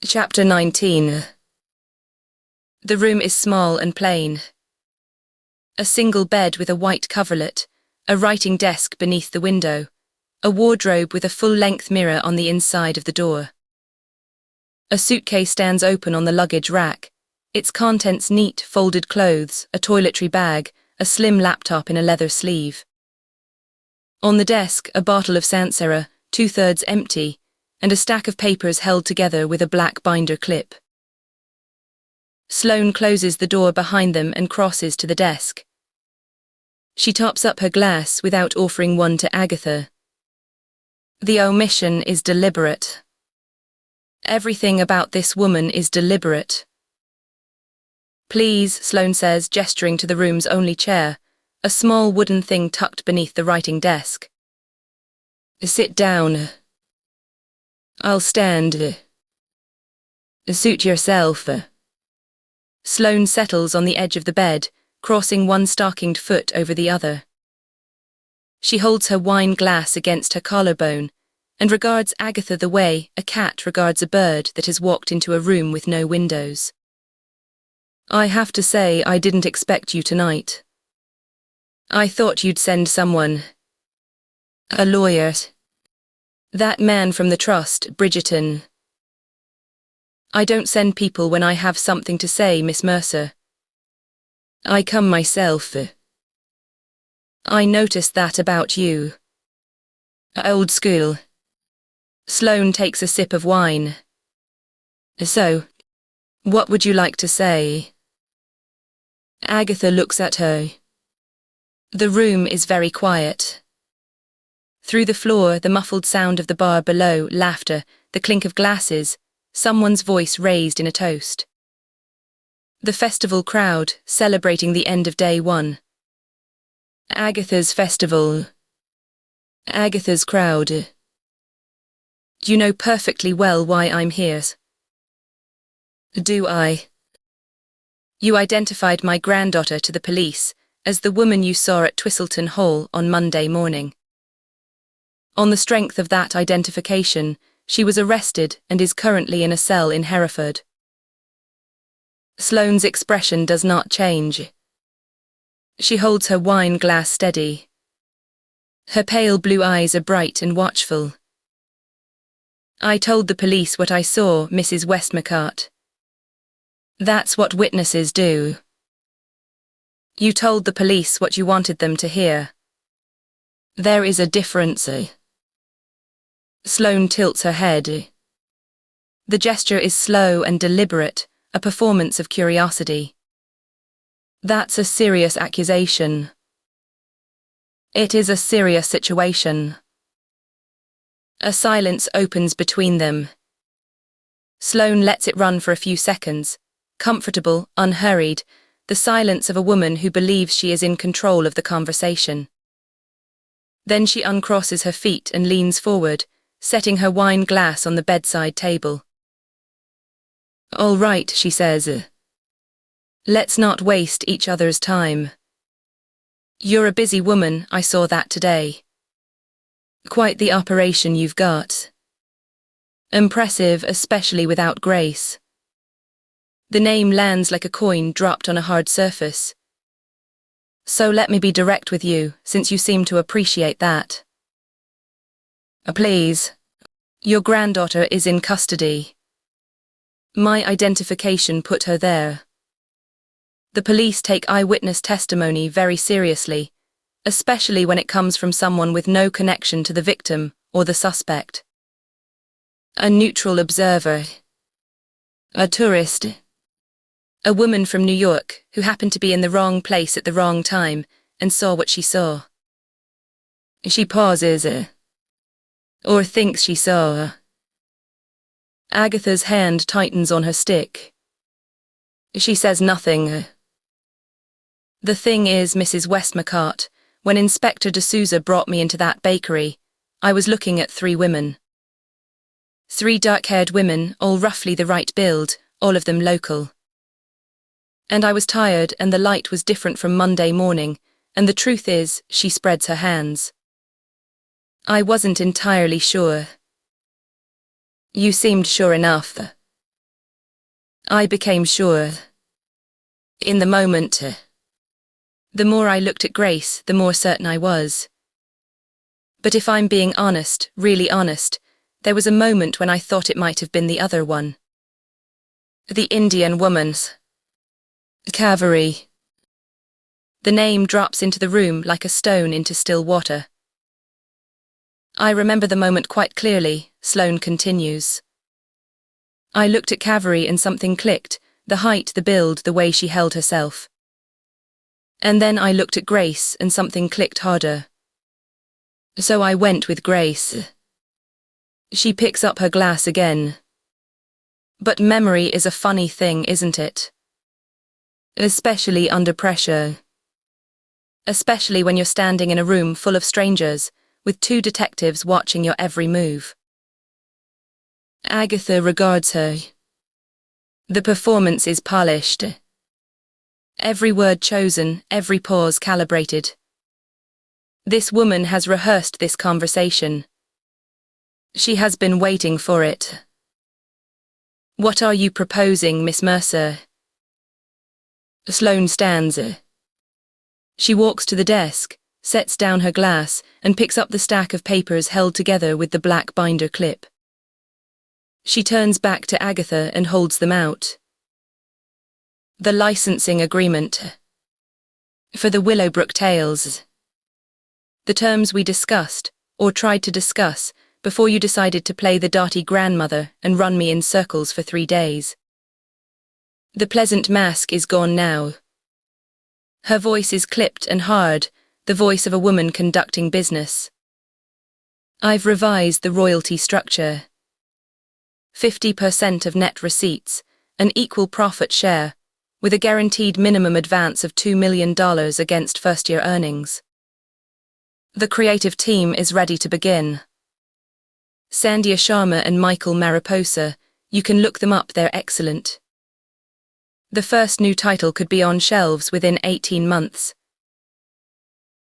Chapter 19. The room is small and plain. A single bed with a white coverlet, a writing desk beneath the window, a wardrobe with a full-length mirror on the inside of the door. A suitcase stands open on the luggage rack, its contents neat, folded clothes, a toiletry bag, a slim laptop in a leather sleeve. On the desk, a bottle of Sancerre, 2/3 empty, and a stack of papers held together with a black binder clip. Sloane closes the door behind them and crosses to the desk. She tops up her glass without offering one to Agatha. The omission is deliberate. Everything about this woman is deliberate. "Please," Sloane says, gesturing to the room's only chair, a small wooden thing tucked beneath the writing desk. "Sit down." "I'll stand." "Suit yourself." Sloane settles on the edge of the bed, crossing one stockinged foot over the other. She holds her wine glass against her collarbone and regards Agatha the way a cat regards a bird that has walked into a room with no windows. "I have to say I didn't expect you tonight. I thought you'd send someone. A lawyer. That man from the trust, Bridgerton." "I don't send people when I have something to say, Miss Mercer. I come myself." "I noticed that about you. Old school." Sloane takes a sip of wine. "So, what would you like to say?" Agatha looks at her. The room is very quiet. Through the floor, the muffled sound of the bar below, laughter, the clink of glasses, someone's voice raised in a toast. The festival crowd, celebrating the end of day one. Agatha's festival. Agatha's crowd. "You know perfectly well why I'm here." "Do I?" "You identified my granddaughter to the police as the woman you saw at Twistleton Hall on Monday morning. On the strength of that identification, she was arrested and is currently in a cell in Hereford." Sloane's expression does not change. She holds her wine glass steady. Her pale blue eyes are bright and watchful. "I told the police what I saw, Mrs. Westmacott. That's what witnesses do." "You told the police what you wanted them to hear. There is a difference." Sloane tilts her head. The gesture is slow and deliberate, a performance of curiosity. "That's a serious accusation." "It is a serious situation." A silence opens between them. Sloane lets it run for a few seconds, comfortable, unhurried, the silence of a woman who believes she is in control of the conversation. Then she uncrosses her feet and leans forward, setting her wine glass on the bedside table. "All right," she says. "Let's not waste each other's time. You're a busy woman, I saw that today. Quite the operation you've got. Impressive, especially without grace." The name lands like a coin dropped on a hard surface. "So let me be direct with you, since you seem to appreciate that. Please. Your granddaughter is in custody. My identification put her there. The police take eyewitness testimony very seriously, especially when it comes from someone with no connection to the victim or the suspect. A neutral observer. A tourist. A woman from New York who happened to be in the wrong place at the wrong time and saw what she saw." She pauses. "Or thinks she saw." Agatha's hand tightens on her stick. She says nothing. "The thing is, Mrs. Westmacott, when Inspector D'Souza brought me into that bakery, I was looking at 3 women. 3 dark-haired women, all roughly the right build, all of them local. And I was tired and the light was different from Monday morning, and the truth is, she spreads her hands. I wasn't entirely sure." "You seemed sure enough." I became sure. In the moment. The more I looked at Grace, the more certain I was. But if I'm being honest, really honest, there was a moment when I thought it might have been the other one. The Indian woman's. Kaveri. The name drops into the room like a stone into still water. I remember the moment quite clearly, Sloane continues. I looked at Kaveri and something clicked, the height, the build, the way she held herself. And then I looked at Grace and something clicked harder. So I went with Grace. She picks up her glass again. But memory is a funny thing, isn't it? Especially under pressure. Especially when you're standing in a room full of strangers, with 2 detectives watching your every move. Agatha regards her. The performance is polished. Every word chosen, every pause calibrated. This woman has rehearsed this conversation. She has been waiting for it. What are you proposing, Miss Mercer? Sloane stands. She walks to the desk, sets down her glass, and picks up the stack of papers held together with the black binder clip. She turns back to Agatha and holds them out. The licensing agreement. For the Willowbrook Tales. The terms we discussed, or tried to discuss, before you decided to play the darty grandmother and run me in circles for 3 days. The pleasant mask is gone now. Her voice is clipped and hard, the voice of a woman conducting business. I've revised the royalty structure. 50% of net receipts, an equal profit share, with a guaranteed minimum advance of $2 million against first-year earnings. The creative team is ready to begin. Sandhya Sharma and Michael Mariposa, you can look them up, they're excellent. The first new title could be on shelves within 18 months.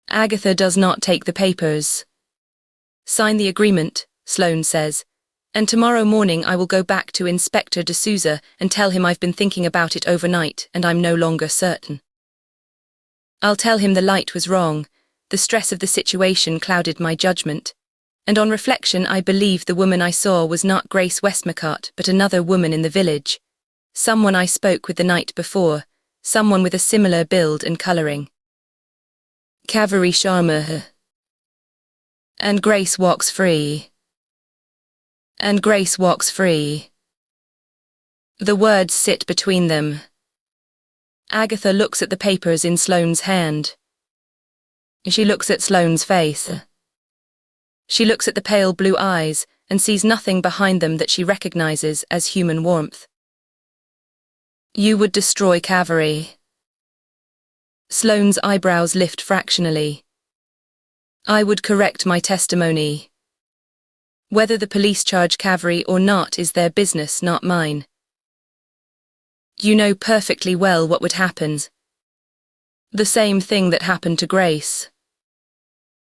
Agatha does not take the papers. Sign the agreement, Sloane says, and tomorrow morning I will go back to Inspector D'Souza and tell him I've been thinking about it overnight and I'm no longer certain. I'll tell him the light was wrong, the stress of the situation clouded my judgment, and on reflection I believe the woman I saw was not Grace Westmacott but another woman in the village, someone I spoke with the night before, someone with a similar build and colouring. Kaveri Sharma. And Grace walks free. And Grace walks free. The words sit between them. Agatha looks at the papers in Sloane's hand. She looks at Sloane's face. She looks at the pale blue eyes and sees nothing behind them that she recognizes as human warmth. You would destroy Kaveri. Sloane's eyebrows lift fractionally. I would correct my testimony. Whether the police charge Kaveri or not is their business, not mine. You know perfectly well what would happen. The same thing that happened to Grace.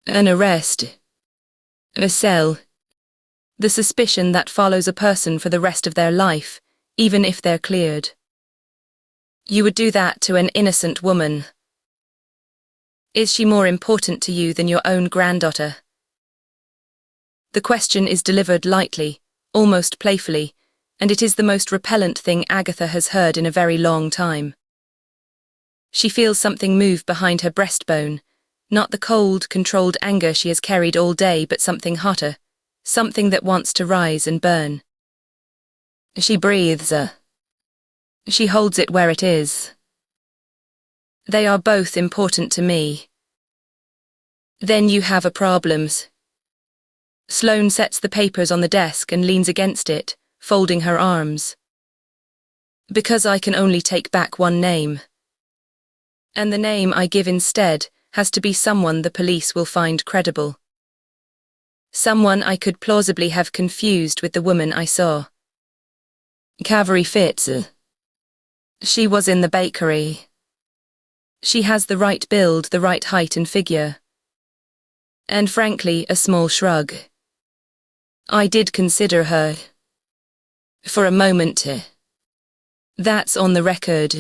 An arrest. A cell. The suspicion that follows a person for the rest of their life, even if they're cleared. You would do that to an innocent woman. Is she more important to you than your own granddaughter? The question is delivered lightly, almost playfully, and it is the most repellent thing Agatha has heard in a very long time. She feels something move behind her breastbone, not the cold, controlled anger she has carried all day, but something hotter, something that wants to rise and burn. She breathes. She holds it where it is. They are both important to me. Then you have a problem. Sloane sets the papers on the desk and leans against it, folding her arms. Because I can only take back one name. And the name I give instead has to be someone the police will find credible. Someone I could plausibly have confused with the woman I saw. Kaveri Fitz. She was in the bakery. She has the right build, the right height and figure. And frankly, a small shrug. I did consider her. For a moment. That's on the record.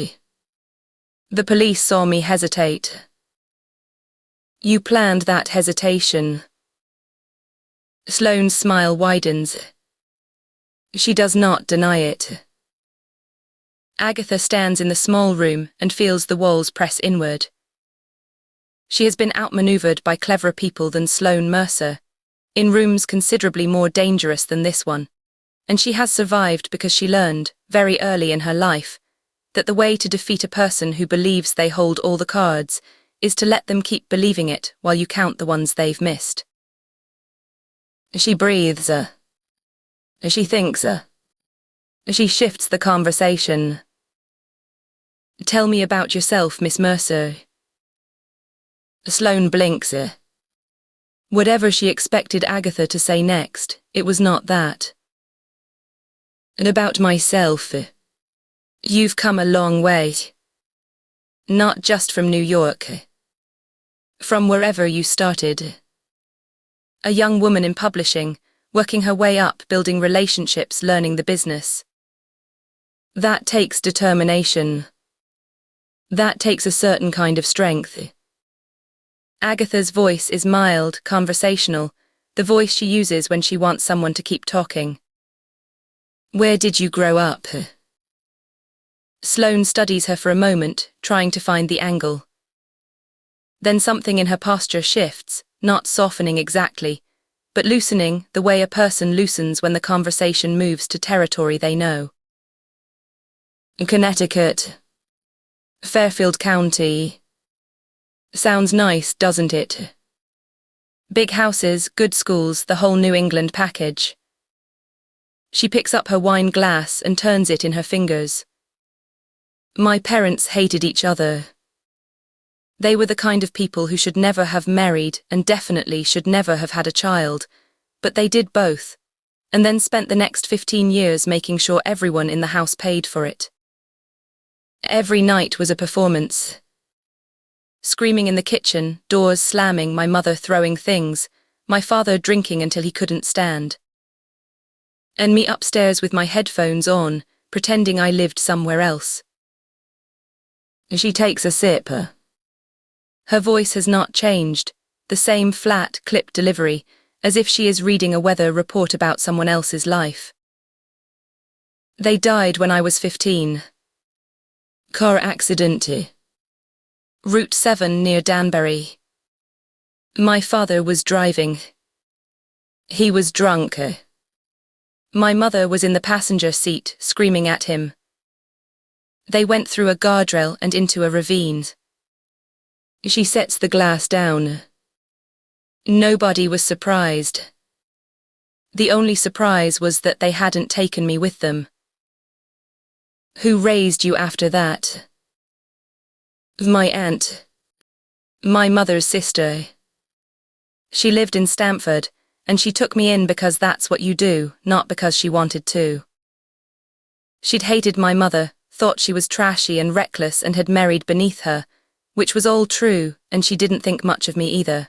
The police saw me hesitate. You planned that hesitation. Sloane's smile widens. She does not deny it. Agatha stands in the small room and feels the walls press inward. She has been outmaneuvered by cleverer people than Sloane Mercer, in rooms considerably more dangerous than this one, and she has survived because she learned, very early in her life, that the way to defeat a person who believes they hold all the cards is to let them keep believing it while you count the ones they've missed. She breathes. She thinks. She shifts the conversation. Tell me about yourself, Miss Mercer. Sloane blinks. Whatever she expected Agatha to say next, it was not that. And about myself. You've come a long way. Not just from New York. From wherever you started. A young woman in publishing, working her way up, building relationships, learning the business. That takes determination. That takes a certain kind of strength. Agatha's voice is mild, conversational, the voice she uses when she wants someone to keep talking. Where did you grow up? Sloane studies her for a moment, trying to find the angle. Then something in her posture shifts, not softening exactly, but loosening the way a person loosens when the conversation moves to territory they know. Connecticut. Fairfield County. Sounds nice, doesn't it? Big houses, good schools, the whole New England package. She picks up her wine glass and turns it in her fingers. My parents hated each other. They were the kind of people who should never have married and definitely should never have had a child, but they did both, and then spent the next 15 years making sure everyone in the house paid for it. Every night was a performance. Screaming in the kitchen, doors slamming, my mother throwing things, my father drinking until he couldn't stand. And me upstairs with my headphones on, pretending I lived somewhere else. She takes a sip. Her voice has not changed, the same flat, clipped delivery, as if she is reading a weather report about someone else's life. They died when I was 15. Car accident. Route 7 near Danbury. My father was driving. He was drunk. My mother was in the passenger seat, screaming at him. They went through a guardrail and into a ravine. She sets the glass down. Nobody was surprised. The only surprise was that they hadn't taken me with them. Who raised you after that? My aunt. My mother's sister. She lived in Stamford, and she took me in because that's what you do, not because she wanted to. She'd hated my mother, thought she was trashy and reckless and had married beneath her, which was all true, and she didn't think much of me either.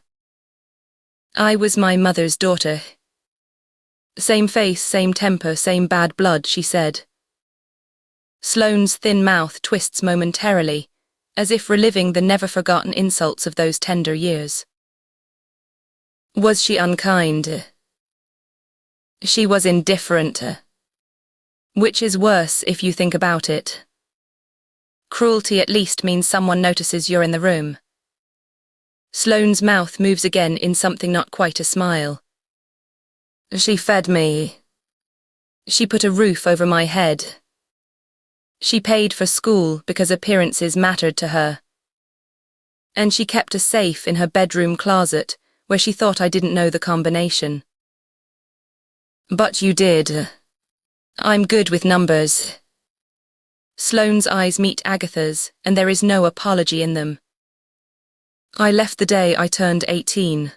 I was my mother's daughter. Same face, same temper, same bad blood, she said. Sloane's thin mouth twists momentarily, as if reliving the never-forgotten insults of those tender years. Was she unkind? She was indifferent. Which is worse if you think about it. Cruelty at least means someone notices you're in the room. Sloane's mouth moves again in something not quite a smile. She fed me. She put a roof over my head. She paid for school because appearances mattered to her. And she kept a safe in her bedroom closet where she thought I didn't know the combination. But you did. I'm good with numbers. Sloane's eyes meet Agatha's, and there is no apology in them. I left the day I turned 18.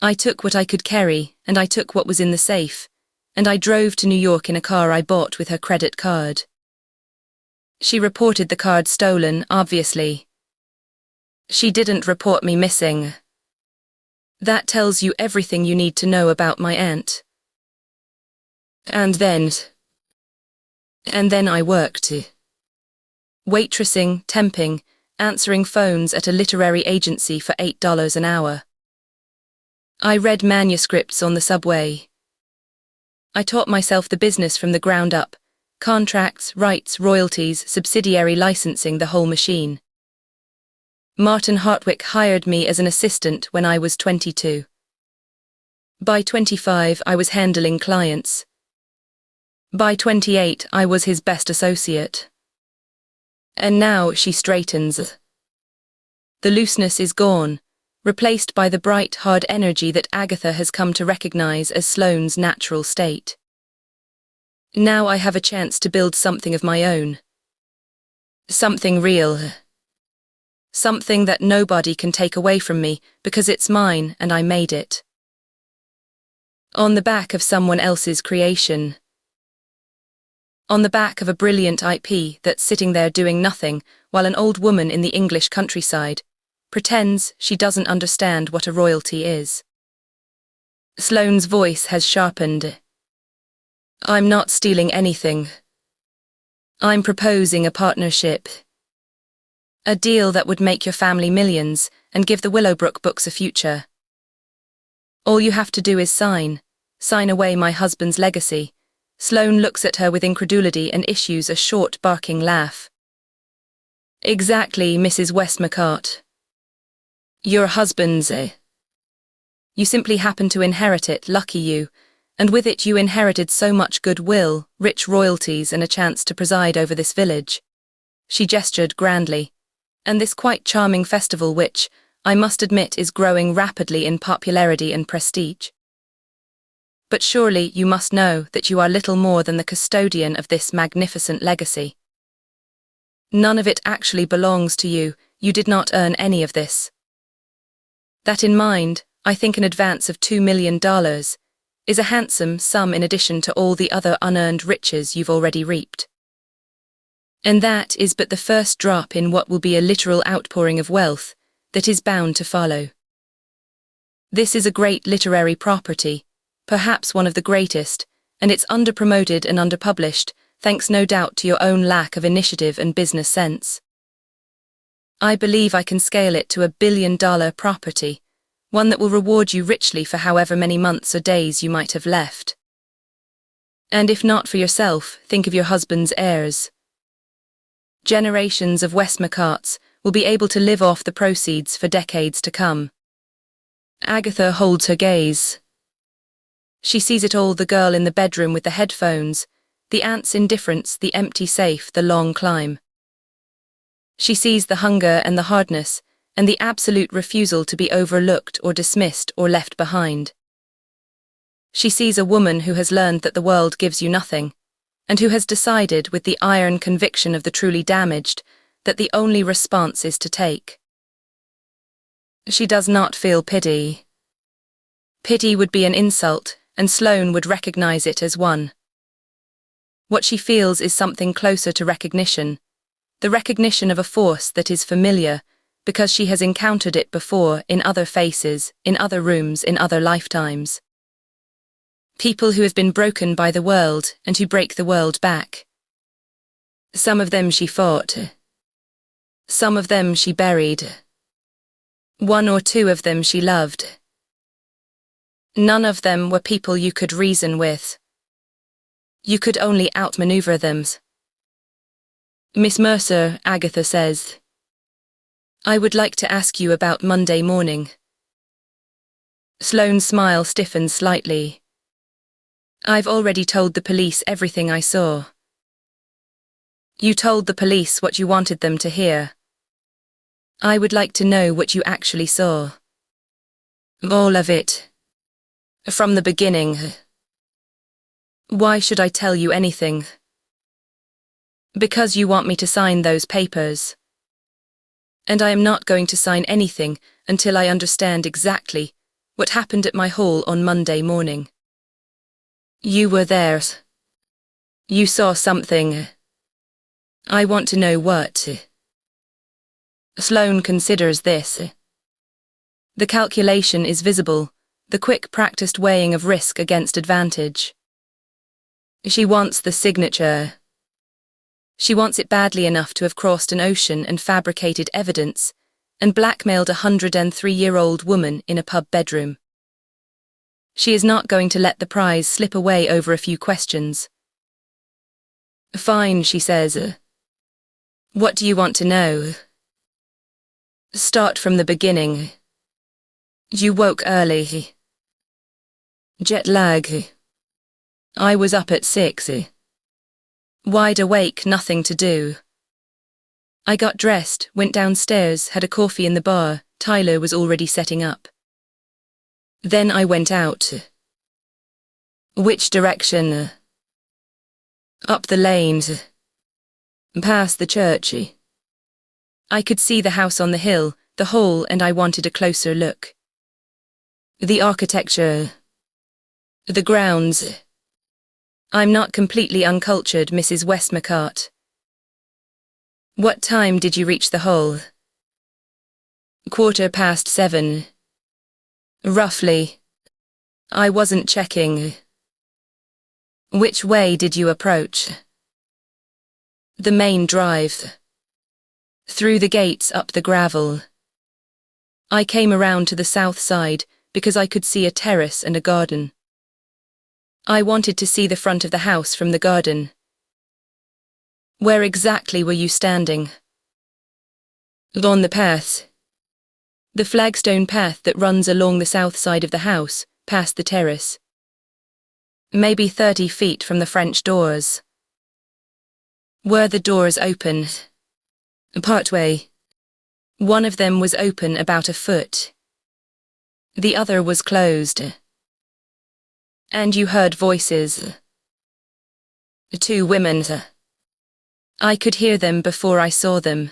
I took what I could carry, and I took what was in the safe, and I drove to New York in a car I bought with her credit card. She reported the card stolen, obviously. She didn't report me missing. That tells you everything you need to know about my aunt. And then, And then I worked. Waitressing, temping, answering phones at a literary agency for $8 an hour. I read manuscripts on the subway. I taught myself the business from the ground up. Contracts, rights, royalties, subsidiary licensing, the whole machine. Martin Hartwick hired me as an assistant when I was 22. By 25, I was handling clients. By 28, I was his best associate. And now she straightens. The looseness is gone, replaced by the bright, hard energy that Agatha has come to recognize as Sloane's natural state. Now I have a chance to build something of my own. Something real. Something that nobody can take away from me because it's mine and I made it. On the back of someone else's creation. On the back of a brilliant IP that's sitting there doing nothing while an old woman in the English countryside pretends she doesn't understand what a royalty is. Sloane's voice has sharpened. I'm not stealing anything. I'm proposing a partnership. A deal that would make your family millions and give the Willowbrook books a future. All you have to do is sign away my husband's legacy. Sloane looks at her with incredulity and issues a short, barking laugh. Exactly, Mrs. Westmacott. Your husband's. You simply happen to inherit it, lucky you, and with it you inherited so much goodwill, rich royalties and a chance to preside over this village. She gestured grandly. And this quite charming festival which, I must admit, is growing rapidly in popularity and prestige. But surely you must know that you are little more than the custodian of this magnificent legacy. None of it actually belongs to you, you did not earn any of this. That in mind, I think an advance of $2 million is a handsome sum in addition to all the other unearned riches you've already reaped. And that is but the first drop in what will be a literal outpouring of wealth that is bound to follow. This is a great literary property, perhaps one of the greatest, and it's underpromoted and underpublished, thanks no doubt to your own lack of initiative and business sense. I believe I can scale it to $1 billion property, one that will reward you richly for however many months or days you might have left. And if not for yourself, think of your husband's heirs. Generations of Westmacotts will be able to live off the proceeds for decades to come. Agatha holds her gaze. She sees it all, the girl in the bedroom with the headphones, the aunt's indifference, the empty safe, the long climb. She sees the hunger and the hardness, and the absolute refusal to be overlooked or dismissed or left behind. She sees a woman who has learned that the world gives you nothing, and who has decided with the iron conviction of the truly damaged that the only response is to take. She does not feel pity. Pity would be an insult, and Sloane would recognize it as one. What she feels is something closer to recognition, the recognition of a force that is familiar, because she has encountered it before in other faces, in other rooms, in other lifetimes. People who have been broken by the world and who break the world back. Some of them she fought. Some of them she buried. One or two of them she loved. None of them were people you could reason with. You could only outmaneuver them. Miss Mercer, Agatha says, I would like to ask you about Monday morning. Sloane's smile stiffens slightly. I've already told the police everything I saw. You told the police what you wanted them to hear. I would like to know what you actually saw. All of it. From the beginning. Why should I tell you anything? Because you want me to sign those papers. And I am not going to sign anything until I understand exactly what happened at my hall on Monday morning. You were there. You saw something. I want to know what. Sloane considers this. The calculation is visible, the quick practiced weighing of risk against advantage. She wants the signature. She wants it badly enough to have crossed an ocean and fabricated evidence and blackmailed a 103-year-old woman in a pub bedroom. She is not going to let the prize slip away over a few questions. Fine, she says. What do you want to know? Start from the beginning. You woke early. Jet lag. I was up at 6. Wide awake, nothing to do. I got dressed, went downstairs, had a coffee in the bar. Tyler was already setting up. Then I went out. Which direction? Up the lanes. Past the church. I could see the house on the hill, the hall, and I wanted a closer look. The architecture. The grounds. I'm not completely uncultured, Mrs. Westmacott. What time did you reach the hall? 7:15. Roughly. I wasn't checking. Which way did you approach? The main drive. Through the gates, up the gravel. I came around to the south side because I could see a terrace and a garden. I wanted to see the front of the house from the garden. Where exactly were you standing? On the path. The flagstone path that runs along the south side of the house, past the terrace. Maybe 30 feet from the French doors. Were the doors open? Partway. One of them was open about a foot. The other was closed. And you heard voices. 2 women. I could hear them before I saw them.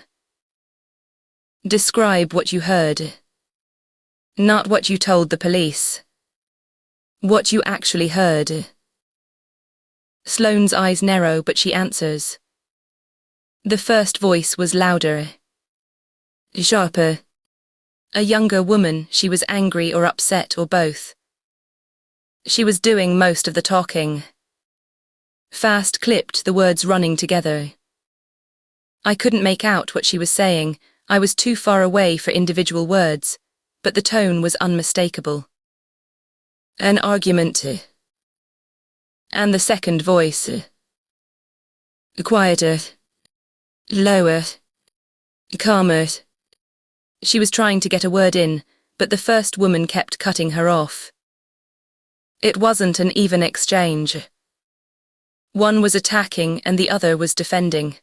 Describe what you heard. Not what you told the police. What you actually heard. Sloane's eyes narrow, but she answers. The first voice was louder. Sharper. A younger woman, she was angry or upset or both. She was doing most of the talking. Fast clipped, the words running together. I couldn't make out what she was saying. I was too far away for individual words, but the tone was unmistakable. An argument. And the second voice. Quieter. Lower. Calmer. She was trying to get a word in, but the first woman kept cutting her off. It wasn't an even exchange. One was attacking and the other was defending.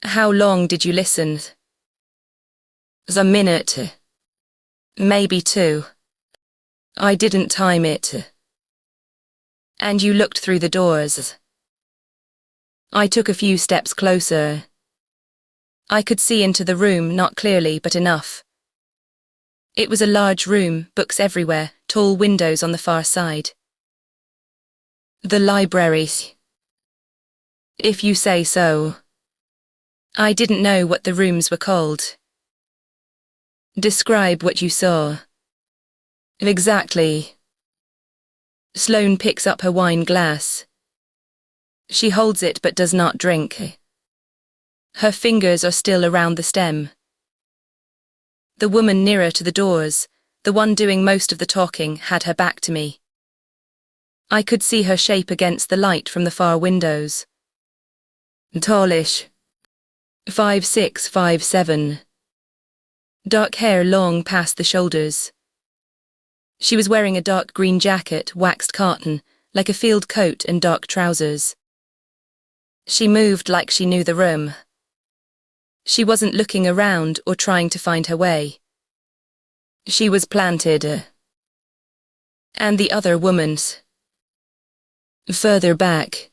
How long did you listen? A minute. Maybe 2. I didn't time it. And you looked through the doors. I took a few steps closer. I could see into the room, not clearly, but enough. It was a large room, books everywhere, tall windows on the far side. The library. If you say so. I didn't know what the rooms were called. Describe what you saw. Exactly. Sloane picks up her wine glass. She holds it but does not drink. Her fingers are still around the stem. The woman nearer to the doors, the one doing most of the talking, had her back to me. I could see her shape against the light from the far windows. Tallish. 5'6", 5'7". Dark hair long past the shoulders. She was wearing a dark green jacket, waxed cotton, like a field coat, and dark trousers. She moved like she knew the room. She wasn't looking around or trying to find her way. She was planted. And the other woman's. Further back.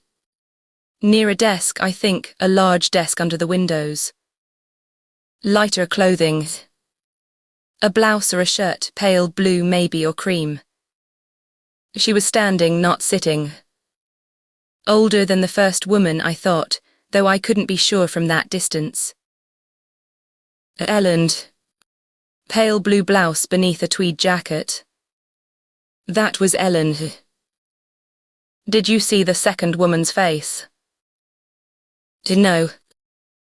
Near a desk, I think, a large desk under the windows. Lighter clothing. A blouse or a shirt, pale blue maybe or cream. She was standing, not sitting. Older than the first woman, I thought, though I couldn't be sure from that distance. Ellen. Pale blue blouse beneath a tweed jacket. That was Ellen. Did you see the second woman's face? No.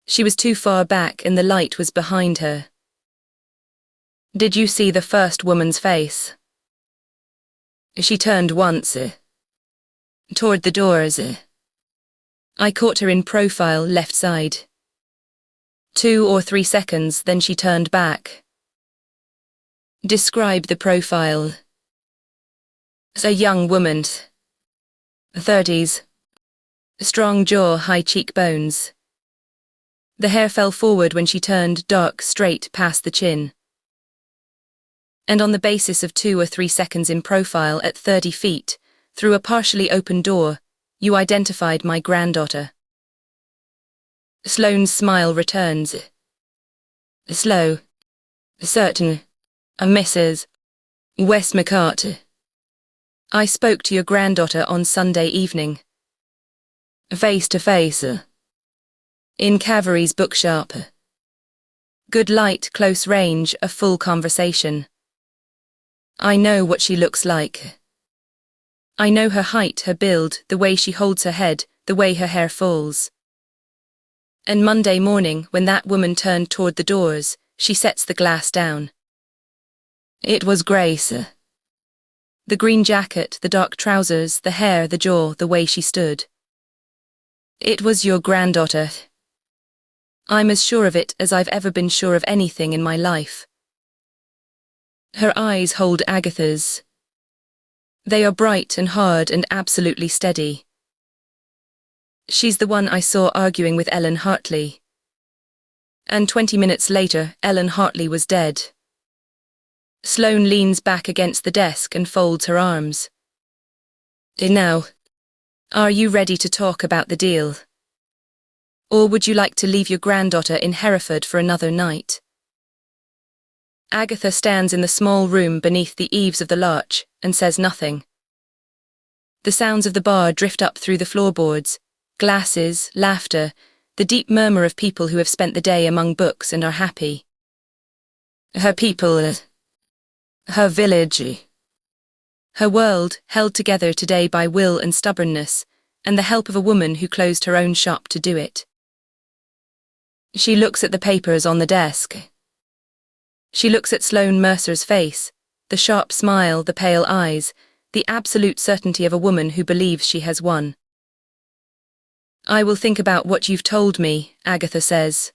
She was too far back and the light was behind her. Did you see the first woman's face? She turned once, toward the doors. I caught her in profile, left side. 2 or 3 seconds, then she turned back. Describe the profile. A young woman. 30s. Strong jaw, high cheekbones. The hair fell forward when she turned, dark, straight past the chin. And on the basis of 2 or 3 seconds in profile at 30 feet, through a partially open door, you identified my granddaughter. Sloane's smile returns. Slow. Certain. A Mrs. Westmacott. I spoke to your granddaughter on Sunday evening. Face to face. In Cavery's bookshop. Good light, close range, a full conversation. I know what she looks like. I know her height, her build, the way she holds her head, the way her hair falls. And Monday morning, when that woman turned toward the doors, she sets the glass down. It was Grace. The green jacket, the dark trousers, the hair, the jaw, the way she stood. It was your granddaughter. I'm as sure of it as I've ever been sure of anything in my life. Her eyes hold Agatha's. They are bright and hard and absolutely steady. She's the one I saw arguing with Ellen Hartley. And 20 minutes later, Ellen Hartley was dead. Sloane leans back against the desk and folds her arms. Now, are you ready to talk about the deal? Or would you like to leave your granddaughter in Hereford for another night? Agatha stands in the small room beneath the eaves of the larch and says nothing. The sounds of the bar drift up through the floorboards, glasses, laughter, the deep murmur of people who have spent the day among books and are happy. Her people, her village, her world held together today by will and stubbornness, and the help of a woman who closed her own shop to do it. She looks at the papers on the desk. She looks at Sloane Mercer's face, the sharp smile, the pale eyes, the absolute certainty of a woman who believes she has won. I will think about what you've told me, Agatha says.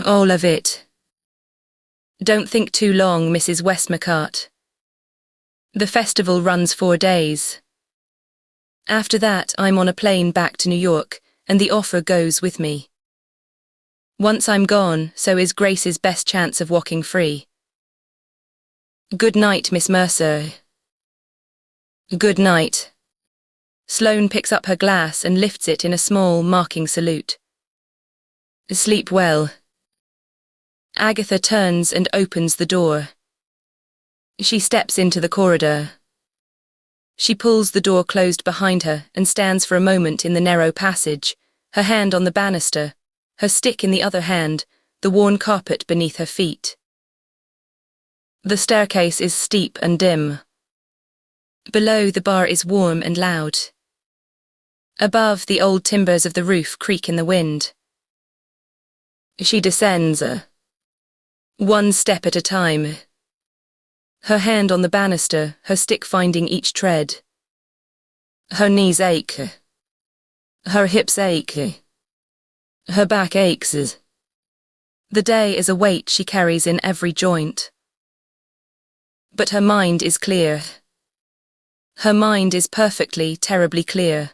All of it. Don't think too long, Mrs. Westmacott. The festival runs 4 days. After that, I'm on a plane back to New York, and the offer goes with me. Once I'm gone, so is Grace's best chance of walking free. Good night, Miss Mercer. Good night. Sloane picks up her glass and lifts it in a small, marking salute. Sleep well. Agatha turns and opens the door. She steps into the corridor. She pulls the door closed behind her and stands for a moment in the narrow passage, her hand on the banister, her stick in the other hand, the worn carpet beneath her feet. The staircase is steep and dim. Below, the bar is warm and loud. Above, the old timbers of the roof creak in the wind. She descends, 1 step at a time. Her hand on the banister, her stick finding each tread. Her knees ache. Her hips ache. Her back aches. The day is a weight she carries in every joint. But her mind is clear. Her mind is perfectly, terribly clear.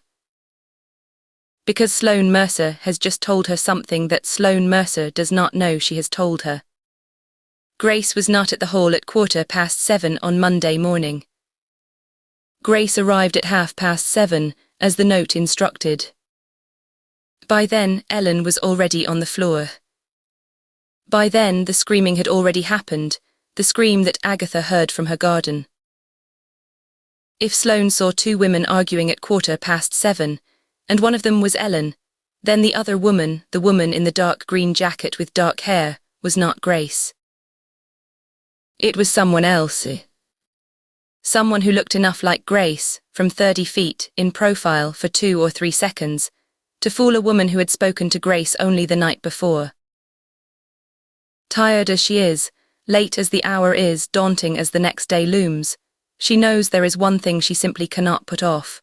Because Sloane Mercer has just told her something that Sloane Mercer does not know she has told her. Grace was not at the hall at 7:15 on Monday morning. Grace arrived at 7:30, as the note instructed. By then, Ellen was already on the floor. By then, the screaming had already happened, the scream that Agatha heard from her garden. If Sloane saw 2 women arguing at 7:15, and one of them was Ellen, then the other woman, the woman in the dark green jacket with dark hair, was not Grace. It was someone else. Someone who looked enough like Grace, from 30 feet, in profile for 2 or 3 seconds, to fool a woman who had spoken to Grace only the night before. Tired as she is, late as the hour is, daunting as the next day looms, she knows there is one thing she simply cannot put off.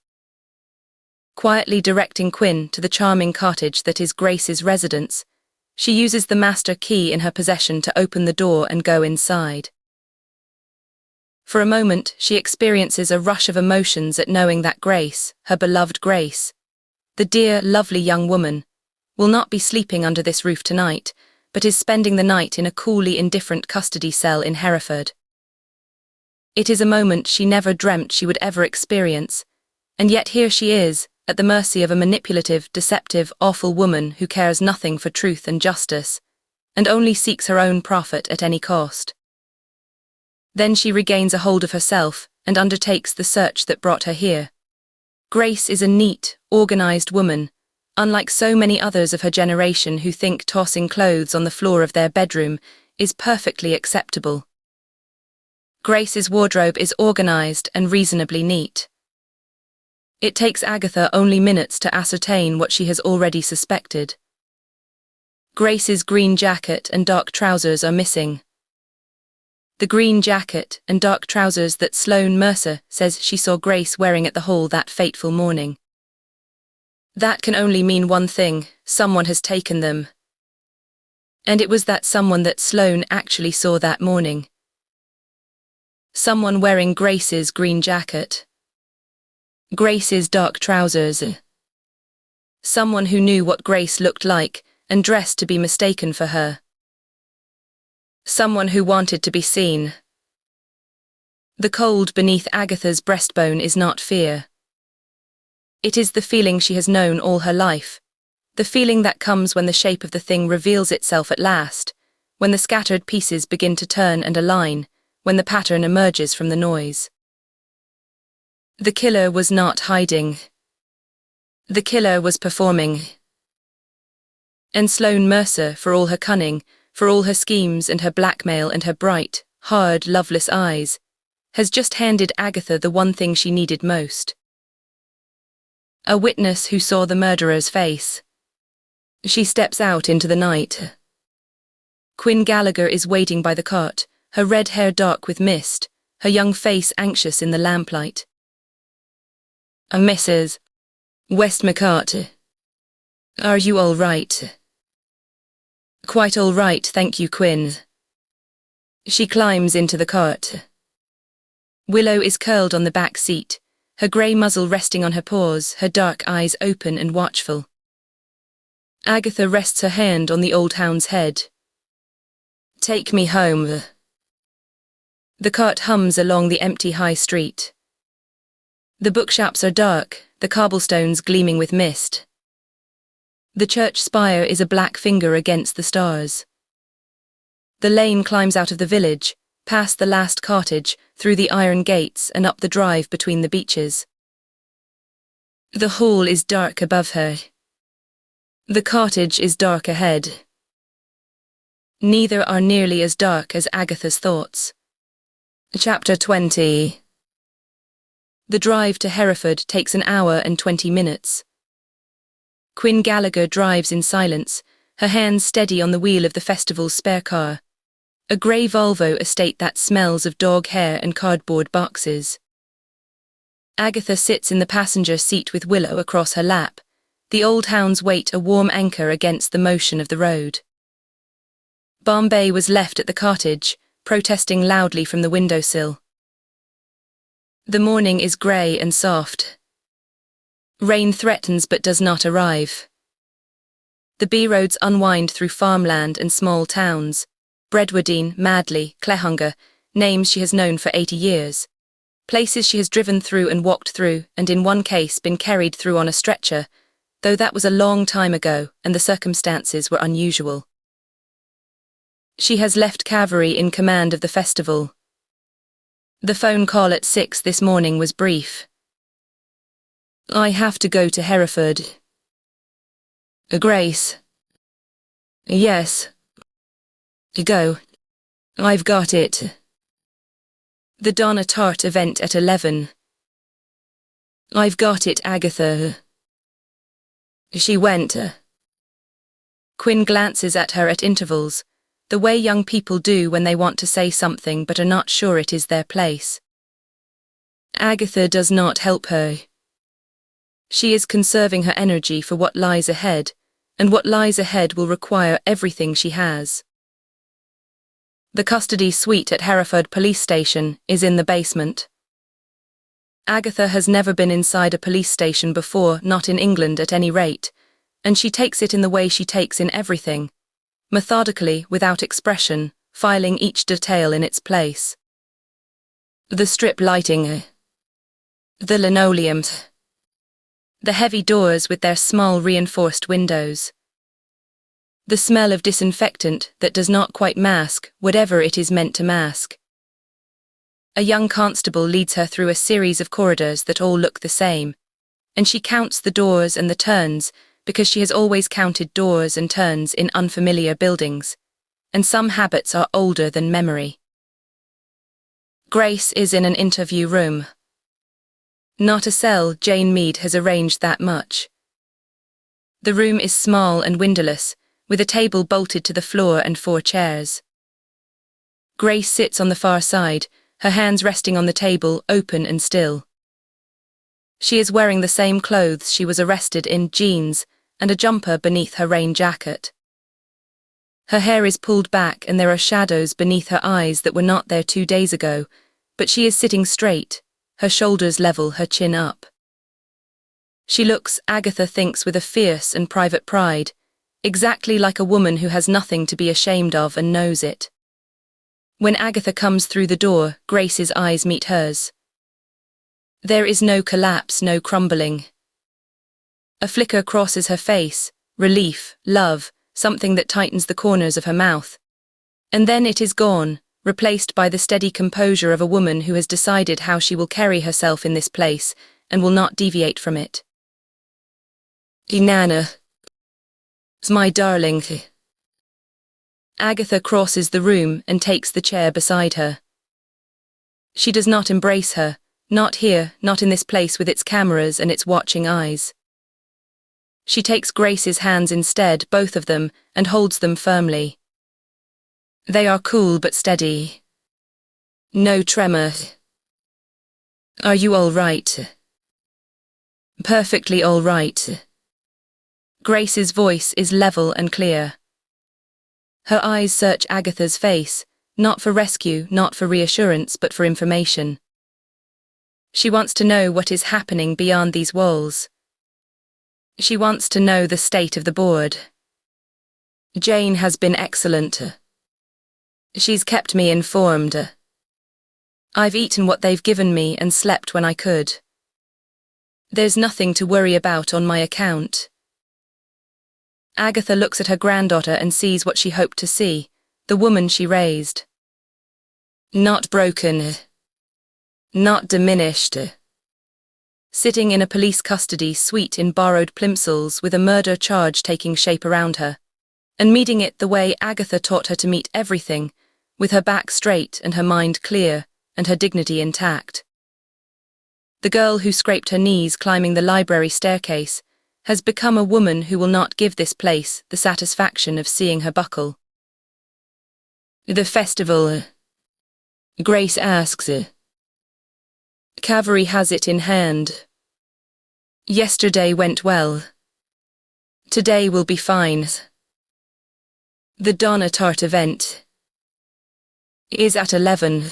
Quietly directing Quinn to the charming cottage that is Grace's residence, she uses the master key in her possession to open the door and go inside. For a moment, she experiences a rush of emotions at knowing that Grace, her beloved Grace, the dear, lovely young woman, will not be sleeping under this roof tonight, but is spending the night in a coolly indifferent custody cell in Hereford. It is a moment she never dreamt she would ever experience, and yet here she is, at the mercy of a manipulative, deceptive, awful woman who cares nothing for truth and justice, and only seeks her own profit at any cost. Then she regains a hold of herself and undertakes the search that brought her here. Grace is a neat, organized woman, unlike so many others of her generation who think tossing clothes on the floor of their bedroom is perfectly acceptable. Grace's wardrobe is organized and reasonably neat. It takes Agatha only minutes to ascertain what she has already suspected. Grace's green jacket and dark trousers are missing. The green jacket and dark trousers that Sloane Mercer says she saw Grace wearing at the hall that fateful morning. That can only mean one thing: someone has taken them. And it was that someone that Sloane actually saw that morning. Someone wearing Grace's green jacket. Grace's dark trousers. Someone who knew what Grace looked like and dressed to be mistaken for her. Someone who wanted to be seen. The cold beneath Agatha's breastbone is not fear. It is the feeling she has known all her life, the feeling that comes when the shape of the thing reveals itself at last, when the scattered pieces begin to turn and align, when the pattern emerges from the noise. The killer was not hiding. The killer was performing. And Sloane Mercer, for all her cunning, for all her schemes and her blackmail and her bright, hard, loveless eyes, has just handed Agatha the one thing she needed most. A witness who saw the murderer's face. She steps out into the night. Quinn Gallagher is waiting by the cart, her red hair dark with mist, her young face anxious in the lamplight. Mrs. Westmacott, are you all right? Quite all right, thank you, Quinn. She climbs into the cart. Willow is curled on the back seat, her grey muzzle resting on her paws, her dark eyes open and watchful. Agatha rests her hand on the old hound's head. Take me home. The cart hums along the empty high street. The bookshops are dark, the cobblestones gleaming with mist. The church spire is a black finger against the stars. The lane climbs out of the village, past the last cottage, through the iron gates and up the drive between the beeches. The hall is dark above her. The cottage is dark ahead. Neither are nearly as dark as Agatha's thoughts. Chapter 20. The drive to Hereford takes an hour and 20 minutes. Quinn Gallagher drives in silence, her hands steady on the wheel of the festival's spare car, a grey Volvo estate that smells of dog hair and cardboard boxes. Agatha sits in the passenger seat with Willow across her lap, the old hound's weight a warm anchor against the motion of the road. Bombay was left at the cottage, protesting loudly from the windowsill. The morning is grey and soft. Rain threatens but does not arrive. The B-roads unwind through farmland and small towns, Bredwardine, Madley, Clehunga, names she has known for 80 years, places she has driven through and walked through, and in one case been carried through on a stretcher, though that was a long time ago and the circumstances were unusual. She has left cavalry in command of the festival. The phone call at 6 this morning was brief. I have to go to Hereford. Grace. Yes. Go. I've got it. The Donna Tartt event at 11. I've got it, Agatha. She went. Quinn glances at her at intervals, the way young people do when they want to say something but are not sure it is their place. Agatha does not help her. She is conserving her energy for what lies ahead, and what lies ahead will require everything she has. The custody suite at Hereford Police Station is in the basement. Agatha has never been inside a police station before, not in England at any rate, and she takes it in the way she takes in everything, methodically, without expression, filing each detail in its place. The strip lighting, the linoleum, the heavy doors with their small reinforced windows, the smell of disinfectant that does not quite mask whatever it is meant to mask. A young constable leads her through a series of corridors that all look the same, and she counts the doors and the turns because she has always counted doors and turns in unfamiliar buildings, and some habits are older than memory. Grace is in an interview room. Not a cell, Jane Mead has arranged that much. The room is small and windowless, with a table bolted to the floor and 4 chairs. Grace sits on the far side, her hands resting on the table, open and still. She is wearing the same clothes she was arrested in, jeans and a jumper beneath her rain jacket. Her hair is pulled back and there are shadows beneath her eyes that were not there 2 days ago, but she is sitting straight, her shoulders level, her chin up. She looks, Agatha thinks, with a fierce and private pride, exactly like a woman who has nothing to be ashamed of and knows it. When Agatha comes through the door, Grace's eyes meet hers. There is no collapse, no crumbling. A flicker crosses her face, relief, love, something that tightens the corners of her mouth. And then it is gone, replaced by the steady composure of a woman who has decided how she will carry herself in this place and will not deviate from it. Nana, my darling. Agatha crosses the room and takes the chair beside her. She does not embrace her, not here, not in this place with its cameras and its watching eyes. She takes Grace's hands instead, both of them, and holds them firmly. They are cool but steady. No tremor. Are you all right? Perfectly all right. Grace's voice is level and clear. Her eyes search Agatha's face, not for rescue, not for reassurance, but for information. She wants to know what is happening beyond these walls. She wants to know the state of the board. Jane has been excellent. She's kept me informed. I've eaten what they've given me and slept when I could. There's nothing to worry about on my account. Agatha looks at her granddaughter and sees what she hoped to see, the woman she raised. Not broken. Not diminished. Sitting in a police custody suite in borrowed plimsolls with a murder charge taking shape around her, and meeting it the way Agatha taught her to meet everything, with her back straight and her mind clear and her dignity intact. The girl who scraped her knees climbing the library staircase has become a woman who will not give this place the satisfaction of seeing her buckle. The festival, Grace asks. Cavalry has it in hand. Yesterday went well. Today will be fine. The Donna Tart event is at 11.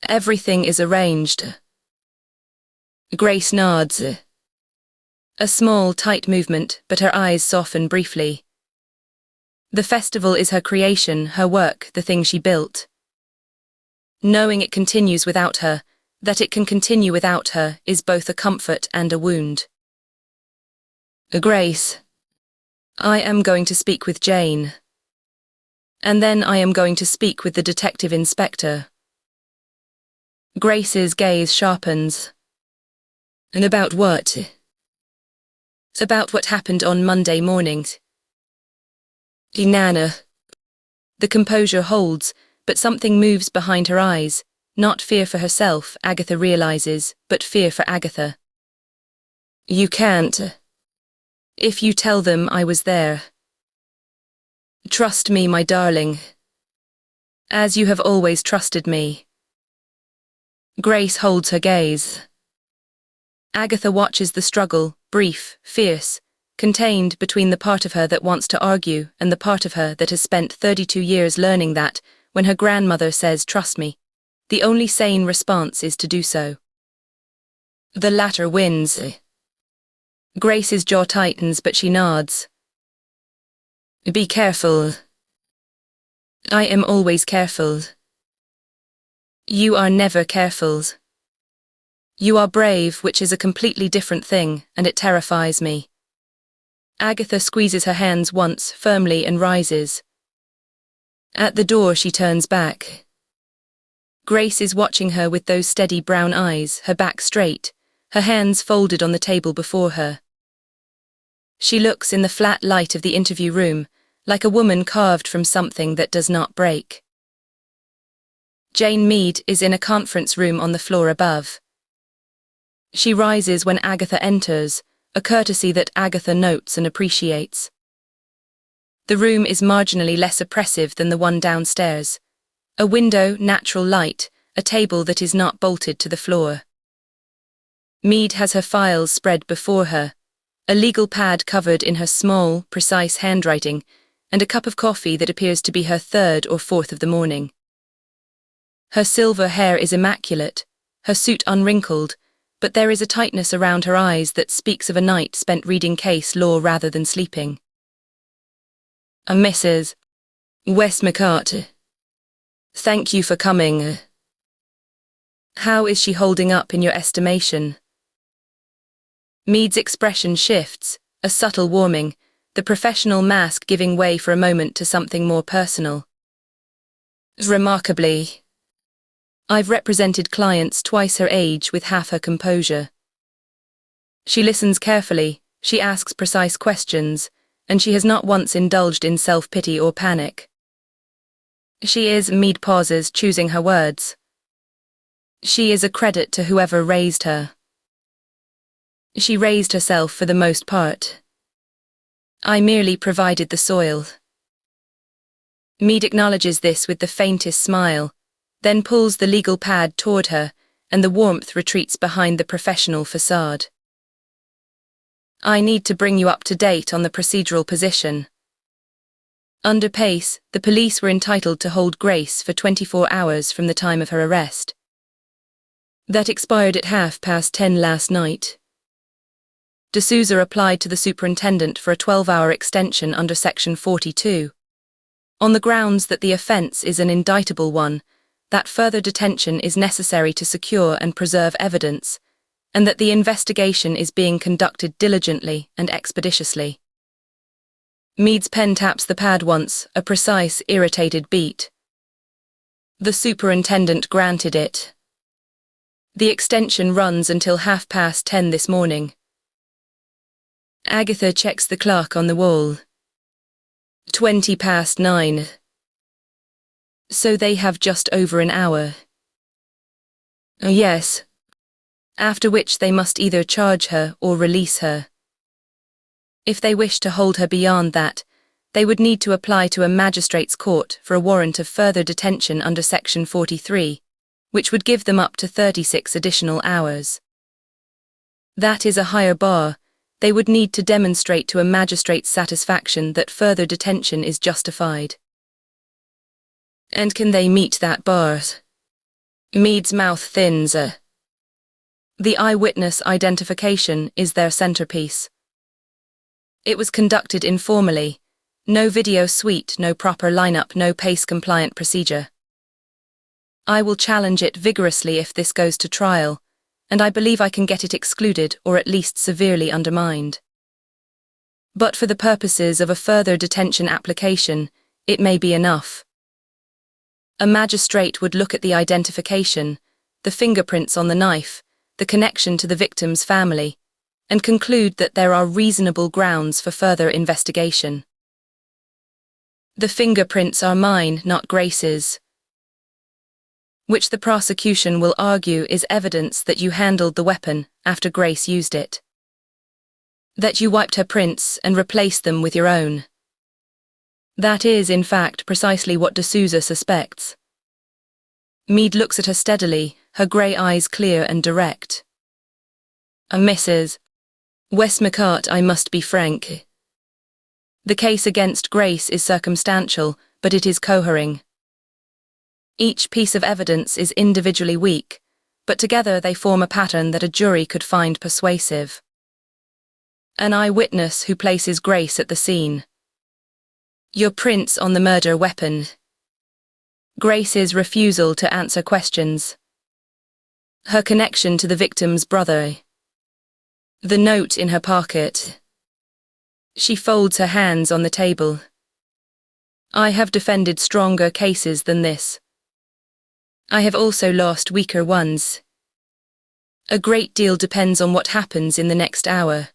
Everything is arranged. Grace nods. A small, tight movement, but her eyes soften briefly. The festival is her creation, her work, the thing she built. Knowing it continues without her, that it can continue without her, is both a comfort and a wound. Grace, I am going to speak with Jane. And then I am going to speak with the detective inspector. Grace's gaze sharpens. And about what? About what happened on Monday morning. Nana. The composure holds, but something moves behind her eyes. Not fear for herself, Agatha realizes, but fear for Agatha. You can't. If you tell them I was there. Trust me, my darling. As you have always trusted me. Grace holds her gaze. Agatha watches the struggle, brief, fierce, contained between the part of her that wants to argue and the part of her that has spent 32 years learning that, when her grandmother says, "Trust me," the only sane response is to do so. The latter wins. Grace's jaw tightens, but she nods. Be careful. I am always careful. You are never careful. You are brave, which is a completely different thing, and it terrifies me. Agatha squeezes her hands once, firmly, and rises. At the door she turns back. Grace is watching her with those steady brown eyes, her back straight, her hands folded on the table before her. She looks in the flat light of the interview room, like a woman carved from something that does not break. Jane Mead is in a conference room on the floor above. She rises when Agatha enters, a courtesy that Agatha notes and appreciates. The room is marginally less oppressive than the one downstairs. A window, natural light, a table that is not bolted to the floor. Mead has her files spread before her, a legal pad covered in her small, precise handwriting, and a cup of coffee that appears to be her third or fourth of the morning. Her silver hair is immaculate, her suit unwrinkled, but there is a tightness around her eyes that speaks of a night spent reading case law rather than sleeping. Mrs. Westmacott. Thank you for coming. How is she holding up in your estimation? Mead's expression shifts, a subtle warming, the professional mask giving way for a moment to something more personal. Remarkably. I've represented clients twice her age with half her composure. She listens carefully, she asks precise questions, and she has not once indulged in self-pity or panic. She is, Mead pauses, choosing her words. She is a credit to whoever raised her. She raised herself for the most part. I merely provided the soil. Mead acknowledges this with the faintest smile, then pulls the legal pad toward her, and the warmth retreats behind the professional facade. I need to bring you up to date on the procedural position. Under PACE, the police were entitled to hold Grace for 24 hours from the time of her arrest. That expired at 10:30 last night. D'Souza applied to the superintendent for a 12-hour extension under Section 42. On the grounds that the offence is an indictable one, that further detention is necessary to secure and preserve evidence, and that the investigation is being conducted diligently and expeditiously. Mead's pen taps the pad once, a precise, irritated beat. The superintendent granted it. The extension runs until 10:30 this morning. Agatha checks the clock on the wall. 9:20. So they have just over an hour. Yes. After which they must either charge her or release her. If they wish to hold her beyond that, they would need to apply to a magistrate's court for a warrant of further detention under Section 43, which would give them up to 36 additional hours. That is a higher bar. They would need to demonstrate to a magistrate's satisfaction that further detention is justified. And can they meet that bar? Mead's mouth thins. The eyewitness identification is their centerpiece. It was conducted informally. No video suite, no proper lineup, no PACE-compliant procedure. I will challenge it vigorously if this goes to trial, and I believe I can get it excluded or at least severely undermined. But for the purposes of a further detention application, it may be enough. A magistrate would look at the identification, the fingerprints on the knife, the connection to the victim's family, and conclude that there are reasonable grounds for further investigation. The fingerprints are mine, not Grace's, which the prosecution will argue is evidence that you handled the weapon after Grace used it. That you wiped her prints and replaced them with your own. That is, in fact, precisely what D'Souza suspects. Mead looks at her steadily, her grey eyes clear and direct. Mrs. Westmacott, I must be frank. The case against Grace is circumstantial, but it is cohering. Each piece of evidence is individually weak, but together they form a pattern that a jury could find persuasive. An eyewitness who places Grace at the scene. Your prints on the murder weapon. Grace's refusal to answer questions. Her connection to the victim's brother. The note in her pocket. She folds her hands on the table. I have defended stronger cases than this. I have also lost weaker ones. A great deal depends on what happens in the next hour.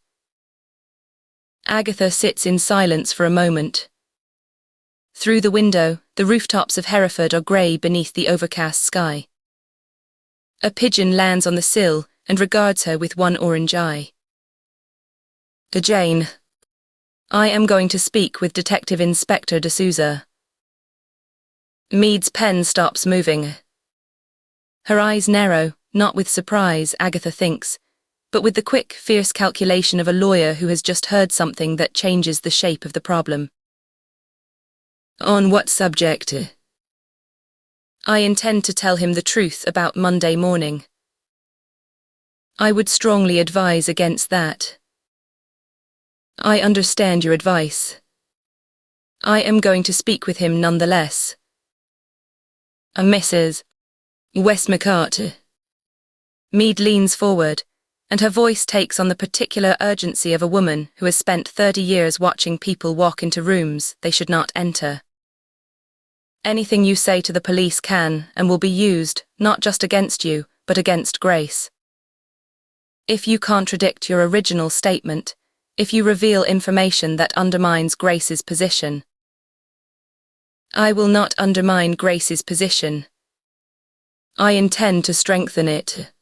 Agatha sits in silence for a moment. Through the window, the rooftops of Hereford are grey beneath the overcast sky. A pigeon lands on the sill and regards her with one orange eye. Jane, I am going to speak with Detective Inspector D'Souza. Mead's pen stops moving. Her eyes narrow, not with surprise, Agatha thinks, but with the quick, fierce calculation of a lawyer who has just heard something that changes the shape of the problem. On what subject? I intend to tell him the truth about Monday morning. I would strongly advise against that. I understand your advice. I am going to speak with him nonetheless. Mrs. Westmacott. Mead leans forward, and her voice takes on the particular urgency of a woman who has spent 30 years watching people walk into rooms they should not enter. Anything you say to the police can and will be used, not just against you, but against Grace. If you contradict your original statement, if you reveal information that undermines Grace's position. I will not undermine Grace's position. I intend to strengthen it.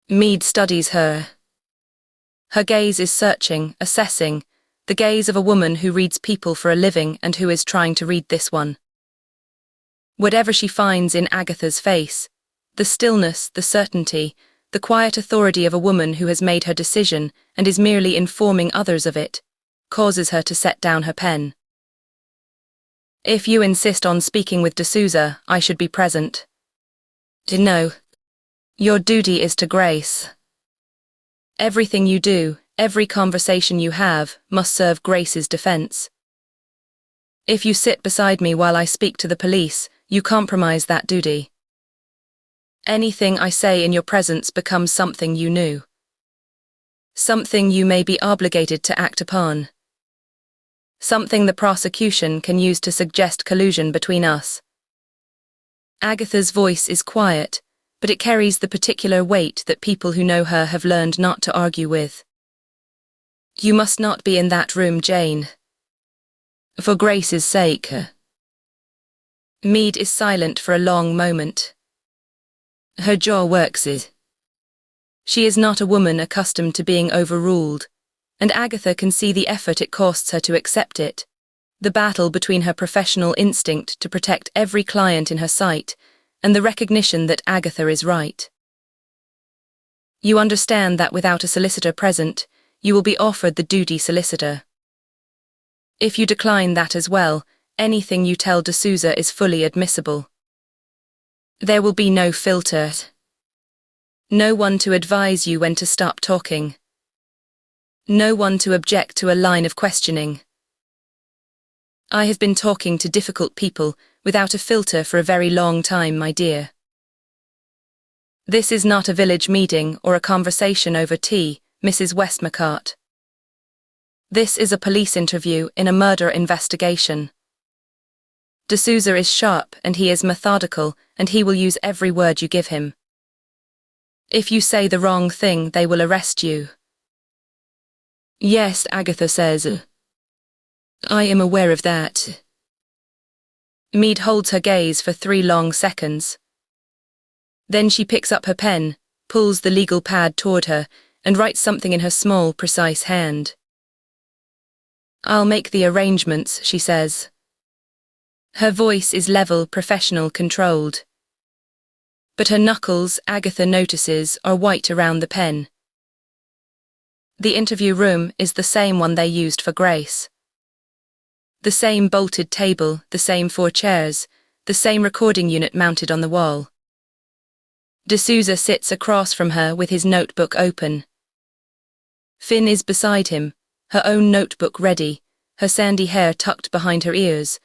Mead studies her. Her gaze is searching, assessing, the gaze of a woman who reads people for a living and who is trying to read this one. Whatever she finds in Agatha's face, the stillness, the certainty, the quiet authority of a woman who has made her decision and is merely informing others of it, causes her to set down her pen. If you insist on speaking with D'Souza, I should be present. No. Your duty is to Grace. Everything you do, every conversation you have, must serve Grace's defense. If you sit beside me while I speak to the police, you compromise that duty. Anything I say in your presence becomes something you knew. Something you may be obligated to act upon. Something the prosecution can use to suggest collusion between us. Agatha's voice is quiet, but it carries the particular weight that people who know her have learned not to argue with. You must not be in that room, Jane. For Grace's sake. Mead is silent for a long moment. Her jaw works. She is not a woman accustomed to being overruled, and Agatha can see the effort it costs her to accept it, the battle between her professional instinct to protect every client in her sight and the recognition that Agatha is right. You understand that without a solicitor present, you will be offered the duty solicitor. If you decline that as well, anything you tell D'Souza is fully admissible. There will be no filter. No one to advise you when to stop talking. No one to object to a line of questioning. I have been talking to difficult people without a filter for a very long time, my dear. This is not a village meeting or a conversation over tea, Mrs. Westmacott. This is a police interview in a murder investigation. D'Souza is sharp and he is methodical, and he will use every word you give him. If you say the wrong thing, they will arrest you. Yes, Agatha says. I am aware of that. Mead holds her gaze for 3 long seconds. Then she picks up her pen, pulls the legal pad toward her, and writes something in her small, precise hand. "I'll make the arrangements," she says. Her voice is level, professional, controlled. But her knuckles, Agatha notices, are white around the pen. The interview room is the same one they used for Grace. The same bolted table, the same 4 chairs, the same recording unit mounted on the wall. D'Souza sits across from her with his notebook open. Finn is beside him, her own notebook ready, her sandy hair tucked behind her ears,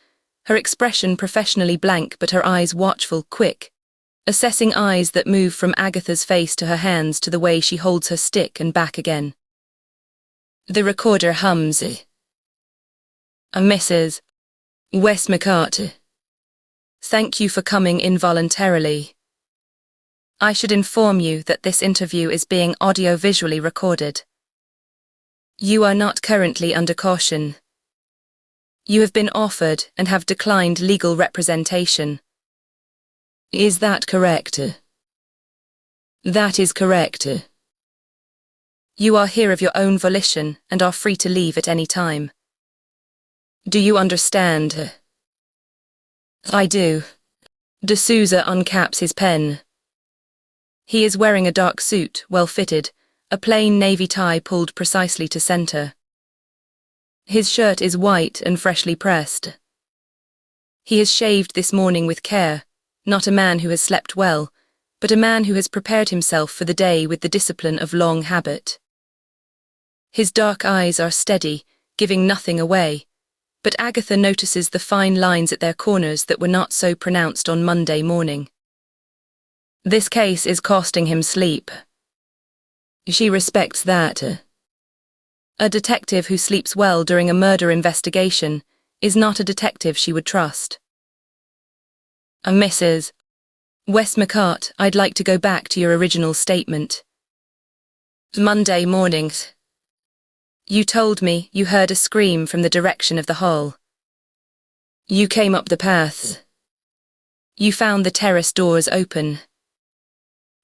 her expression professionally blank but her eyes watchful, quick, assessing eyes that move from Agatha's face to her hands to the way she holds her stick and back again. The recorder hums. "Mrs. Westmacott, thank you for coming involuntarily. I should inform you that this interview is being audio-visually recorded. You are not currently under caution. You have been offered and have declined legal representation. Is that correct?" "That is correct." "You are here of your own volition and are free to leave at any time. Do you understand?" "I do." D'Souza uncaps his pen. He is wearing a dark suit, well fitted, a plain navy tie pulled precisely to center. His shirt is white and freshly pressed. He has shaved this morning with care, not a man who has slept well, but a man who has prepared himself for the day with the discipline of long habit. His dark eyes are steady, giving nothing away, but Agatha notices the fine lines at their corners that were not so pronounced on Monday morning. This case is costing him sleep. She respects that. A detective who sleeps well during a murder investigation is not a detective she would trust. "Mrs. Westmacott, I'd like to go back to your original statement. Monday mornings. You told me you heard a scream from the direction of the hall. You came up the path. You found the terrace doors open.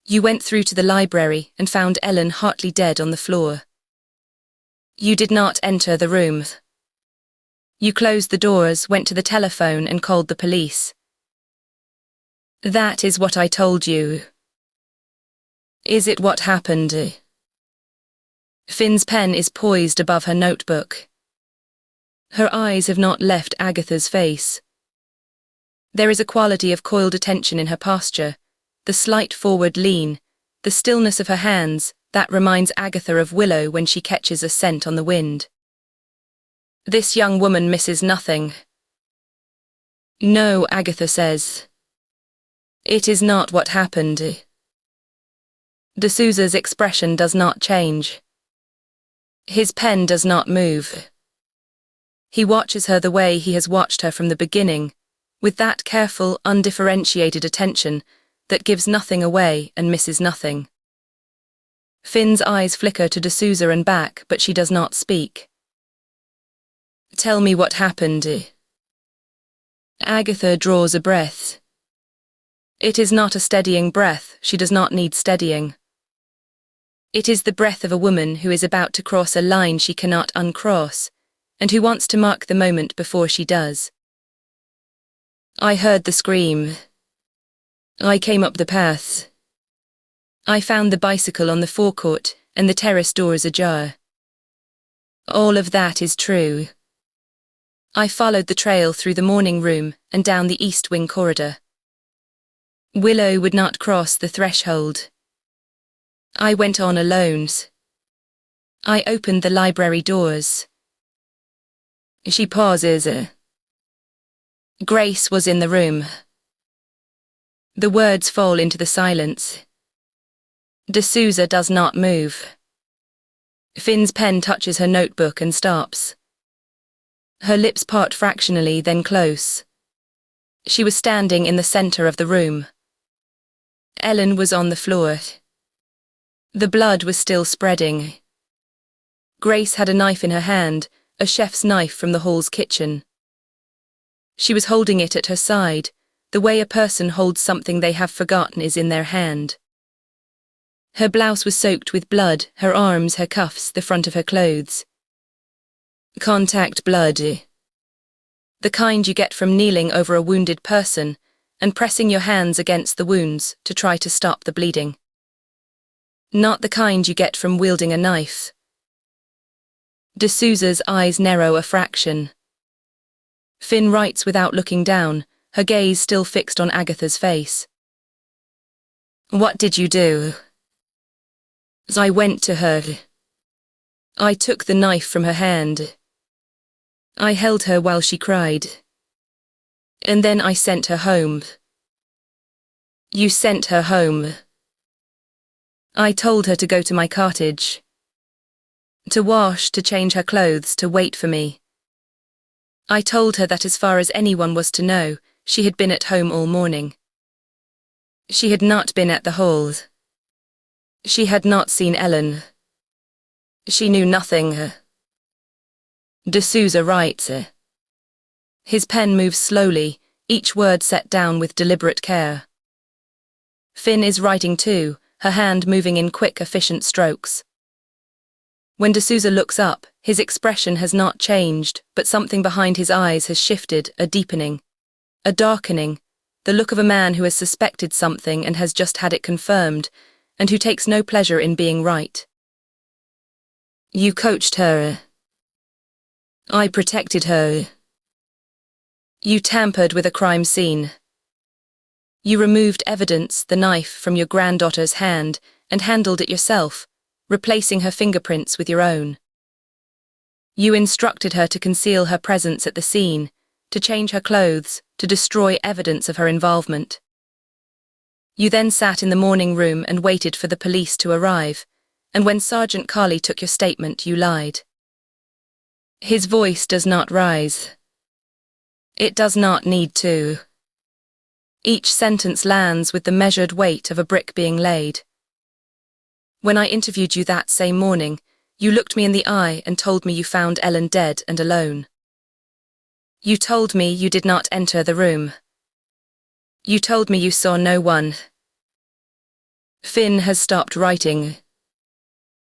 You went through to the library and found Ellen Hartley dead on the floor. You did not enter the room. You closed the doors, went to the telephone and called the police. That is what I told you. Is it what happened?" Finn's pen is poised above her notebook. Her eyes have not left Agatha's face. There is a quality of coiled attention in her posture, the slight forward lean, the stillness of her hands, that reminds Agatha of Willow when she catches a scent on the wind. This young woman misses nothing. "No," Agatha says. "It is not what happened." D'Souza's expression does not change. His pen does not move. He watches her the way he has watched her from the beginning, with that careful, undifferentiated attention that gives nothing away and misses nothing. Finn's eyes flicker to D'Souza and back, but she does not speak. "Tell me what happened." Agatha draws a breath. It is not a steadying breath, she does not need steadying. It is the breath of a woman who is about to cross a line she cannot uncross, and who wants to mark the moment before she does. "I heard the scream. I came up the path. I found the bicycle on the forecourt and the terrace doors ajar. All of that is true. I followed the trail through the morning room and down the east wing corridor. Willow would not cross the threshold. I went on alone. I opened the library doors." She pauses. "Grace was in the room." The words fall into the silence. D'Souza does not move. Finn's pen touches her notebook and stops. Her lips part fractionally, then close. She was standing in the center of the room. Ellen was on the floor. The blood was still spreading. Grace had a knife in her hand, a chef's knife from the hall's kitchen. She was holding it at her side, the way a person holds something they have forgotten is in their hand. Her blouse was soaked with blood, her arms, her cuffs, the front of her clothes. Contact blood. The kind you get from kneeling over a wounded person and pressing your hands against the wounds to try to stop the bleeding. Not the kind you get from wielding a knife. D'Souza's eyes narrow a fraction. Finn writes without looking down, her gaze still fixed on Agatha's face. What did you do? I went to her. I took the knife from her hand. I held her while she cried. And then I sent her home. You sent her home. I told her to go to my cottage. To wash, to change her clothes, to wait for me. I told her that as far as anyone was to know, she had been at home all morning. She had not been at the hall. She had not seen Ellen. She knew nothing. D'Souza writes. His pen moves slowly, each word set down with deliberate care. Finn is writing too, her hand moving in quick, efficient strokes. When D'Souza looks up, his expression has not changed, but something behind his eyes has shifted, a deepening, a darkening, the look of a man who has suspected something and has just had it confirmed, and who takes no pleasure in being right. You coached her. I protected her. You tampered with a crime scene. You removed evidence, the knife, from your granddaughter's hand and handled it yourself, replacing her fingerprints with your own. You instructed her to conceal her presence at the scene, to change her clothes, to destroy evidence of her involvement. You then sat in the morning room and waited for the police to arrive, and when Sergeant Carley took your statement, you lied. His voice does not rise. It does not need to. Each sentence lands with the measured weight of a brick being laid. When I interviewed you that same morning, you looked me in the eye and told me you found Ellen dead and alone. You told me you did not enter the room. You told me you saw no one. Finn has stopped writing.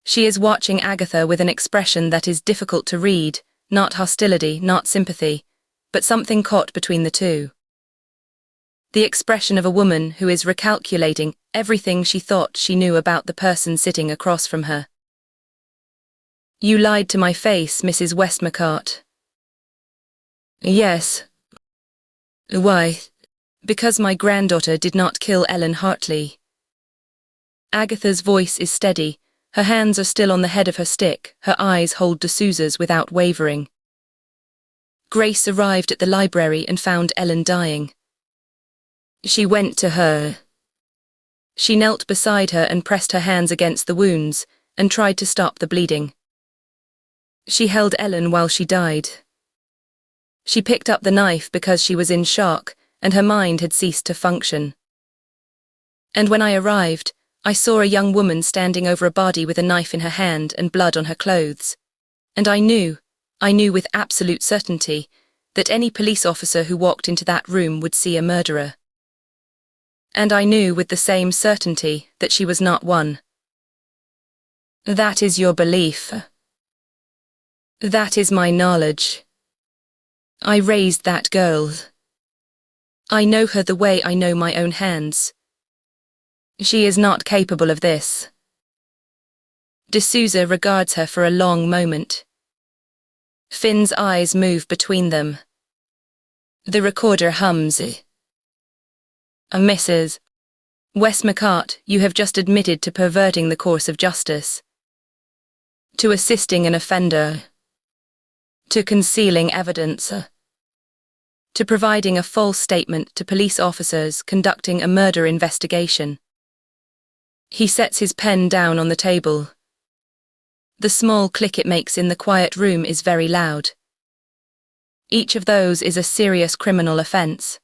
She is watching Agatha with an expression that is difficult to read, not hostility, not sympathy, but something caught between the two. The expression of a woman who is recalculating everything she thought she knew about the person sitting across from her. You lied to my face, Mrs. Westmacott. Yes. Why? Because my granddaughter did not kill Ellen Hartley. Agatha's voice is steady, her hands are still on the head of her stick, her eyes hold D'Souza's without wavering. Grace arrived at the library and found Ellen dying. She went to her. She knelt beside her and pressed her hands against the wounds and tried to stop the bleeding. She held Ellen while she died. She picked up the knife because she was in shock and her mind had ceased to function. And when I arrived, I saw a young woman standing over a body with a knife in her hand and blood on her clothes. And I knew with absolute certainty, that any police officer who walked into that room would see a murderer. And I knew with the same certainty that she was not one. That is your belief. That is my knowledge. I raised that girl. I know her the way I know my own hands. She is not capable of this. D'Souza regards her for a long moment. Finn's eyes move between them. The recorder hums. Mrs. Westmacott, you have just admitted to perverting the course of justice, to assisting an offender, to concealing evidence, to providing a false statement to police officers conducting a murder investigation. He sets his pen down on the table. The small click it makes in the quiet room is very loud. Each of those is a serious criminal offence.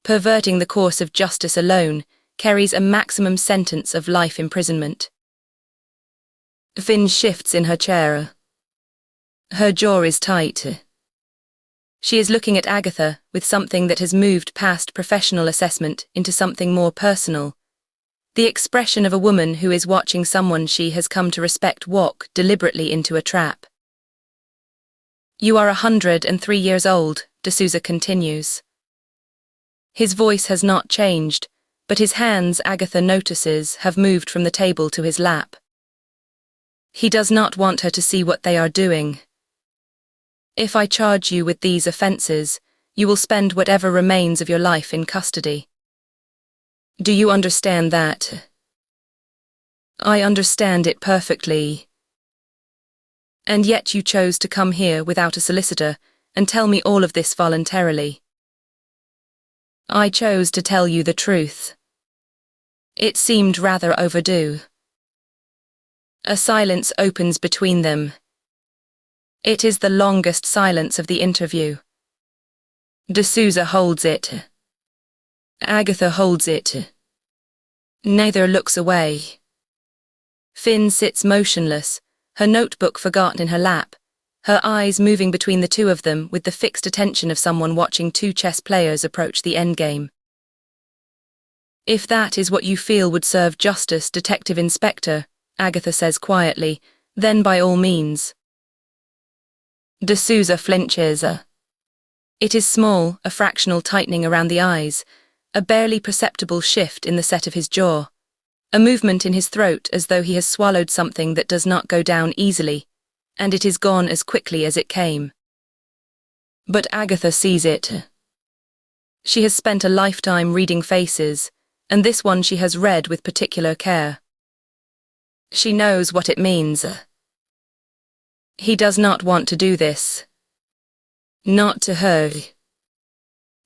Perverting the course of justice alone carries a maximum sentence of life imprisonment. Finn shifts in her chair. Her jaw is tight. She is looking at Agatha with something that has moved past professional assessment into something more personal, The expression of a woman who is watching someone she has come to respect walk deliberately into a trap. You are 103 years old, D'Souza continues. His voice has not changed, but his hands, Agatha notices, have moved from the table to his lap. He does not want her to see what they are doing. If I charge you with these offences, you will spend whatever remains of your life in custody. Do you understand that? I understand it perfectly. And yet you chose to come here without a solicitor and tell me all of this voluntarily. I chose to tell you the truth. It seemed rather overdue. A silence opens between them. It is the longest silence of the interview. D'Souza holds it. Agatha holds it. Neither looks away. Finn sits motionless, her notebook forgotten in her lap, her eyes moving between the two of them with the fixed attention of someone watching two chess players approach the endgame. If that is what you feel would serve justice, Detective Inspector, Agatha says quietly, then by all means. D'Souza flinches. It is small, a fractional tightening around the eyes, a barely perceptible shift in the set of his jaw, a movement in his throat as though he has swallowed something that does not go down easily, and it is gone as quickly as it came. But Agatha sees it. She has spent a lifetime reading faces, and this one she has read with particular care. She knows what it means. He does not want to do this. Not to her.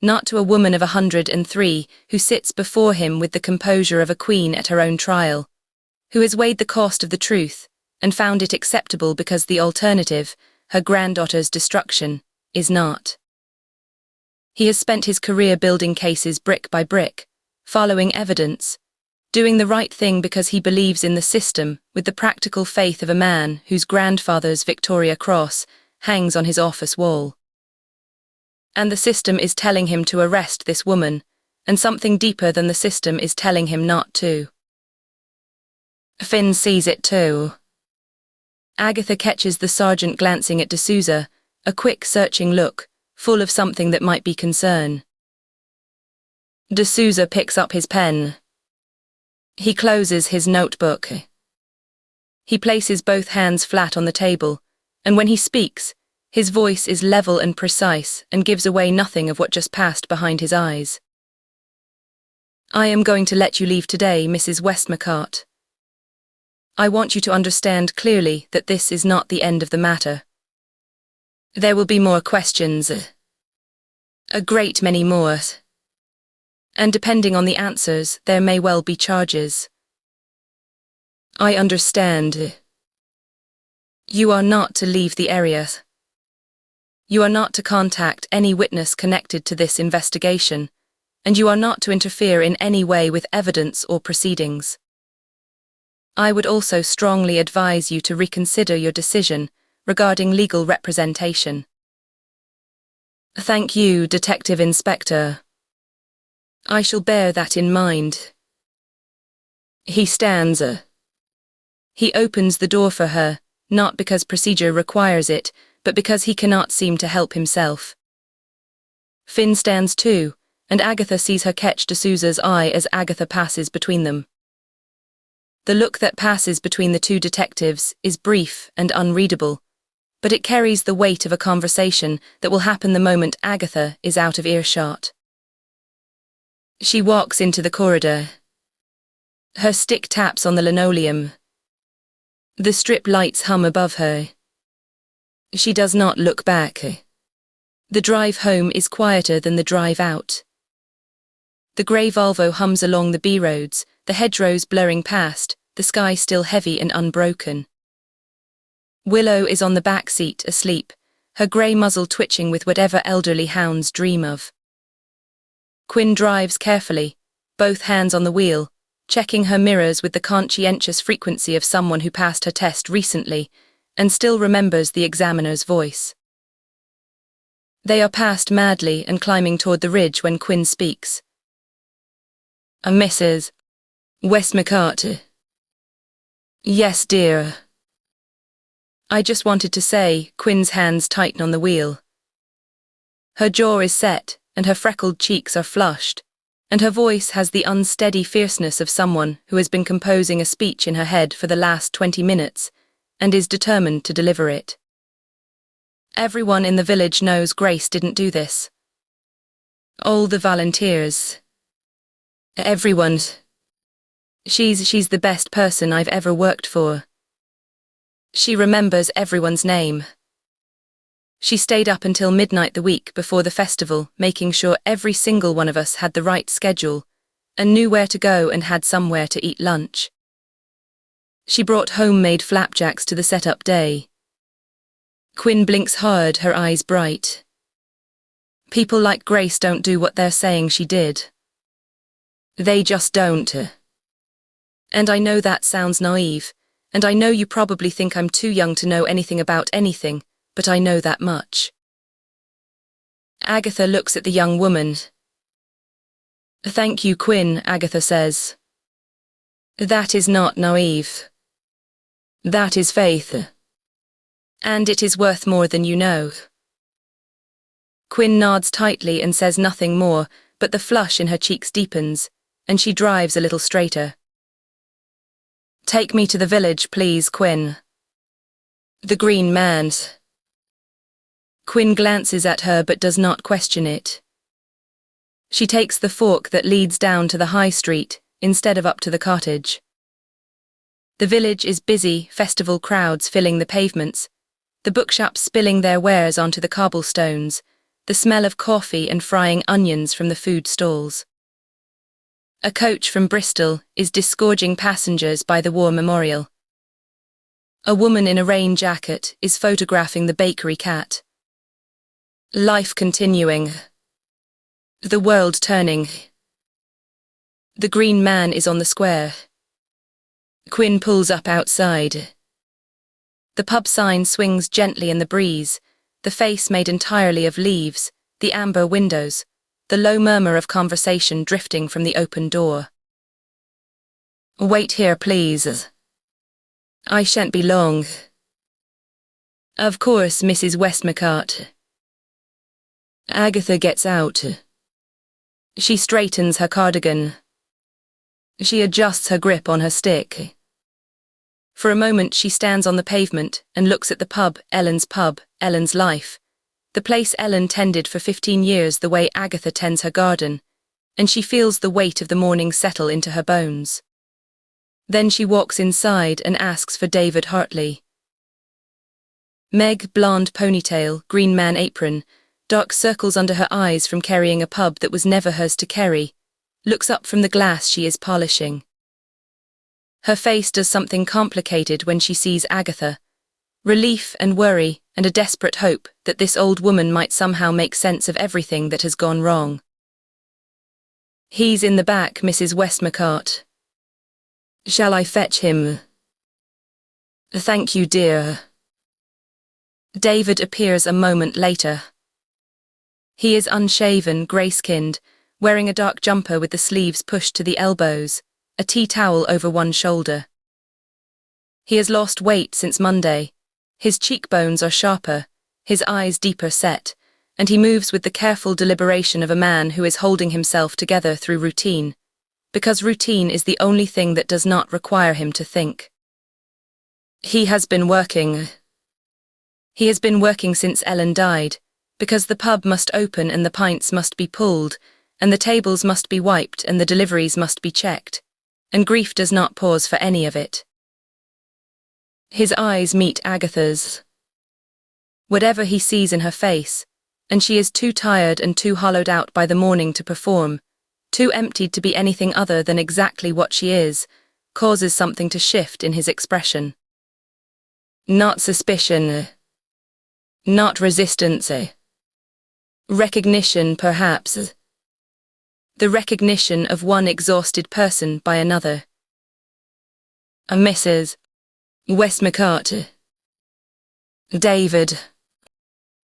Not to a woman of 103 who sits before him with the composure of a queen at her own trial, who has weighed the cost of the truth and found it acceptable because the alternative, her granddaughter's destruction, is not. He has spent his career building cases brick by brick, following evidence, doing the right thing because he believes in the system with the practical faith of a man whose grandfather's Victoria Cross hangs on his office wall. And the system is telling him to arrest this woman, and something deeper than the system is telling him not to. Finn sees it too. Agatha catches the sergeant glancing at D'Souza, a quick searching look, full of something that might be concern. D'Souza picks up his pen. He closes his notebook. He places both hands flat on the table, and when he speaks, his voice is level and precise and gives away nothing of what just passed behind his eyes. I am going to let you leave today, Mrs. Westmacott. I want you to understand clearly that this is not the end of the matter. There will be more questions. A great many more. And depending on the answers, there may well be charges. I understand. You are not to leave the area. You are not to contact any witness connected to this investigation, and you are not to interfere in any way with evidence or proceedings. I would also strongly advise you to reconsider your decision regarding legal representation. Thank you, Detective Inspector. I shall bear that in mind. He stands. He opens the door for her, not because procedure requires it, but because he cannot seem to help himself. Finn stands too, and Agatha sees her catch D'Souza's eye as Agatha passes between them. The look that passes between the two detectives is brief and unreadable, but it carries the weight of a conversation that will happen the moment Agatha is out of earshot. She walks into the corridor. Her stick taps on the linoleum. The strip lights hum above her. She does not look back. The drive home is quieter than the drive out. The grey Volvo hums along the B-roads, the hedgerows blurring past, the sky still heavy and unbroken. Willow is on the back seat, asleep, her grey muzzle twitching with whatever elderly hounds dream of. Quinn drives carefully, both hands on the wheel, checking her mirrors with the conscientious frequency of someone who passed her test recently and still remembers the examiner's voice. They are passed madly and climbing toward the ridge when Quinn speaks. Mrs. Westmacott. Yes, dear. I just wanted to say, Quin's hands tighten on the wheel. Her jaw is set, and her freckled cheeks are flushed, and her voice has the unsteady fierceness of someone who has been composing a speech in her head for the last 20 minutes, and is determined to deliver it. Everyone in the village knows Grace didn't do this. All the volunteers. Everyone. She's the best person I've ever worked for. She remembers everyone's name. She stayed up until midnight the week before the festival, making sure every single one of us had the right schedule, and knew where to go and had somewhere to eat lunch. She brought homemade flapjacks to the set-up day. Quin blinks hard, her eyes bright. People like Grace don't do what they're saying she did. They just don't. And I know that sounds naive, and I know you probably think I'm too young to know anything about anything, but I know that much. Agatha looks at the young woman. Thank you, Quin, Agatha says. That is not naive. That is faith. And it is worth more than you know. Quin nods tightly and says nothing more, but the flush in her cheeks deepens, and she drives a little straighter. Take me to the village, please, Quin. The green man. Quin glances at her but does not question it. She takes the fork that leads down to the high street instead of up to the cottage. The village is busy, festival crowds filling the pavements, the bookshops spilling their wares onto the cobblestones, the smell of coffee and frying onions from the food stalls. A coach from Bristol is disgorging passengers by the war memorial. A woman in a rain jacket is photographing the bakery cat. Life continuing. The world turning. The green man is on the square. Quin pulls up outside. The pub sign swings gently in the breeze, the face made entirely of leaves, the amber windows, the low murmur of conversation drifting from the open door. Wait here, please. I shan't be long. Of course, Mrs. Westmacott. Agatha gets out. She straightens her cardigan. She adjusts her grip on her stick. For a moment she stands on the pavement and looks at the pub, Ellen's life, the place Ellen tended for 15 years the way Agatha tends her garden, and she feels the weight of the morning settle into her bones. Then she walks inside and asks for David Hartley. Meg, blonde ponytail, green man apron, dark circles under her eyes from carrying a pub that was never hers to carry, looks up from the glass she is polishing. Her face does something complicated when she sees Agatha, relief and worry and a desperate hope that this old woman might somehow make sense of everything that has gone wrong. He's in the back, Mrs. Westmacott. Shall I fetch him? Thank you, dear. David appears a moment later. He is unshaven, grey-skinned, wearing a dark jumper with the sleeves pushed to the elbows, a tea towel over one shoulder. He has lost weight since Monday. His cheekbones are sharper, his eyes deeper set, and he moves with the careful deliberation of a man who is holding himself together through routine, because routine is the only thing that does not require him to think. He has been working. He has been working since Ellen died, because the pub must open and the pints must be pulled, and the tables must be wiped and the deliveries must be checked, and grief does not pause for any of it. His eyes meet Agatha's. Whatever he sees in her face, and she is too tired and too hollowed out by the morning to perform, too emptied to be anything other than exactly what she is, causes something to shift in his expression. Not suspicion. Not resistance. Recognition, perhaps. The recognition of one exhausted person by another. A Mrs. Westmacott. David.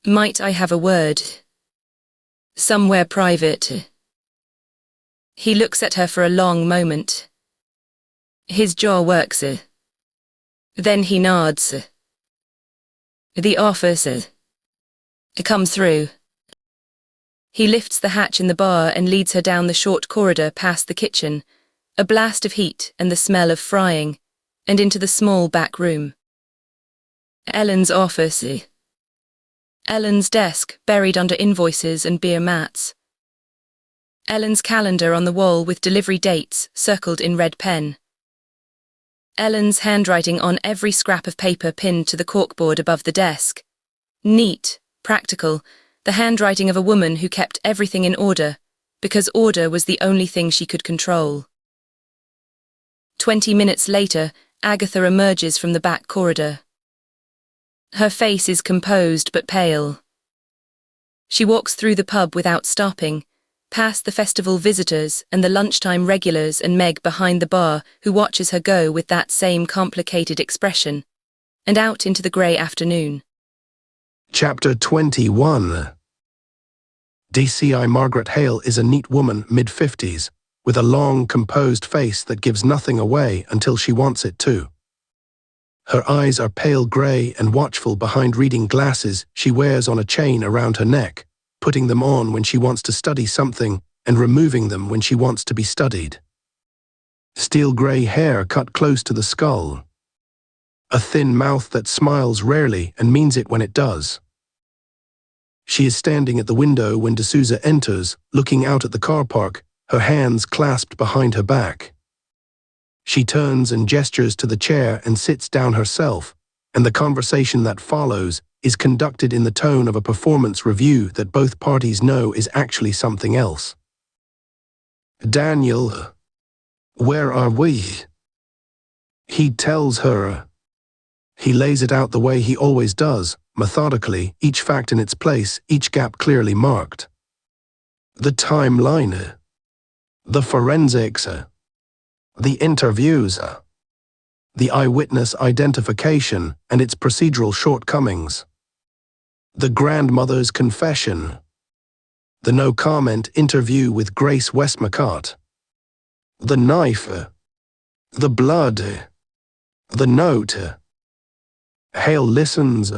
Might I have a word? Somewhere private. He looks at her for a long moment. His jaw works. Then he nods. The office comes through. He lifts the hatch in the bar and leads her down the short corridor past the kitchen, a blast of heat and the smell of frying, and into the small back room. Ellen's office. Ellen's desk buried under invoices and beer mats. Ellen's calendar on the wall with delivery dates circled in red pen. Ellen's handwriting on every scrap of paper pinned to the corkboard above the desk. Neat, practical, the handwriting of a woman who kept everything in order, because order was the only thing she could control. 20 minutes later, Agatha emerges from the back corridor. Her face is composed but pale. She walks through the pub without stopping, past the festival visitors and the lunchtime regulars and Meg behind the bar who watches her go with that same complicated expression, and out into the grey afternoon. Chapter 21. DCI Margaret Hale is a neat woman, mid-50s, with a long, composed face that gives nothing away until she wants it to. Her eyes are pale grey and watchful behind reading glasses she wears on a chain around her neck, putting them on when she wants to study something and removing them when she wants to be studied. Steel grey hair cut close to the skull. A thin mouth that smiles rarely and means it when it does. She is standing at the window when D'Souza enters, looking out at the car park, her hands clasped behind her back. She turns and gestures to the chair and sits down herself, and the conversation that follows is conducted in the tone of a performance review that both parties know is actually something else. "Daniel, where are we?" He tells her. He lays it out the way he always does, methodically, each fact in its place, each gap clearly marked. The timeline, the forensics, the interviews, the eyewitness identification and its procedural shortcomings, the grandmother's confession, the no-comment interview with Grace Westmacott, the knife, the blood, the note. Hale listens.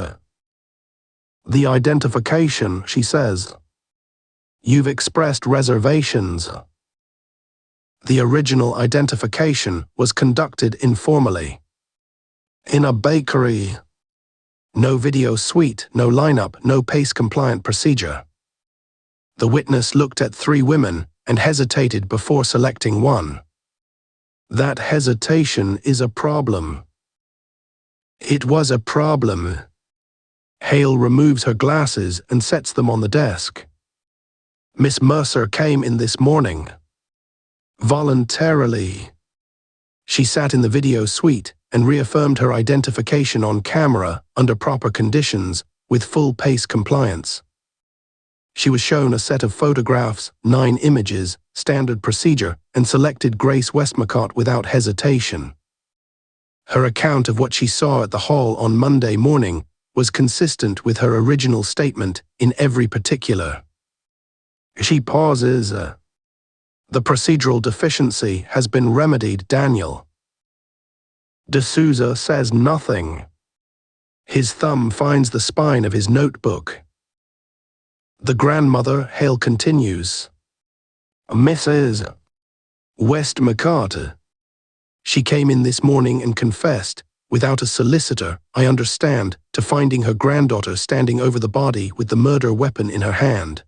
The identification, she says. You've expressed reservations. The original identification was conducted informally. In a bakery. No video suite, no lineup, no PACE-compliant procedure. The witness looked at 3 women and hesitated before selecting one. That hesitation is a problem. It was a problem. Hale removes her glasses and sets them on the desk. Miss Mercer came in this morning. Voluntarily. She sat in the video suite and reaffirmed her identification on camera under proper conditions with full PACE compliance. She was shown a set of photographs, 9 images, standard procedure, and selected Grace Westmacott without hesitation. Her account of what she saw at the hall on Monday morning was consistent with her original statement in every particular. She pauses. The procedural deficiency has been remedied, Daniel. D'Souza says nothing. His thumb finds the spine of his notebook. The grandmother, Hale continues. Mrs. Westmacott. She came in this morning and confessed, without a solicitor, I understand, to finding her granddaughter standing over the body with the murder weapon in her hand.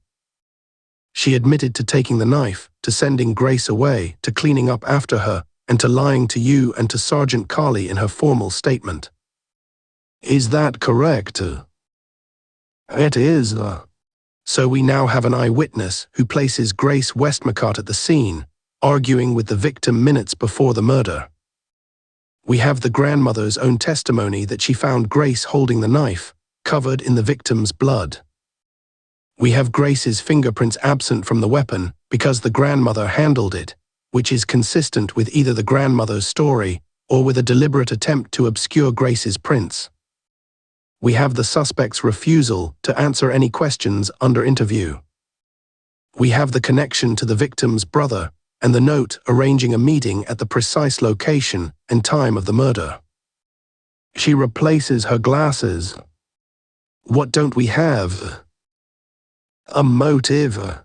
She admitted to taking the knife, to sending Grace away, to cleaning up after her, and to lying to you and to Sergeant Colley in her formal statement. Is that correct? It is. So we now have an eyewitness who places Grace Westmacott at the scene, arguing with the victim minutes before the murder. We have the grandmother's own testimony that she found Grace holding the knife, covered in the victim's blood. We have Grace's fingerprints absent from the weapon because the grandmother handled it, which is consistent with either the grandmother's story or with a deliberate attempt to obscure Grace's prints. We have the suspect's refusal to answer any questions under interview. We have the connection to the victim's brother, and the note arranging a meeting at the precise location and time of the murder. She replaces her glasses. What don't we have? A motive.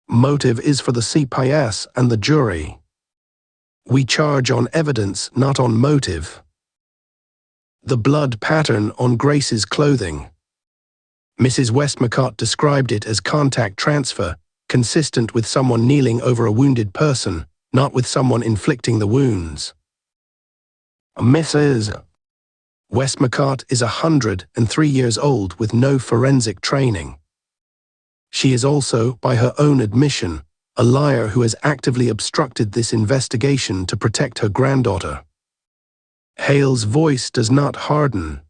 Motive is for the CPS and the jury. We charge on evidence, not on motive. The blood pattern on Grace's clothing. Mrs. Westmacott described it as contact transfer, consistent with someone kneeling over a wounded person, not with someone inflicting the wounds. Mrs. Westmacott is 103 years old with no forensic training. She is also, by her own admission, a liar who has actively obstructed this investigation to protect her granddaughter. Hale's voice does not harden.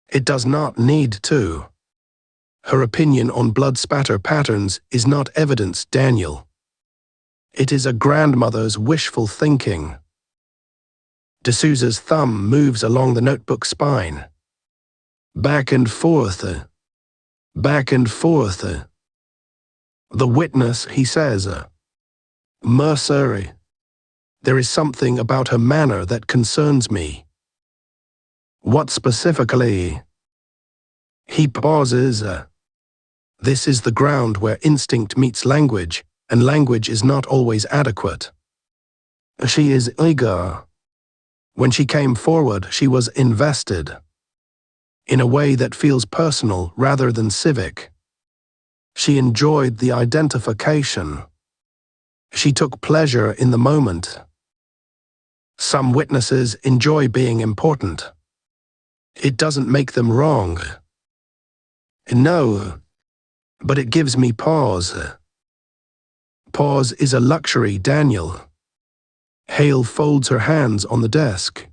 It does not need to. Her opinion on blood spatter patterns is not evidence, Daniel. It is a grandmother's wishful thinking. D'Souza's thumb moves along the notebook spine. Back and forth. Back and forth. The witness, he says. Mercer. There is something about her manner that concerns me. What specifically? He pauses. This is the ground where instinct meets language, and language is not always adequate. She is eager. When she came forward, she was invested. In a way that feels personal rather than civic. She enjoyed the identification. She took pleasure in the moment. Some witnesses enjoy being important. It doesn't make them wrong. No, but it gives me pause. Pause is a luxury, Daniel. Hale folds her hands on the desk.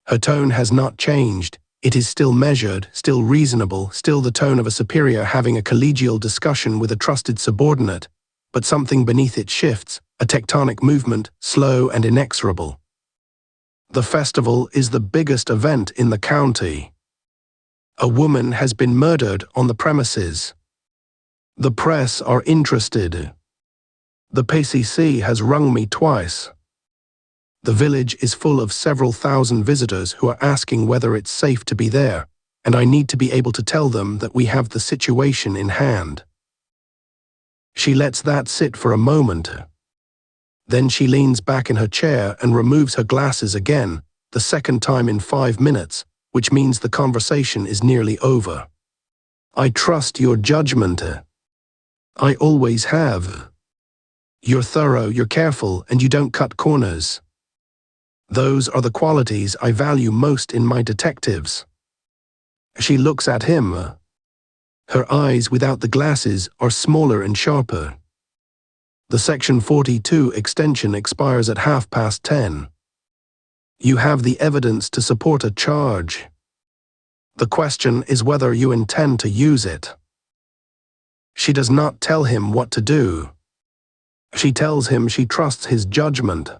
Her tone has not changed. It is still measured, still reasonable, still the tone of a superior having a collegial discussion with a trusted subordinate, but something beneath it shifts, a tectonic movement, slow and inexorable. The festival is the biggest event in the county. A woman has been murdered on the premises. The press are interested. The PCC has rung me twice. The village is full of several thousand visitors who are asking whether it's safe to be there, and I need to be able to tell them that we have the situation in hand. She lets that sit for a moment. Then she leans back in her chair and removes her glasses again, the second time in 5 minutes, which means the conversation is nearly over. I trust your judgment. I always have. You're thorough, you're careful, and you don't cut corners. Those are the qualities I value most in my detectives. She looks at him. Her eyes without the glasses are smaller and sharper. The Section 42 extension expires at 10:30. You have the evidence to support a charge. The question is whether you intend to use it. She does not tell him what to do. She tells him she trusts his judgment.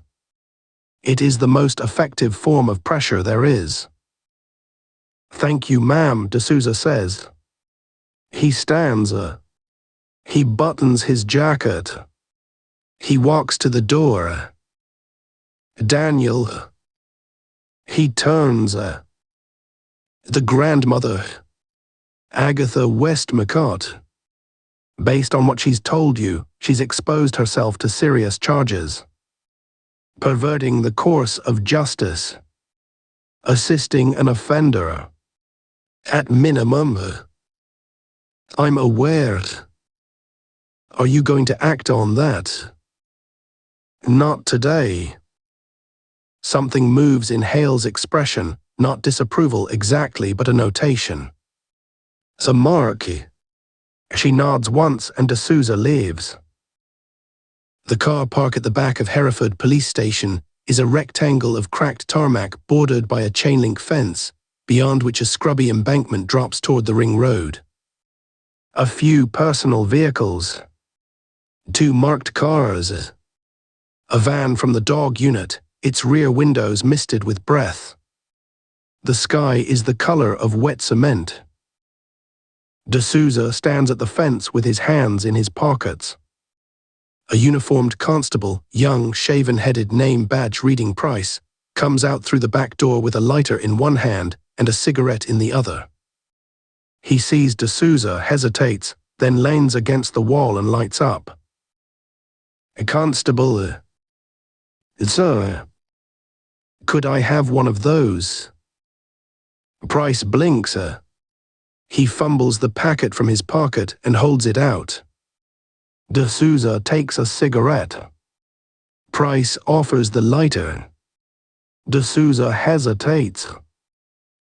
It is the most effective form of pressure there is. Thank you, ma'am, D'Souza says. He stands. He buttons his jacket. He walks to the door. Daniel. He turns. The grandmother, Agatha Westmacott. Based on what she's told you, she's exposed herself to serious charges. Perverting the course of justice. Assisting an offender. At minimum. I'm aware. Are you going to act on that? Not today. Something moves in Hale's expression, not disapproval exactly, but a notation. A mark. She nods once and D'Souza leaves. The car park at the back of Hereford Police Station is a rectangle of cracked tarmac bordered by a chain-link fence, beyond which a scrubby embankment drops toward the ring road. A few personal vehicles. 2 marked cars. A van from the dog unit, its rear windows misted with breath. The sky is the color of wet cement. D'Souza stands at the fence with his hands in his pockets. A uniformed constable, young, shaven-headed, name-badge reading Price, comes out through the back door with a lighter in one hand and a cigarette in the other. He sees D'Souza, hesitates, then leans against the wall and lights up. "Constable, sir, could I have one of those?" Price blinks. He fumbles the packet from his pocket and holds it out. D'Souza takes a cigarette. Price offers the lighter. D'Souza hesitates.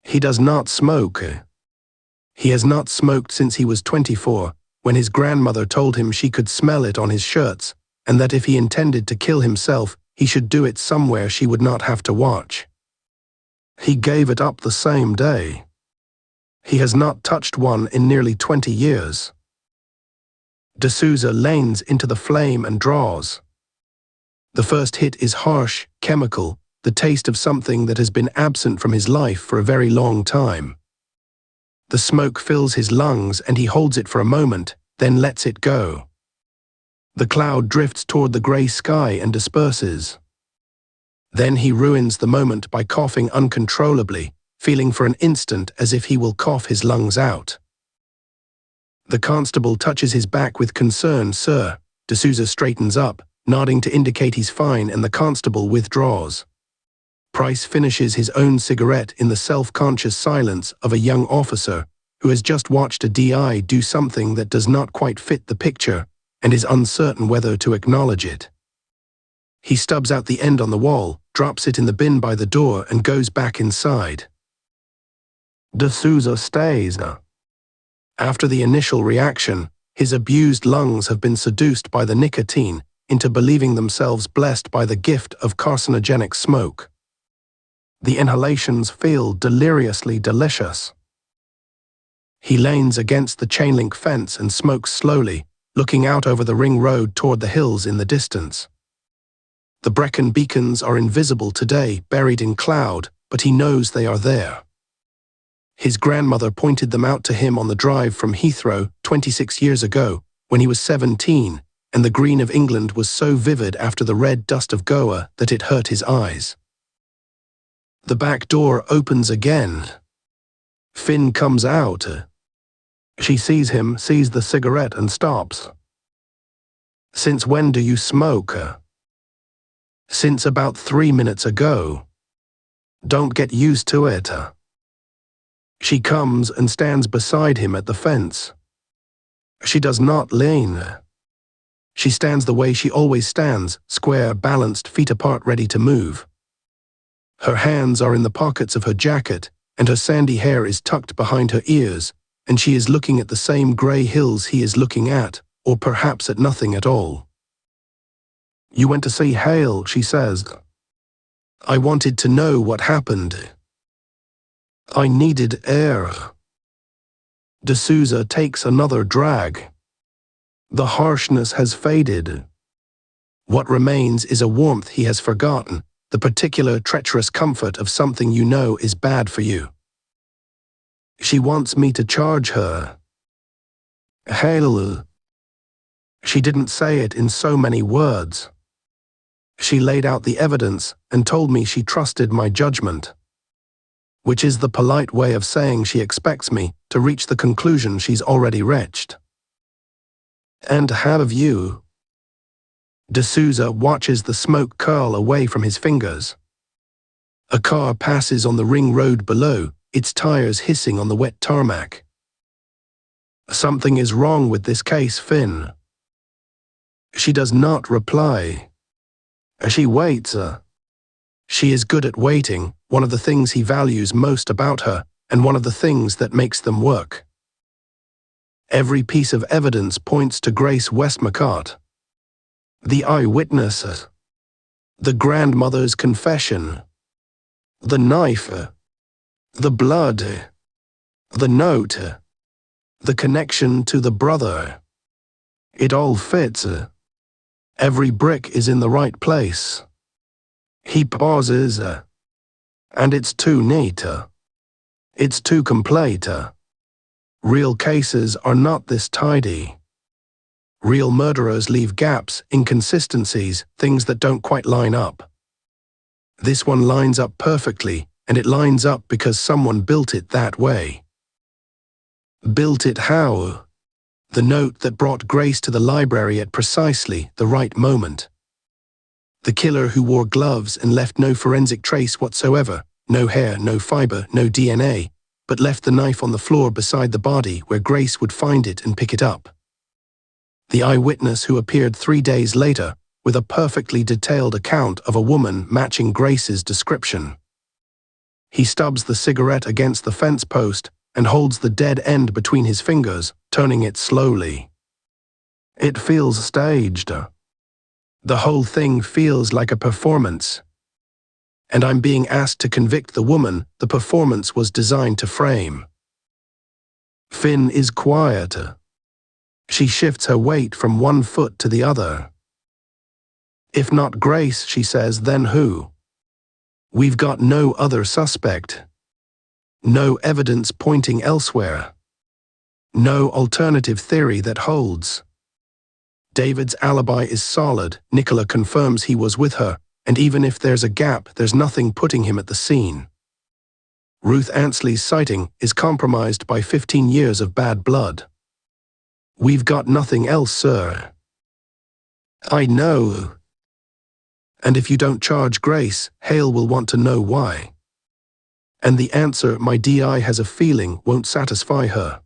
He does not smoke. He has not smoked since he was 24, when his grandmother told him she could smell it on his shirts, and that if he intended to kill himself, he should do it somewhere she would not have to watch. He gave it up the same day. He has not touched one in nearly 20 years. D'Souza leans into the flame and draws. The first hit is harsh, chemical, the taste of something that has been absent from his life for a very long time. The smoke fills his lungs and he holds it for a moment, then lets it go. The cloud drifts toward the grey sky and disperses. Then he ruins the moment by coughing uncontrollably, feeling for an instant as if he will cough his lungs out. The constable touches his back with concern. "Sir." D'Souza straightens up, nodding to indicate he's fine, and the constable withdraws. Price finishes his own cigarette in the self-conscious silence of a young officer who has just watched a DI do something that does not quite fit the picture and is uncertain whether to acknowledge it. He stubs out the end on the wall, drops it in the bin by the door, and goes back inside. D'Souza stays. After the initial reaction, his abused lungs have been seduced by the nicotine into believing themselves blessed by the gift of carcinogenic smoke. The inhalations feel deliriously delicious. He leans against the chain-link fence and smokes slowly, looking out over the ring road toward the hills in the distance. The Brecon beacons are invisible today, buried in cloud, but he knows they are there. His grandmother pointed them out to him on the drive from Heathrow 26 years ago, when he was 17, and the green of England was so vivid after the red dust of Goa that it hurt his eyes. The back door opens again. Finn comes out. She sees him, sees the cigarette, and stops. "Since when do you smoke?" "Since about 3 minutes ago." "Don't get used to it." She comes and stands beside him at the fence. She does not lean. She stands the way she always stands, square, balanced, feet apart, ready to move. Her hands are in the pockets of her jacket, and her sandy hair is tucked behind her ears, and she is looking at the same grey hills he is looking at, or perhaps at nothing at all. "You went to see Hale," she says. "I wanted to know what happened. I needed air." D'Souza takes another drag. The harshness has faded. What remains is a warmth he has forgotten, the particular treacherous comfort of something you know is bad for you. "She wants me to charge her." "Hale." She didn't say it in so many words. She laid out the evidence and told me she trusted my judgment, which is the polite way of saying she expects me to reach the conclusion she's already reached. "And have you?" D'Souza watches the smoke curl away from his fingers. A car passes on the ring road below, its tires hissing on the wet tarmac. "Something is wrong with this case, Finn." She does not reply. She waits. She is good at waiting, one of the things he values most about her, and one of the things that makes them work. Every piece of evidence points to Grace Westmacott. The eyewitness, the grandmother's confession, the knife, the blood, the note, the connection to the brother. It all fits. Every brick is in the right place. He pauses, and it's too neat. It's too complete. Real cases are not this tidy. Real murderers leave gaps, inconsistencies, things that don't quite line up. This one lines up perfectly, and it lines up because someone built it that way. Built it how? The note that brought Grace to the library at precisely the right moment. The killer who wore gloves and left no forensic trace whatsoever, no hair, no fiber, no DNA, but left the knife on the floor beside the body where Grace would find it and pick it up. The eyewitness who appeared 3 days later with a perfectly detailed account of a woman matching Grace's description. He stubs the cigarette against the fence post and holds the dead end between his fingers, turning it slowly. It feels staged. The whole thing feels like a performance. And I'm being asked to convict the woman the performance was designed to frame. Finn is quiet. She shifts her weight from one foot to the other. If not Grace, she says, then who? We've got no other suspect. No evidence pointing elsewhere. No alternative theory that holds. David's alibi is solid. Nicola confirms he was with her, and even if there's a gap, there's nothing putting him at the scene. Ruth Ansley's sighting is compromised by 15 years of bad blood. We've got nothing else, sir. I know. And if you don't charge Grace, Hale will want to know why. And the answer, my DI has a feeling, won't satisfy her.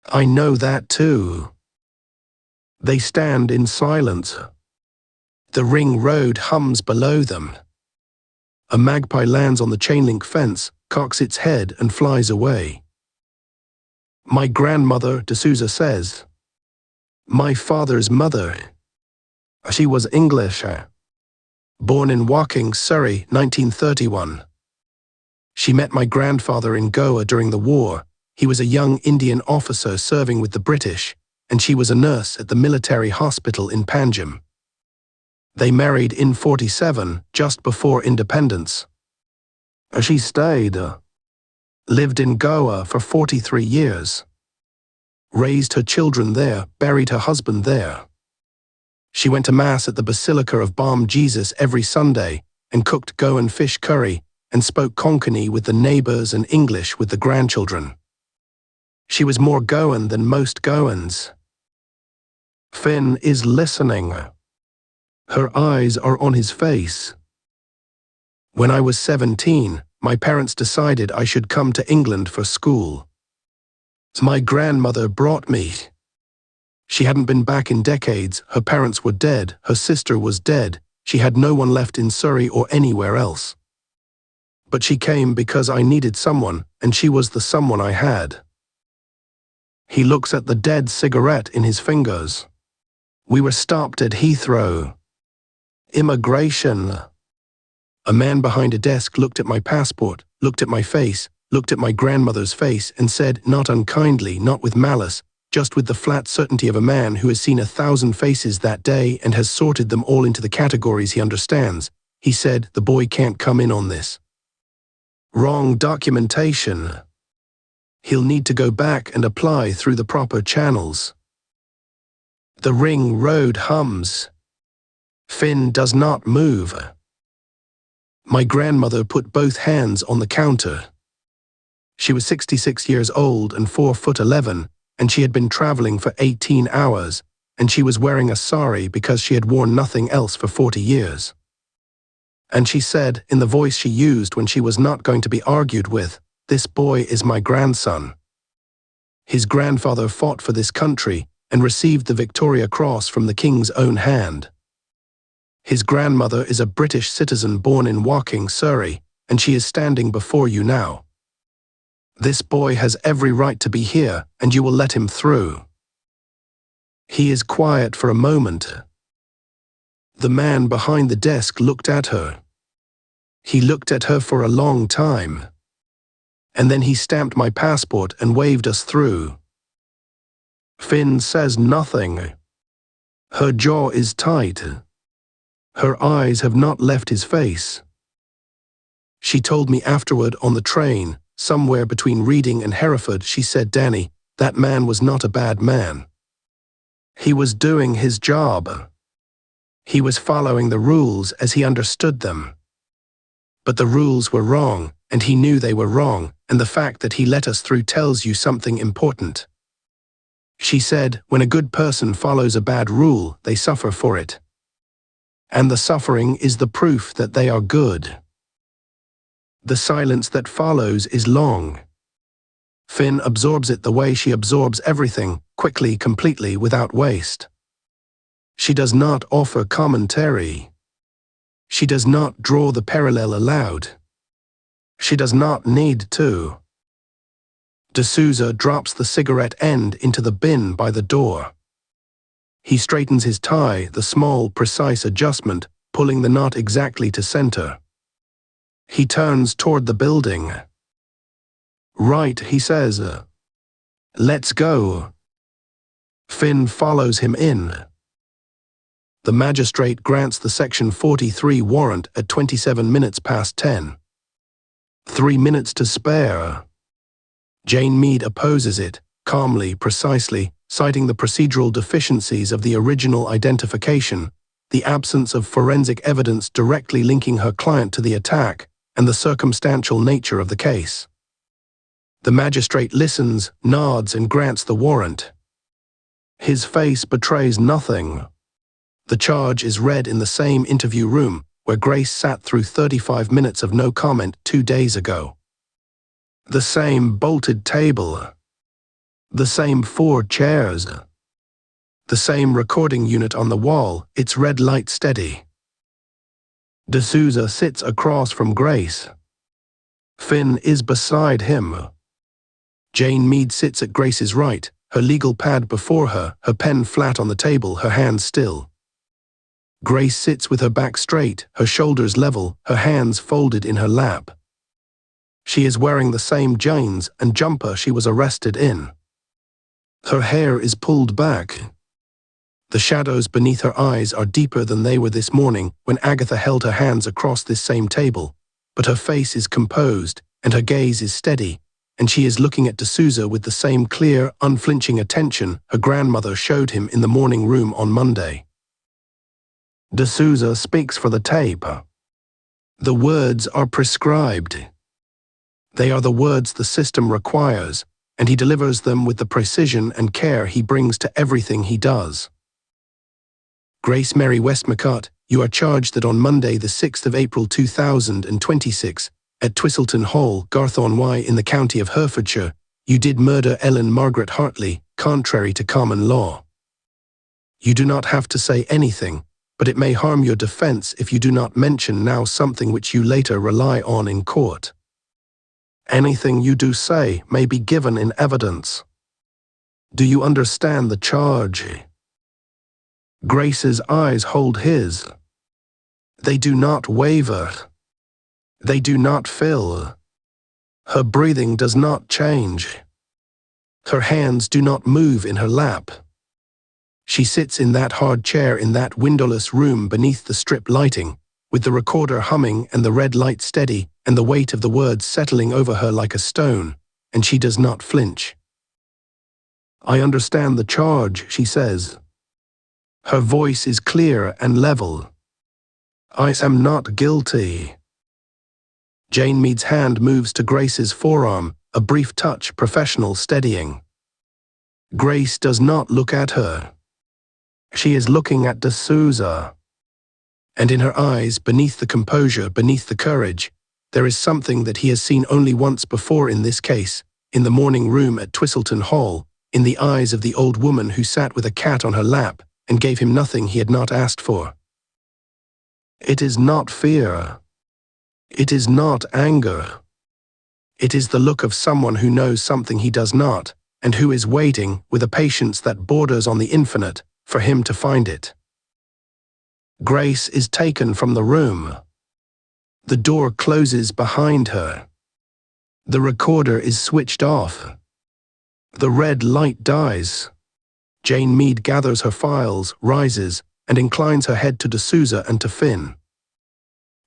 I know that too. They stand in silence. The ring road hums below them. A magpie lands on the chain-link fence, cocks its head and flies away. My grandmother, D'Souza says. My father's mother. She was English. Born in Woking, Surrey, 1931. She met my grandfather in Goa during the war. He was a young Indian officer serving with the British, and she was a nurse at the military hospital in Panjim. They married in 47, just before independence. She stayed. Lived in Goa for 43 years. Raised her children there, buried her husband there. She went to Mass at the Basilica of Balm Jesus every Sunday and cooked Goan fish curry and spoke Konkani with the neighbors and English with the grandchildren. She was more Goan than most Goans. Finn is listening. Her eyes are on his face. When I was 17, my parents decided I should come to England for school. My grandmother brought me. She hadn't been back in decades, her parents were dead, her sister was dead, she had no one left in Surrey or anywhere else. But she came because I needed someone, and she was the someone I had. He looks at the dead cigarette in his fingers. We were stopped at Heathrow. Immigration. A man behind a desk looked at my passport, looked at my face, looked at my grandmother's face, and said, not unkindly, not with malice, just with the flat certainty of a man who has seen 1,000 faces that day and has sorted them all into the categories he understands. He said, the boy can't come in on this. Wrong documentation. He'll need to go back and apply through the proper channels. The ring road hums. Finn does not move. My grandmother put both hands on the counter. She was 66 years old and 4'11", and she had been traveling for 18 hours, and she was wearing a sari because she had worn nothing else for 40 years. And she said, in the voice she used when she was not going to be argued with, this boy is my grandson. His grandfather fought for this country and received the Victoria Cross from the King's own hand. His grandmother is a British citizen born in Woking, Surrey, and she is standing before you now. This boy has every right to be here, and you will let him through. He is quiet for a moment. The man behind the desk looked at her. He looked at her for a long time. And then he stamped my passport and waved us through. Finn says nothing. Her jaw is tight. Her eyes have not left his face. She told me afterward on the train, somewhere between Reading and Hereford, she said, Danny, that man was not a bad man. He was doing his job. He was following the rules as he understood them. But the rules were wrong, and he knew they were wrong, and the fact that he let us through tells you something important. She said, when a good person follows a bad rule, they suffer for it. And the suffering is the proof that they are good. The silence that follows is long. Finn absorbs it the way she absorbs everything, quickly, completely, without waste. She does not offer commentary. She does not draw the parallel aloud. She does not need to. D'Souza drops the cigarette end into the bin by the door. He straightens his tie, the small, precise adjustment, pulling the knot exactly to center. He turns toward the building. Right, he says. Let's go. Finn follows him in. The magistrate grants the Section 43 warrant at 27 minutes past 10. 3 minutes to spare. Jane Mead opposes it, calmly, precisely, citing the procedural deficiencies of the original identification, the absence of forensic evidence directly linking her client to the attack, and the circumstantial nature of the case. The magistrate listens, nods, and grants the warrant. His face betrays nothing. The charge is read in the same interview room where Grace sat through 35 minutes of no comment 2 days ago. The same bolted table. The same 4 chairs. The same recording unit on the wall, its red light steady. D'Souza sits across from Grace. Finn is beside him. Jane Mead sits at Grace's right, her legal pad before her, her pen flat on the table, her hands still. Grace sits with her back straight, her shoulders level, her hands folded in her lap. She is wearing the same jeans and jumper she was arrested in. Her hair is pulled back. The shadows beneath her eyes are deeper than they were this morning when Agatha held her hands across this same table, but her face is composed and her gaze is steady, and she is looking at D'Souza with the same clear, unflinching attention her grandmother showed him in the morning room on Monday. D'Souza speaks for the tape. The words are prescribed. They are the words the system requires, and he delivers them with the precision and care he brings to everything he does. Grace Mary Westmacott, you are charged that on Monday the 6th of April 2026, at Twistleton Hall, Garth-on-Wye in the county of Herefordshire, you did murder Ellen Margaret Hartley, contrary to common law. You do not have to say anything, but it may harm your defense if you do not mention now something which you later rely on in court. Anything you do say may be given in evidence. Do you understand the charge? Grace's eyes hold his. They do not waver. They do not fill. Her breathing does not change. Her hands do not move in her lap. She sits in that hard chair in that windowless room beneath the strip lighting, with the recorder humming and the red light steady and the weight of the words settling over her like a stone, and she does not flinch. I understand the charge, she says. Her voice is clear and level. I am not guilty. Jane Mead's hand moves to Grace's forearm, a brief touch, professional, steadying. Grace does not look at her. She is looking at D'Souza. And in her eyes, beneath the composure, beneath the courage, there is something that he has seen only once before in this case, in the morning room at Twistleton Hall, in the eyes of the old woman who sat with a cat on her lap and gave him nothing he had not asked for. It is not fear. It is not anger. It is the look of someone who knows something he does not, and who is waiting, with a patience that borders on the infinite, for him to find it. Grace is taken from the room. The door closes behind her. The recorder is switched off. The red light dies. Jane Mead gathers her files, rises, and inclines her head to D'Souza and to Finn.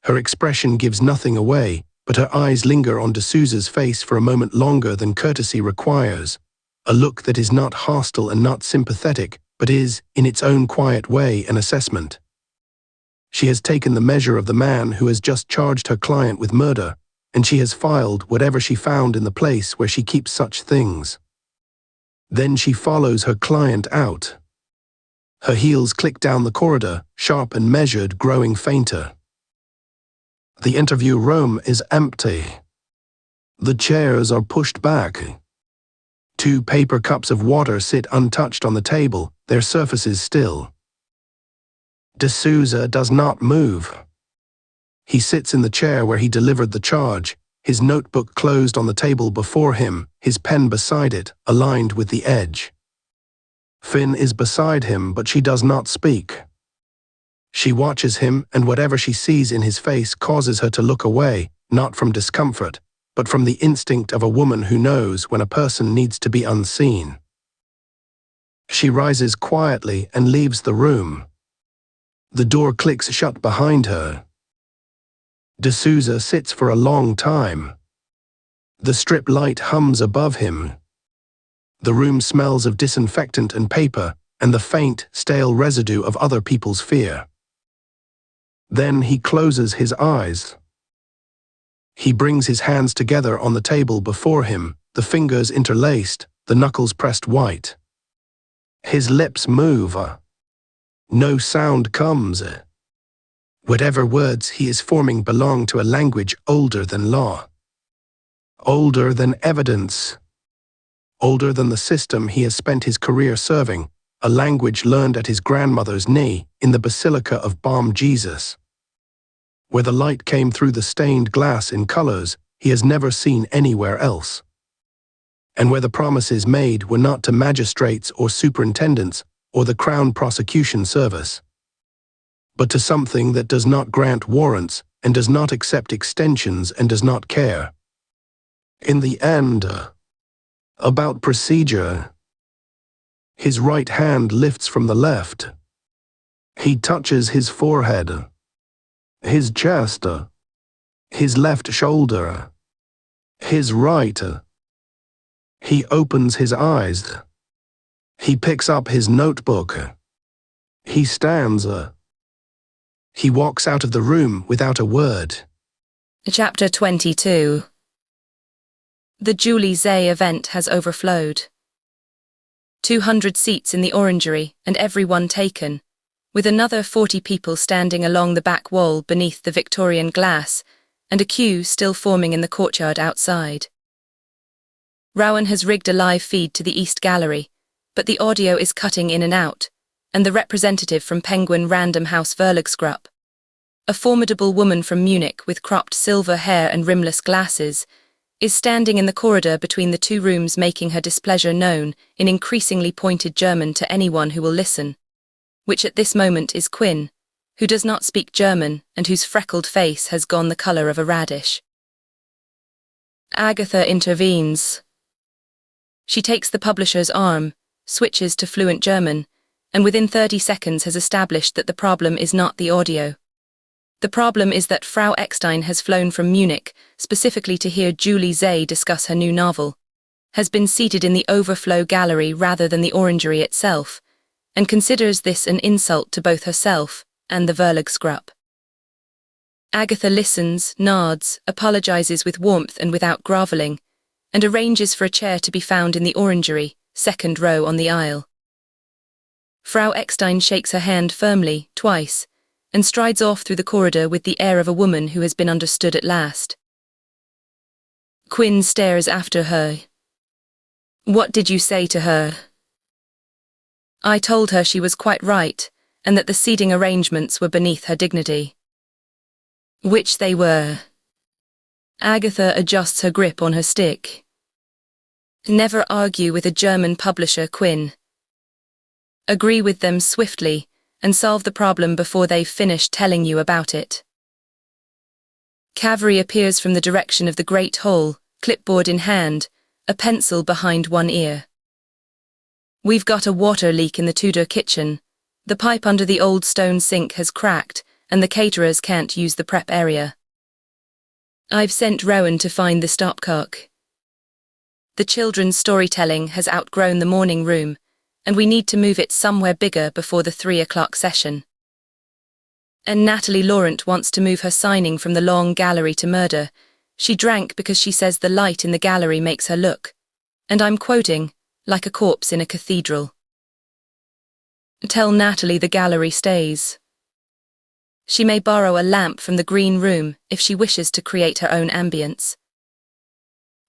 Her expression gives nothing away, but her eyes linger on D'Souza's face for a moment longer than courtesy requires, a look that is not hostile and not sympathetic, but is, in its own quiet way, an assessment. She has taken the measure of the man who has just charged her client with murder, and she has filed whatever she found in the place where she keeps such things. Then she follows her client out. Her heels click down the corridor, sharp and measured, growing fainter. The interview room is empty. The chairs are pushed back. 2 paper cups of water sit untouched on the table, their surfaces still. D'Souza does not move. He sits in the chair where he delivered the charge, his notebook closed on the table before him, his pen beside it, aligned with the edge. Finn is beside him, but she does not speak. She watches him, and whatever she sees in his face causes her to look away, not from discomfort, but from the instinct of a woman who knows when a person needs to be unseen. She rises quietly and leaves the room. The door clicks shut behind her. D'Souza sits for a long time. The strip light hums above him. The room smells of disinfectant and paper, and the faint, stale residue of other people's fear. Then he closes his eyes. He brings his hands together on the table before him, the fingers interlaced, the knuckles pressed white. His lips move. No sound comes. Whatever words he is forming belong to a language older than law. Older than evidence. Older than the system he has spent his career serving, a language learned at his grandmother's knee in the Basilica of Balm Jesus. Where the light came through the stained glass in colors he has never seen anywhere else. And where the promises made were not to magistrates or superintendents or the Crown Prosecution Service, but to something that does not grant warrants and does not accept extensions and does not care. In the end, about procedure. His right hand lifts from the left. He touches his forehead, his chest, his left shoulder, his right. He opens his eyes. He picks up his notebook. He stands. He walks out of the room without a word. Chapter 22. The Julie Zay event has overflowed. 200 seats in the orangery, and everyone taken, with another 40 people standing along the back wall beneath the Victorian glass, and a queue still forming in the courtyard outside. Rowan has rigged a live feed to the East Gallery, but the audio is cutting in and out, and the representative from Penguin Random House Verlagsgrupp, a formidable woman from Munich with cropped silver hair and rimless glasses, is standing in the corridor between the 2 rooms, making her displeasure known in increasingly pointed German to anyone who will listen, which at this moment is Quinn, who does not speak German and whose freckled face has gone the colour of a radish. Agatha intervenes. She takes the publisher's arm, switches to fluent German, and within 30 seconds has established that the problem is not the audio. The problem is that Frau Eckstein has flown from Munich specifically to hear Julie Zay discuss her new novel, has been seated in the overflow gallery rather than the orangery itself, and considers this an insult to both herself and the Verlagsgrupp. Agatha listens, nods, apologizes with warmth and without grovelling, and arranges for a chair to be found in the orangery, 2nd row on the aisle. Frau Eckstein shakes her hand firmly, twice, and strides off through the corridor with the air of a woman who has been understood at last. Quinn stares after her. What did you say to her? I told her she was quite right, and that the seating arrangements were beneath her dignity. Which they were. Agatha adjusts her grip on her stick. Never argue with a German publisher, Quinn. Agree with them swiftly, and solve the problem before they've finished telling you about it. Cavalry appears from the direction of the great hall, clipboard in hand, a pencil behind one ear. We've got a water leak in the Tudor kitchen. The pipe under the old stone sink has cracked, and the caterers can't use the prep area. I've sent Rowan to find the stopcock. The children's storytelling has outgrown the morning room, and we need to move it somewhere bigger before the 3 o'clock session. And Natalie Laurent wants to move her signing from the long gallery to murder. She drank because she says the light in the gallery makes her look, and I'm quoting, like a corpse in a cathedral. Tell Natalie the gallery stays. She may borrow a lamp from the green room if she wishes to create her own ambience.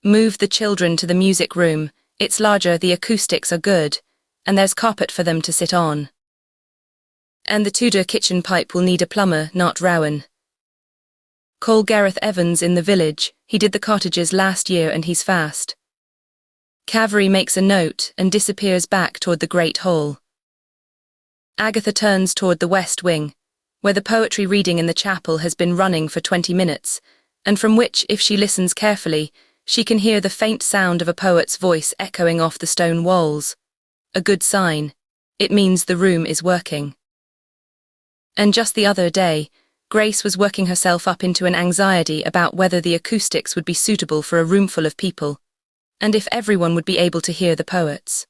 Move the children to the music room. It's larger, the acoustics are good, and there's carpet for them to sit on. And the Tudor kitchen pipe will need a plumber, not Rowan. Call Gareth Evans in the village, he did the cottages last year and he's fast. Cavery makes a note and disappears back toward the great hall. Agatha turns toward the west wing, where the poetry reading in the chapel has been running for 20 minutes, and from which, if she listens carefully, she can hear the faint sound of a poet's voice echoing off the stone walls. A good sign. It means the room is working. And just the other day, Grace was working herself up into an anxiety about whether the acoustics would be suitable for a room full of people, and if everyone would be able to hear the poets.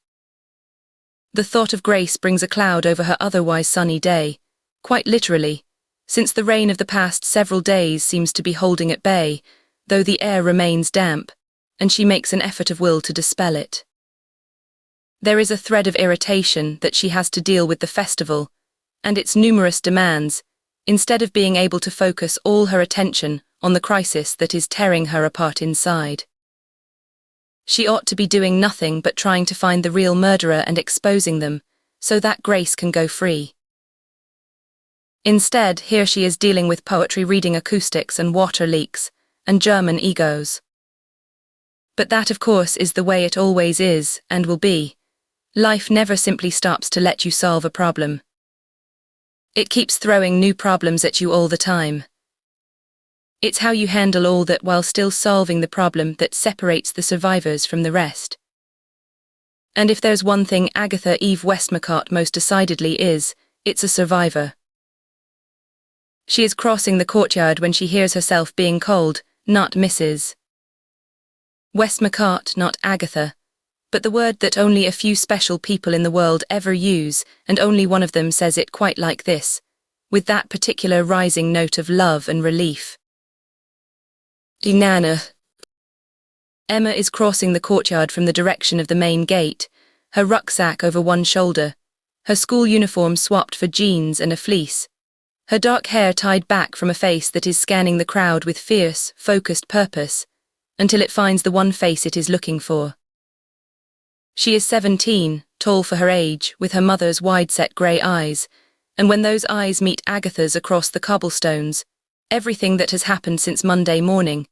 The thought of Grace brings a cloud over her otherwise sunny day, quite literally, since the rain of the past several days seems to be holding at bay, though the air remains damp, and she makes an effort of will to dispel it. There is a thread of irritation that she has to deal with the festival, and its numerous demands, instead of being able to focus all her attention on the crisis that is tearing her apart inside. She ought to be doing nothing but trying to find the real murderer and exposing them, so that Grace can go free. Instead, here she is dealing with poetry reading acoustics and water leaks, and German egos. But that, of course, is the way it always is, and will be. Life never simply stops to let you solve a problem. It keeps throwing new problems at you all the time. It's how you handle all that while still solving the problem that separates the survivors from the rest. And if there's one thing Agatha Westmacott most decidedly is, it's a survivor. She is crossing the courtyard when she hears herself being called, not Mrs. Westmacott, not Agatha, but the word that only a few special people in the world ever use, and only one of them says it quite like this, with that particular rising note of love and relief. Nana. Emma is crossing the courtyard from the direction of the main gate, her rucksack over one shoulder, her school uniform swapped for jeans and a fleece, her dark hair tied back from a face that is scanning the crowd with fierce, focused purpose, until it finds the one face it is looking for. She is 17, tall for her age, with her mother's wide-set grey eyes, and when those eyes meet Agatha's across the cobblestones, everything that has happened since Monday morning,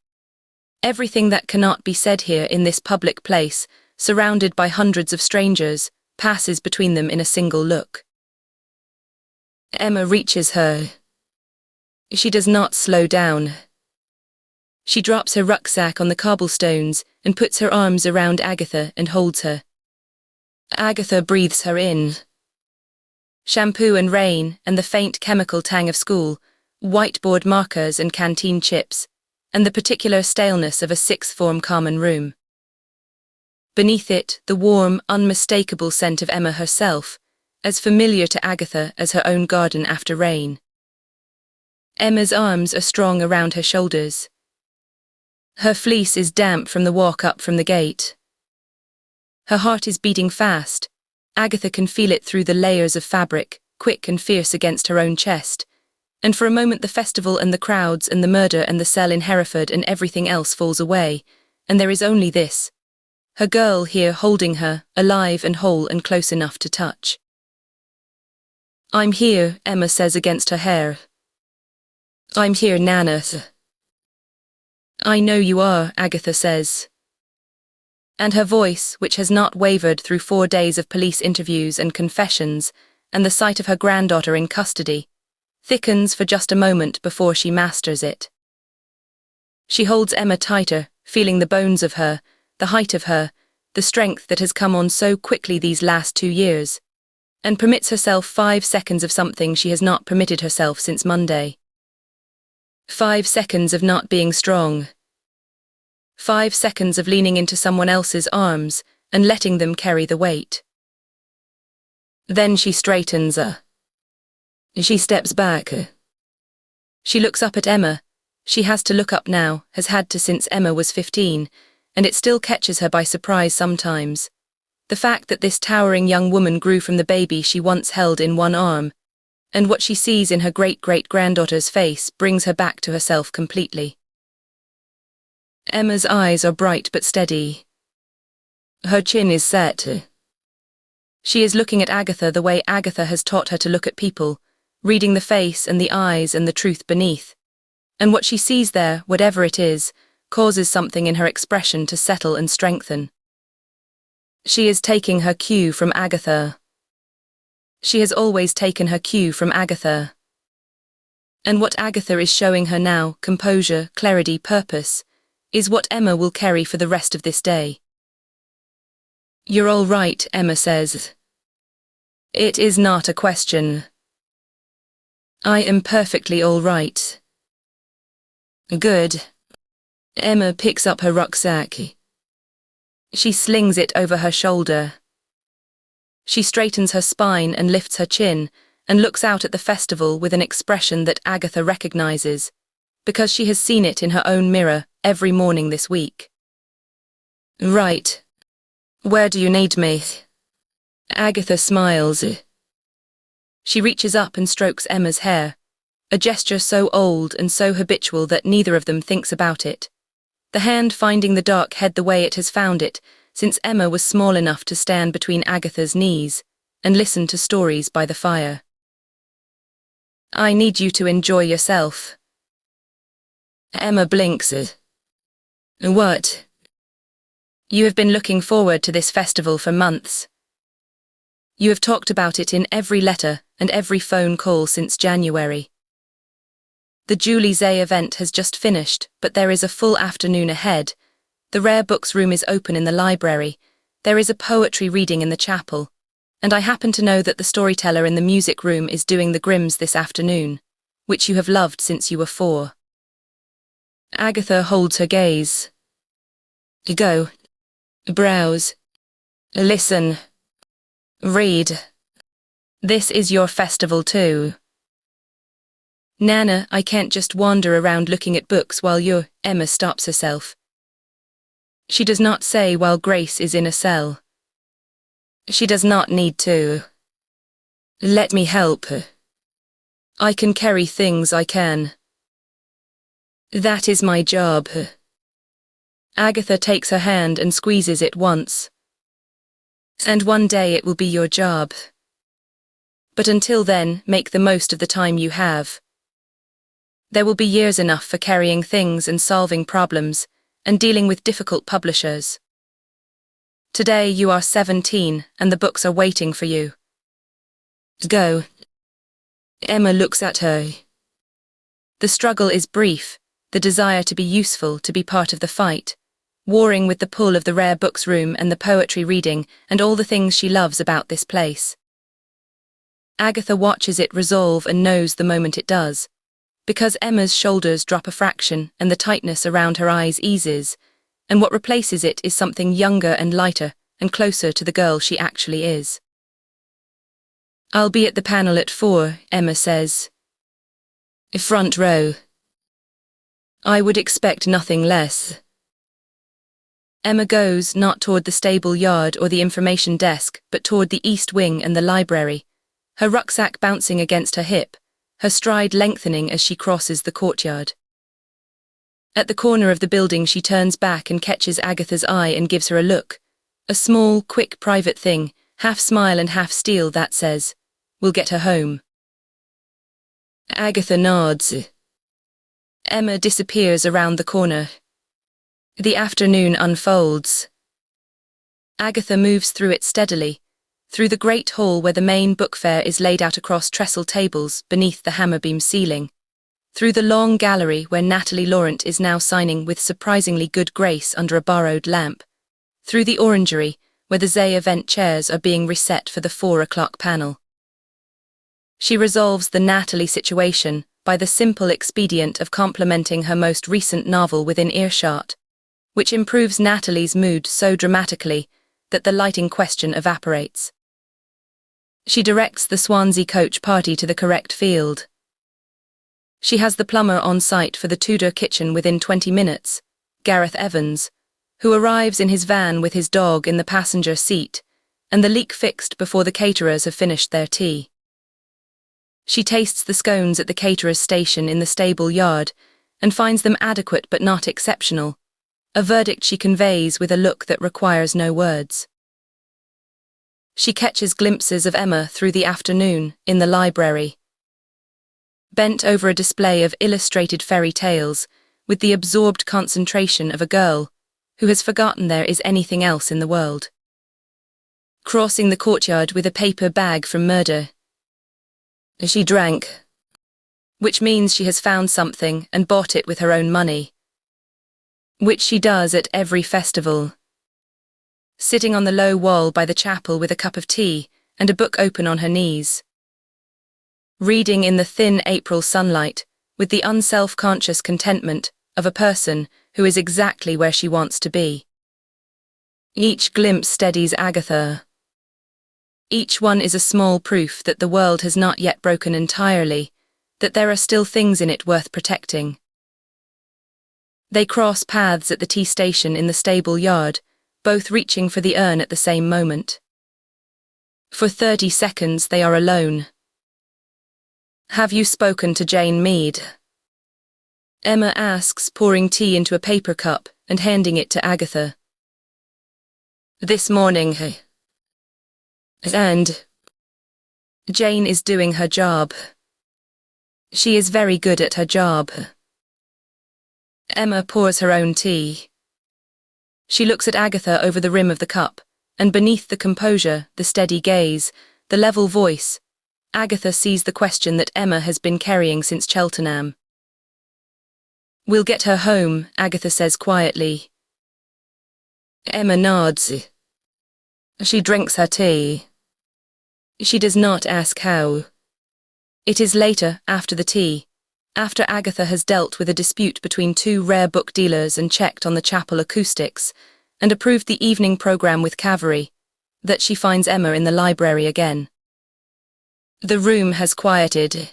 everything that cannot be said here in this public place, surrounded by hundreds of strangers, passes between them in a single look. Emma reaches her. She does not slow down. She drops her rucksack on the cobblestones and puts her arms around Agatha and holds her. Agatha breathes her in. Shampoo and rain and the faint chemical tang of school, whiteboard markers and canteen chips, and the particular staleness of a sixth-form common room. Beneath it, the warm, unmistakable scent of Emma herself, as familiar to Agatha as her own garden after rain. Emma's arms are strong around her shoulders. Her fleece is damp from the walk up from the gate. Her heart is beating fast. Agatha can feel it through the layers of fabric, quick and fierce against her own chest. And for a moment the festival and the crowds and the murder and the cell in Hereford and everything else falls away, and there is only this. Her girl here holding her, alive and whole and close enough to touch. "I'm here," Emma says against her hair. "I'm here, Nana." "I know you are," Agatha says. And her voice, which has not wavered through 4 days of police interviews and confessions, and the sight of her granddaughter in custody, thickens for just a moment before she masters it. She holds Emma tighter, feeling the bones of her, the height of her, the strength that has come on so quickly these last 2 years, and permits herself 5 seconds of something she has not permitted herself since Monday. 5 seconds of not being strong. 5 seconds of leaning into someone else's arms and letting them carry the weight. Then she straightens. She steps back. She looks up at Emma. She has to look up now, has had to since Emma was 15, and it still catches her by surprise sometimes. The fact that this towering young woman grew from the baby she once held in one arm, and what she sees in her great-great-granddaughter's face brings her back to herself completely. Emma's eyes are bright but steady. Her chin is set. She is looking at Agatha the way Agatha has taught her to look at people, reading the face and the eyes and the truth beneath. And what she sees there, whatever it is, causes something in her expression to settle and strengthen. She is taking her cue from Agatha. She has always taken her cue from Agatha. And what Agatha is showing her now, composure, clarity, purpose, is what Emma will carry for the rest of this day. You're all right, Emma says. It is not a question. I am perfectly all right. Good. Emma picks up her rucksack. She slings it over her shoulder. She straightens her spine and lifts her chin and looks out at the festival with an expression that Agatha recognizes, because she has seen it in her own mirror every morning this week. Right. Where do you need me? Agatha smiles. She reaches up and strokes Emma's hair, a gesture so old and so habitual that neither of them thinks about it, the hand finding the dark head the way it has found it since Emma was small enough to stand between Agatha's knees and listen to stories by the fire. I need you to enjoy yourself. Emma blinks. What? You have been looking forward to this festival for months. You have talked about it in every letter and every phone call since January. The Julie Zay event has just finished, but there is a full afternoon ahead. The rare books room is open in the library. There is a poetry reading in the chapel. And I happen to know that the storyteller in the music room is doing the Grimms this afternoon, which you have loved since you were 4. Agatha holds her gaze. Go. Browse. Listen. Read. This is your festival too. Nana, I can't just wander around looking at books while you're... Emma stops herself. She does not say while Grace is in a cell. She does not need to. Let me help her. I can carry things I can. That is my job. Agatha takes her hand and squeezes it once. And one day it will be your job. But until then, make the most of the time you have. There will be years enough for carrying things and solving problems and dealing with difficult publishers. Today you are 17 and the books are waiting for you. Go. Emma looks at her. The struggle is brief, the desire to be useful, to be part of the fight, warring with the pull of the rare books room and the poetry reading and all the things she loves about this place. Agatha watches it resolve and knows the moment it does, because Emma's shoulders drop a fraction and the tightness around her eyes eases, and what replaces it is something younger and lighter and closer to the girl she actually is. I'll be at the panel at 4, Emma says. Front row. I would expect nothing less. Emma goes not toward the stable yard or the information desk, but toward the east wing and the library, her rucksack bouncing against her hip, her stride lengthening as she crosses the courtyard. At the corner of the building she turns back and catches Agatha's eye and gives her a look, a small, quick, private thing, half smile and half steel that says, "We'll get her home." Agatha nods. Emma disappears around the corner. The afternoon unfolds. Agatha moves through it steadily, through the great hall where the main book fair is laid out across trestle tables beneath the hammerbeam ceiling, through the long gallery where Natalie Laurent is now signing with surprisingly good grace under a borrowed lamp, through the orangery where the Zay event chairs are being reset for the 4 o'clock panel. She resolves the Natalie situation by the simple expedient of complimenting her most recent novel within earshot, which improves Natalie's mood so dramatically that the lighting question evaporates. She directs the Swansea coach party to the correct field. She has the plumber on site for the Tudor kitchen within 20 minutes, Gareth Evans, who arrives in his van with his dog in the passenger seat, and the leak fixed before the caterers have finished their tea. She tastes the scones at the caterer's station in the stable yard and finds them adequate but not exceptional, a verdict she conveys with a look that requires no words. She catches glimpses of Emma through the afternoon in the library, bent over a display of illustrated fairy tales with the absorbed concentration of a girl who has forgotten there is anything else in the world. Crossing the courtyard with a paper bag from murder. She drank, which means she has found something and bought it with her own money, which she does at every festival. Sitting on the low wall by the chapel with a cup of tea and a book open on her knees. Reading in the thin April sunlight with the unself-conscious contentment of a person who is exactly where she wants to be. Each glimpse steadies Agatha. Each one is a small proof that the world has not yet broken entirely, that there are still things in it worth protecting. They cross paths at the tea station in the stable yard, both reaching for the urn at the same moment. For 30 seconds they are alone. Have you spoken to Jane Mead? Emma asks, pouring tea into a paper cup and handing it to Agatha. This morning. And Jane is doing her job. She is very good at her job. Emma pours her own tea. She looks at Agatha over the rim of the cup, and beneath the composure, the steady gaze, the level voice, Agatha sees the question that Emma has been carrying since Cheltenham. We'll get her home, Agatha says quietly. Emma nods. She drinks her tea. She does not ask how. It is later, after the tea, after Agatha has dealt with a dispute between two rare book dealers and checked on the chapel acoustics, and approved the evening programme with cavalry, that she finds Emma in the library again. The room has quieted.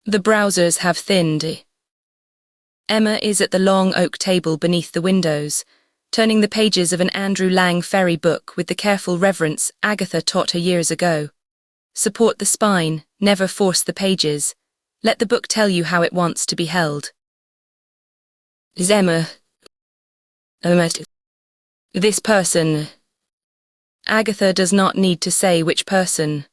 The browsers have thinned. Emma is at the long oak table beneath the windows, turning the pages of an Andrew Lang fairy book with the careful reverence Agatha taught her years ago. Support the spine, never force the pages. Let the book tell you how it wants to be held. Emma. This person. Agatha does not need to say which person.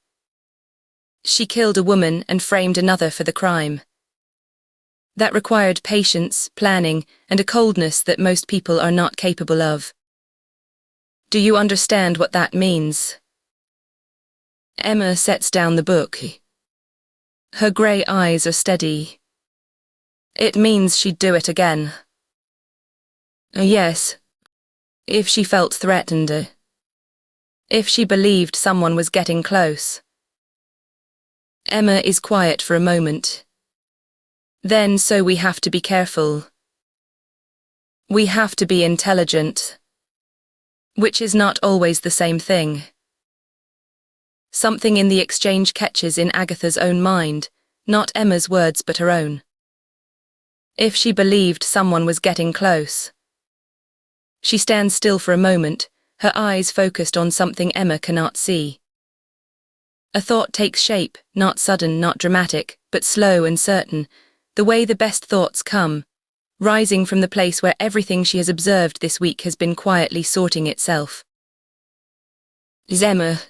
She killed a woman and framed another for the crime. That required patience, planning, and a coldness that most people are not capable of. Do you understand what that means? Emma sets down the book. Her grey eyes are steady. It means she'd do it again. Yes. If she felt threatened. If she believed someone was getting close. Emma is quiet for a moment. Then so we have to be careful. We have to be intelligent. Which is not always the same thing. Something in the exchange catches in Agatha's own mind, not Emma's words but her own. If she believed someone was getting close. She stands still for a moment, her eyes focused on something Emma cannot see. A thought takes shape, not sudden, not dramatic, but slow and certain, the way the best thoughts come, rising from the place where everything she has observed this week has been quietly sorting itself. Emma,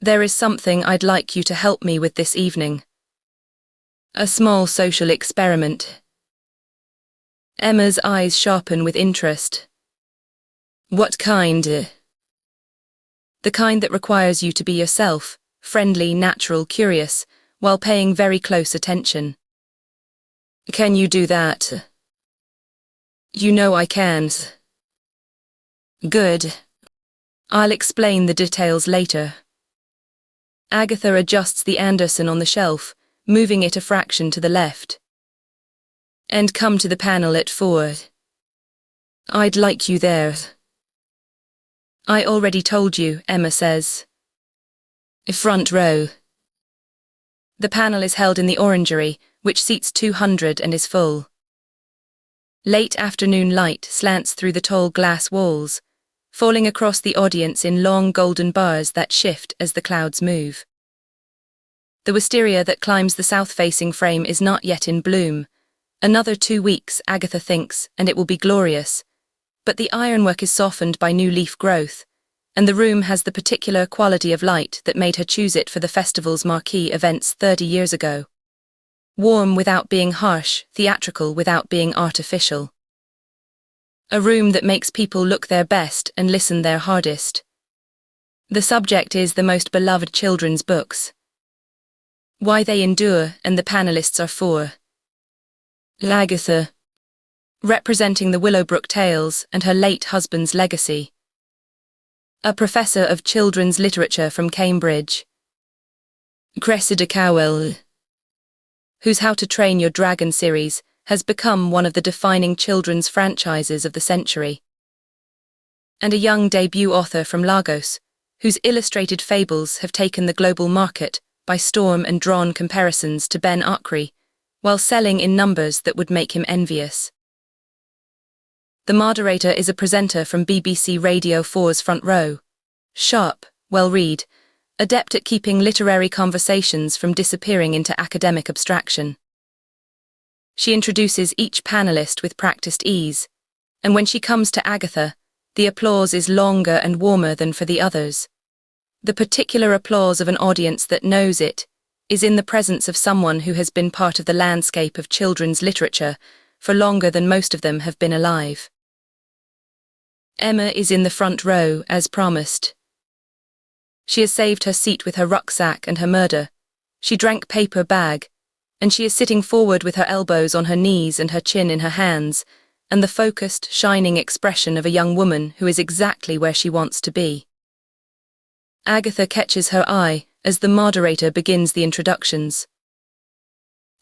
there is something I'd like you to help me with this evening. A small social experiment. Emma's eyes sharpen with interest. What kind? The kind that requires you to be yourself, friendly, natural, curious, while paying very close attention. Can you do that? You know I can. Good. I'll explain the details later. Agatha adjusts the Anderson on the shelf, moving it a fraction to the left. And come to the panel at 4. I'd like you there. I already told you, Emma says. Front row. The panel is held in the orangery, which seats 200 and is full. Late afternoon light slants through the tall glass walls, falling across the audience in long golden bars that shift as the clouds move. The wisteria that climbs the south-facing frame is not yet in bloom. Another 2 weeks, Agatha thinks, and it will be glorious. But the ironwork is softened by new leaf growth, and the room has the particular quality of light that made her choose it for the festival's marquee events 30 years ago. Warm without being harsh, theatrical without being artificial. A room that makes people look their best and listen their hardest. The subject is the most beloved children's books. Why they endure, and the panellists are four. Agatha, representing the Willowbrook tales and her late husband's legacy. A professor of children's literature from Cambridge. Cressida Cowell, whose How to Train Your Dragon series has become one of the defining children's franchises of the century. And a young debut author from Lagos, whose illustrated fables have taken the global market by storm and drawn comparisons to Ben Okri, while selling in numbers that would make him envious. The moderator is a presenter from BBC Radio 4's Front Row. Sharp, well-read, adept at keeping literary conversations from disappearing into academic abstraction. She introduces each panellist with practiced ease, and when she comes to Agatha, the applause is longer and warmer than for the others. The particular applause of an audience that knows it is in the presence of someone who has been part of the landscape of children's literature for longer than most of them have been alive. Emma is in the front row, as promised. She has saved her seat with her rucksack and her murder. She drank paper bag, and she is sitting forward with her elbows on her knees and her chin in her hands, and the focused, shining expression of a young woman who is exactly where she wants to be. Agatha catches her eye as the moderator begins the introductions.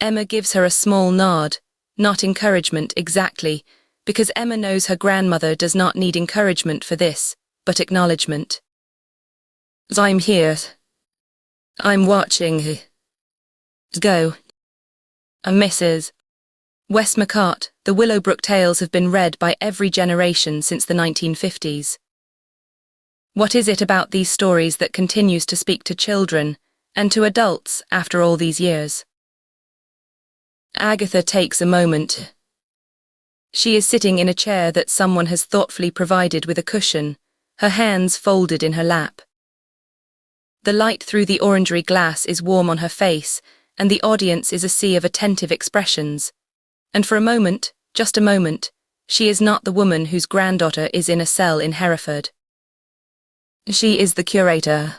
Emma gives her a small nod, not encouragement exactly, because Emma knows her grandmother does not need encouragement for this, but acknowledgement. I'm here. I'm watching. Go. Mrs. Westmacott, the Willowbrook tales have been read by every generation since the 1950s. What is it about these stories that continues to speak to children and to adults after all these years? Agatha takes a moment. She is sitting in a chair that someone has thoughtfully provided with a cushion, her hands folded in her lap. The light through the orangery glass is warm on her face, and the audience is a sea of attentive expressions. And for a moment, just a moment, she is not the woman whose granddaughter is in a cell in Hereford. She is the curator.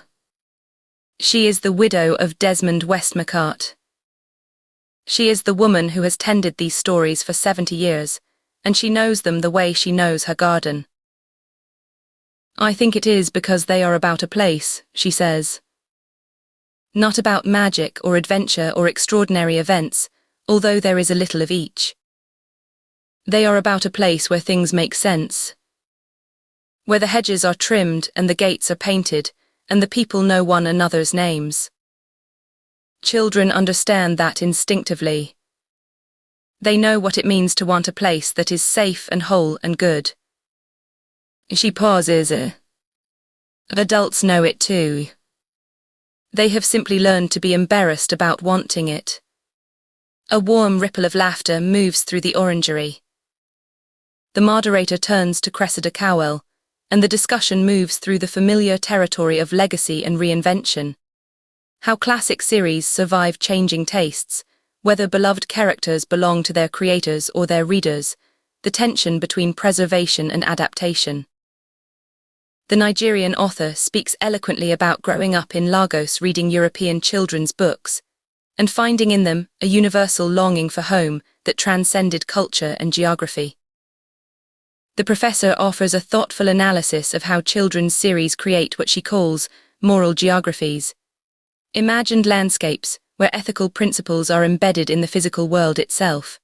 She is the widow of Desmond Westmacott. She is the woman who has tended these stories for 70 years, and she knows them the way she knows her garden. I think it is because they are about a place, she says. Not about magic or adventure or extraordinary events, although there is a little of each. They are about a place where things make sense. Where the hedges are trimmed and the gates are painted, and the people know one another's names. Children understand that instinctively. They know what it means to want a place that is safe and whole and good. She pauses. Adults know it too. They have simply learned to be embarrassed about wanting it. A warm ripple of laughter moves through the orangery. The moderator turns to Cressida Cowell, and the discussion moves through the familiar territory of legacy and reinvention. How classic series survive changing tastes, whether beloved characters belong to their creators or their readers, the tension between preservation and adaptation. The Nigerian author speaks eloquently about growing up in Lagos reading European children's books, and finding in them a universal longing for home that transcended culture and geography. The professor offers a thoughtful analysis of how children's series create what she calls moral geographies, imagined landscapes where ethical principles are embedded in the physical world itself.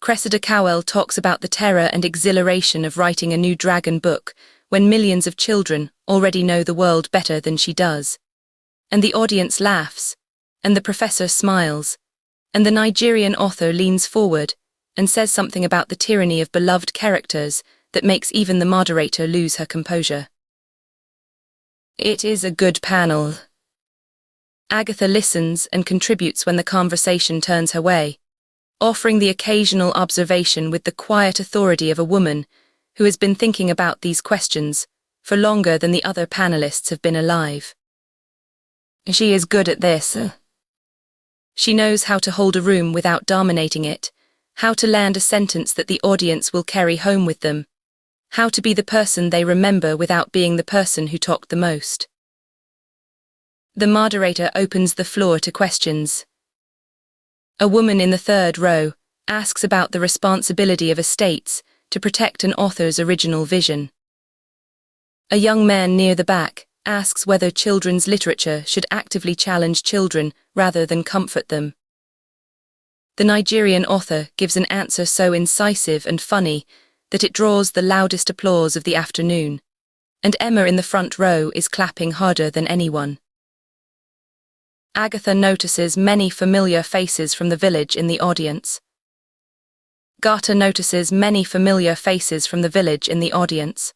Cressida Cowell talks about the terror and exhilaration of writing a new dragon book when millions of children already know the world better than she does. and the audience laughs, and the professor smiles, and the Nigerian author leans forward and says something about the tyranny of beloved characters that makes even the moderator lose her composure. It is a good panel. Agatha listens and contributes when the conversation turns her way, offering the occasional observation with the quiet authority of a woman who has been thinking about these questions for longer than the other panelists have been alive. She is good at this. She knows how to hold a room without dominating it, how to land a sentence that the audience will carry home with them, how to be the person they remember without being the person who talked the most. The moderator opens the floor to questions. A woman in the third row asks about the responsibility of estates to protect an author's original vision. A young man near the back asks whether children's literature should actively challenge children rather than comfort them. The Nigerian author gives an answer so incisive and funny that it draws the loudest applause of the afternoon, and Emma in the front row is clapping harder than anyone. Agatha notices many familiar faces from the village in the audience. Garth notices many familiar faces from the village in the audience.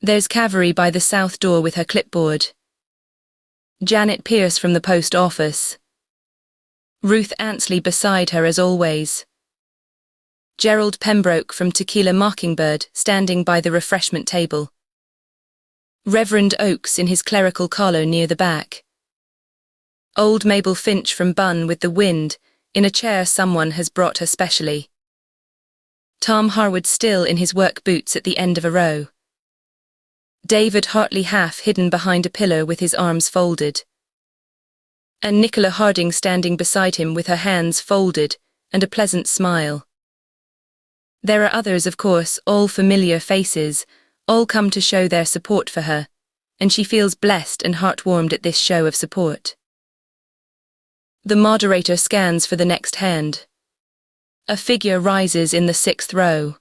There's Cavalry by the south door with her clipboard. Janet Pierce from the post office. Ruth Ansley beside her as always. Gerald Pembroke from Tequila Mockingbird standing by the refreshment table. Reverend Oakes in his clerical collar near the back. Old Mabel Finch from Bun with the Wind, in a chair someone has brought her specially. Tom Harwood still in his work boots at the end of a row. David Hartley half hidden behind a pillar with his arms folded. And Nicola Harding standing beside him with her hands folded and a pleasant smile. There are others, of course, all familiar faces, all come to show their support for her, and she feels blessed and heart-warmed at this show of support. The moderator scans for the next hand. A figure rises in the sixth row.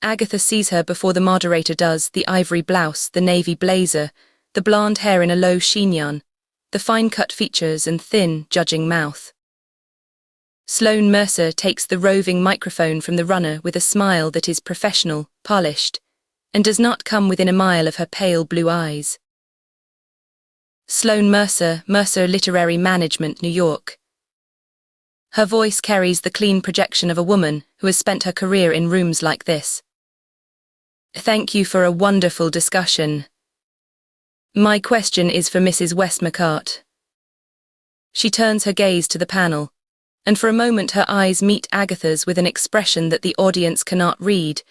Agatha sees her before the moderator does, the ivory blouse, the navy blazer, the blonde hair in a low chignon, the fine-cut features and thin, judging mouth. Sloane Mercer takes the roving microphone from the runner with a smile that is professional, polished, and does not come within a mile of her pale blue eyes. Sloane Mercer, Mercer Literary Management, New York. Her voice carries the clean projection of a woman who has spent her career in rooms like this. Thank you for a wonderful discussion. My question is for Mrs. Westmacott. She turns her gaze to the panel, and for a moment her eyes meet Agatha's with an expression that the audience cannot read,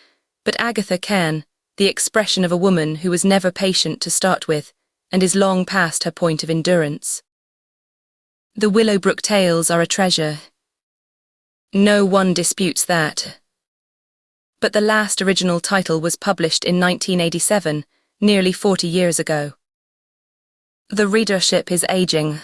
but Agatha can, the expression of a woman who was never patient to start with, and is long past her point of endurance. The Willowbrook tales are a treasure. No one disputes that. But the last original title was published in 1987, nearly 40 years ago. The readership is aging.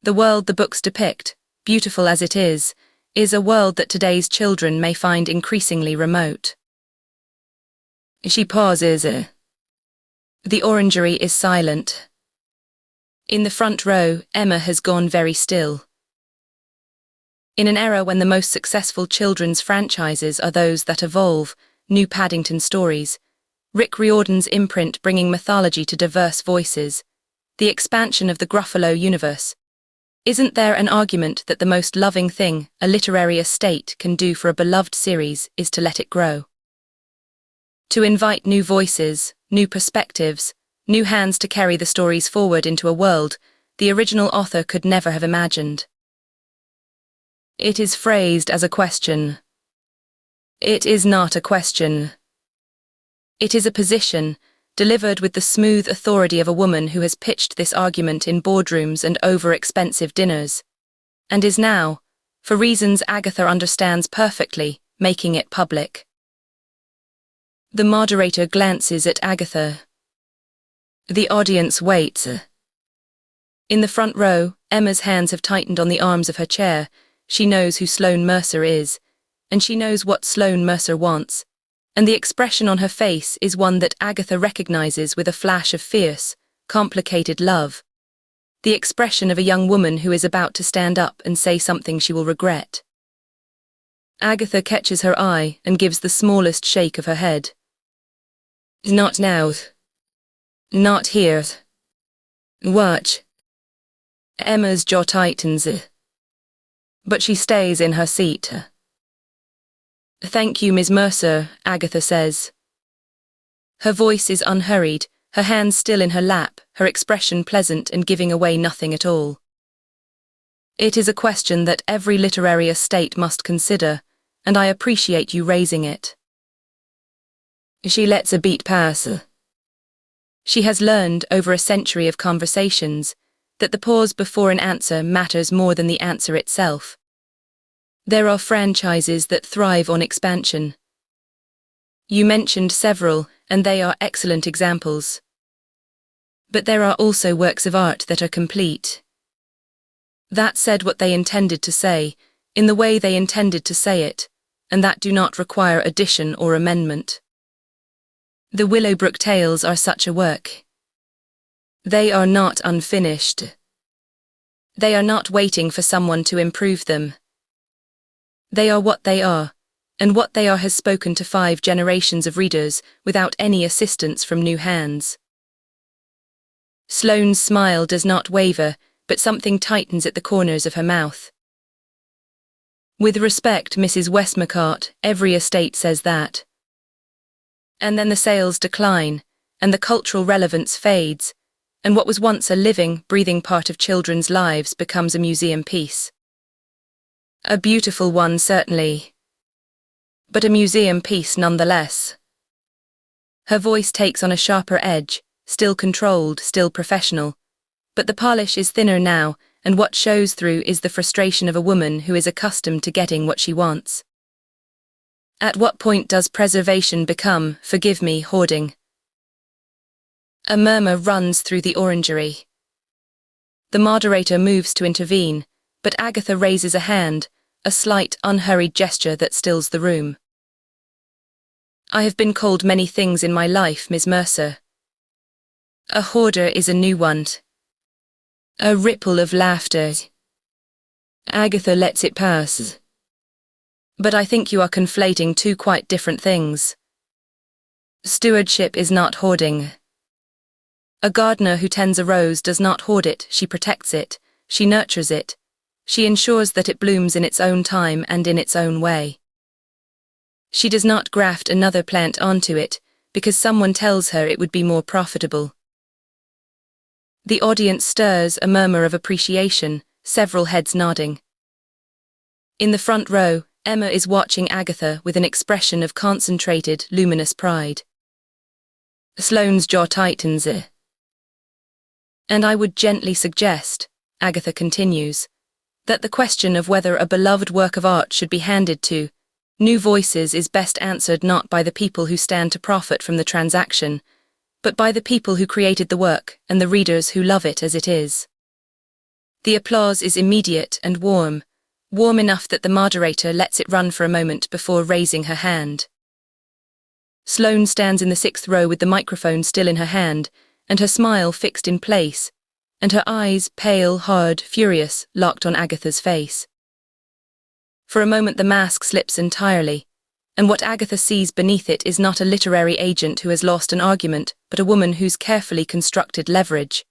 The world the books depict, beautiful as it is a world that today's children may find increasingly remote. She pauses. The orangery is silent. In the front row, Emma has gone very still. In an era when the most successful children's franchises are those that evolve, new Paddington stories, Rick Riordan's imprint bringing mythology to diverse voices, the expansion of the Gruffalo universe, isn't there an argument that the most loving thing a literary estate can do for a beloved series is to let it grow? To invite new voices, new perspectives, new hands to carry the stories forward into a world the original author could never have imagined. It is phrased as a question. It is not a question. It is a position, delivered with the smooth authority of a woman who has pitched this argument in boardrooms and over expensive dinners, and is now, for reasons Agatha understands perfectly, making it public. The moderator glances at Agatha. The audience waits. In the front row, Emma's hands have tightened on the arms of her chair. She knows who Sloane Mercer is, and she knows what Sloane Mercer wants, and the expression on her face is one that Agatha recognizes with a flash of fierce, complicated love. The expression of a young woman who is about to stand up and say something she will regret. Agatha catches her eye and gives the smallest shake of her head. Not now. Not here. Watch. Emma's jaw tightens, but she stays in her seat. Thank you, Miss Mercer, Agatha says. Her voice is unhurried, her hands still in her lap, her expression pleasant and giving away nothing at all. It is a question that every literary estate must consider, and I appreciate you raising it. She lets a beat pass. She has learned, over a century of conversations, that the pause before an answer matters more than the answer itself. There are franchises that thrive on expansion. You mentioned several, and they are excellent examples. But there are also works of art that are complete. That said what they intended to say, in the way they intended to say it, and that do not require addition or amendment. The Willowbrook Tales are such a work. They are not unfinished. They are not waiting for someone to improve them. They are what they are, and what they are has spoken to 5 generations of readers without any assistance from new hands. Sloane's smile does not waver, but something tightens at the corners of her mouth. With respect, Mrs. Westmacott, every estate says that. And then the sales decline, and the cultural relevance fades, and what was once a living, breathing part of children's lives becomes a museum piece. A beautiful one, certainly, but a museum piece nonetheless. Her voice takes on a sharper edge, still controlled, still professional, but the polish is thinner now, and what shows through is the frustration of a woman who is accustomed to getting what she wants. At what point does preservation become, forgive me, hoarding? A murmur runs through the orangery. The moderator moves to intervene, but Agatha raises a hand, a slight, unhurried gesture that stills the room. I have been called many things in my life, Miss Mercer. A hoarder is a new one. A ripple of laughter. Agatha lets it pass. But I think you are conflating 2 quite different things. Stewardship is not hoarding. A gardener who tends a rose does not hoard it, she protects it, she nurtures it, she ensures that it blooms in its own time and in its own way. She does not graft another plant onto it, because someone tells her it would be more profitable. The audience stirs, a murmur of appreciation, several heads nodding. In the front row, Emma is watching Agatha with an expression of concentrated, luminous pride. Sloane's jaw tightens. And I would gently suggest, Agatha continues, that the question of whether a beloved work of art should be handed to new voices is best answered not by the people who stand to profit from the transaction, but by the people who created the work and the readers who love it as it is. The applause is immediate and warm enough that the moderator lets it run for a moment before raising her hand. Sloane stands in the 6th row with the microphone still in her hand, and her smile fixed in place, and her eyes, pale, hard, furious, locked on Agatha's face. For a moment the mask slips entirely, and what Agatha sees beneath it is not a literary agent who has lost an argument, but a woman whose carefully constructed leverage,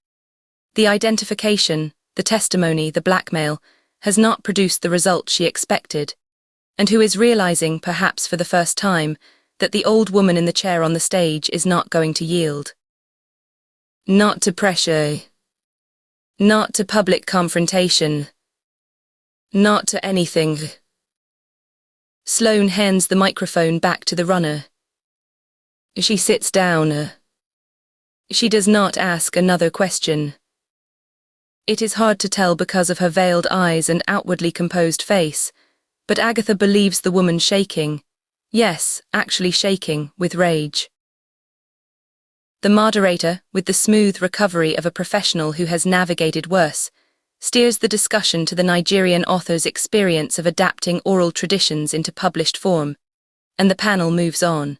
the identification, the testimony, the blackmail, has not produced the result she expected, and who is realizing, perhaps for the first time, that the old woman in the chair on the stage is not going to yield. Not to pressure. Not to public confrontation. Not to anything. Sloane hands the microphone back to the runner. She sits down. She does not ask another question. It is hard to tell because of her veiled eyes and outwardly composed face, but Agatha believes the woman shaking, yes, actually shaking, with rage. The moderator, with the smooth recovery of a professional who has navigated worse, steers the discussion to the Nigerian author's experience of adapting oral traditions into published form, and the panel moves on.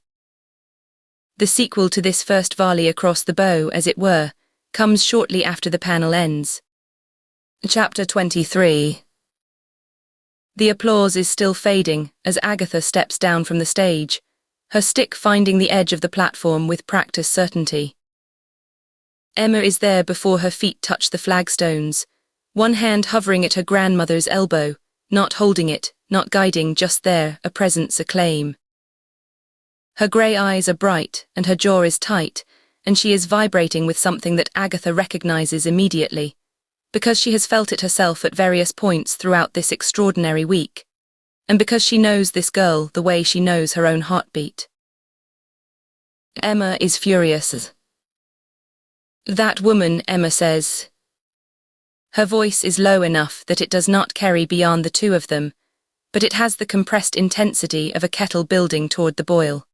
The sequel to this first volley across the bow, as it were, comes shortly after the panel ends. Chapter 23. The applause is still fading as Agatha steps down from the stage, her stick finding the edge of the platform with practiced certainty. Emma is there before her feet touch the flagstones, one hand hovering at her grandmother's elbow, not holding it, not guiding, just there, a presence, a claim. Her grey eyes are bright and her jaw is tight, and she is vibrating with something that Agatha recognizes immediately, because she has felt it herself at various points throughout this extraordinary week, and because she knows this girl the way she knows her own heartbeat. Emma is furious. "That woman," Emma says. Her voice is low enough that it does not carry beyond the two of them, but it has the compressed intensity of a kettle building toward the boil.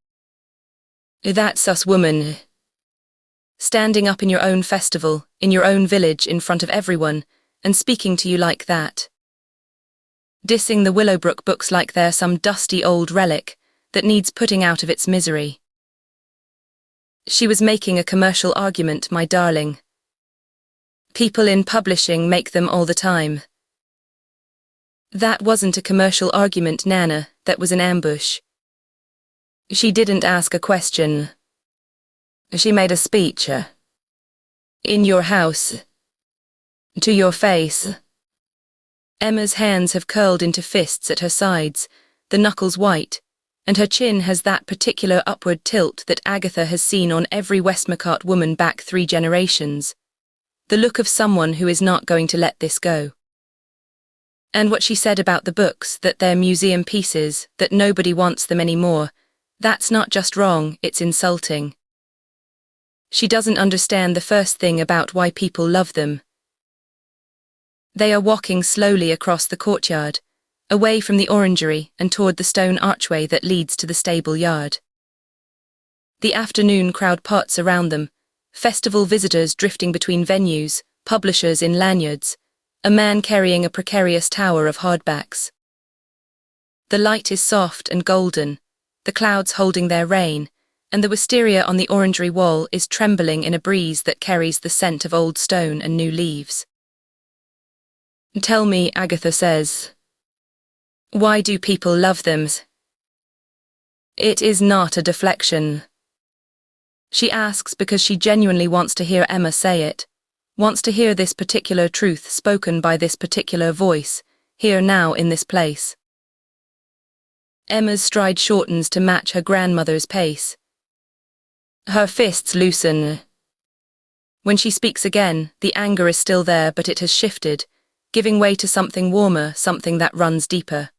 "That's us, woman. Standing up in your own festival, in your own village, in front of everyone, and speaking to you like that. Dissing the Willowbrook books like they're some dusty old relic that needs putting out of its misery." She was making a commercial argument, my darling. People in publishing make them all the time. That wasn't a commercial argument, Nana, that was an ambush. She didn't ask a question. She made a speech. In your house. To your face. Emma's hands have curled into fists at her sides, the knuckles white, and her chin has that particular upward tilt that Agatha has seen on every Westmacott woman back 3 generations. The look of someone who is not going to let this go. And what she said about the books, that they're museum pieces, that nobody wants them anymore, that's not just wrong, it's insulting. She doesn't understand the first thing about why people love them. They are walking slowly across the courtyard, away from the orangery and toward the stone archway that leads to the stable yard. The afternoon crowd parts around them, festival visitors drifting between venues, publishers in lanyards, a man carrying a precarious tower of hardbacks. The light is soft and golden, the clouds holding their rain, and the wisteria on the orangery wall is trembling in a breeze that carries the scent of old stone and new leaves. "Tell me," Agatha says, "why do people love them?" It is not a deflection. She asks because she genuinely wants to hear Emma say it, wants to hear this particular truth spoken by this particular voice, here now in this place. Emma's stride shortens to match her grandmother's pace. Her fists loosen. When she speaks again, the anger is still there, but it has shifted, giving way to something warmer, something that runs deeper.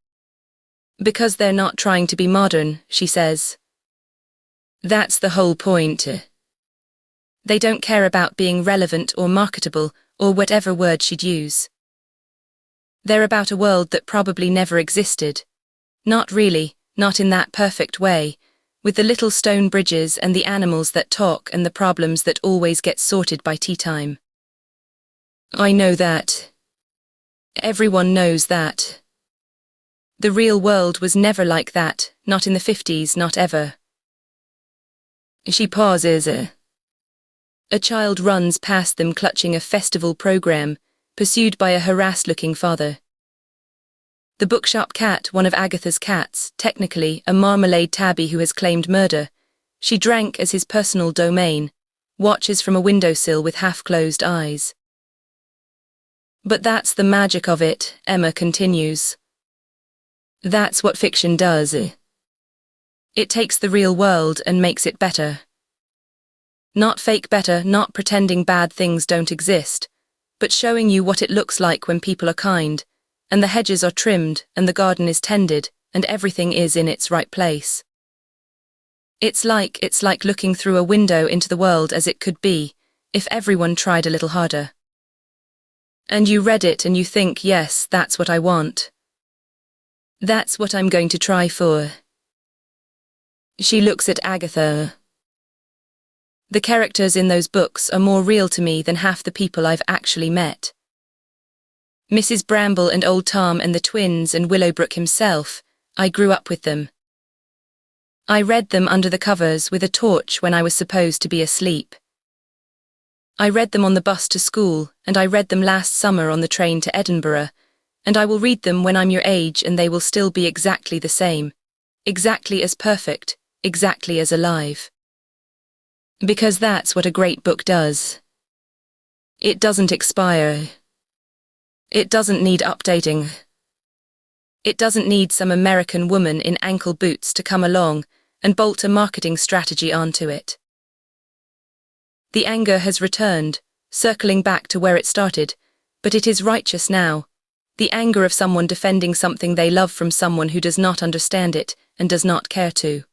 "Because they're not trying to be modern," she says. "That's the whole point. They don't care about being relevant or marketable, or whatever word she'd use. They're about a world that probably never existed. Not really, not in that perfect way, with the little stone bridges and the animals that talk and the problems that always get sorted by tea time. I know that. Everyone knows that. The real world was never like that, not in the 50s, not ever." She pauses. A child runs past them clutching a festival program, pursued by a harassed-looking father. The bookshop cat, one of Agatha's cats, technically a marmalade tabby who has claimed murder, she drank as his personal domain, watches from a windowsill with half-closed eyes. "But that's the magic of it," Emma continues. "That's what fiction does. It takes the real world and makes it better. Not fake better, not pretending bad things don't exist, but showing you what it looks like when people are kind, and the hedges are trimmed, and the garden is tended, and everything is in its right place. It's like looking through a window into the world as it could be, if everyone tried a little harder. And you read it and you think, yes, that's what I want. That's what I'm going to try for." She looks at Agatha. "The characters in those books are more real to me than half the people I've actually met. Mrs. Bramble and Old Tom and the twins and Willowbrook himself, I grew up with them. I read them under the covers with a torch when I was supposed to be asleep. I read them on the bus to school, and I read them last summer on the train to Edinburgh, and I will read them when I'm your age and they will still be exactly the same, exactly as perfect, exactly as alive. Because that's what a great book does. It doesn't expire. It doesn't need updating. It doesn't need some American woman in ankle boots to come along and bolt a marketing strategy onto it. The anger has returned, circling back to where it started, but it is righteous now. The anger of someone defending something they love from someone who does not understand it and does not care to.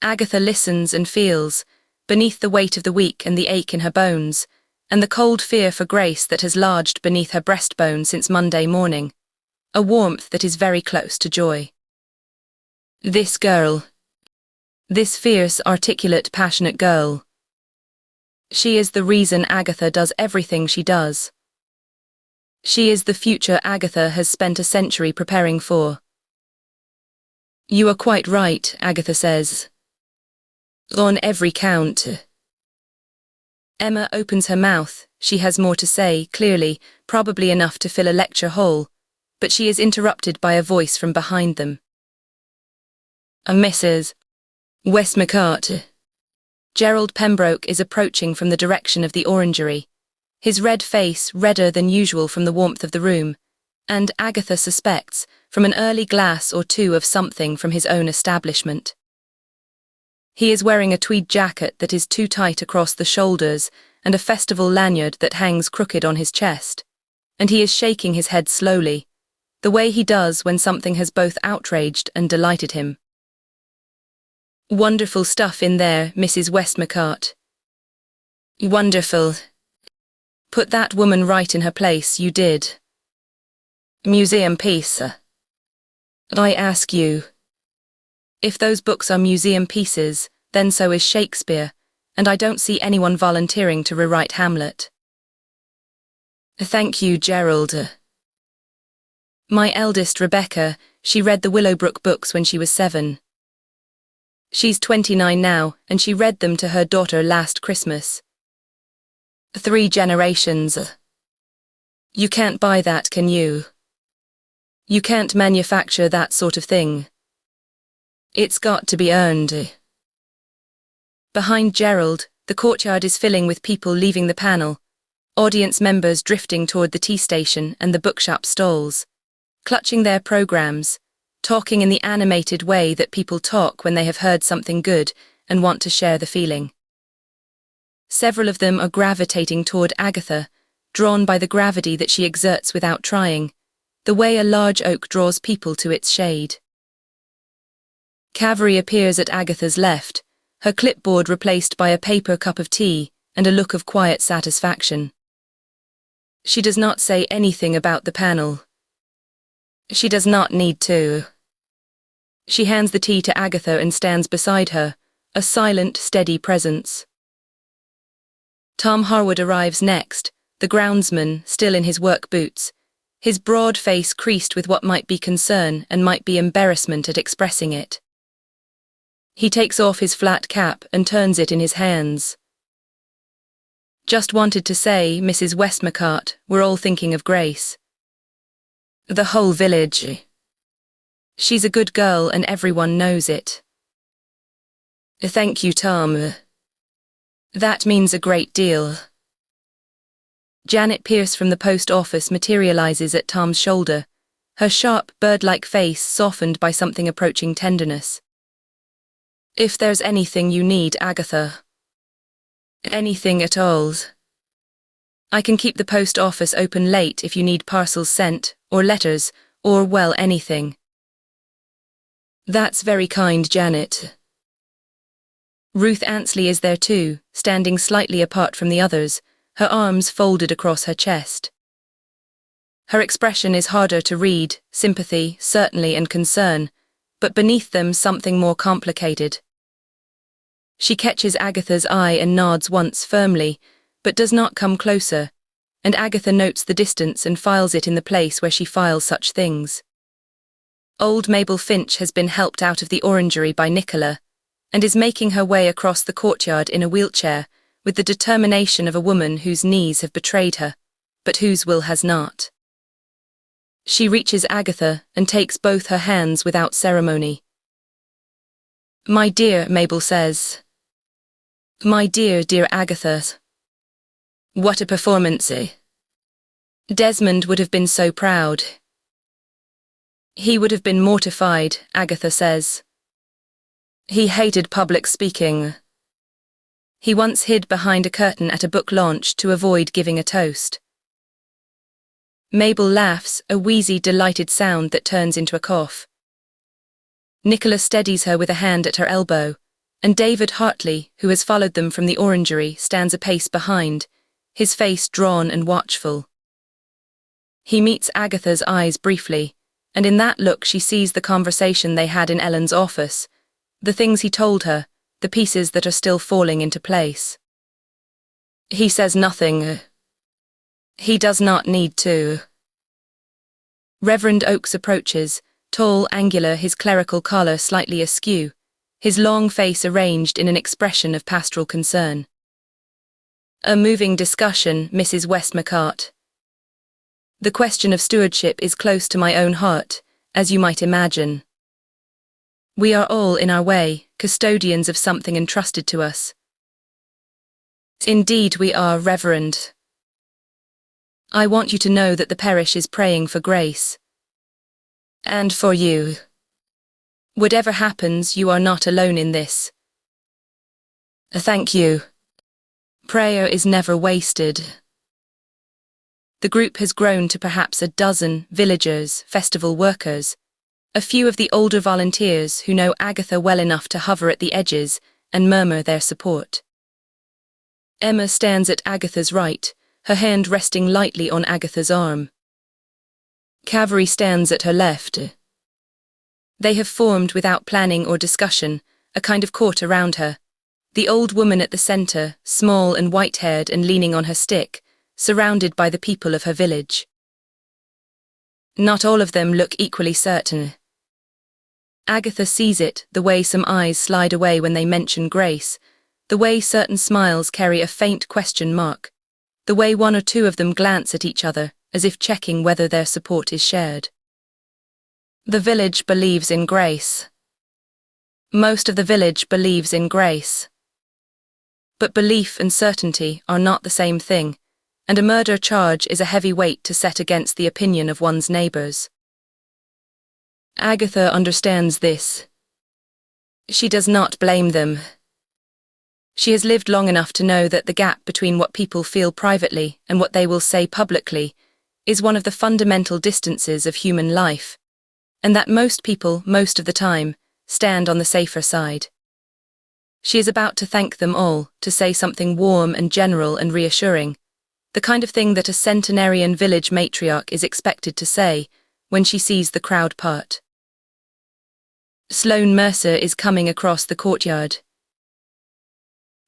Agatha listens and feels, beneath the weight of the week and the ache in her bones, and the cold fear for Grace that has lodged beneath her breastbone since Monday morning, a warmth that is very close to joy. This girl. This fierce, articulate, passionate girl. She is the reason Agatha does everything she does. She is the future Agatha has spent a century preparing for. You are quite right, Agatha says. On every count. Emma opens her mouth. She has more to say, clearly, probably enough to fill a lecture hall, but she is interrupted by a voice from behind them. Mrs. Westmacott. Gerald Pembroke is approaching from the direction of the orangery, his red face redder than usual from the warmth of the room, and, Agatha suspects, from an early glass or two of something from his own establishment. He is wearing a tweed jacket that is too tight across the shoulders and a festival lanyard that hangs crooked on his chest, and he is shaking his head slowly, the way he does when something has both outraged and delighted him. Wonderful stuff in there, Mrs. Westmacott. Wonderful. Put that woman right in her place, you did. Museum piece. I ask you. If those books are museum pieces, then so is Shakespeare, and I don't see anyone volunteering to rewrite Hamlet. Thank you, Gerald. My eldest, Rebecca, she read the Willowbrook books when she was 7. She's 29 now, and she read them to her daughter last Christmas. 3 generations. You can't buy that, can you? You can't manufacture that sort of thing. It's got to be earned. Behind Gerald, the courtyard is filling with people leaving the panel, audience members drifting toward the tea station and the bookshop stalls, clutching their programs, talking in the animated way that people talk when they have heard something good and want to share the feeling. Several of them are gravitating toward Agatha, drawn by the gravity that she exerts without trying, the way a large oak draws people to its shade. Cavalry appears at Agatha's left, her clipboard replaced by a paper cup of tea and a look of quiet satisfaction. She does not say anything about the panel. She does not need to. She hands the tea to Agatha and stands beside her, a silent, steady presence. Tom Harwood arrives next, the groundsman, still in his work boots, his broad face creased with what might be concern and might be embarrassment at expressing it. He takes off his flat cap and turns it in his hands. Just wanted to say, Mrs. Westmacott, we're all thinking of Grace. The whole village. She's a good girl and everyone knows it. Thank you, Tom. That means a great deal. Janet Pierce from the post office materializes at Tom's shoulder, her sharp, bird-like face softened by something approaching tenderness. If there's anything you need, Agatha. Anything at all. I can keep the post office open late if you need parcels sent, or letters, or, well, anything. That's very kind, Janet. Ruth Ansley is there too, standing slightly apart from the others, her arms folded across her chest. Her expression is harder to read, sympathy, certainly, and concern, but beneath them something more complicated. She catches Agatha's eye and nods once firmly, but does not come closer, and Agatha notes the distance and files it in the place where she files such things. Old Mabel Finch has been helped out of the orangery by Nicola, and is making her way across the courtyard in a wheelchair, with the determination of a woman whose knees have betrayed her, but whose will has not. She reaches Agatha and takes both her hands without ceremony. "My dear," Mabel says. "My dear, dear Agatha. What a performance, eh?" Desmond would have been so proud. "He would have been mortified," Agatha says. "He hated public speaking. He once hid behind a curtain at a book launch to avoid giving a toast." Mabel laughs, a wheezy, delighted sound that turns into a cough. Nicola steadies her with a hand at her elbow, and David Hartley, who has followed them from the orangery, stands a pace behind, his face drawn and watchful. He meets Agatha's eyes briefly, and in that look she sees the conversation they had in Ellen's office, the things he told her, the pieces that are still falling into place. He says nothing. He does not need to. Reverend Oakes approaches, tall, angular, his clerical collar slightly askew, his long face arranged in an expression of pastoral concern. "A moving discussion, Mrs. Westmacott. The question of stewardship is close to my own heart, as you might imagine. We are all, in our way, custodians of something entrusted to us." "Indeed we are, Reverend. I want you to know that the parish is praying for grace. And for you. Whatever happens, you are not alone in this." "Thank you. Prayer is never wasted." The group has grown to perhaps a dozen villagers, festival workers, a few of the older volunteers who know Agatha well enough to hover at the edges and murmur their support. Emma stands at Agatha's right, her hand resting lightly on Agatha's arm. Cavalry stands at her left. They have formed, without planning or discussion, a kind of court around her, the old woman at the centre, small and white-haired and leaning on her stick, surrounded by the people of her village. Not all of them look equally certain. Agatha sees it, the way some eyes slide away when they mention grace, the way certain smiles carry a faint question mark, the way one or two of them glance at each other, as if checking whether their support is shared. The village believes in grace. Most of the village believes in grace. But belief and certainty are not the same thing, and a murder charge is a heavy weight to set against the opinion of one's neighbours. Agatha understands this. She does not blame them. She has lived long enough to know that the gap between what people feel privately and what they will say publicly is one of the fundamental distances of human life, and that most people, most of the time, stand on the safer side. She is about to thank them all, to say something warm and general and reassuring, the kind of thing that a centenarian village matriarch is expected to say when she sees the crowd part. Sloane Mercer is coming across the courtyard.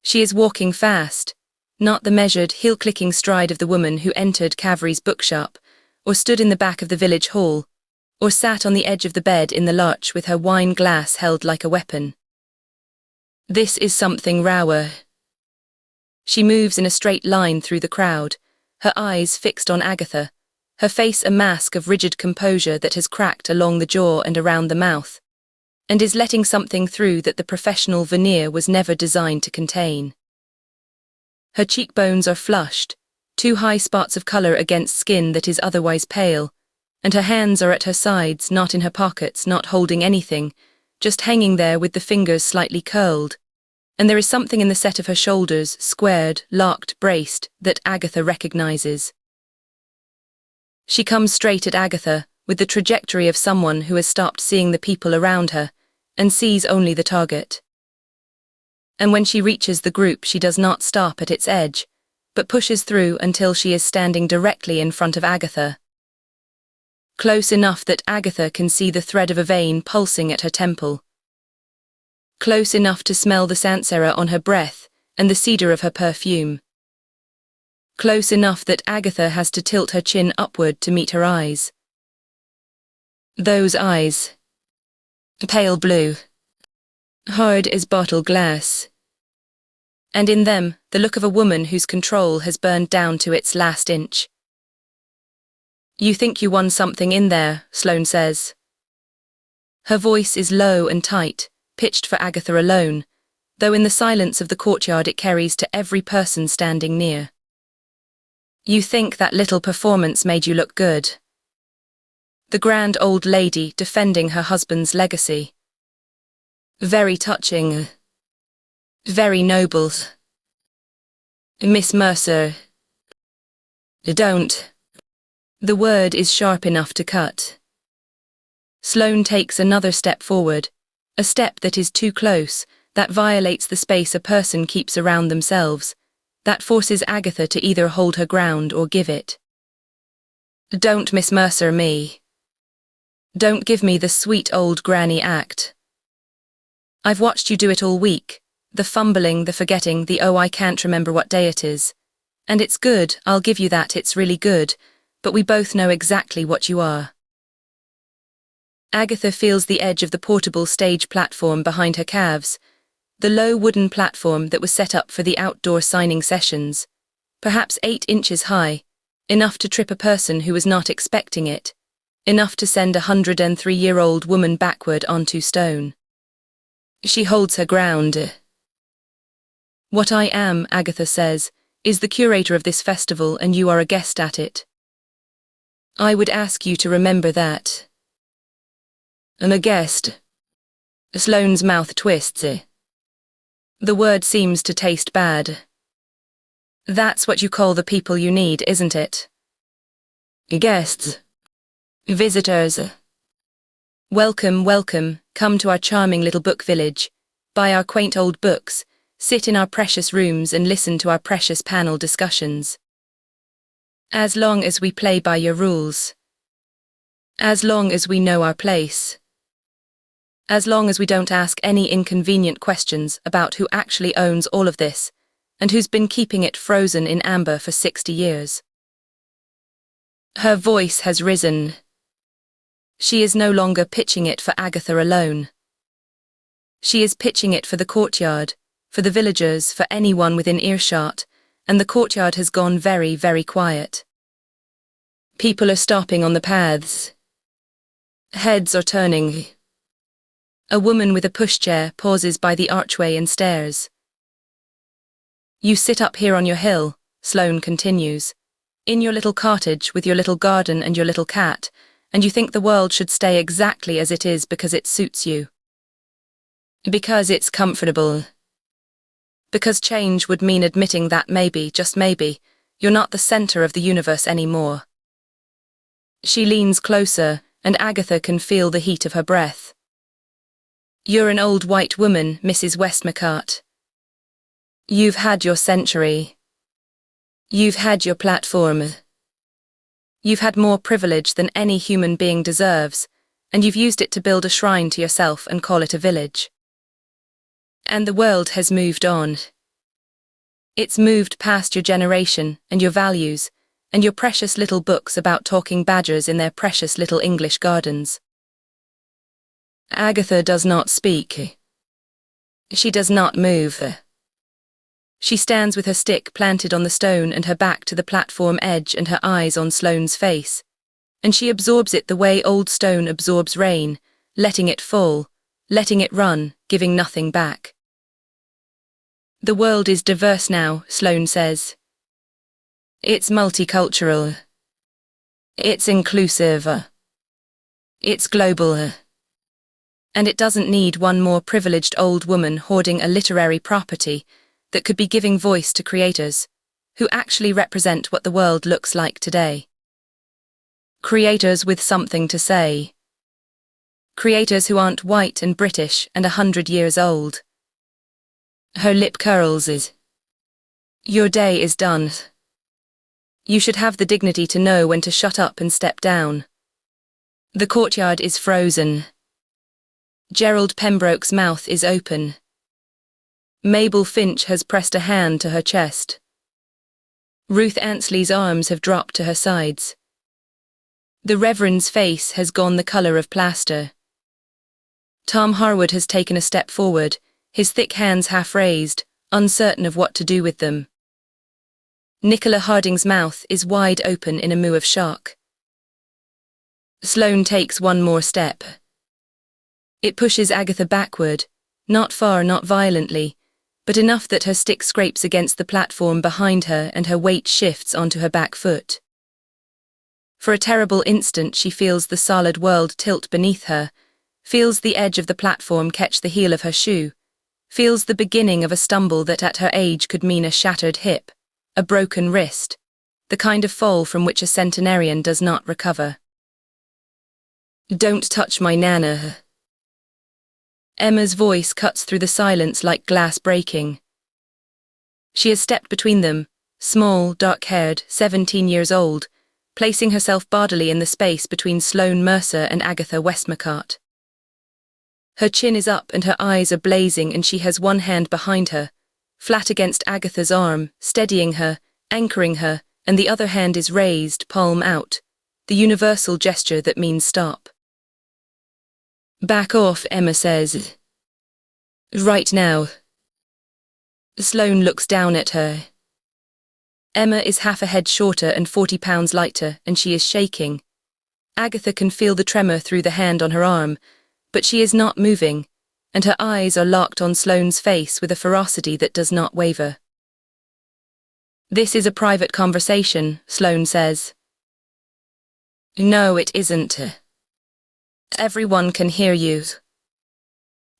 She is walking fast, not the measured, heel-clicking stride of the woman who entered Cavalry's bookshop, or stood in the back of the village hall, or sat on the edge of the bed in the larch with her wine glass held like a weapon. This is something rawer. She moves in a straight line through the crowd, her eyes fixed on Agatha, her face a mask of rigid composure that has cracked along the jaw and around the mouth, and is letting something through that the professional veneer was never designed to contain. Her cheekbones are flushed, two high spots of colour against skin that is otherwise pale, and her hands are at her sides, not in her pockets, not holding anything, just hanging there with the fingers slightly curled, and there is something in the set of her shoulders, squared, locked, braced, that Agatha recognises. She comes straight at Agatha, with the trajectory of someone who has stopped seeing the people around her, and sees only the target. And when she reaches the group, she does not stop at its edge, but pushes through until she is standing directly in front of Agatha. Close enough that Agatha can see the thread of a vein pulsing at her temple. Close enough to smell the sansera on her breath and the cedar of her perfume. Close enough that Agatha has to tilt her chin upward to meet her eyes. Those eyes. Pale blue. Hard as bottle glass. and in them, the look of a woman whose control has burned down to its last inch. You think you won something in there, Sloane says. Her voice is low and tight, pitched for Agatha alone, though in the silence of the courtyard it carries to every person standing near. You think that little performance made you look good. The grand old lady defending her husband's legacy. Very touching. Very noble. Miss Mercer. Don't. The word is sharp enough to cut. Sloane takes another step forward, a step that is too close, that violates the space a person keeps around themselves, that forces Agatha to either hold her ground or give it. Don't Miss Mercer me. Don't give me the sweet old granny act. I've watched you do it all week, the fumbling, the forgetting, the oh I can't remember what day it is. And it's good, I'll give you that, it's really good, but we both know exactly what you are. Agatha feels the edge of the portable stage platform behind her calves, the low wooden platform that was set up for the outdoor signing sessions, perhaps 8 inches high, enough to trip a person who was not expecting it, enough to send a 103-year-old woman backward onto stone. She holds her ground. What I am, Agatha says, is the curator of this festival and you are a guest at it. I would ask you to remember that. And a guest. Sloane's mouth twists. The word seems to taste bad. That's what you call the people you need, isn't it? Guests. Visitors. Welcome, welcome, come to our charming little book village, buy our quaint old books, sit in our precious rooms and listen to our precious panel discussions. As long as we play by your rules. As long as we know our place. As long as we don't ask any inconvenient questions about who actually owns all of this, and who's been keeping it frozen in amber for 60 years. Her voice has risen. She is no longer pitching it for Agatha alone. She is pitching it for the courtyard, for the villagers, for anyone within earshot, and the courtyard has gone very, very quiet. People are stopping on the paths. Heads are turning. A woman with a pushchair pauses by the archway and stares. You sit up here on your hill, Sloane continues, in your little cottage with your little garden and your little cat, and you think the world should stay exactly as it is because it suits you. Because it's comfortable. Because change would mean admitting that maybe, just maybe, you're not the center of the universe anymore. She leans closer, and Agatha can feel the heat of her breath. You're an old white woman, Mrs. Westmacott. You've had your century. You've had your platform. You've had more privilege than any human being deserves, and you've used it to build a shrine to yourself and call it a village. And the world has moved on. It's moved past your generation and your values and your precious little books about talking badgers in their precious little English gardens. Agatha does not speak. She does not move. She stands with her stick planted on the stone and her back to the platform edge and her eyes on Sloane's face, and she absorbs it the way old stone absorbs rain, letting it fall, letting it run, giving nothing back. The world is diverse now, Sloane says. It's multicultural. It's inclusive. It's global. And it doesn't need one more privileged old woman hoarding a literary property that could be giving voice to creators who actually represent what the world looks like today. Creators with something to say. Creators who aren't white and British and 100 years old. Her lip curls. Your day is done. You should have the dignity to know when to shut up and step down. The courtyard is frozen. Gerald Pembroke's mouth is open. Mabel Finch has pressed a hand to her chest. Ruth Ansley's arms have dropped to her sides. The Reverend's face has gone the colour of plaster. Tom Harwood has taken a step forward, his thick hands half raised, uncertain of what to do with them. Nicola Harding's mouth is wide open in a moue of shock. Sloane takes one more step. It pushes Agatha backward, not far, not violently, but enough that her stick scrapes against the platform behind her and her weight shifts onto her back foot. For a terrible instant she feels the solid world tilt beneath her, feels the edge of the platform catch the heel of her shoe, feels the beginning of a stumble that at her age could mean a shattered hip, a broken wrist, the kind of fall from which a centenarian does not recover. "Don't touch my Nana." Emma's voice cuts through the silence like glass breaking. She has stepped between them, small, dark-haired, 17 years old, placing herself bodily in the space between Sloane Mercer and Agatha Westmacott. Her chin is up and her eyes are blazing, and she has one hand behind her, flat against Agatha's arm, steadying her, anchoring her, and the other hand is raised, palm out, the universal gesture that means stop. "Back off," Emma says. "Right now." Sloane looks down at her. Emma is half a head shorter and 40 pounds lighter, and she is shaking. Agatha can feel the tremor through the hand on her arm, but she is not moving, and her eyes are locked on Sloane's face with a ferocity that does not waver. "This is a private conversation," Sloane says. "No, it isn't. Everyone can hear you.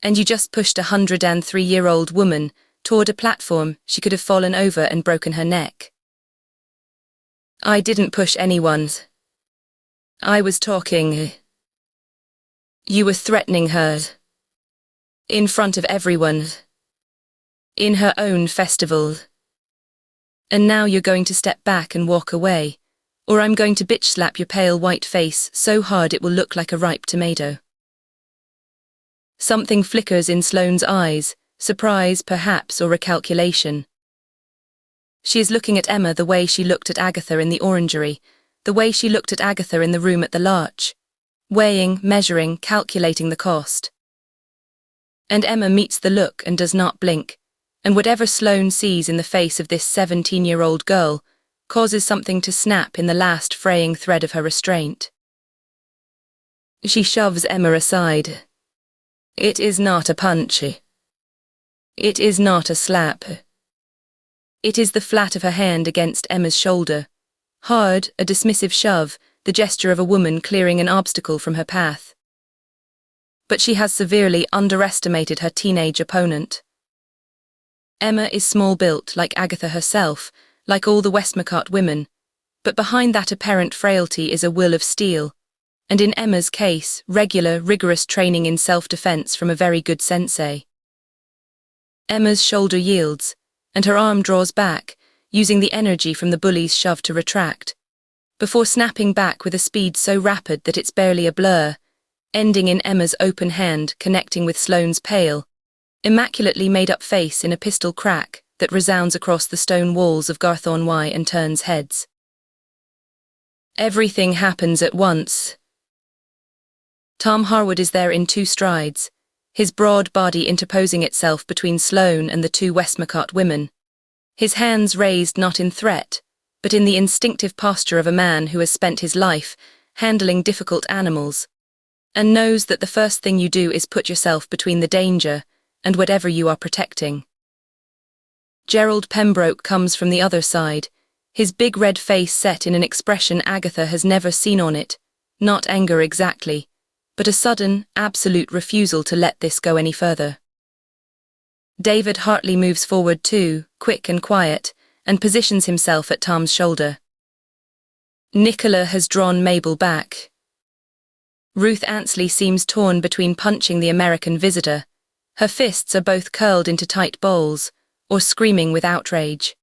And you just pushed a 103-year-old woman toward a platform. She could have fallen over and broken her neck." "I didn't push anyone. I was talking." "You were threatening her. In front of everyone. In her own festival. And now you're going to step back and walk away, or I'm going to bitch slap your pale white face so hard it will look like a ripe tomato." Something flickers in Sloane's eyes, surprise perhaps, or recalculation. She is looking at Emma the way she looked at Agatha in the orangery, the way she looked at Agatha in the room at the Larch, weighing, measuring, calculating the cost. And Emma meets the look and does not blink, and whatever Sloane sees in the face of this 17-year-old girl causes something to snap in the last fraying thread of her restraint. She shoves Emma aside. It is not a punch. It is not a slap. It is the flat of her hand against Emma's shoulder. Hard, a dismissive shove, the gesture of a woman clearing an obstacle from her path. But she has severely underestimated her teenage opponent. Emma is small-built, like Agatha herself, like all the Westmacott women, but behind that apparent frailty is a will of steel, and in Emma's case, regular, rigorous training in self-defense from a very good sensei. Emma's shoulder yields, and her arm draws back, using the energy from the bully's shove to retract, before snapping back with a speed so rapid that it's barely a blur, ending in Emma's open hand connecting with Sloane's pale, immaculately made-up face in a pistol crack that resounds across the stone walls of Garth-on-Wye and turns heads. Everything happens at once. Tom Harwood is there in 2 strides, his broad body interposing itself between Sloane and the 2 Westmacott women, his hands raised not in threat, but in the instinctive posture of a man who has spent his life handling difficult animals, and knows that the first thing you do is put yourself between the danger and whatever you are protecting. Gerald Pembroke comes from the other side, his big red face set in an expression Agatha has never seen on it, not anger exactly, but a sudden, absolute refusal to let this go any further. David Hartley moves forward too, quick and quiet, and positions himself at Tom's shoulder. Nicola has drawn Mabel back. Ruth Ansley seems torn between punching the American visitor. Her fists are both curled into tight balls, or screaming with outrage.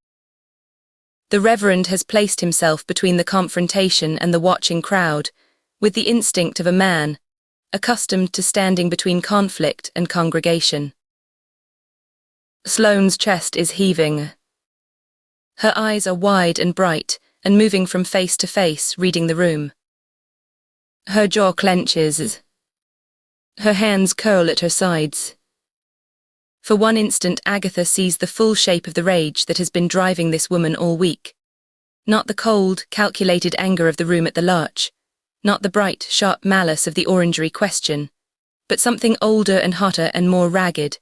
The Reverend has placed himself between the confrontation and the watching crowd, with the instinct of a man, accustomed to standing between conflict and congregation. Sloane's chest is heaving. Her eyes are wide and bright, and moving from face to face, reading the room. Her jaw clenches. Her hands curl at her sides. For one instant, Agatha sees the full shape of the rage that has been driving this woman all week. Not the cold, calculated anger of the room at the Larch, not the bright, sharp malice of the orangery question, but something older and hotter and more ragged,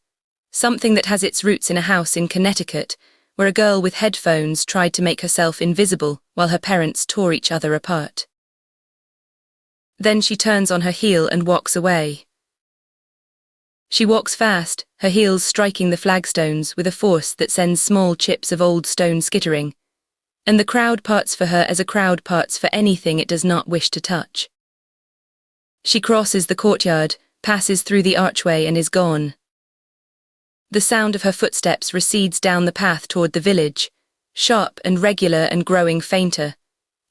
something that has its roots in a house in Connecticut, where a girl with headphones tried to make herself invisible while her parents tore each other apart. Then she turns on her heel and walks away. She walks fast, her heels striking the flagstones with a force that sends small chips of old stone skittering, and the crowd parts for her as a crowd parts for anything it does not wish to touch. She crosses the courtyard, passes through the archway and is gone. The sound of her footsteps recedes down the path toward the village, sharp and regular and growing fainter,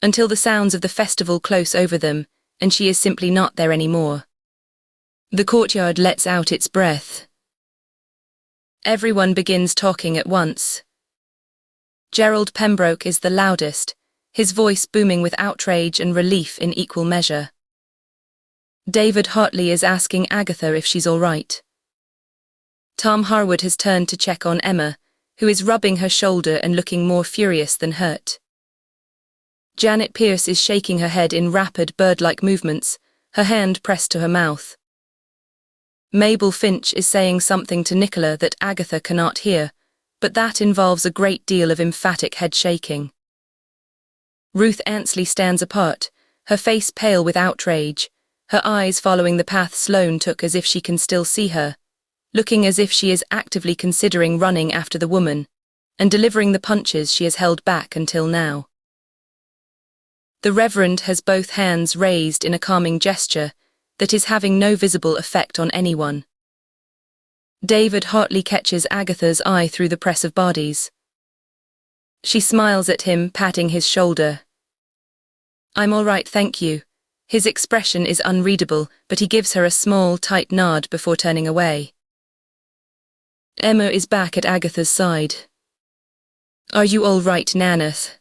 until the sounds of the festival close over them, and she is simply not there anymore. The courtyard lets out its breath. Everyone begins talking at once. Gerald Pembroke is the loudest, his voice booming with outrage and relief in equal measure. David Hartley is asking Agatha if she's all right. Tom Harwood has turned to check on Emma, who is rubbing her shoulder and looking more furious than hurt. Janet Pierce is shaking her head in rapid bird-like movements, her hand pressed to her mouth. Mabel Finch is saying something to Nicola that Agatha cannot hear, but that involves a great deal of emphatic head shaking. Ruth Ansley stands apart, her face pale with outrage, her eyes following the path Sloane took as if she can still see her, looking as if she is actively considering running after the woman, and delivering the punches she has held back until now. The Reverend has both hands raised in a calming gesture that is having no visible effect on anyone. David Hartley catches Agatha's eye through the press of bodies. She smiles at him, patting his shoulder. "I'm all right, thank you." His expression is unreadable, but he gives her a small, tight nod before turning away. Emma is back at Agatha's side. "Are you all right, Naneth?"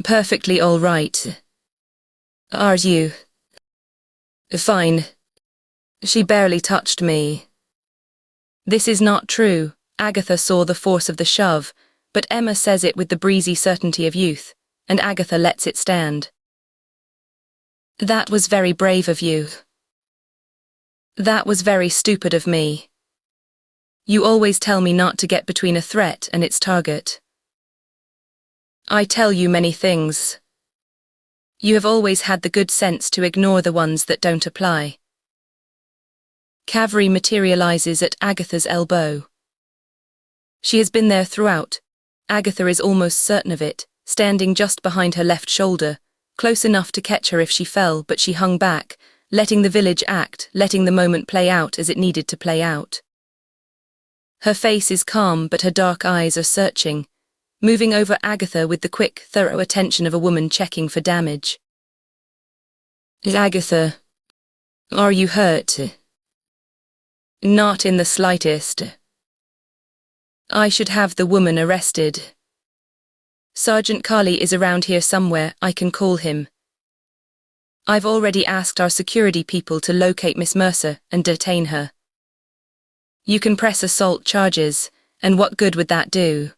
"Perfectly all right. Are you?" "Fine. She barely touched me." This is not true. Agatha saw the force of the shove, but Emma says it with the breezy certainty of youth, and Agatha lets it stand. "That was very brave of you." "That was very stupid of me. You always tell me not to get between a threat and its target." "I tell you many things. You have always had the good sense to ignore the ones that don't apply." Cavalry materializes at Agatha's elbow. She has been there throughout. Agatha is almost certain of it, standing just behind her left shoulder, close enough to catch her if she fell, but she hung back, letting the village act, letting the moment play out as it needed to play out. Her face is calm, but her dark eyes are searching, moving over Agatha with the quick, thorough attention of a woman checking for damage. "Agatha, are you hurt?" "Not in the slightest." "I should have the woman arrested. Sergeant Carley is around here somewhere, I can call him. I've already asked our security people to locate Miss Mercer and detain her. You can press assault charges, and what good would that do?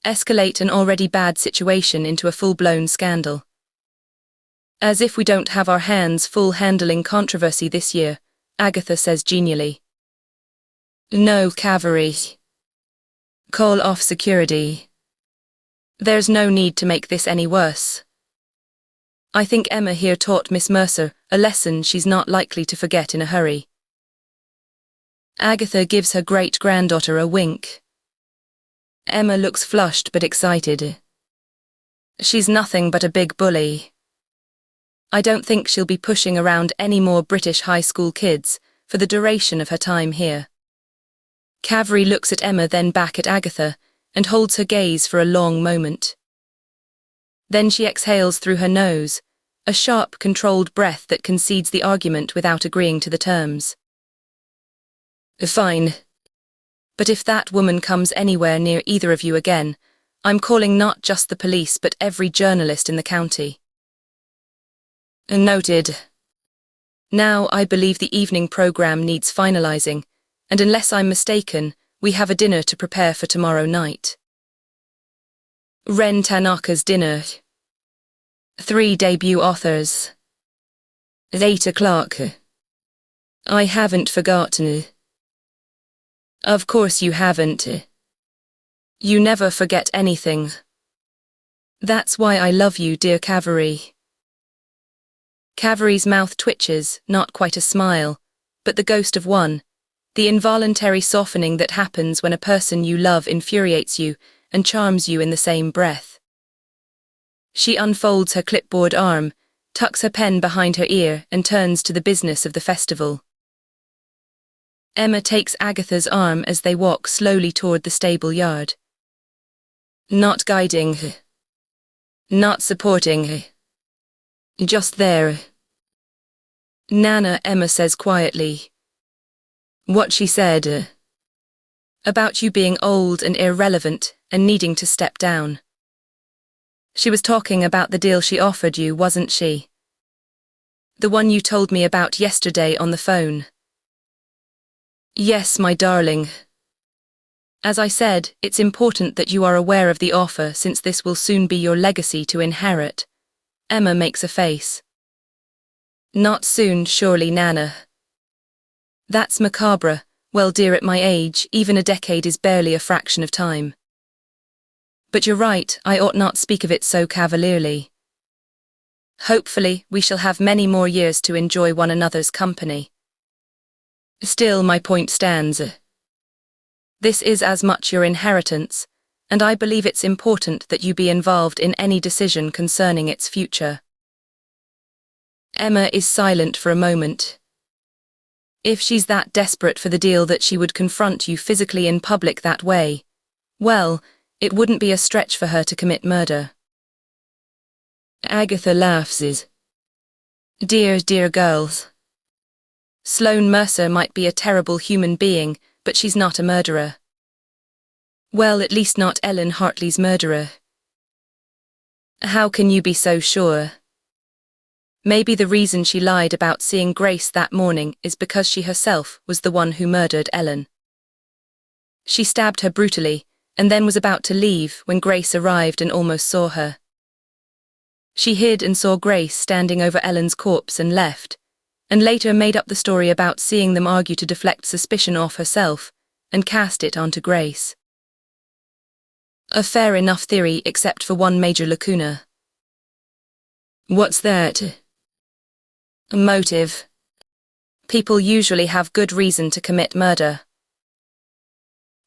Escalate an already bad situation into a full-blown scandal. As if we don't have our hands full handling controversy this year," Agatha says genially. "No cavalry. Call off security. There's no need to make this any worse. I think Emma here taught Miss Mercer a lesson she's not likely to forget in a hurry." Agatha gives her great-granddaughter a wink. Emma looks flushed but excited. "She's nothing but a big bully. I don't think she'll be pushing around any more British high school kids for the duration of her time here." Cavalry looks at Emma, then back at Agatha, and holds her gaze for a long moment. Then she exhales through her nose, a sharp, controlled breath that concedes the argument without agreeing to the terms. "Fine. But if that woman comes anywhere near either of you again, I'm calling not just the police but every journalist in the county." "Noted. Now I believe the evening program needs finalizing, and unless I'm mistaken, we have a dinner to prepare for tomorrow night. Ren Tanaka's dinner. 3 debut authors. At 8 o'clock. I haven't forgotten. Of course you haven't. You never forget anything. That's why I love you, dear Cavalry. Cavalry's mouth twitches, not quite a smile, but the ghost of one, the involuntary softening that happens when a person you love infuriates you and charms you in the same breath. She unfolds her clipboard arm, tucks her pen behind her ear and turns to the business of the festival. Emma takes Agatha's arm as they walk slowly toward the stable yard. Not guiding, not supporting, just there. Nana, Emma says quietly. What she said. About you being old and irrelevant and needing to step down. She was talking about the deal she offered you, wasn't she? The one you told me about yesterday on the phone. Yes, my darling. As I said, it's important that you are aware of the offer since this will soon be your legacy to inherit. Emma makes a face. Not soon, surely, Nana. That's macabre. Well, dear, at my age, even a decade is barely a fraction of time. But you're right, I ought not speak of it so cavalierly. Hopefully, we shall have many more years to enjoy one another's company. Still, my point stands. This is as much your inheritance, and I believe it's important that you be involved in any decision concerning its future. Emma is silent for a moment. If she's that desperate for the deal that she would confront you physically in public that way, well, it wouldn't be a stretch for her to commit murder. Agatha laughs. Dear, dear girls. Sloane Mercer might be a terrible human being, but she's not a murderer. Well, at least not Ellen Hartley's murderer. How can you be so sure? Maybe the reason she lied about seeing Grace that morning is because she herself was the one who murdered Ellen. She stabbed her brutally, and then was about to leave when Grace arrived and almost saw her. She hid and saw Grace standing over Ellen's corpse and left, and later made up the story about seeing them argue to deflect suspicion off herself, and cast it onto Grace. A fair enough theory except for one major lacuna. What's that? A motive. People usually have good reason to commit murder.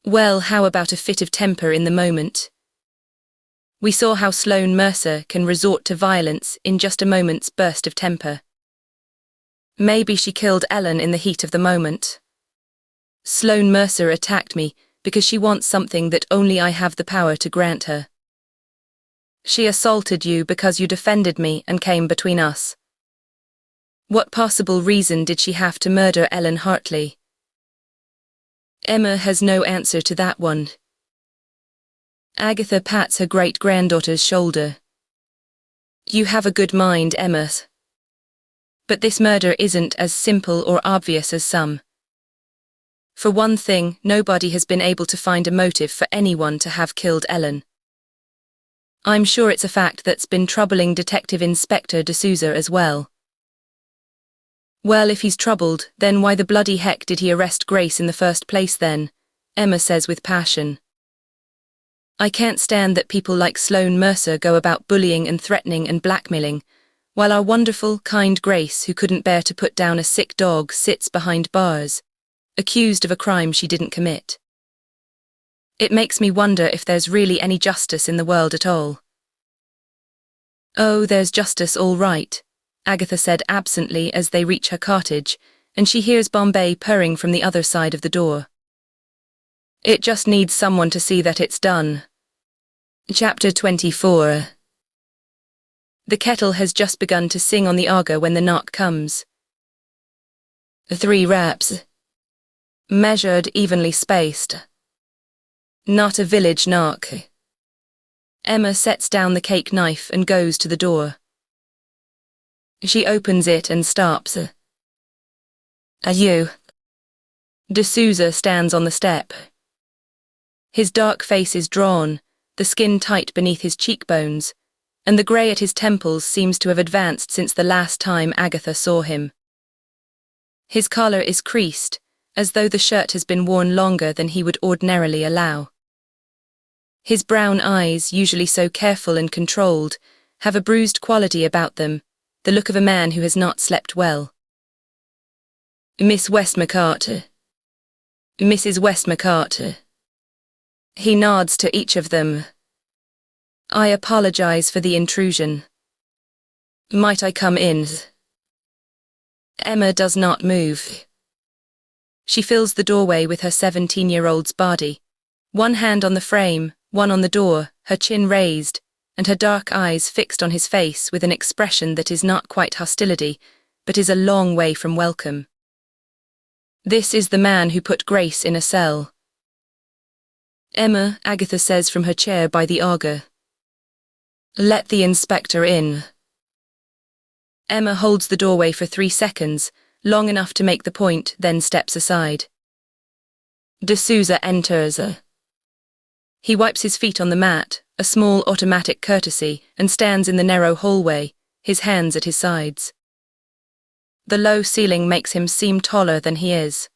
Well, how about a fit of temper in the moment? We saw how Sloane Mercer can resort to violence in just a moment's burst of temper. Maybe she killed Ellen in the heat of the moment. Sloane Mercer attacked me because she wants something that only I have the power to grant her. She assaulted you because you defended me and came between us. What possible reason did she have to murder Ellen Hartley? Emma has no answer to that one. Agatha pats her great-granddaughter's shoulder. You have a good mind, Emma. But this murder isn't as simple or obvious as some. For one thing, nobody has been able to find a motive for anyone to have killed Ellen. I'm sure it's a fact that's been troubling Detective Inspector D'Souza as well. Well, if he's troubled, then why the bloody heck did he arrest Grace in the first place then? Emma says with passion. I can't stand that people like Sloane Mercer go about bullying and threatening and blackmailing, while our wonderful, kind Grace, who couldn't bear to put down a sick dog, sits behind bars, accused of a crime she didn't commit. It makes me wonder if there's really any justice in the world at all. Oh, there's justice all right, Agatha said absently as they reach her cottage, and she hears Bombay purring from the other side of the door. It just needs someone to see that it's done. Chapter 24. The kettle has just begun to sing on the Aga when the knock comes. 3 raps. Measured, evenly spaced. Not a village knock. Emma sets down the cake knife and goes to the door. She opens it and stops. Are you? D'Souza stands on the step. His dark face is drawn, the skin tight beneath his cheekbones, and the grey at his temples seems to have advanced since the last time Agatha saw him. His collar is creased, as though the shirt has been worn longer than he would ordinarily allow. His brown eyes, usually so careful and controlled, have a bruised quality about them, the look of a man who has not slept well. Miss Westmacott. Mrs. Westmacott. He nods to each of them. I apologize for the intrusion. Might I come in? Emma does not move. She fills the doorway with her 17-year-old's body, one hand on the frame, one on the door, her chin raised, and her dark eyes fixed on his face with an expression that is not quite hostility, but is a long way from welcome. This is the man who put Grace in a cell. Emma, Agatha says from her chair by the auger. Let the inspector in. Emma holds the doorway for 3 seconds, long enough to make the point, then steps aside. D'Souza enters. He wipes his feet on the mat, a small automatic courtesy, and stands in the narrow hallway, his hands at his sides. The low ceiling makes him seem taller than he is.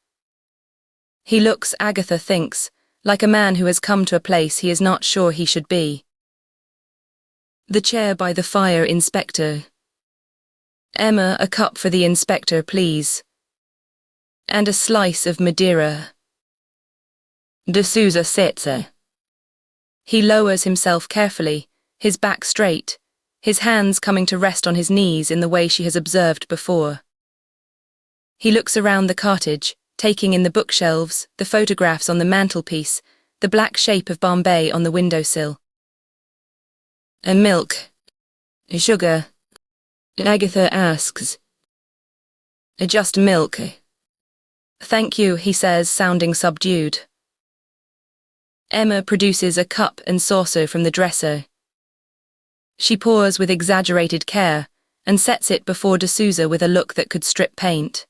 He looks, Agatha thinks, like a man who has come to a place he is not sure he should be. The chair by the fire, Inspector. Emma, a cup for the inspector, please. And a slice of Madeira. D'Souza sits. He lowers himself carefully, his back straight, his hands coming to rest on his knees in the way she has observed before. He looks around the cottage, taking in the bookshelves, the photographs on the mantelpiece, the black shape of Bombay on the windowsill. Milk. Sugar. Agatha asks. Just milk. Thank you, he says, sounding subdued. Emma produces a cup and saucer from the dresser. She pours with exaggerated care and sets it before D'Souza with a look that could strip paint.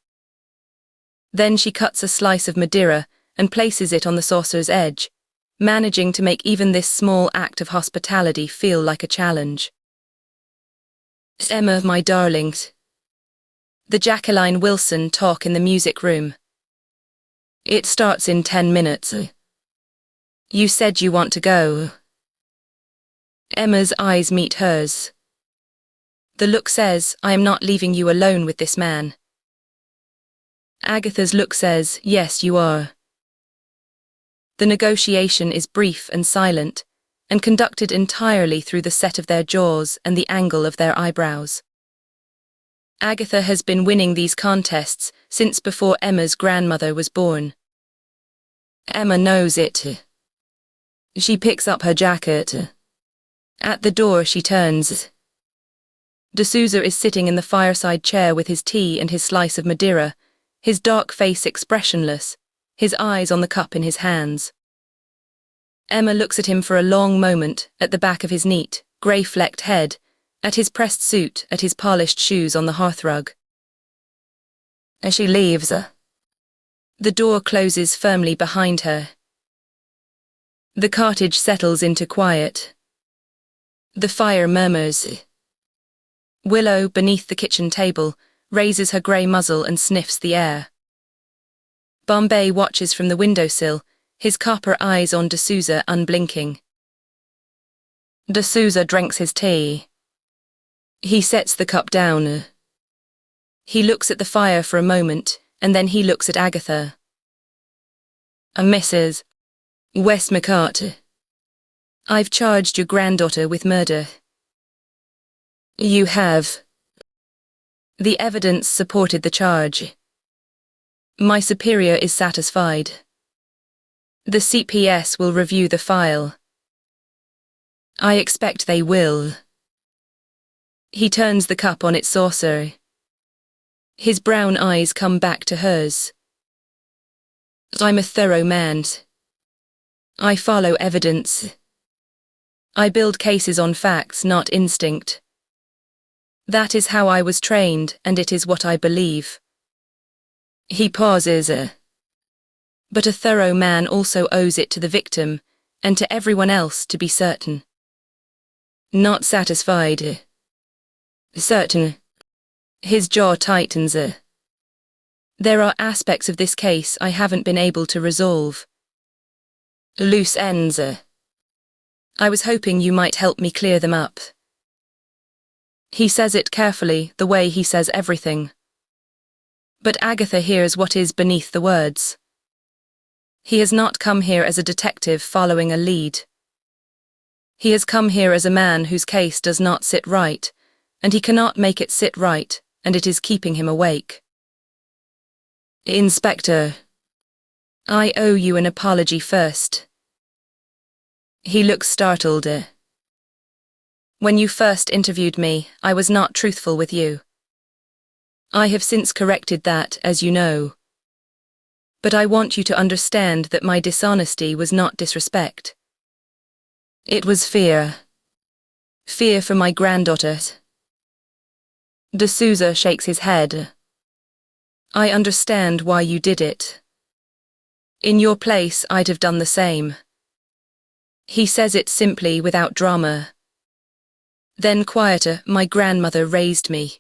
Then she cuts a slice of Madeira and places it on the saucer's edge, managing to make even this small act of hospitality feel like a challenge. Emma, my darlings. The Jacqueline Wilson talk in the music room. It starts in 10 minutes. You said you want to go. Emma's eyes meet hers. The look says, I am not leaving you alone with this man. Agatha's look says, yes, you are. The negotiation is brief and silent, and conducted entirely through the set of their jaws and the angle of their eyebrows. Agatha has been winning these contests since before Emma's grandmother was born. Emma knows it. She picks up her jacket. At the door she turns. D'Souza is sitting in the fireside chair with his tea and his slice of Madeira, his dark face expressionless, his eyes on the cup in his hands. Emma looks at him for a long moment, at the back of his neat, grey-flecked head, at his pressed suit, at his polished shoes on the hearthrug. As she leaves, the door closes firmly behind her. The cottage settles into quiet. The fire murmurs. Willow, beneath the kitchen table, raises her grey muzzle and sniffs the air. Bombay watches from the windowsill, his copper eyes on D'Souza unblinking. D'Souza drinks his tea. He sets the cup down. He looks at the fire for a moment, and then he looks at Agatha. Mrs. Westmacott, I've charged your granddaughter with murder. You have. The evidence supported the charge. My superior is satisfied. The CPS will review the file. I expect they will. He turns the cup on its saucer. His brown eyes come back to hers. I'm a thorough man. I follow evidence. I build cases on facts, not instinct. That is how I was trained, and it is what I believe. He pauses. But a thorough man also owes it to the victim, and to everyone else, to be certain. Not satisfied. Certain. His jaw tightens. There are aspects of this case I haven't been able to resolve. Loose ends. I was hoping you might help me clear them up. He says it carefully, the way he says everything. But Agatha hears what is beneath the words. He has not come here as a detective following a lead. He has come here as a man whose case does not sit right, and he cannot make it sit right, and it is keeping him awake. Inspector, I owe you an apology first. He looks startled. When you first interviewed me, I was not truthful with you. I have since corrected that, as you know. But I want you to understand that my dishonesty was not disrespect. It was fear. Fear for my granddaughter. De Souza shakes his head. I understand why you did it. In your place, I'd have done the same. He says it simply, without drama. Then quieter, my grandmother raised me.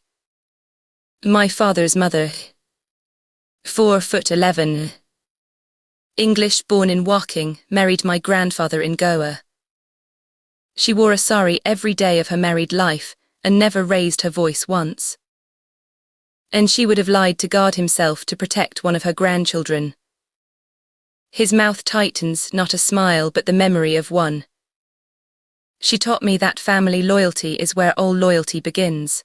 My father's mother. 4'11". English, born in Woking, married my grandfather in Goa. She wore a sari every day of her married life and never raised her voice once. And she would have lied to God himself to protect one of her grandchildren. His mouth tightens, not a smile but the memory of one. She taught me that family loyalty is where all loyalty begins.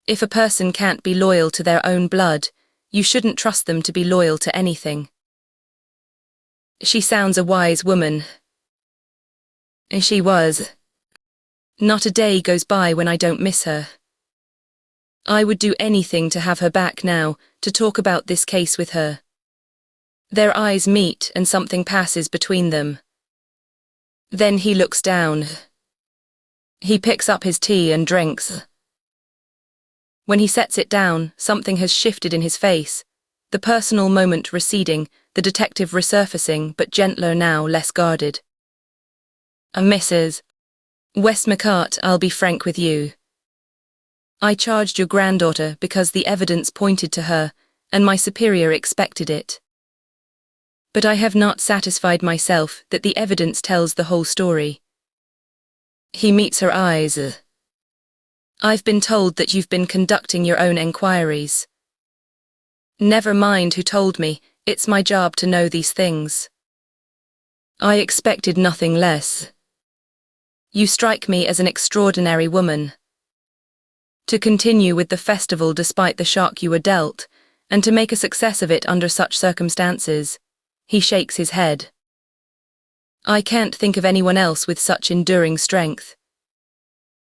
If a person can't be loyal to their own blood, you shouldn't trust them to be loyal to anything. She sounds a wise woman. She was. Not a day goes by when I don't miss her. I would do anything to have her back now, to talk about this case with her. Their eyes meet and something passes between them. Then he looks down. He picks up his tea and drinks. When he sets it down, something has shifted in his face, the personal moment receding, the detective resurfacing, but gentler now, less guarded. Mrs. Westmacott, I'll be frank with you. I charged your granddaughter because the evidence pointed to her, and my superior expected it. But I have not satisfied myself that the evidence tells the whole story. He meets her eyes. I've been told that you've been conducting your own enquiries. Never mind who told me, it's my job to know these things. I expected nothing less. You strike me as an extraordinary woman. To continue with the festival despite the shock you were dealt, and to make a success of it under such circumstances. He shakes his head. I can't think of anyone else with such enduring strength.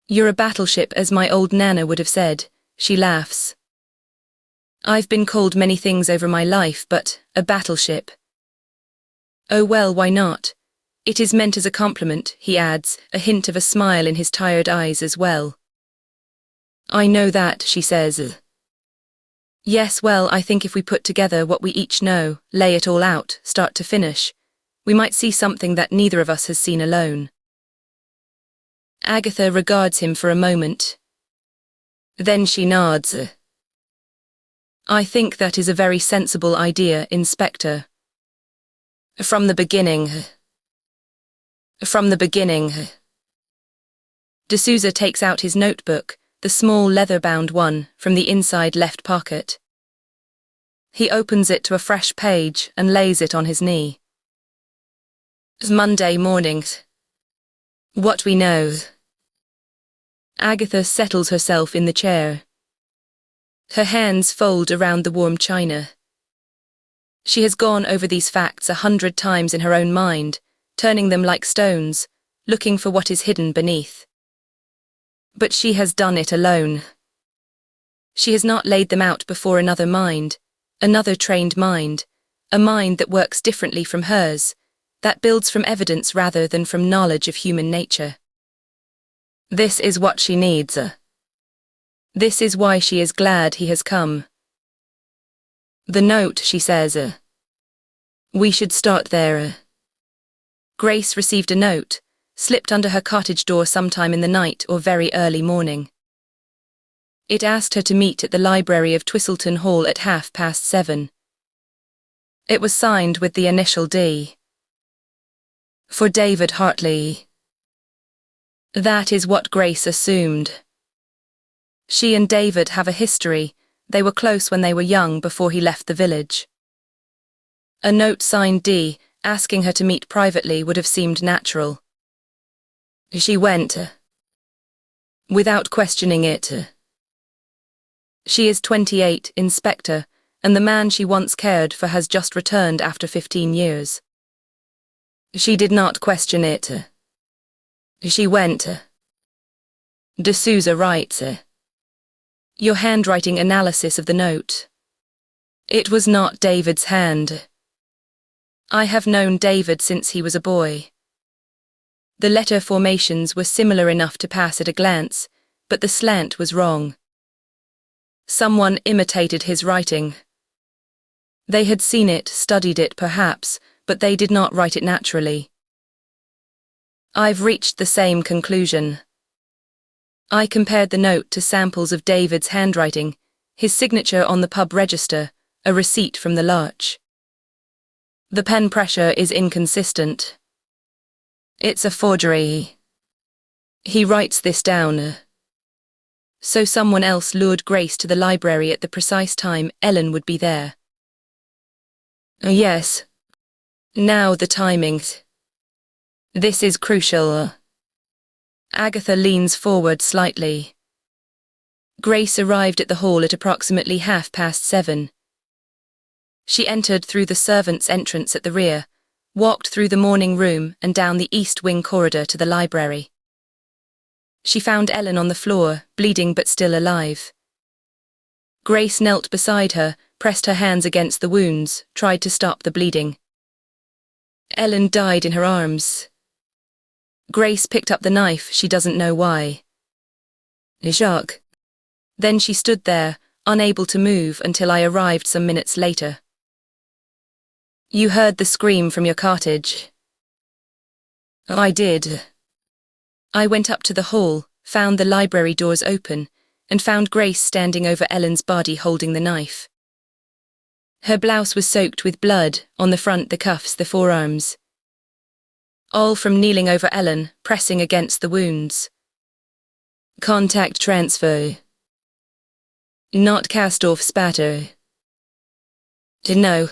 You're a battleship, as my old Nana would have said, she laughs. I've been called many things over my life, but a battleship. Oh well, why not? It is meant as a compliment, he adds, a hint of a smile in his tired eyes as well. I know that, she says. Yes, well, I think if we put together what we each know, lay it all out, start to finish, we might see something that neither of us has seen alone. Agatha regards him for a moment. Then she nods. I think that is a very sensible idea, Inspector. From the beginning. From the beginning. De Souza takes out his notebook, the small leather-bound one, from the inside left pocket. He opens it to a fresh page and lays it on his knee. Monday morning. What we know. Agatha settles herself in the chair. Her hands fold around the warm china. She has gone over these facts 100 times in her own mind, turning them like stones, looking for what is hidden beneath. But she has done it alone. She has not laid them out before another mind, another trained mind, a mind that works differently from hers, that builds from evidence rather than from knowledge of human nature. This is what she needs. This is why she is glad he has come. The note, she says. We should start there. Grace received a note, slipped under her cottage door sometime in the night or very early morning. It asked her to meet at the library of Twistleton Hall at 7:30. It was signed with the initial D. For David Hartley. That is what Grace assumed. She and David have a history. They were close when they were young before he left the village. A note signed D, asking her to meet privately, would have seemed natural. She went. Without questioning it. She is 28, Inspector, and the man she once cared for has just returned after 15 years. She did not question it. She went. D'Souza writes. Your handwriting analysis of the note. It was not David's hand. I have known David since he was a boy. The letter formations were similar enough to pass at a glance, but the slant was wrong. Someone imitated his writing. They had seen it, studied it perhaps, but they did not write it naturally. I've reached the same conclusion. I compared the note to samples of David's handwriting, his signature on the pub register, a receipt from the Larch. The pen pressure is inconsistent. It's a forgery. He writes this down. So someone else lured Grace to the library at the precise time Ellen would be there. Yes. Now the timings. This is crucial. Agatha leans forward slightly. Grace arrived at the hall at approximately 7:30. She entered through the servants' entrance at the rear, walked through the morning room and down the east wing corridor to the library. She found Ellen on the floor, bleeding but still alive. Grace knelt beside her, pressed her hands against the wounds, tried to stop the bleeding. Ellen died in her arms. Grace picked up the knife, she doesn't know why. Jacques. Then she stood there, unable to move until I arrived some minutes later. You heard the scream from your cottage. I did. I went up to the hall, found the library doors open, and found Grace standing over Ellen's body holding the knife. Her blouse was soaked with blood, on the front the cuffs, the forearms. All from kneeling over Ellen, pressing against the wounds. Contact transfer. Not cast-off spatter. No.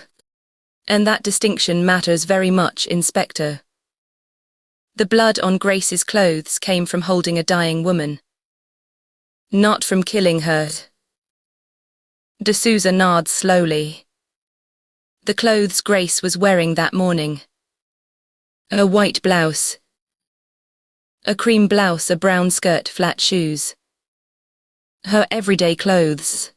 And that distinction matters very much, Inspector. The blood on Grace's clothes came from holding a dying woman. Not from killing her. D'Souza nods slowly. The clothes Grace was wearing that morning. A white blouse. A cream blouse, a brown skirt, flat shoes. Her everyday clothes.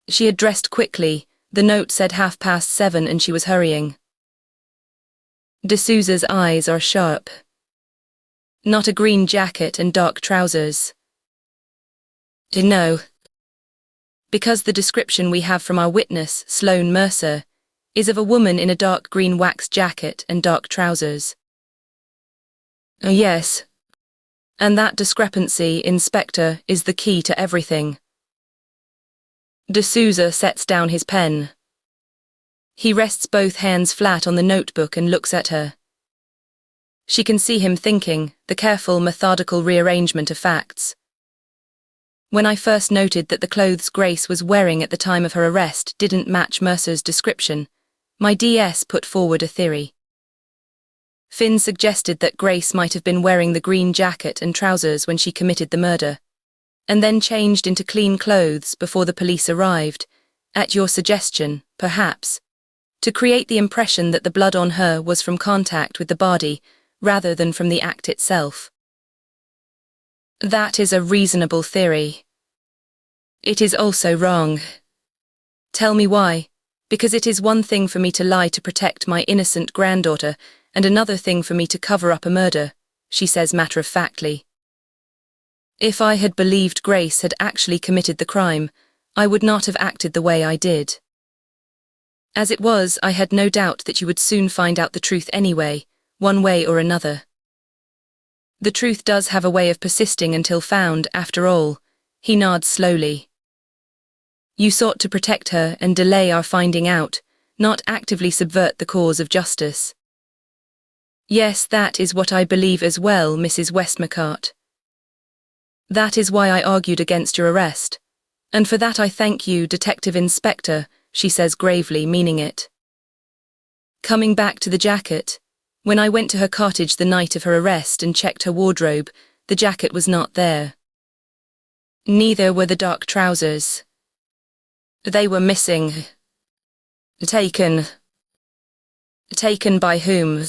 She had dressed quickly. The note said 7:30 and she was hurrying. D'Souza's eyes are sharp. Not a green jacket and dark trousers. No. Because the description we have from our witness, Sloane Mercer, is of a woman in a dark green wax jacket and dark trousers. Yes. And that discrepancy, Inspector, is the key to everything. D'Souza sets down his pen. He rests both hands flat on the notebook and looks at her. She can see him thinking, the careful, methodical rearrangement of facts. When I first noted that the clothes Grace was wearing at the time of her arrest didn't match Mercer's description, my DS put forward a theory. Finn suggested that Grace might have been wearing the green jacket and trousers when she committed the murder, and then changed into clean clothes before the police arrived, at your suggestion, perhaps, to create the impression that the blood on her was from contact with the body rather than from the act itself. That is a reasonable theory. It is also wrong. Tell me why, because it is one thing for me to lie to protect my innocent granddaughter and another thing for me to cover up a murder, she says matter-of-factly. If I had believed Grace had actually committed the crime, I would not have acted the way I did. As it was, I had no doubt that you would soon find out the truth anyway, one way or another. The truth does have a way of persisting until found, after all. He nods slowly. You sought to protect her and delay our finding out, not actively subvert the cause of justice. Yes, that is what I believe as well, Mrs. Westmacott. That is why I argued against your arrest. And for that I thank you, Detective Inspector, she says gravely, meaning it. Coming back to the jacket, when I went to her cottage the night of her arrest and checked her wardrobe, the jacket was not there. Neither were the dark trousers. They were missing. Taken. Taken by whom?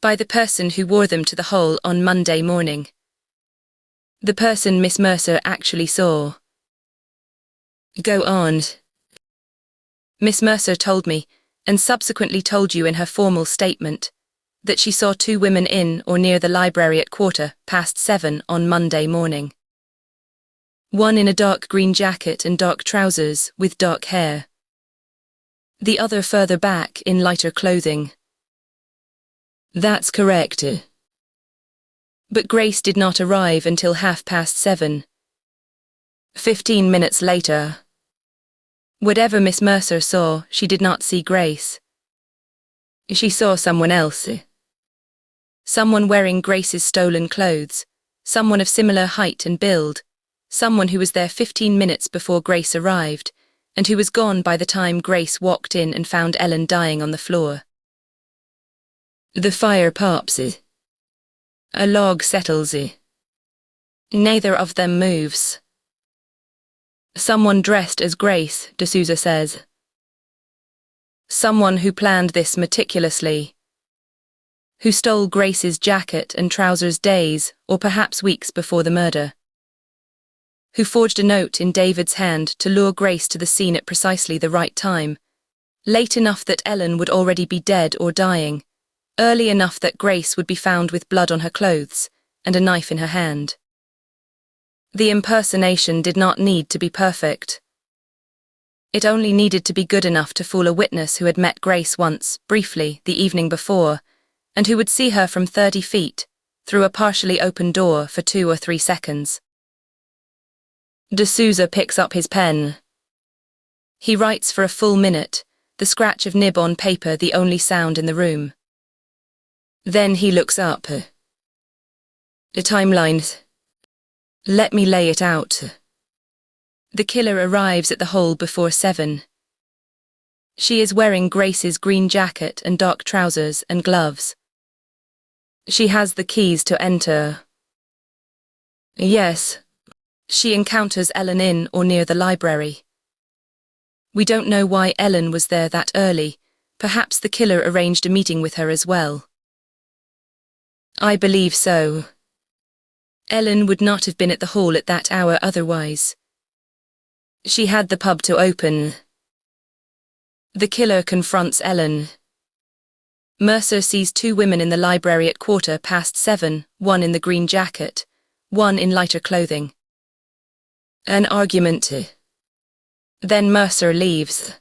By the person who wore them to the Hall on Monday morning. The person Miss Mercer actually saw. Go on. Miss Mercer told me, and subsequently told you in her formal statement, that she saw two women in or near the library at 7:15 on Monday morning. One in a dark green jacket and dark trousers with dark hair. The other further back in lighter clothing. That's correct. But Grace did not arrive until 7:30. 15 minutes later. Whatever Miss Mercer saw, she did not see Grace. She saw someone else. Someone wearing Grace's stolen clothes, someone of similar height and build, someone who was there 15 minutes before Grace arrived, and who was gone by the time Grace walked in and found Ellen dying on the floor. The fire pops. A log settles. Neither of them moves. Someone dressed as Grace, D'Souza says. Someone who planned this meticulously. Who stole Grace's jacket and trousers days, or perhaps weeks before the murder. Who forged a note in David's hand to lure Grace to the scene at precisely the right time, late enough that Ellen would already be dead or dying, early enough that Grace would be found with blood on her clothes and a knife in her hand. The impersonation did not need to be perfect. It only needed to be good enough to fool a witness who had met Grace once, briefly, the evening before, and who would see her from 30 feet, through a partially open door for 2 or 3 seconds. D'Souza picks up his pen. He writes for a full minute, the scratch of nib on paper the only sound in the room. Then he looks up. The timeline. Let me lay it out. The killer arrives at the Hall before 7. She is wearing Grace's green jacket and dark trousers and gloves. She has the keys to enter. Yes. She encounters Ellen in or near the library. We don't know why Ellen was there that early. Perhaps the killer arranged a meeting with her as well. I believe so. Ellen would not have been at the Hall at that hour otherwise. She had the pub to open. The killer confronts Ellen. Mercer sees two women in the library at 7:15, one in the green jacket, one in lighter clothing. An argument. Then Mercer leaves.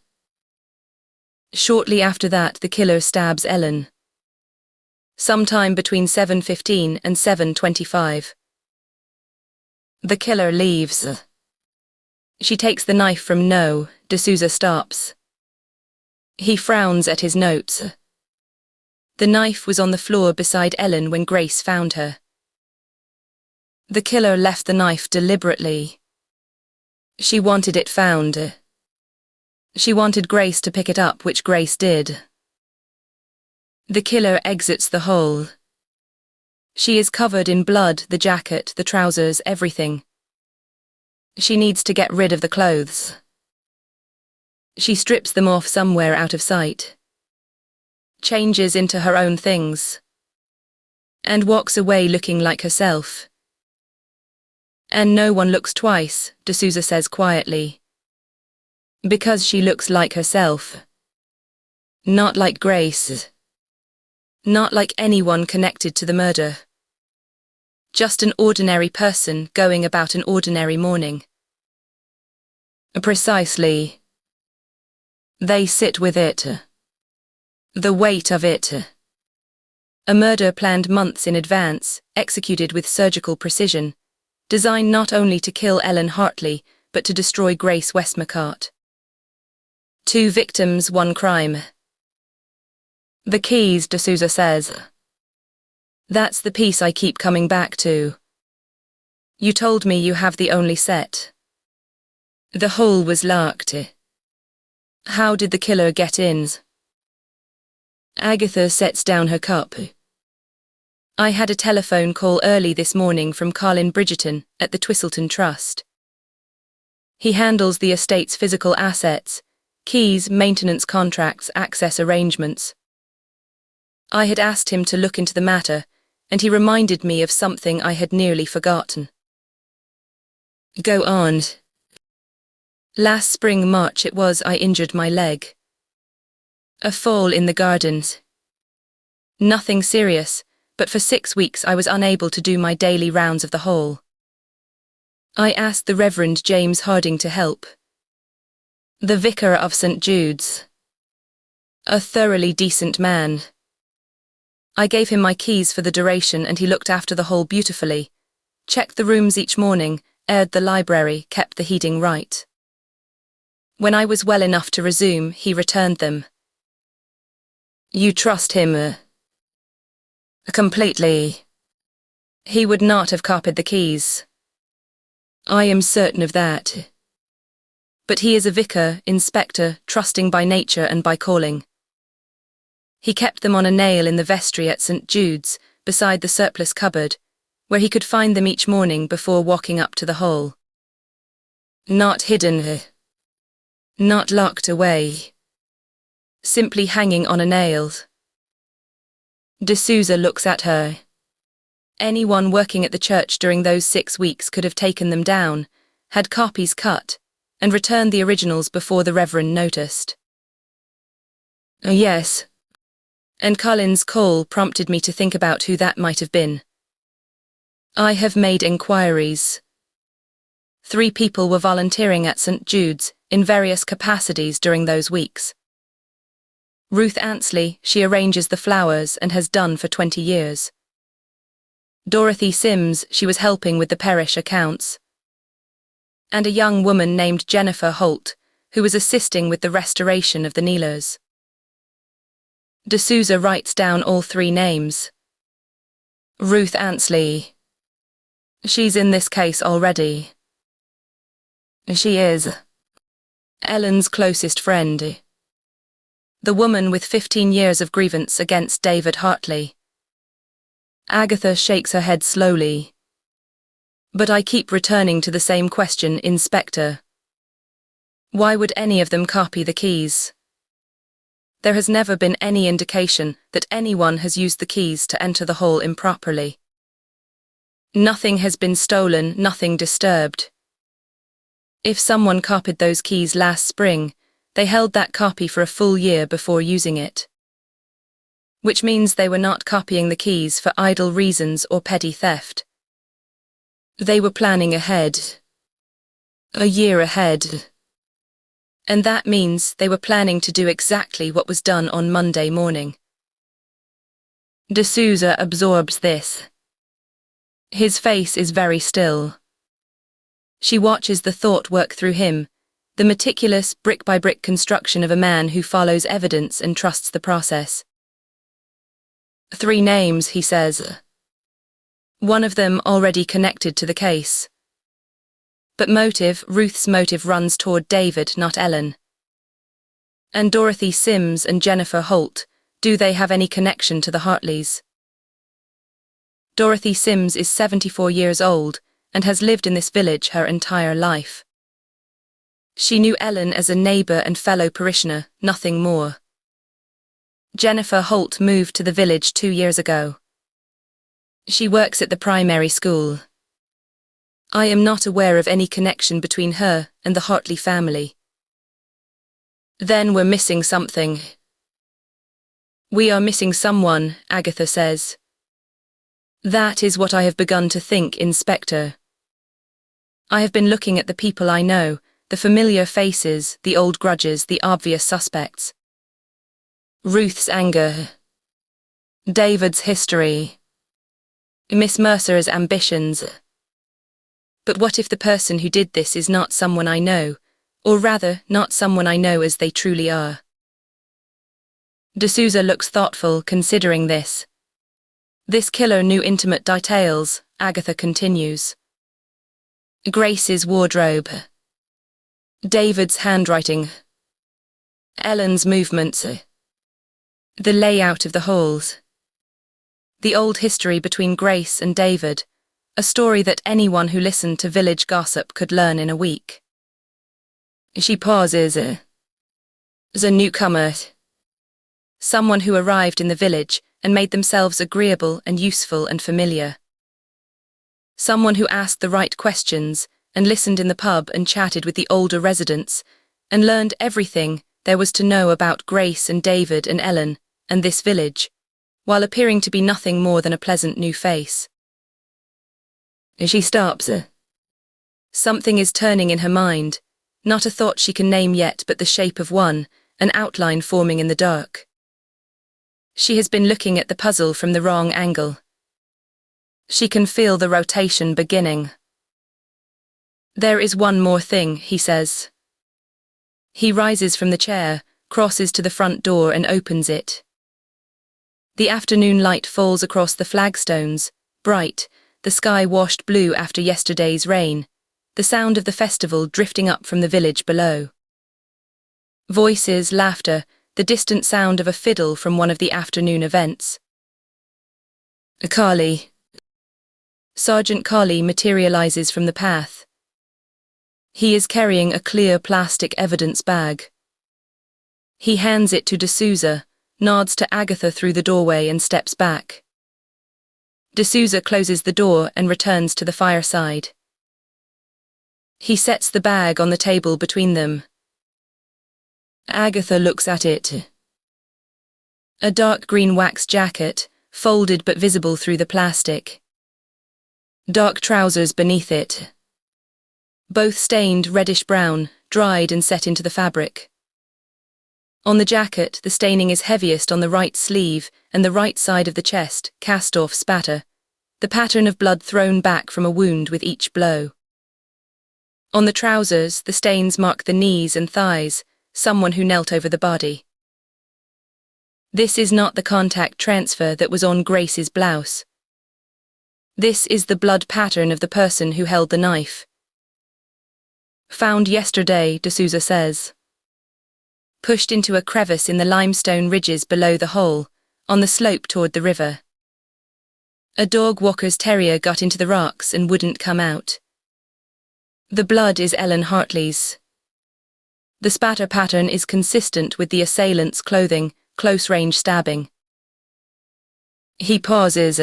Shortly after that, the killer stabs Ellen. Sometime between 7:15 and 7:25. The killer leaves. She takes the knife from No. D'Souza stops. He frowns at his notes. The knife was on the floor beside Ellen when Grace found her. The killer left the knife deliberately. She wanted it found. She wanted Grace to pick it up, which Grace did. The killer exits the Hall. She is covered in blood, the jacket, the trousers, everything. She needs to get rid of the clothes. She strips them off somewhere out of sight. Changes into her own things. And walks away looking like herself. And no one looks twice, D'Souza says quietly. Because she looks like herself. Not like Grace. Not like anyone connected to the murder. Just an ordinary person going about an ordinary morning. Precisely. They sit with it. The weight of it. A murder planned months in advance, executed with surgical precision, designed not only to kill Ellen Hartley, but to destroy Grace Westmacott. 2 victims, 1 crime. The keys, D'Souza says. That's the piece I keep coming back to. You told me you have the only set. The hole was locked. How did the killer get in? Agatha sets down her cup. I had a telephone call early this morning from Colin Bridgerton at the Twistleton Trust. He handles the estate's physical assets, keys, maintenance contracts, access arrangements. I had asked him to look into the matter, and he reminded me of something I had nearly forgotten. Go on. Last spring, March it was, I injured my leg. A fall in the gardens. Nothing serious, but for 6 weeks I was unable to do my daily rounds of the hall. I asked the Reverend James Harding to help. The vicar of St. Jude's. A thoroughly decent man. I gave him my keys for the duration and he looked after the hall beautifully, checked the rooms each morning, aired the library, kept the heating right. When I was well enough to resume, he returned them. You trust him? Completely. He would not have copied the keys. I am certain of that. But he is a vicar, inspector, trusting by nature and by calling. He kept them on a nail in the vestry at St. Jude's, beside the surplice cupboard, where he could find them each morning before walking up to the hall. Not hidden. Not locked away. Simply hanging on a nail. D'Souza looks at her. Anyone working at the church during those 6 weeks could have taken them down, had copies cut, and returned the originals before the Reverend noticed. Yes. And Colin's call prompted me to think about who that might have been. I have made inquiries. 3 people were volunteering at St. Jude's in various capacities during those weeks. Ruth Ansley, she arranges the flowers and has done for 20 years. Dorothy Sims, she was helping with the parish accounts. And a young woman named Jennifer Holt, who was assisting with the restoration of the kneelers. D'Souza writes down all 3 names. Ruth Ansley. She's in this case already. She is. Ellen's closest friend. The woman with 15 years of grievance against David Hartley. Agatha shakes her head slowly. But I keep returning to the same question, Inspector. Why would any of them copy the keys? There has never been any indication that anyone has used the keys to enter the hall improperly. Nothing has been stolen, nothing disturbed. If someone copied those keys last spring, they held that copy for a full year before using it. Which means they were not copying the keys for idle reasons or petty theft. They were planning ahead. A year ahead. And that means they were planning to do exactly what was done on Monday morning. D'Souza absorbs this. His face is very still. She watches the thought work through him, the meticulous brick-by-brick construction of a man who follows evidence and trusts the process. 3 names, he says. One of them already connected to the case. But motive, Ruth's motive runs toward David, not Ellen. And Dorothy Sims and Jennifer Holt, do they have any connection to the Hartleys? Dorothy Sims is 74 years old and has lived in this village her entire life. She knew Ellen as a neighbour and fellow parishioner, nothing more. Jennifer Holt moved to the village 2 years ago. She works at the primary school. I am not aware of any connection between her and the Hartley family. Then we're missing something. We are missing someone, Agatha says. That is what I have begun to think, Inspector. I have been looking at the people I know, the familiar faces, the old grudges, the obvious suspects. Ruth's anger. David's history. Miss Mercer's ambitions. But what if the person who did this is not someone I know, or rather, not someone I know as they truly are? D'Souza looks thoughtful, considering this. This killer knew intimate details, Agatha continues. Grace's wardrobe. David's handwriting. Ellen's movements. The layout of the halls. The old history between Grace and David, a story that anyone who listened to village gossip could learn in a week. She pauses. As a newcomer. Someone who arrived in the village and made themselves agreeable and useful and familiar. Someone who asked the right questions and listened in the pub and chatted with the older residents and learned everything there was to know about Grace and David and Ellen and this village, while appearing to be nothing more than a pleasant new face. She stops. Something is turning in her mind, not a thought she can name yet but the shape of one, an outline forming in the dark. She has been looking at the puzzle from the wrong angle. She can feel the rotation beginning. There is one more thing, he says. He rises from the chair, crosses to the front door and opens it. The afternoon light falls across the flagstones, bright, the sky washed blue after yesterday's rain, the sound of the festival drifting up from the village below. Voices, laughter, the distant sound of a fiddle from one of the afternoon events. Carly. Sergeant Carly materializes from the path. He is carrying a clear plastic evidence bag. He hands it to D'Souza, nods to Agatha through the doorway and steps back. D'Souza closes the door and returns to the fireside. He sets the bag on the table between them. Agatha looks at it. A dark green wax jacket, folded but visible through the plastic. Dark trousers beneath it. Both stained reddish-brown, dried and set into the fabric. On the jacket, the staining is heaviest on the right sleeve and the right side of the chest, cast-off spatter, the pattern of blood thrown back from a wound with each blow. On the trousers, the stains mark the knees and thighs, someone who knelt over the body. This is not the contact transfer that was on Grace's blouse. This is the blood pattern of the person who held the knife. Found yesterday, D'Souza says. Pushed into a crevice in the limestone ridges below the hole, on the slope toward the river. A dog walker's terrier got into the rocks and wouldn't come out. The blood is Ellen Hartley's. The spatter pattern is consistent with the assailant's clothing, close-range stabbing. He pauses.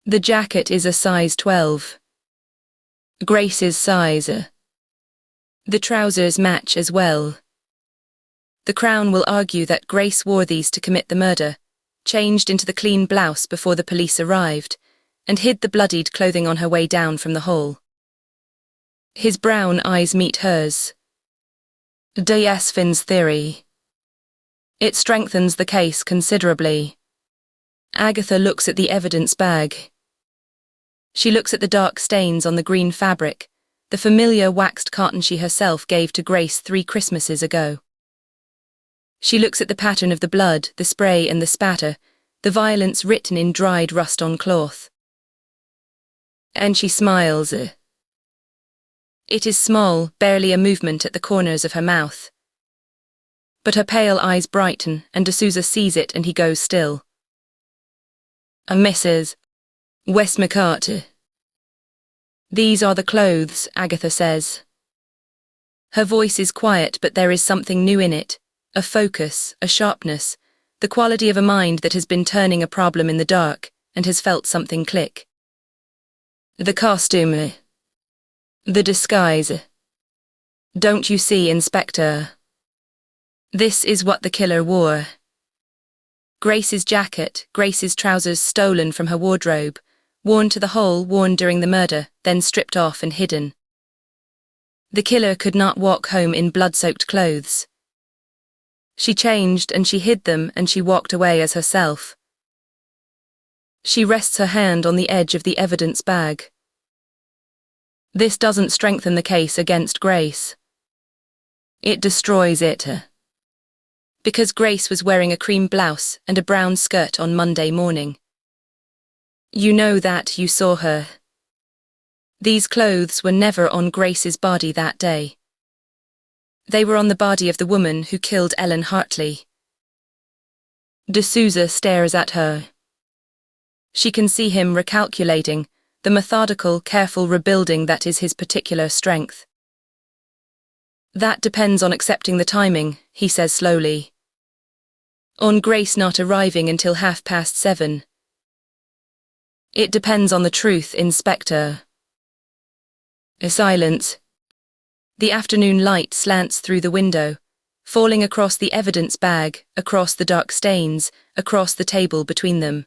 The jacket is a size 12. Grace's size. The trousers match as well. The Crown will argue that Grace wore these to commit the murder, changed into the clean blouse before the police arrived, and hid the bloodied clothing on her way down from the hall. His brown eyes meet hers. D'Yasfin's theory. It strengthens the case considerably. Agatha looks at the evidence bag. She looks at the dark stains on the green fabric, the familiar waxed cotton she herself gave to Grace 3 Christmases ago. She looks at the pattern of the blood, the spray and the spatter, the violence written in dried rust on cloth. And she smiles. It is small, barely a movement at the corners of her mouth. But her pale eyes brighten, and D'Souza sees it and he goes still. Mrs. Westmacott. These are the clothes, Agatha says. Her voice is quiet, but there is something new in it, a focus, a sharpness, the quality of a mind that has been turning a problem in the dark and has felt something click. The costume. The disguise. Don't you see, Inspector? This is what the killer wore. Grace's jacket, Grace's trousers stolen from her wardrobe, worn to the hole, worn during the murder, then stripped off and hidden. The killer could not walk home in blood-soaked clothes. She changed and she hid them and she walked away as herself. She rests her hand on the edge of the evidence bag. This doesn't strengthen the case against Grace. It destroys it. Because Grace was wearing a cream blouse and a brown skirt on Monday morning. You know that, you saw her. These clothes were never on Grace's body that day. They were on the body of the woman who killed Ellen Hartley. D'Souza stares at her. She can see him recalculating, the methodical, careful rebuilding that is his particular strength. That depends on accepting the timing, he says slowly. On Grace not arriving until 7:30. It depends on the truth, Inspector. A silence. The afternoon light slants through the window, falling across the evidence bag, across the dark stains, across the table between them.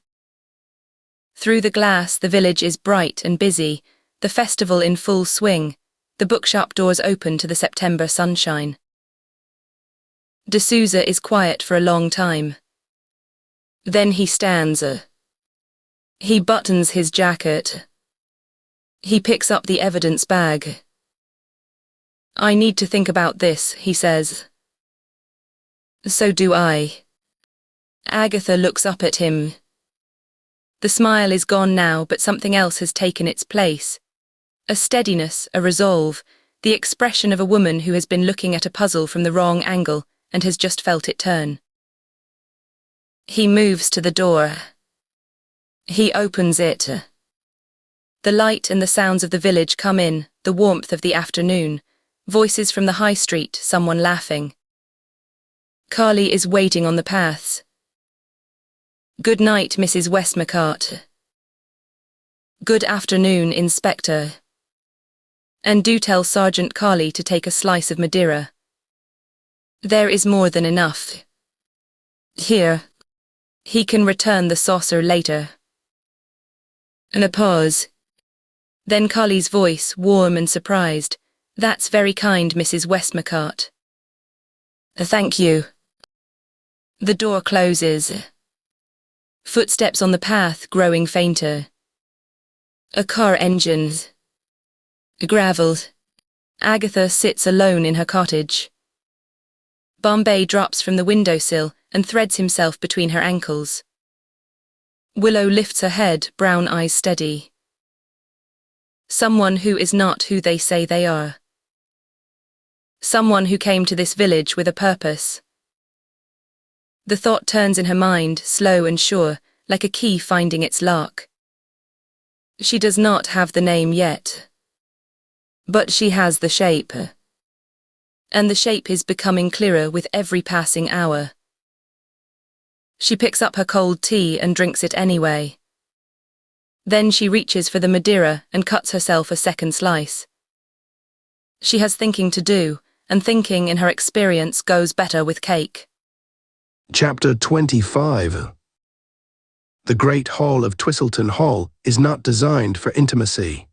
Through the glass, the village is bright and busy, the festival in full swing, the bookshop doors open to the September sunshine. D'Souza is quiet for a long time. Then he stands. He buttons his jacket. He picks up the evidence bag. I need to think about this, he says. So do I. Agatha looks up at him. The smile is gone now, but something else has taken its place. A steadiness, a resolve, the expression of a woman who has been looking at a puzzle from the wrong angle and has just felt it turn. He moves to the door. He opens it. The light and the sounds of the village come in, the warmth of the afternoon, voices from the high street, someone laughing. Carly is waiting on the paths. Good night, Mrs. Westmacott. Good afternoon, Inspector. And do tell Sergeant Carly to take a slice of Madeira. There is more than enough. Here. He can return the saucer later. And a pause. Then Carly's voice, warm and surprised. That's very kind, Mrs. Westmacott. Thank you. The door closes. Footsteps on the path growing fainter. A car engine. Gravel. Agatha sits alone in her cottage. Bombay drops from the windowsill and threads himself between her ankles. Willow lifts her head, brown eyes steady. Someone who is not who they say they are. Someone who came to this village with a purpose. The thought turns in her mind, slow and sure, like a key finding its lock. She does not have the name yet. But she has the shape. And the shape is becoming clearer with every passing hour. She picks up her cold tea and drinks it anyway. Then she reaches for the Madeira and cuts herself a second slice. She has thinking to do, and thinking in her experience goes better with cake. Chapter 25. The Great Hall of Twistleton Hall is not designed for intimacy.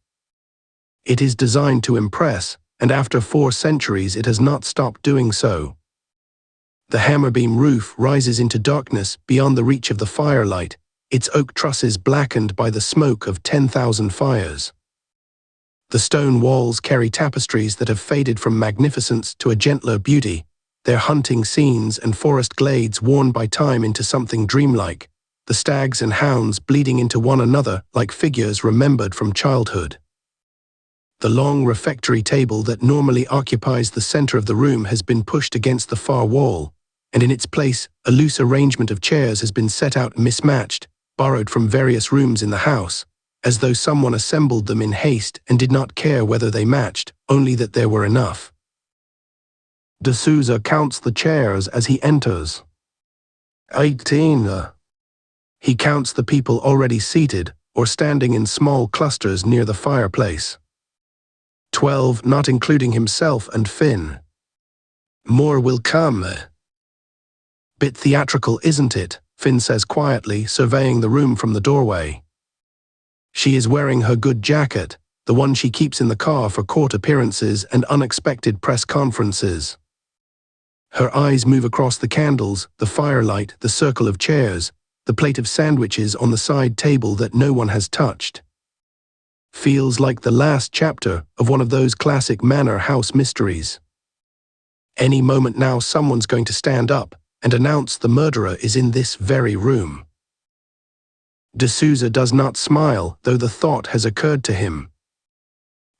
It is designed to impress, and after 4 centuries it has not stopped doing so. The hammerbeam roof rises into darkness beyond the reach of the firelight, its oak trusses blackened by the smoke of 10,000 fires. The stone walls carry tapestries that have faded from magnificence to a gentler beauty, their hunting scenes and forest glades worn by time into something dreamlike, the stags and hounds bleeding into one another like figures remembered from childhood. The long refectory table that normally occupies the center of the room has been pushed against the far wall, and in its place, a loose arrangement of chairs has been set out mismatched, borrowed from various rooms in the house, as though someone assembled them in haste and did not care whether they matched, only that there were enough. D'Souza counts the chairs as he enters. 18. He counts the people already seated or standing in small clusters near the fireplace. 12, not including himself and Finn. More will come. Bit theatrical, isn't it? Finn says quietly, surveying the room from the doorway. She is wearing her good jacket, the one she keeps in the car for court appearances and unexpected press conferences. Her eyes move across the candles, the firelight, the circle of chairs, the plate of sandwiches on the side table that no one has touched. Feels like the last chapter of one of those classic manor house mysteries. Any moment now someone's going to stand up and announce the murderer is in this very room. D'Souza does not smile, though the thought has occurred to him.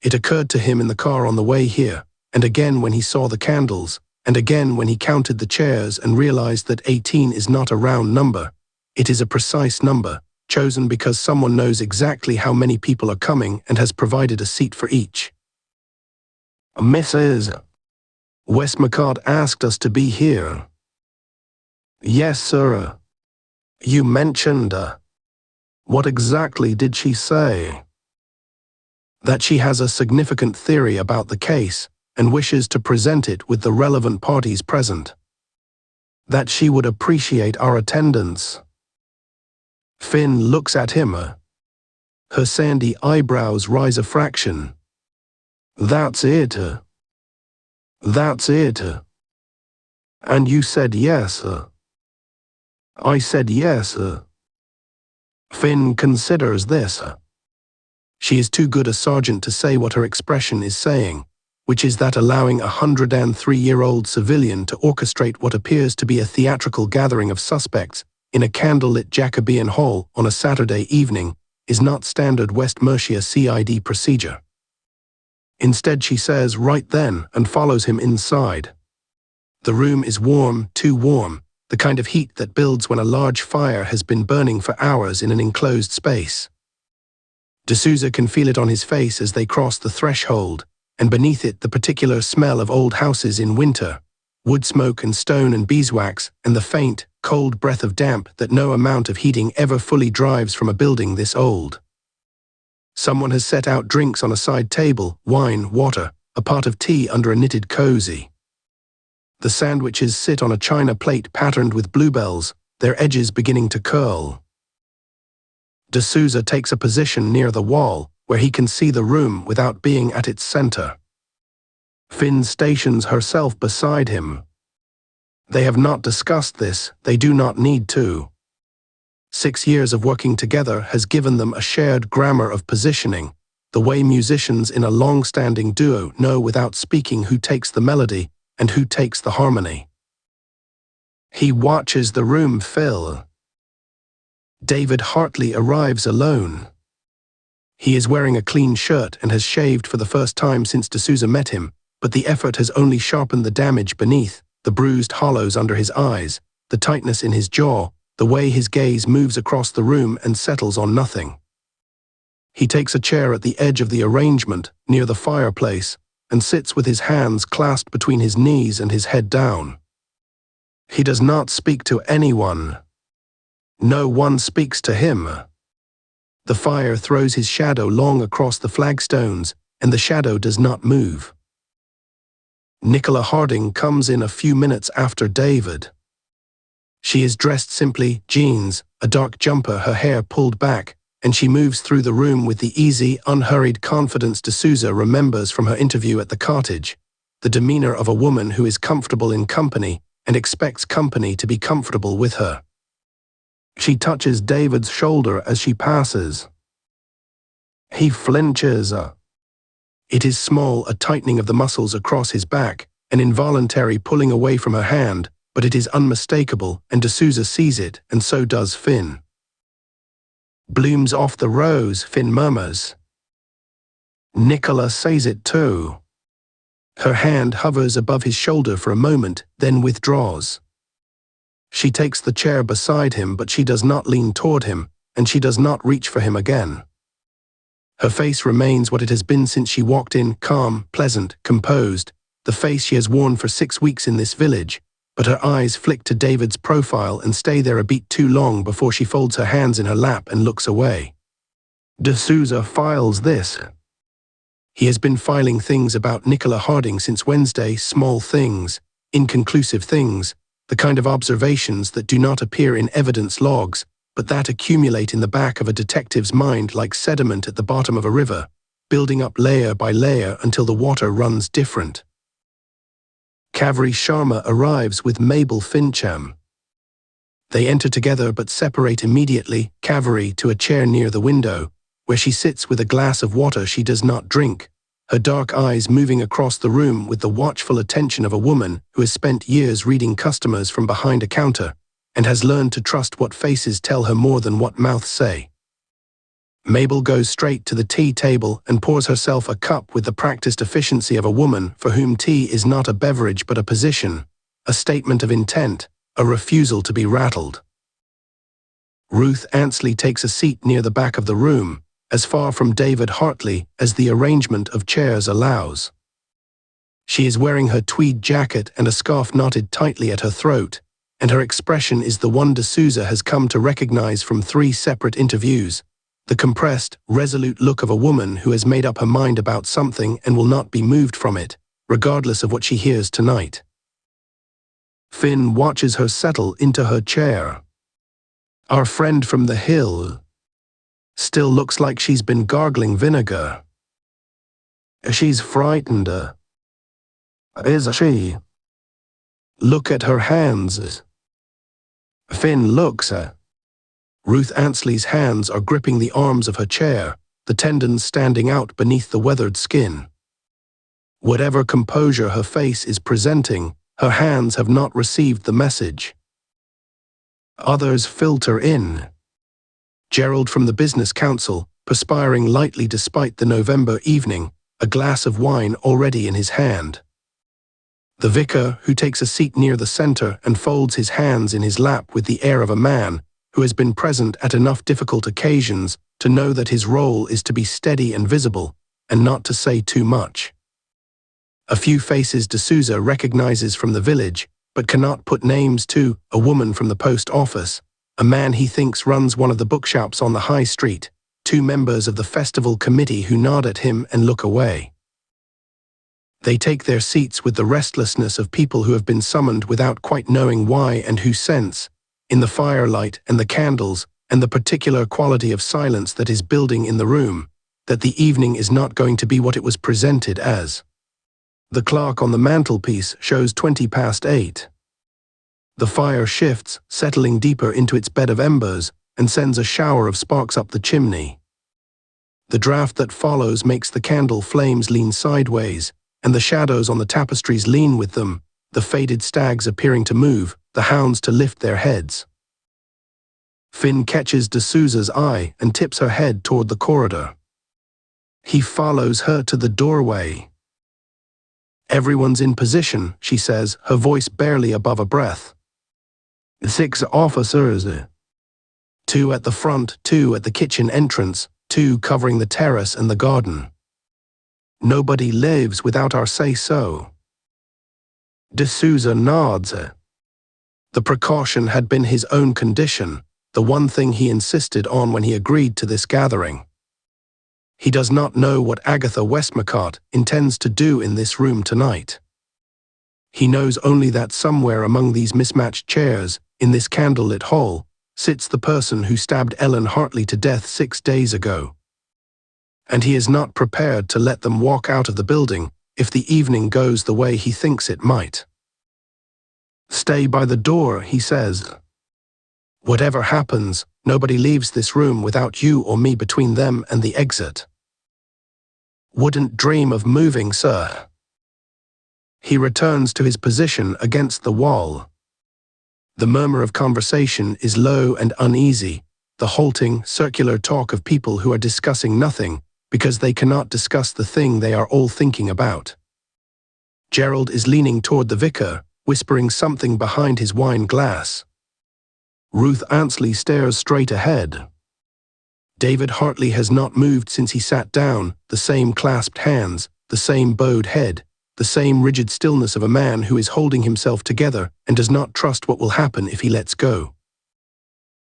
It occurred to him in the car on the way here, and again when he saw the candles, and again when he counted the chairs and realized that 18 is not a round number. It is a precise number, chosen because someone knows exactly how many people are coming and has provided a seat for each. Mrs. Westmacott asked us to be here. Yes, sir. You mentioned, what exactly did she say? That she has a significant theory about the case and wishes to present it with the relevant parties present. That she would appreciate our attendance. Finn looks at him. Her sandy eyebrows rise a fraction. That's it. That's it. And you said yes. I said yes. Finn considers this. She is too good a sergeant to say what her expression is saying, which is that allowing a 103-year-old civilian to orchestrate what appears to be a theatrical gathering of suspects in a candlelit Jacobean hall on a Saturday evening is not standard West Mercia CID procedure. Instead, she says right then and follows him inside. The room is warm, too warm, the kind of heat that builds when a large fire has been burning for hours in an enclosed space. D'Souza can feel it on his face as they cross the threshold, and beneath it the particular smell of old houses in winter, wood smoke and stone and beeswax, and the faint, cold breath of damp that no amount of heating ever fully drives from a building this old. Someone has set out drinks on a side table, wine, water, a pot of tea under a knitted cozy. The sandwiches sit on a china plate patterned with bluebells, their edges beginning to curl. D'Souza takes a position near the wall, where he can see the room without being at its center. Finn stations herself beside him. They have not discussed this, they do not need to. 6 years of working together has given them a shared grammar of positioning, the way musicians in a long-standing duo know without speaking who takes the melody and who takes the harmony. He watches the room fill. David Hartley arrives alone. He is wearing a clean shirt and has shaved for the first time since D'Souza met him, but the effort has only sharpened the damage beneath, the bruised hollows under his eyes, the tightness in his jaw, the way his gaze moves across the room and settles on nothing. He takes a chair at the edge of the arrangement, near the fireplace, and sits with his hands clasped between his knees and his head down. He does not speak to anyone. No one speaks to him. The fire throws his shadow long across the flagstones, and the shadow does not move. Nicola Harding comes in a few minutes after David. She is dressed simply, jeans, a dark jumper, her hair pulled back, and she moves through the room with the easy, unhurried confidence D'Souza remembers from her interview at the cottage, the demeanor of a woman who is comfortable in company and expects company to be comfortable with her. She touches David's shoulder as she passes. He flinches. It is small, a tightening of the muscles across his back, an involuntary pulling away from her hand, but it is unmistakable, and D'Souza sees it, and so does Finn. Blooms off the rose, Finn murmurs. Nicola says it too. Her hand hovers above his shoulder for a moment, then withdraws. She takes the chair beside him, but she does not lean toward him, and she does not reach for him again. Her face remains what it has been since she walked in, calm, pleasant, composed, the face she has worn for 6 weeks in this village, but her eyes flick to David's profile and stay there a beat too long before she folds her hands in her lap and looks away. D'Souza files this. He has been filing things about Nicola Harding since Wednesday, small things, inconclusive things, the kind of observations that do not appear in evidence logs, but that accumulate in the back of a detective's mind like sediment at the bottom of a river, building up layer by layer until the water runs different. Kaveri Sharma arrives with Mabel Fincham. They enter together but separate immediately, Kaveri to a chair near the window, where she sits with a glass of water she does not drink, her dark eyes moving across the room with the watchful attention of a woman who has spent years reading customers from behind a counter and has learned to trust what faces tell her more than what mouths say. Mabel goes straight to the tea table and pours herself a cup with the practiced efficiency of a woman for whom tea is not a beverage but a position, a statement of intent, a refusal to be rattled. Ruth Ansley takes a seat near the back of the room, as far from David Hartley as the arrangement of chairs allows. She is wearing her tweed jacket and a scarf knotted tightly at her throat, and her expression is the one D'Souza has come to recognize from 3 separate interviews, the compressed, resolute look of a woman who has made up her mind about something and will not be moved from it, regardless of what she hears tonight. Finn watches her settle into her chair. Our friend from the hill still looks like she's been gargling vinegar. She's frightened. Is she? Look at her hands. Finn looks. Ruth Ansley's hands are gripping the arms of her chair, the tendons standing out beneath the weathered skin. Whatever composure her face is presenting, her hands have not received the message. Others filter in. Gerald from the Business Council, perspiring lightly despite the November evening, a glass of wine already in his hand. The vicar, who takes a seat near the center and folds his hands in his lap with the air of a man who has been present at enough difficult occasions to know that his role is to be steady and visible, and not to say too much. A few faces D'Souza recognizes from the village, but cannot put names to: a woman from the post office, a man he thinks runs one of the bookshops on the high street, 2 members of the festival committee who nod at him and look away. They take their seats with the restlessness of people who have been summoned without quite knowing why, and who sense, in the firelight and the candles and the particular quality of silence that is building in the room, that the evening is not going to be what it was presented as. The clock on the mantelpiece shows 8:20. The fire shifts, settling deeper into its bed of embers, and sends a shower of sparks up the chimney. The draft that follows makes the candle flames lean sideways, and the shadows on the tapestries lean with them, the faded stags appearing to move, the hounds to lift their heads. Finn catches D'Souza's eye and tips her head toward the corridor. He follows her to the doorway. Everyone's in position, she says, her voice barely above a breath. 6 officers. 2 at the front, 2 at the kitchen entrance, 2 covering the terrace and the garden. Nobody lives without our say-so. D'Souza nods. The precaution had been his own condition, the one thing he insisted on when he agreed to this gathering. He does not know what Agatha Westmacott intends to do in this room tonight. He knows only that somewhere among these mismatched chairs, in this candlelit hall, sits the person who stabbed Ellen Hartley to death 6 days ago. And he is not prepared to let them walk out of the building if the evening goes the way he thinks it might. Stay by the door, he says. Whatever happens, nobody leaves this room without you or me between them and the exit. Wouldn't dream of moving, sir. He returns to his position against the wall. The murmur of conversation is low and uneasy, the halting, circular talk of people who are discussing nothing because they cannot discuss the thing they are all thinking about. Gerald is leaning toward the vicar, whispering something behind his wine glass. Ruth Ansley stares straight ahead. David Hartley has not moved since he sat down, the same clasped hands, the same bowed head, the same rigid stillness of a man who is holding himself together and does not trust what will happen if he lets go.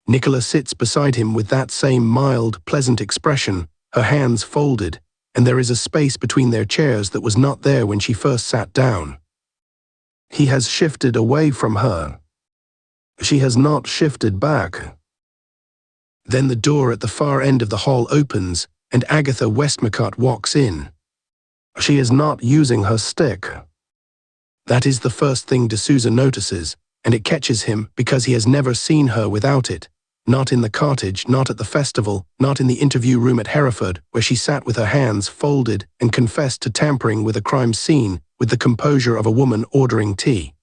Nicola sits beside him with that same mild, pleasant expression, her hands folded, and there is a space between their chairs that was not there when she first sat down. He has shifted away from her. She has not shifted back. Then the door at the far end of the hall opens, and Agatha Westmacott walks in. She is not using her stick. That is the first thing D'Souza notices, and it catches him because he has never seen her without it. Not in the cottage, not at the festival, not in the interview room at Hereford, where she sat with her hands folded and confessed to tampering with a crime scene with the composure of a woman ordering tea.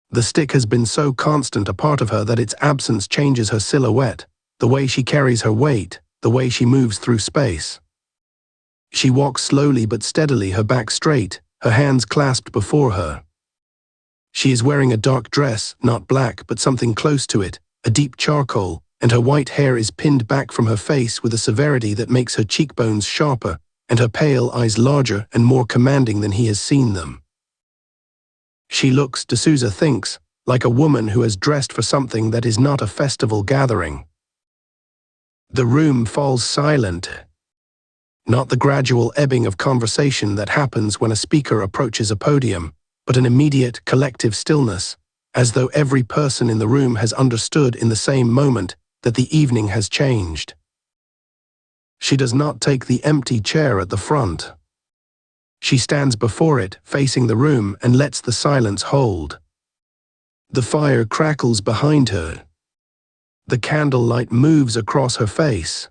The stick has been so constant a part of her that its absence changes her silhouette, the way she carries her weight, the way she moves through space. She walks slowly but steadily, her back straight, her hands clasped before her. She is wearing a dark dress, not black but something close to it, a deep charcoal, and her white hair is pinned back from her face with a severity that makes her cheekbones sharper and her pale eyes larger and more commanding than he has seen them. She looks, D'Souza thinks, like a woman who has dressed for something that is not a festival gathering. The room falls silent. Not the gradual ebbing of conversation that happens when a speaker approaches a podium, but an immediate collective stillness, as though every person in the room has understood in the same moment that the evening has changed. She does not take the empty chair at the front. She stands before it, facing the room, and lets the silence hold. The fire crackles behind her. The candlelight moves across her face.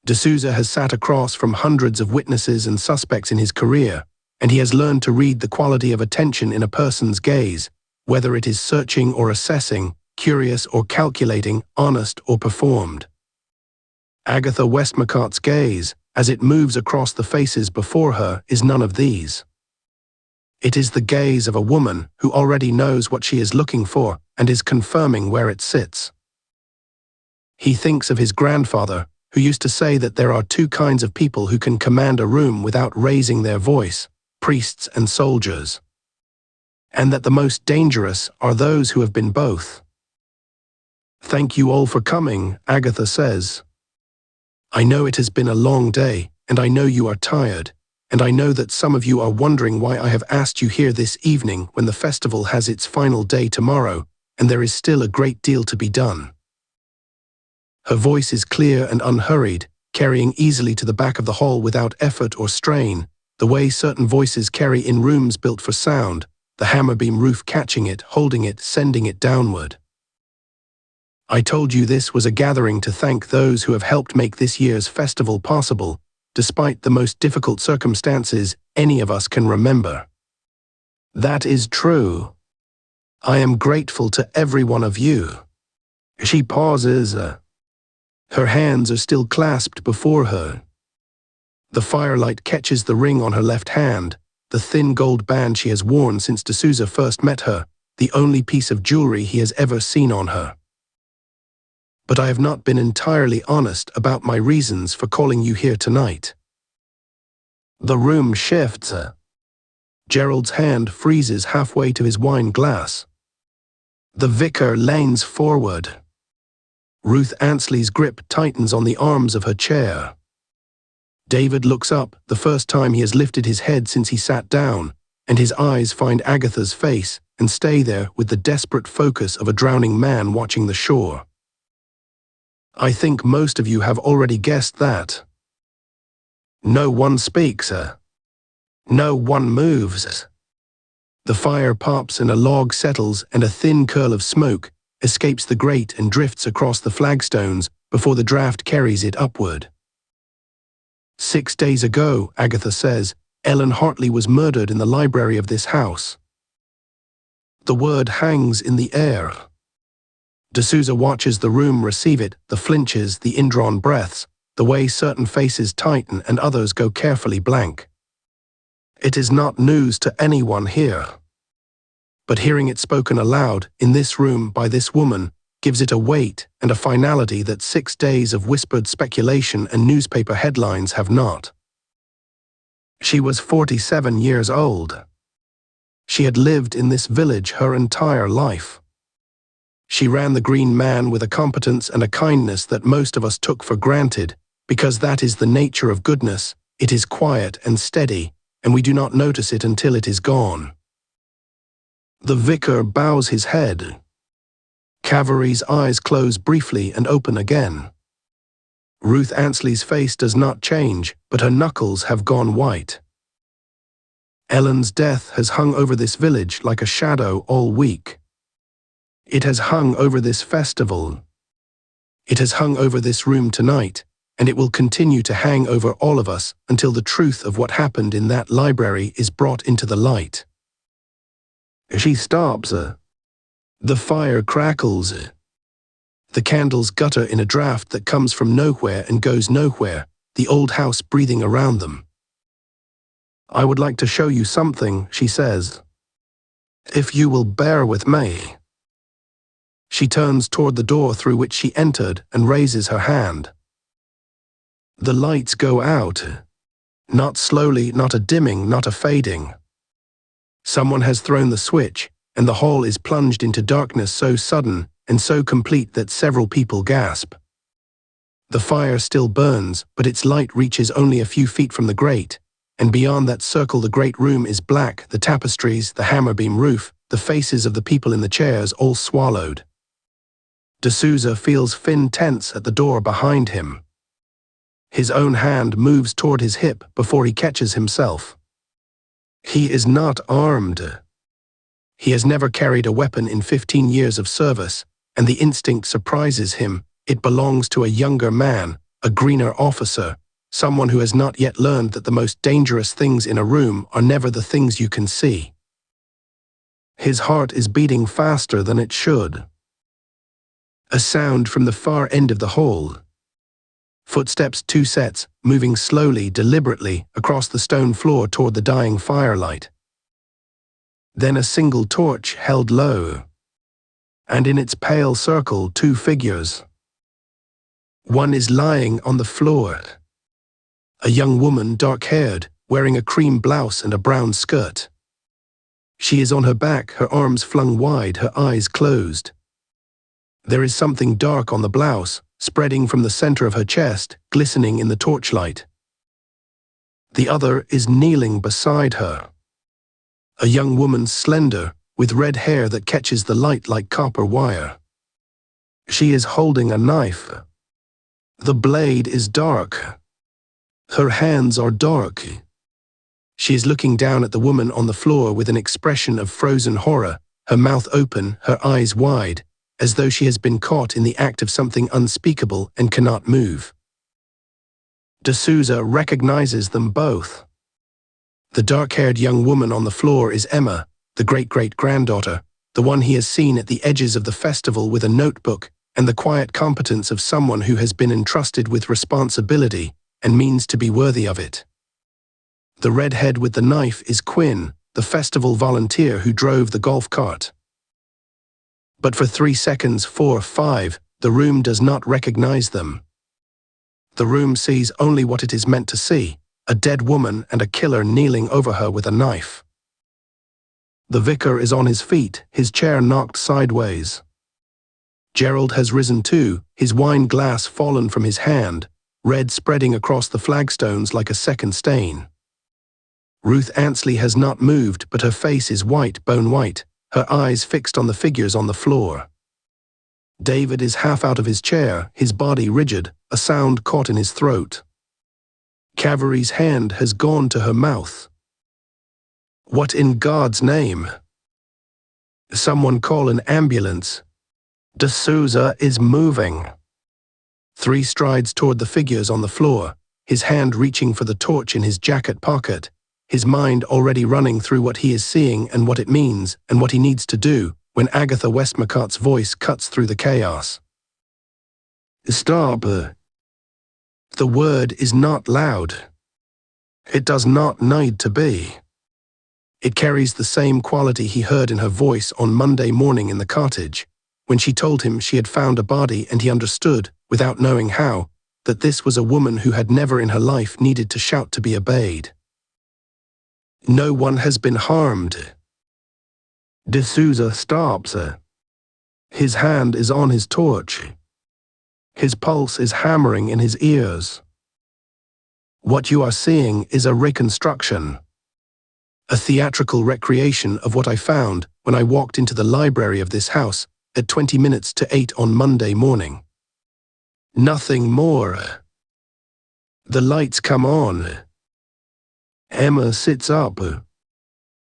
D'Souza has sat across from hundreds of witnesses and suspects in his career, and he has learned to read the quality of attention in a person's gaze, whether it is searching or assessing, curious or calculating, honest or performed. Agatha Westmacott's gaze, as it moves across the faces before her, is none of these. It is the gaze of a woman who already knows what she is looking for and is confirming where it sits. He thinks of his grandfather, who used to say that there are two kinds of people who can command a room without raising their voice, priests and soldiers, and that the most dangerous are those who have been both. "Thank you all for coming," Agatha says. "I know it has been a long day, and I know you are tired, and I know that some of you are wondering why I have asked you here this evening when the festival has its final day tomorrow, and there is still a great deal to be done." Her voice is clear and unhurried, carrying easily to the back of the hall without effort or strain, the way certain voices carry in rooms built for sound, the hammer-beam roof catching it, holding it, sending it downward. "I told you this was a gathering to thank those who have helped make this year's festival possible, despite the most difficult circumstances any of us can remember. That is true. I am grateful to every one of you." She pauses. Her hands are still clasped before her. The firelight catches the ring on her left hand, the thin gold band she has worn since D'Souza first met her, the only piece of jewelry he has ever seen on her. "But I have not been entirely honest about my reasons for calling you here tonight." The room shifts. Gerald's hand freezes halfway to his wine glass. The vicar leans forward. Ruth Ansley's grip tightens on the arms of her chair. David looks up, the first time he has lifted his head since he sat down, and his eyes find Agatha's face and stay there with the desperate focus of a drowning man watching the shore. "I think most of you have already guessed that." No one speaks. No one moves. The fire pops and a log settles, and a thin curl of smoke escapes the grate and drifts across the flagstones before the draft carries it upward. 6 days ago, Agatha says, Ellen Hartley was murdered in the library of this house. The word hangs in the air. D'Souza watches the room receive it, the flinches, the indrawn breaths, the way certain faces tighten and others go carefully blank. It is not news to anyone here. But hearing it spoken aloud, in this room by this woman, gives it a weight and a finality that 6 days of whispered speculation and newspaper headlines have not. She was 47 years old. She had lived in this village her entire life. She ran the Green Man with a competence and a kindness that most of us took for granted, because that is the nature of goodness. It is quiet and steady, and we do not notice it until it is gone. The vicar bows his head. Cavery's eyes close briefly and open again. Ruth Ansley's face does not change, but her knuckles have gone white. Ellen's death has hung over this village like a shadow all week. It has hung over this festival. It has hung over this room tonight, and it will continue to hang over all of us until the truth of what happened in that library is brought into the light. She stops. The fire crackles. The candles gutter in a draft that comes from nowhere and goes nowhere, the old house breathing around them. I would like to show you something, she says. If you will bear with me. She turns toward the door through which she entered and raises her hand. The lights go out. Not slowly, not a dimming, not a fading. Someone has thrown the switch, and the hall is plunged into darkness so sudden and so complete that several people gasp. The fire still burns, but its light reaches only a few feet from the grate, and beyond that circle the great room is black, the tapestries, the hammer-beam roof, the faces of the people in the chairs all swallowed. D'Souza feels Finn tense at the door behind him. His own hand moves toward his hip before he catches himself. He is not armed. He has never carried a weapon in 15 years of service, and the instinct surprises him. It belongs to a younger man, a greener officer, someone who has not yet learned that the most dangerous things in a room are never the things you can see. His heart is beating faster than it should. A sound from the far end of the hall. Footsteps, 2 sets, moving slowly, deliberately, across the stone floor toward the dying firelight. Then a single torch held low. And in its pale circle, 2 figures. One is lying on the floor. A young woman, dark-haired, wearing a cream blouse and a brown skirt. She is on her back, her arms flung wide, her eyes closed. There is something dark on the blouse, spreading from the center of her chest, glistening in the torchlight. The other is kneeling beside her. A young woman, slender, with red hair that catches the light like copper wire. She is holding a knife. The blade is dark. Her hands are dark. She is looking down at the woman on the floor with an expression of frozen horror, her mouth open, her eyes wide, as though she has been caught in the act of something unspeakable and cannot move. D'Souza recognizes them both. The dark-haired young woman on the floor is Emma, the great-great-granddaughter, the one he has seen at the edges of the festival with a notebook and the quiet competence of someone who has been entrusted with responsibility and means to be worthy of it. The redhead with the knife is Quinn, the festival volunteer who drove the golf cart. But for 3 seconds, 4, 5, the room does not recognize them. The room sees only what it is meant to see, a dead woman and a killer kneeling over her with a knife. The vicar is on his feet, his chair knocked sideways. Gerald has risen too, his wine glass fallen from his hand, red spreading across the flagstones like a second stain. Ruth Ansley has not moved, but her face is white, bone white, her eyes fixed on the figures on the floor. David is half out of his chair, his body rigid, a sound caught in his throat. Cavery's hand has gone to her mouth. What in God's name? Someone call an ambulance. D'Souza is moving. 3 strides toward the figures on the floor, his hand reaching for the torch in his jacket pocket, his mind already running through what he is seeing and what it means and what he needs to do, when Agatha Westmacott's voice cuts through the chaos. Stop. The word is not loud. It does not need to be. It carries the same quality he heard in her voice on Monday morning in the cottage, when she told him she had found a body and he understood, without knowing how, that this was a woman who had never in her life needed to shout to be obeyed. No one has been harmed. D'Souza stops. His hand is on his torch. His pulse is hammering in his ears. What you are seeing is a reconstruction. A theatrical recreation of what I found when I walked into the library of this house at 20 minutes to 8 on Monday morning. Nothing more. The lights come on. Emma sits up.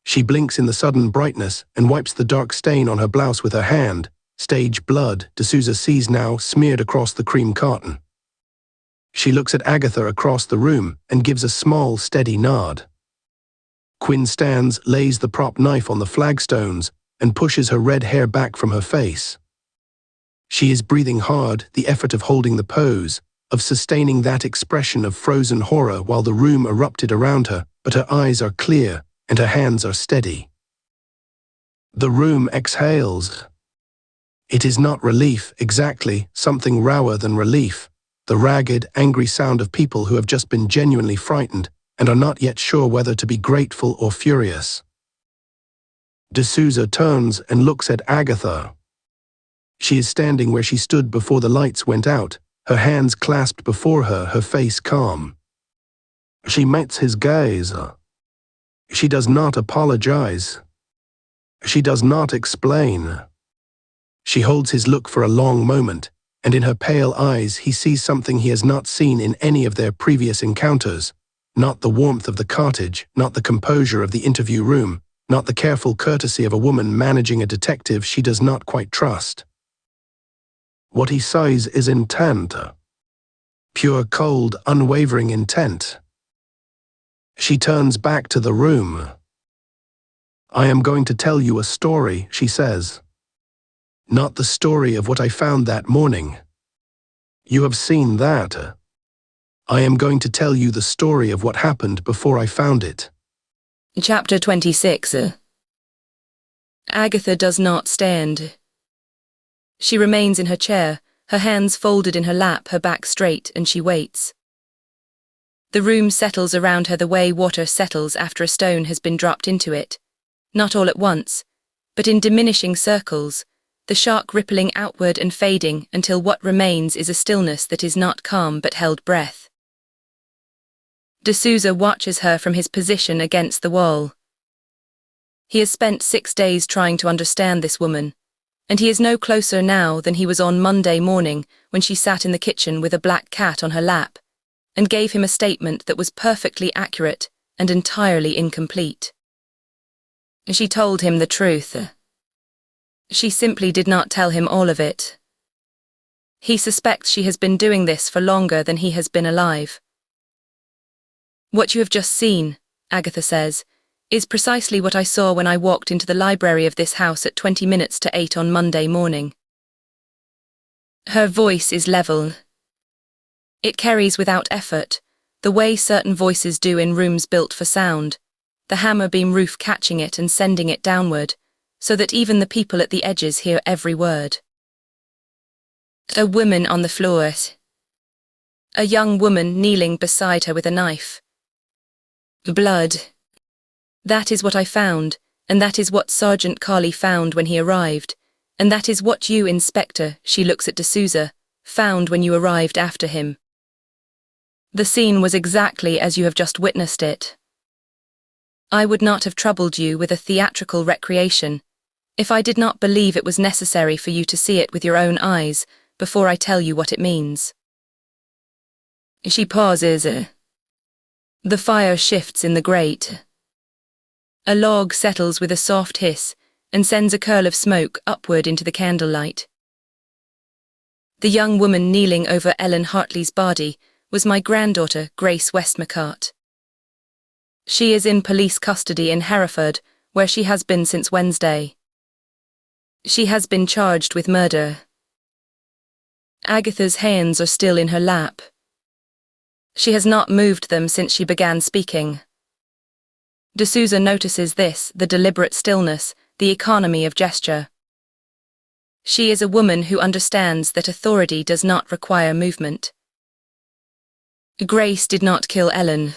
She blinks in the sudden brightness and wipes the dark stain on her blouse with her hand. Stage blood, D'Souza sees now, smeared across the cream carton. She looks at Agatha across the room and gives a small, steady nod. Quinn stands, lays the prop knife on the flagstones, and pushes her red hair back from her face. She is breathing hard, the effort of holding the pose, of sustaining that expression of frozen horror while the room erupted around her, but her eyes are clear and her hands are steady. The room exhales. It is not relief, exactly, something rower than relief, the ragged, angry sound of people who have just been genuinely frightened and are not yet sure whether to be grateful or furious. D'Souza turns and looks at Agatha. She is standing where she stood before the lights went out, her hands clasped before her, her face calm. She meets his gaze. She does not apologize. She does not explain. She holds his look for a long moment, and in her pale eyes he sees something he has not seen in any of their previous encounters, not the warmth of the cottage, not the composure of the interview room, not the careful courtesy of a woman managing a detective she does not quite trust. What he sees is intent. Pure, cold, unwavering intent. She turns back to the room. I am going to tell you a story, she says. Not the story of what I found that morning. You have seen that. I am going to tell you the story of what happened before I found it. Chapter 26. Agatha does not stand. She remains in her chair, her hands folded in her lap, her back straight, and she waits. The room settles around her the way water settles after a stone has been dropped into it, not all at once, but in diminishing circles, the shock rippling outward and fading until what remains is a stillness that is not calm but held breath. D'Souza watches her from his position against the wall. He has spent 6 days trying to understand this woman, and he is no closer now than he was on Monday morning when she sat in the kitchen with a black cat on her lap and gave him a statement that was perfectly accurate and entirely incomplete. She told him the truth. She simply did not tell him all of it. He suspects she has been doing this for longer than he has been alive. What you have just seen, Agatha says, is precisely what I saw when I walked into the library of this house at 20 minutes to 8 on Monday morning. Her voice is level. It carries without effort, the way certain voices do in rooms built for sound, the hammer beam roof catching it and sending it downward, so that even the people at the edges hear every word. A woman on the floor. A young woman kneeling beside her with a knife. Blood. That is what I found, and that is what Sergeant Carley found when he arrived, and that is what you, Inspector, she looks at D'Souza, found when you arrived after him. The scene was exactly as you have just witnessed it. I would not have troubled you with a theatrical recreation if I did not believe it was necessary for you to see it with your own eyes before I tell you what it means. She pauses. The fire shifts in the grate. A log settles with a soft hiss and sends a curl of smoke upward into the candlelight. The young woman kneeling over Ellen Hartley's body was my granddaughter, Grace Westmacott. She is in police custody in Hereford, where she has been since Wednesday. She has been charged with murder. Agatha's hands are still in her lap. She has not moved them since she began speaking. D'Souza notices this, the deliberate stillness, the economy of gesture. She is a woman who understands that authority does not require movement. Grace did not kill Ellen.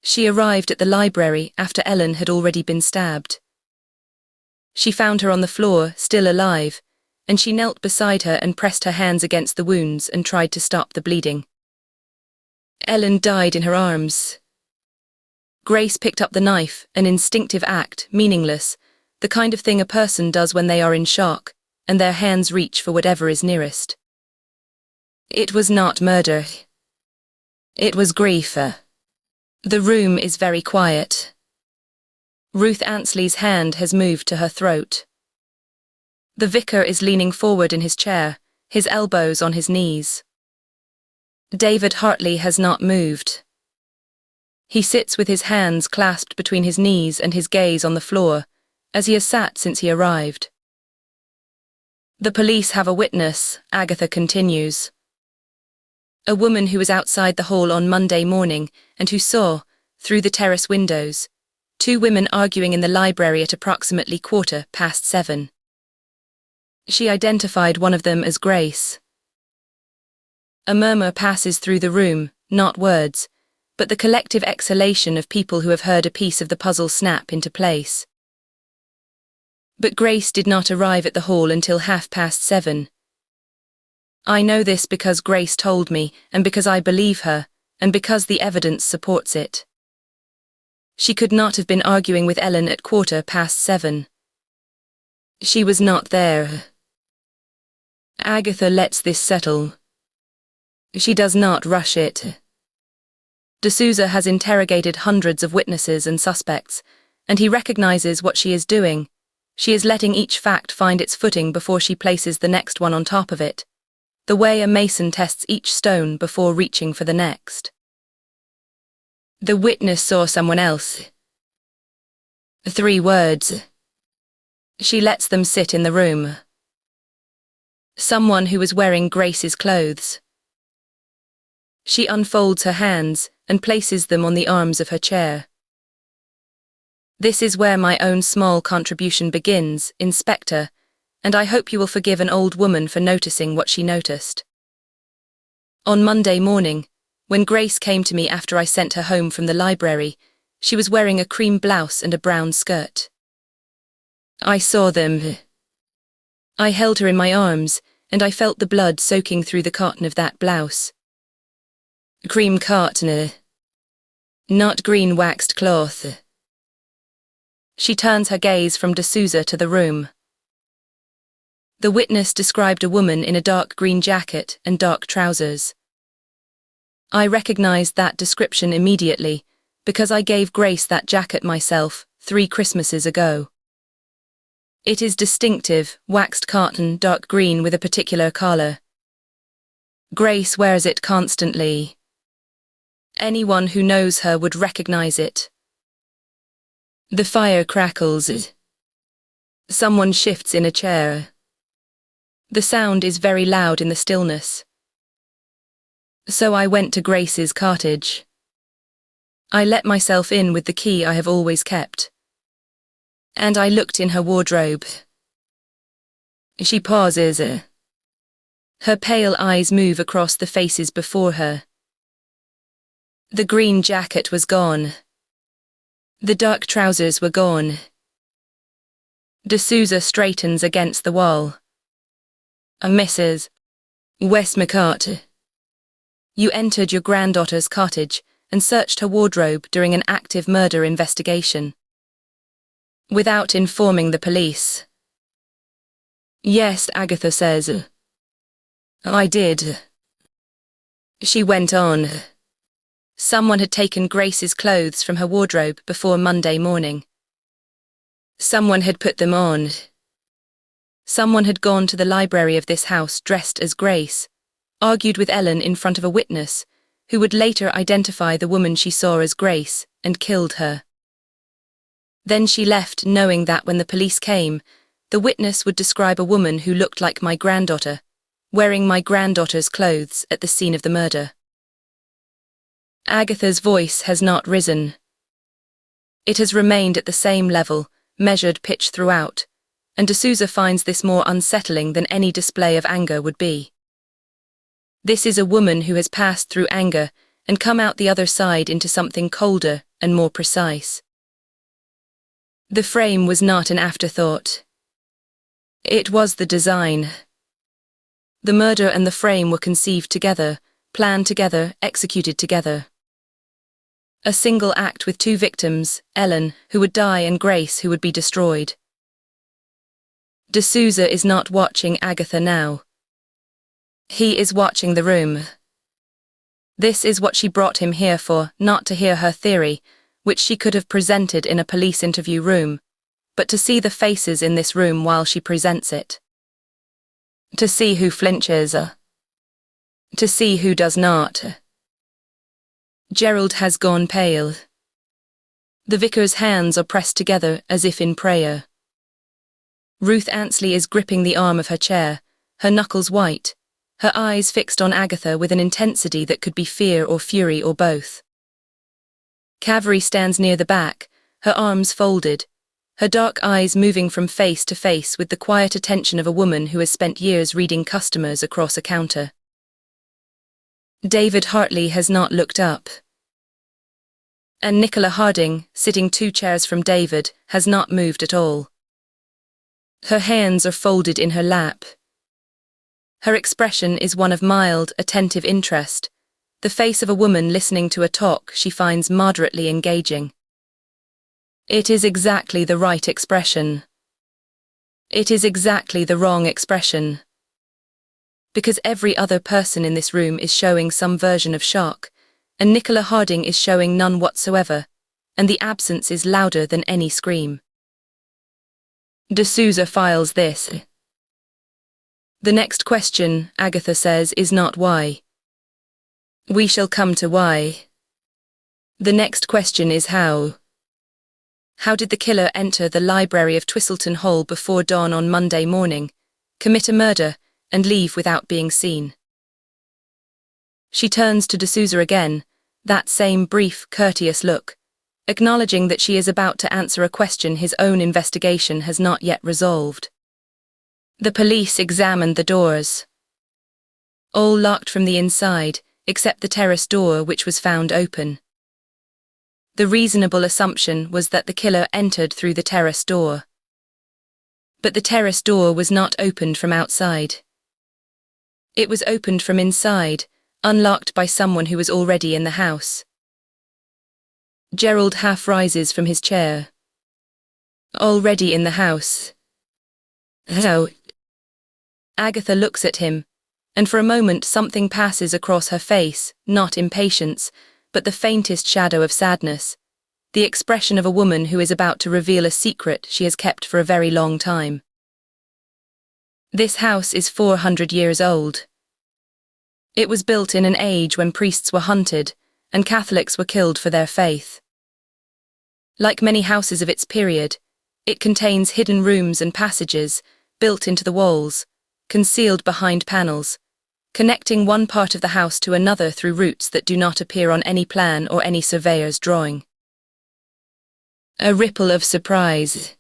She arrived at the library after Ellen had already been stabbed. She found her on the floor, still alive, and she knelt beside her and pressed her hands against the wounds and tried to stop the bleeding. Ellen died in her arms. Grace picked up the knife, an instinctive act, meaningless, the kind of thing a person does when they are in shock, and their hands reach for whatever is nearest. It was not murder. It was grief. The room is very quiet. Ruth Ansley's hand has moved to her throat. The vicar is leaning forward in his chair, his elbows on his knees. David Hartley has not moved. He sits with his hands clasped between his knees and his gaze on the floor, as he has sat since he arrived. The police have a witness, Agatha continues. A woman who was outside the hall on Monday morning and who saw, through the terrace windows, two women arguing in the library at approximately 7:15. She identified one of them as Grace. A murmur passes through the room, not words, but the collective exhalation of people who have heard a piece of the puzzle snap into place. But Grace did not arrive at the hall until 7:30. I know this because Grace told me, and because I believe her, and because the evidence supports it. She could not have been arguing with Ellen at 7:15. She was not there. Agatha lets this settle. She does not rush it. D'Souza has interrogated hundreds of witnesses and suspects, and he recognizes what she is doing. She is letting each fact find its footing before she places the next one on top of it, the way a mason tests each stone before reaching for the next. The witness saw someone else. 3 words. She lets them sit in the room. Someone who was wearing Grace's clothes. She unfolds her hands and places them on the arms of her chair. This is where my own small contribution begins, Inspector, and I hope you will forgive an old woman for noticing what she noticed. On Monday morning, when Grace came to me after I sent her home from the library, she was wearing a cream blouse and a brown skirt. I saw them. I held her in my arms, and I felt the blood soaking through the cotton of that blouse. Cream cotton, not green waxed cloth. She turns her gaze from D'Souza to the room. The witness described a woman in a dark green jacket and dark trousers. I recognized that description immediately, because I gave Grace that jacket myself 3 Christmases ago. It is distinctive, waxed cotton, dark green with a particular collar. Grace wears it constantly. Anyone who knows her would recognize it. The fire crackles. Someone shifts in a chair. The sound is very loud in the stillness. So I went to Grace's cottage. I let myself in with the key I have always kept. And I looked in her wardrobe. She pauses. Her pale eyes move across the faces before her. The green jacket was gone. The dark trousers were gone. D'Souza straightens against the wall. Mrs. Westmacott, you entered your granddaughter's cottage and searched her wardrobe during an active murder investigation, without informing the police. Yes, Agatha says. I did. She went on. Someone had taken Grace's clothes from her wardrobe before Monday morning. Someone had put them on. Someone had gone to the library of this house dressed as Grace, argued with Ellen in front of a witness, who would later identify the woman she saw as Grace, and killed her. Then she left knowing that when the police came, the witness would describe a woman who looked like my granddaughter, wearing my granddaughter's clothes at the scene of the murder. Agatha's voice has not risen. It has remained at the same level, measured pitch throughout, and D'Souza finds this more unsettling than any display of anger would be. This is a woman who has passed through anger and come out the other side into something colder and more precise. The frame was not an afterthought. It was the design. The murder and the frame were conceived together, planned together, executed together. A single act with 2 victims, Ellen, who would die, and Grace, who would be destroyed. D'Souza is not watching Agatha now. He is watching the room. This is what she brought him here for, not to hear her theory, which she could have presented in a police interview room, but to see the faces in this room while she presents it. To see who flinches, to see who does not. Gerald has gone pale. The vicar's hands are pressed together as if in prayer. Ruth Ansley is gripping the arm of her chair, her knuckles white, her eyes fixed on Agatha with an intensity that could be fear or fury or both. Cavery stands near the back, her arms folded, her dark eyes moving from face to face with the quiet attention of a woman who has spent years reading customers across a counter. David Hartley has not looked up. And Nicola Harding, sitting 2 chairs from David, has not moved at all. Her hands are folded in her lap. Her expression is one of mild, attentive interest, the face of a woman listening to a talk she finds moderately engaging. It is exactly the right expression. It is exactly the wrong expression. Because every other person in this room is showing some version of shock, and Nicola Harding is showing none whatsoever, and the absence is louder than any scream. De Souza files this. The next question, Agatha says, is not why. We shall come to why. The next question is how. How did the killer enter the library of Twistleton Hall before dawn on Monday morning, commit a murder, and leave without being seen? She turns to de Souza again, that same brief, courteous look, acknowledging that she is about to answer a question his own investigation has not yet resolved. The police examined the doors. All locked from the inside, except the terrace door which was found open. The reasonable assumption was that the killer entered through the terrace door. But the terrace door was not opened from outside. It was opened from inside, unlocked by someone who was already in the house. Gerald half rises from his chair. Already in the house. How? Agatha looks at him, and for a moment something passes across her face, not impatience, but the faintest shadow of sadness, the expression of a woman who is about to reveal a secret she has kept for a very long time. This house is 400 years old. It was built in an age when priests were hunted and Catholics were killed for their faith. Like many houses of its period, it contains hidden rooms and passages built into the walls, concealed behind panels, connecting one part of the house to another through routes that do not appear on any plan or any surveyor's drawing. A ripple of surprise.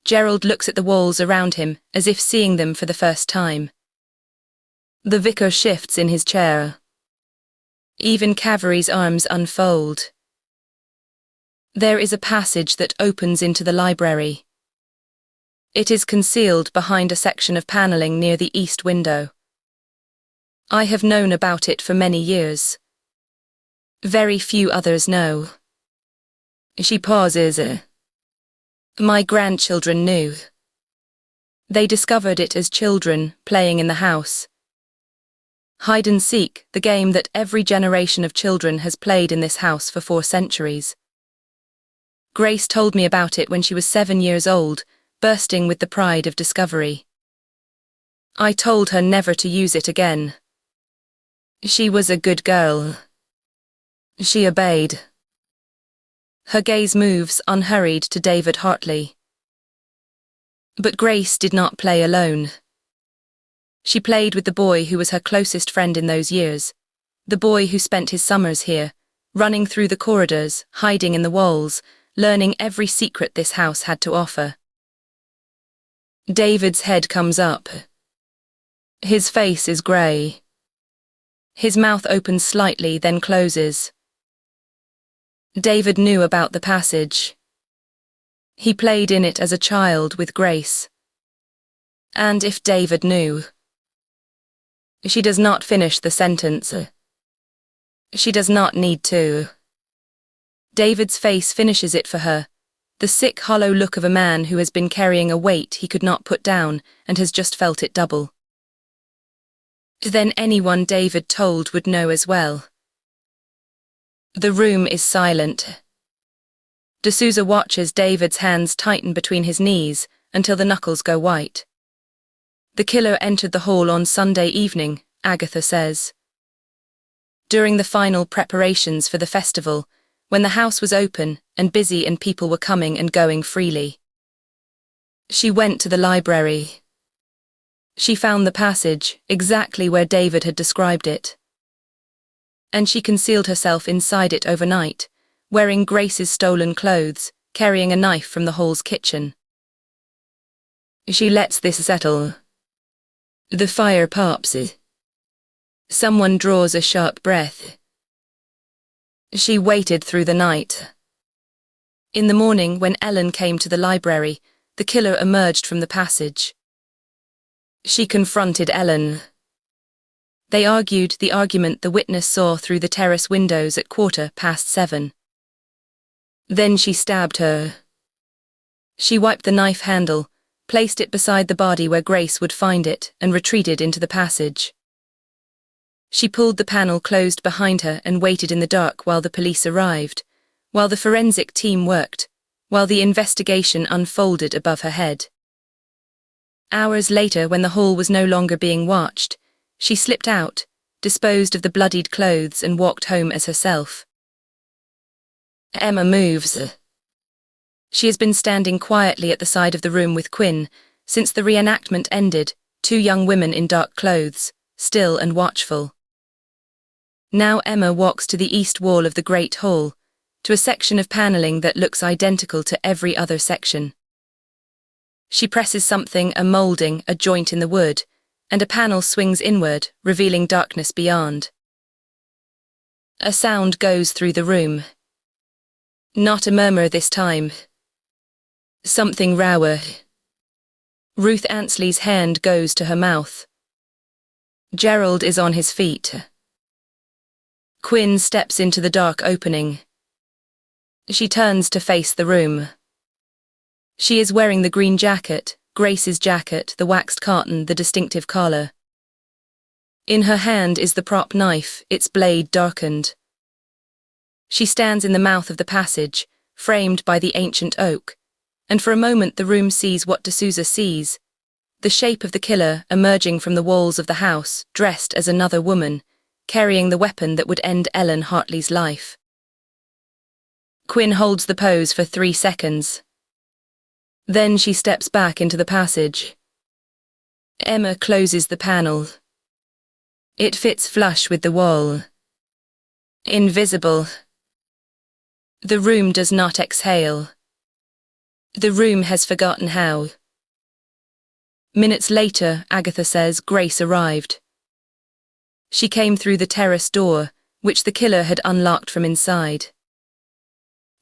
Gerald looks at the walls around him as if seeing them for the first time. The vicar shifts in his chair. Even Cavery's arms unfold. There is a passage that opens into the library. It is concealed behind a section of panelling near the east window. I have known about it for many years. Very few others know. She pauses. My grandchildren knew. They discovered it as children, playing in the house. Hide and seek, the game that every generation of children has played in this house for 4 centuries. Grace told me about it when she was 7 years old, bursting with the pride of discovery. I told her never to use it again. She was a good girl. She obeyed. Her gaze moves unhurried to David Hartley. But Grace did not play alone. She played with the boy who was her closest friend in those years, the boy who spent his summers here, running through the corridors, hiding in the walls, learning every secret this house had to offer. David's head comes up. His face is grey. His mouth opens slightly, then closes. David knew about the passage. He played in it as a child with Grace. And if David knew... She does not finish the sentence. She does not need to. David's face finishes it for her, the sick, hollow look of a man who has been carrying a weight he could not put down and has just felt it double. Then anyone David told would know as well. The room is silent. D'Souza watches David's hands tighten between his knees until the knuckles go white. The killer entered the hall on Sunday evening, Agatha says. During the final preparations for the festival, when the house was open and busy and people were coming and going freely. She went to the library. She found the passage exactly where David had described it. And she concealed herself inside it overnight, wearing Grace's stolen clothes, carrying a knife from the hall's kitchen. She lets this settle. The fire pops. Someone draws a sharp breath. She waited through the night. In the morning, when Ellen came to the library, the killer emerged from the passage. She confronted Ellen. They argued the argument the witness saw through the terrace windows at 7:15. Then she stabbed her. She wiped the knife handle, placed it beside the body where Grace would find it, and retreated into the passage. She pulled the panel closed behind her and waited in the dark while the police arrived, while the forensic team worked, while the investigation unfolded above her head. Hours later, when the hall was no longer being watched, she slipped out, disposed of the bloodied clothes, and walked home as herself. Emma moves. She has been standing quietly at the side of the room with Quinn since the reenactment ended, two young women in dark clothes, still and watchful. Now Emma walks to the east wall of the great hall, to a section of panelling that looks identical to every other section. She presses something, a moulding, a joint in the wood, and a panel swings inward, revealing darkness beyond. A sound goes through the room. Not a murmur this time. Something rower. Ruth Ansley's hand goes to her mouth. Gerald is on his feet. Quinn steps into the dark opening. She turns to face the room. She is wearing the green jacket, Grace's jacket, the waxed carton, the distinctive collar. In her hand is the prop knife, its blade darkened. She stands in the mouth of the passage, framed by the ancient oak, and for a moment the room sees what D'Souza sees, the shape of the killer emerging from the walls of the house, dressed as another woman, carrying the weapon that would end Ellen Hartley's life. Quinn holds the pose for 3 seconds. Then she steps back into the passage. Emma closes the panel. It fits flush with the wall. Invisible. The room does not exhale. The room has forgotten how. Minutes later, Agatha says, Grace arrived. She came through the terrace door, which the killer had unlocked from inside.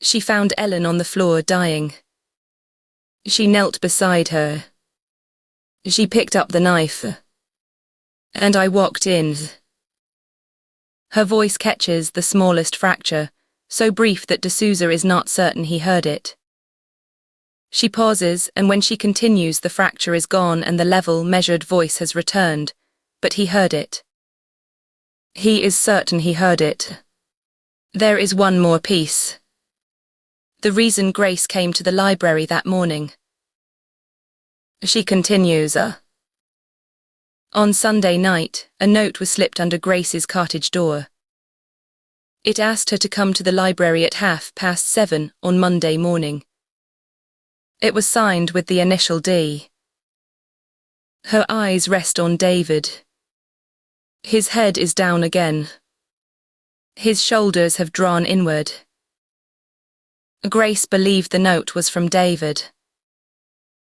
She found Ellen on the floor dying. She knelt beside her. She picked up the knife. And I walked in. Her voice catches the smallest fracture, so brief that D'Souza is not certain he heard it. She pauses, and when she continues, the fracture is gone and the level, measured voice has returned, but he heard it. He is certain he heard it. There is one more piece. The reason Grace came to the library that morning. She continues. On Sunday night, a note was slipped under Grace's cottage door. It asked her to come to the library at 7:30 on Monday morning. It was signed with the initial D. Her eyes rest on David. His head is down again. His shoulders have drawn inward. Grace believed the note was from David.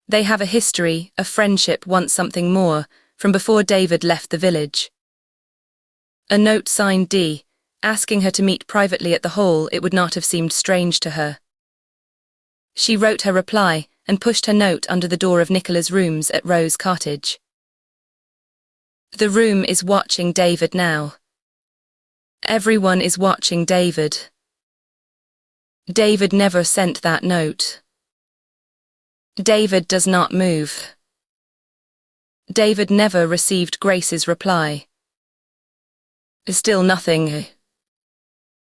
They have a history, a friendship, once something more, from before David left the village. A note signed D, asking her to meet privately at the hall. It would not have seemed strange to her. She wrote her reply and pushed her note under the door of Nicola's rooms at Rose Cottage. The room is watching David now. Everyone is watching David. David never sent that note. David does not move. David never received Grace's reply. Still nothing.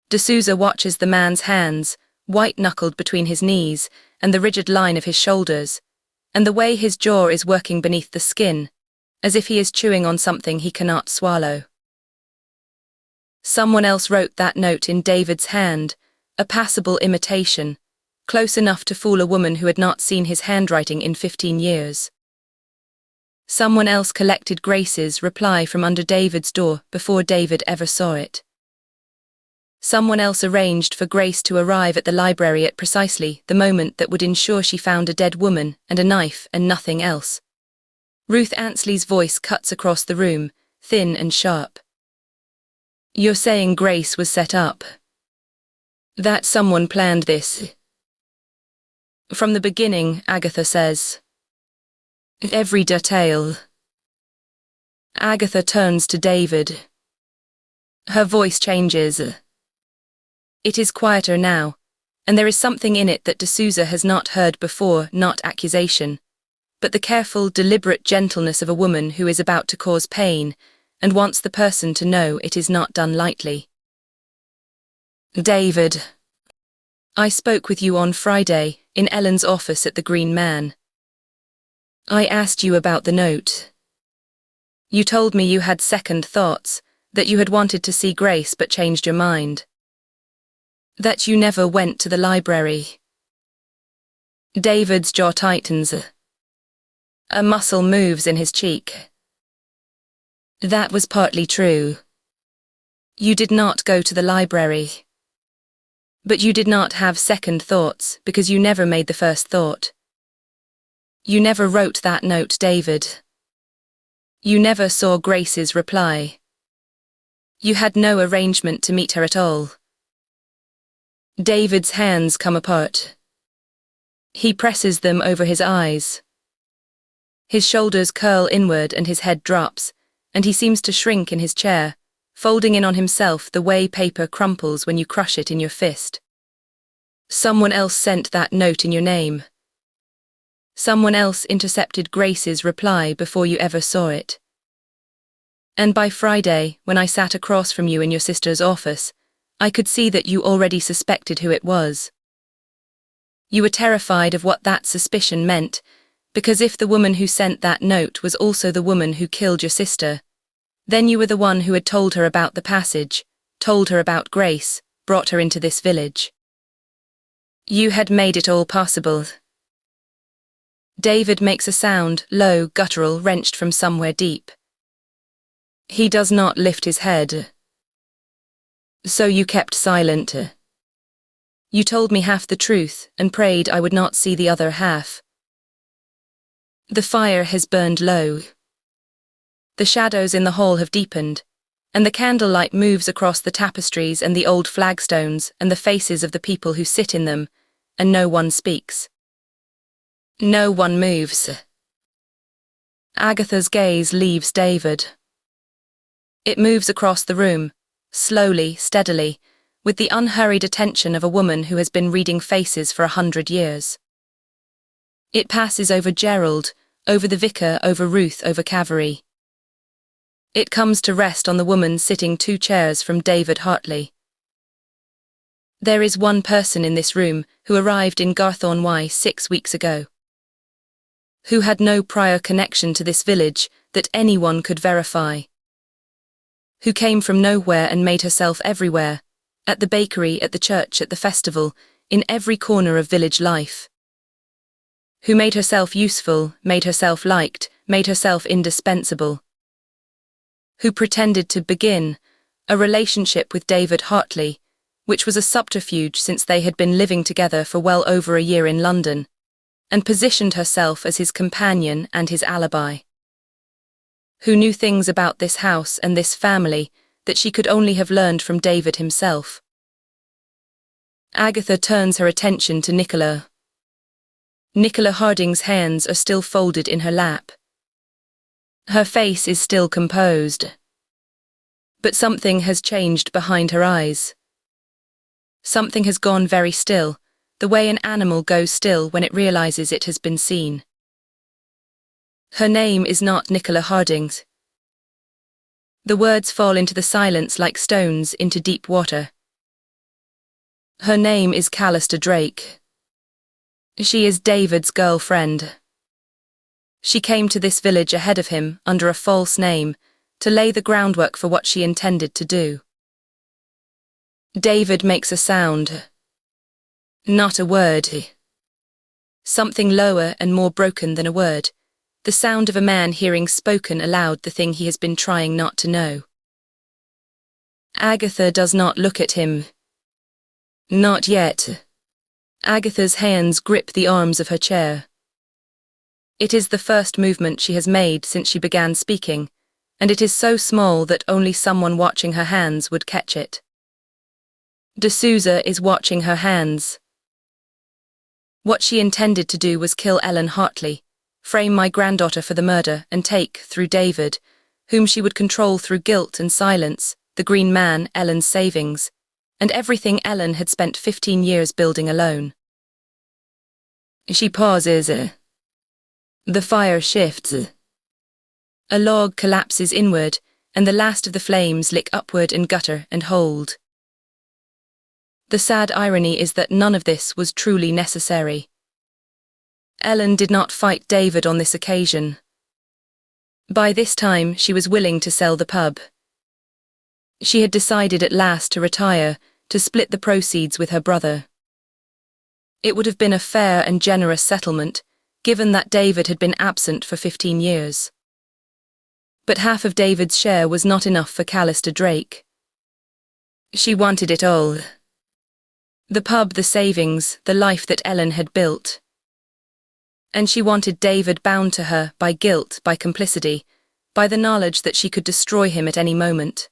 D'Souza watches the man's hands, white-knuckled between his knees, and the rigid line of his shoulders, and the way his jaw is working beneath the skin, as if he is chewing on something he cannot swallow. Someone else wrote that note in David's hand, a passable imitation, close enough to fool a woman who had not seen his handwriting in 15 years. Someone else collected Grace's reply from under David's door before David ever saw it. Someone else arranged for Grace to arrive at the library at precisely the moment that would ensure she found a dead woman and a knife and nothing else. Ruth Ansley's voice cuts across the room, thin and sharp. You're saying Grace was set up? That someone planned this? From the beginning, Agatha says. Every detail. Agatha turns to David. Her voice changes. It is quieter now, and there is something in it that D'Souza has not heard before, not accusation, but the careful, deliberate gentleness of a woman who is about to cause pain and wants the person to know it is not done lightly. David, I spoke with you on Friday in Ellen's office at the Green Man. I asked you about the note. You told me you had second thoughts, that you had wanted to see Grace but changed your mind. That you never went to the library. David's jaw tightens. A muscle moves in his cheek. That was partly true. You did not go to the library. But you did not have second thoughts because you never made the first thought. You never wrote that note, David. You never saw Grace's reply. You had no arrangement to meet her at all. David's hands come apart. He presses them over his eyes. His shoulders curl inward and his head drops, and he seems to shrink in his chair, folding in on himself the way paper crumples when you crush it in your fist. Someone else sent that note in your name. Someone else intercepted Grace's reply before you ever saw it. And by Friday, when I sat across from you in your sister's office, I could see that you already suspected who it was. You were terrified of what that suspicion meant, because if the woman who sent that note was also the woman who killed your sister, then you were the one who had told her about the passage, told her about Grace, brought her into this village. You had made it all possible. David makes a sound, low, guttural, wrenched from somewhere deep. He does not lift his head. So you kept silent. You told me half the truth and prayed I would not see the other half. The fire has burned low. The shadows in the hall have deepened, and the candlelight moves across the tapestries and the old flagstones and the faces of the people who sit in them, and no one speaks. No one moves. Agatha's gaze leaves David. It moves across the room, slowly, steadily, with the unhurried attention of a woman who has been reading faces for 100 years. It passes over Gerald, over the vicar, over Ruth, over Cavery. It comes to rest on the woman sitting 2 chairs from David Hartley. There is one person in this room who arrived in Garth-on-Wye 6 weeks ago, who had no prior connection to this village that anyone could verify, who came from nowhere and made herself everywhere, at the bakery, at the church, at the festival, in every corner of village life, who made herself useful, made herself liked, made herself indispensable, who pretended to begin a relationship with David Hartley, which was a subterfuge since they had been living together for well over a year in London, and positioned herself as his companion and his alibi, who knew things about this house and this family that she could only have learned from David himself. Agatha turns her attention to Nicola. Nicola Harding's hands are still folded in her lap. Her face is still composed. But something has changed behind her eyes. Something has gone very still, the way an animal goes still when it realizes it has been seen. Her name is not Nicola Harding's. The words fall into the silence like stones into deep water. Her name is Callister Drake. She is David's girlfriend. She came to this village ahead of him under a false name to lay the groundwork for what she intended to do. David makes a sound. Not a word. Something lower and more broken than a word. The sound of a man hearing spoken aloud the thing he has been trying not to know. Agatha does not look at him. Not yet. Agatha's hands grip the arms of her chair. It is the first movement she has made since she began speaking, and it is so small that only someone watching her hands would catch it. D'Souza is watching her hands. What she intended to do was kill Ellen Hartley, frame my granddaughter for the murder, and take, through David, whom she would control through guilt and silence, the green man, Ellen's savings, and everything Ellen had spent 15 years building alone. She pauses. The fire shifts. A log collapses inward, and the last of the flames lick upward and gutter and hold. The sad irony is that none of this was truly necessary. Ellen did not fight David on this occasion. By this time, she was willing to sell the pub. She had decided at last to retire, to split the proceeds with her brother. It would have been a fair and generous settlement, given that David had been absent for 15 years. But half of David's share was not enough for Callister Drake. She wanted it all. The pub, the savings, the life that Ellen had built. And she wanted David bound to her by guilt, by complicity, by the knowledge that she could destroy him at any moment.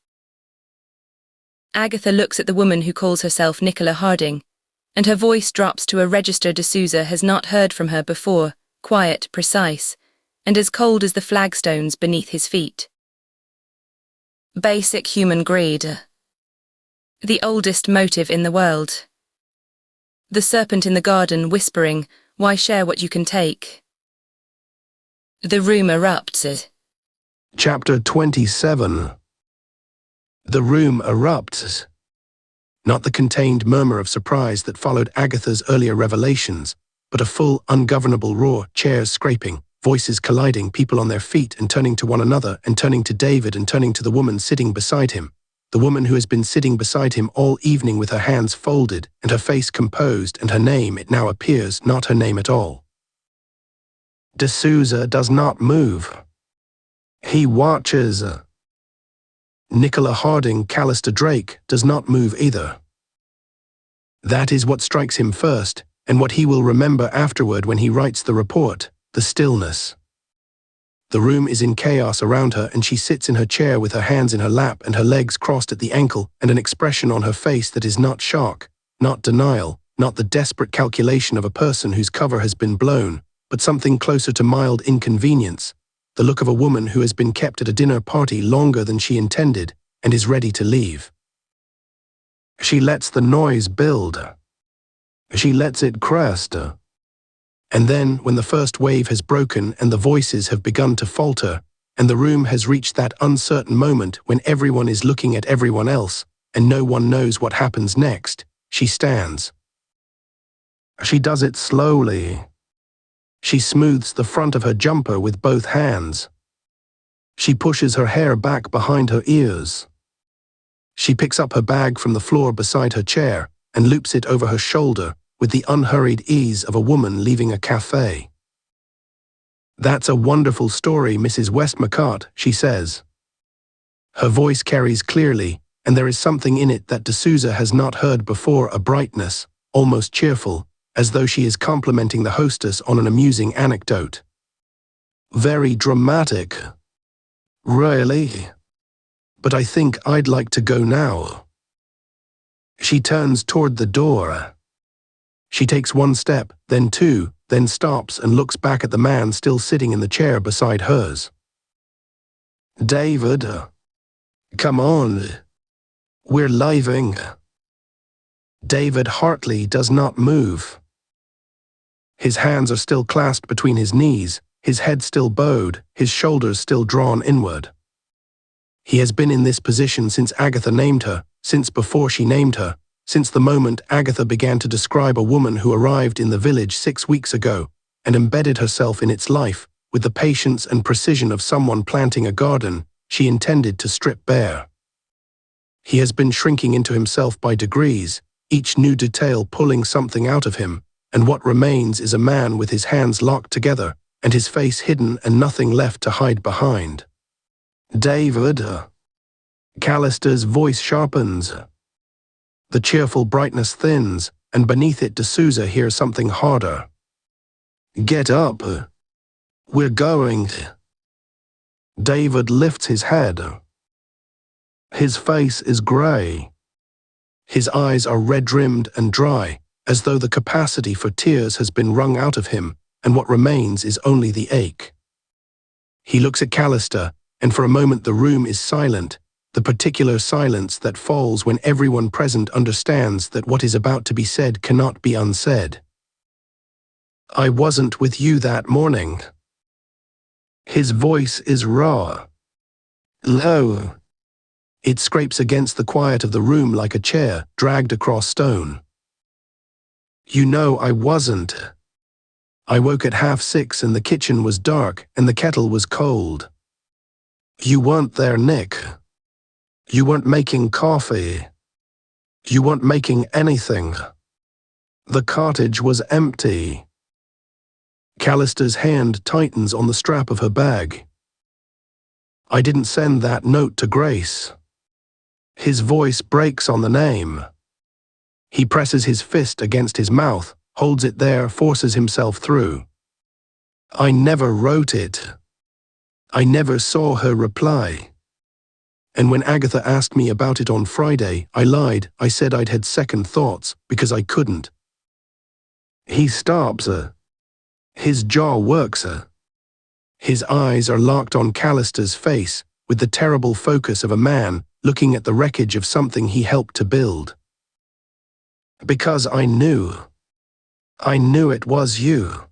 Agatha looks at the woman who calls herself Nicola Harding, and her voice drops to a register D'Souza has not heard from her before, quiet, precise, and as cold as the flagstones beneath his feet. Basic human greed. The oldest motive in the world. The serpent in the garden whispering, "Why share what you can take?" The room erupts. Chapter 27. The room erupts. Not the contained murmur of surprise that followed Agatha's earlier revelations, but a full, ungovernable roar, chairs scraping, voices colliding, people on their feet and turning to one another and turning to David and turning to the woman sitting beside him. The woman who has been sitting beside him all evening with her hands folded and her face composed, and her name, it now appears, not her name at all. D'Souza does not move. He watches. Nicola Harding, Callister Drake, does not move either. That is what strikes him first, and what he will remember afterward when he writes the report, the stillness. The room is in chaos around her, and she sits in her chair with her hands in her lap and her legs crossed at the ankle, and an expression on her face that is not shock, not denial, not the desperate calculation of a person whose cover has been blown, but something closer to mild inconvenience, the look of a woman who has been kept at a dinner party longer than she intended and is ready to leave. She lets the noise build. She lets it crest. And then, when the first wave has broken and the voices have begun to falter, and the room has reached that uncertain moment when everyone is looking at everyone else, and no one knows what happens next, she stands. She does it slowly. She smooths the front of her jumper with both hands. She pushes her hair back behind her ears. She picks up her bag from the floor beside her chair and loops it over her shoulder with the unhurried ease of a woman leaving a cafe. "That's a wonderful story, Mrs. Westmacott," she says. Her voice carries clearly, and there is something in it that D'Souza has not heard before, a brightness, almost cheerful, as though she is complimenting the hostess on an amusing anecdote. "Very dramatic. Really? But I think I'd like to go now." She turns toward the door. She takes one step, then two, then stops and looks back at the man still sitting in the chair beside hers. "David, come on. We're leaving." David Hartley does not move. His hands are still clasped between his knees, his head still bowed, his shoulders still drawn inward. He has been in this position since Agatha named her, since before she named her, since the moment Agatha began to describe a woman who arrived in the village 6 weeks ago and embedded herself in its life with the patience and precision of someone planting a garden she intended to strip bare. He has been shrinking into himself by degrees, each new detail pulling something out of him, and what remains is a man with his hands locked together and his face hidden and nothing left to hide behind. David. Callister's voice sharpens. The cheerful brightness thins, and beneath it D'Souza hears something harder. Get up. We're going. David lifts his head. His face is grey. His eyes are red-rimmed and dry, as though the capacity for tears has been wrung out of him, and what remains is only the ache. He looks at Callister, and for a moment the room is silent, the particular silence that falls when everyone present understands that what is about to be said cannot be unsaid. I wasn't with you that morning. His voice is raw. Low. It scrapes against the quiet of the room like a chair dragged across stone. You know I wasn't. I woke at 6:30 and the kitchen was dark and the kettle was cold. You weren't there, Nick. You weren't making coffee. You weren't making anything. The cottage was empty. Callister's hand tightens on the strap of her bag. I didn't send that note to Grace. His voice breaks on the name. He presses his fist against his mouth, holds it there, forces himself through. I never wrote it. I never saw her reply. And when Agatha asked me about it on Friday, I lied. I said I'd had second thoughts, because I couldn't. He stops her. His jaw works her. His eyes are locked on Callister's face, with the terrible focus of a man looking at the wreckage of something he helped to build. Because I knew. I knew it was you.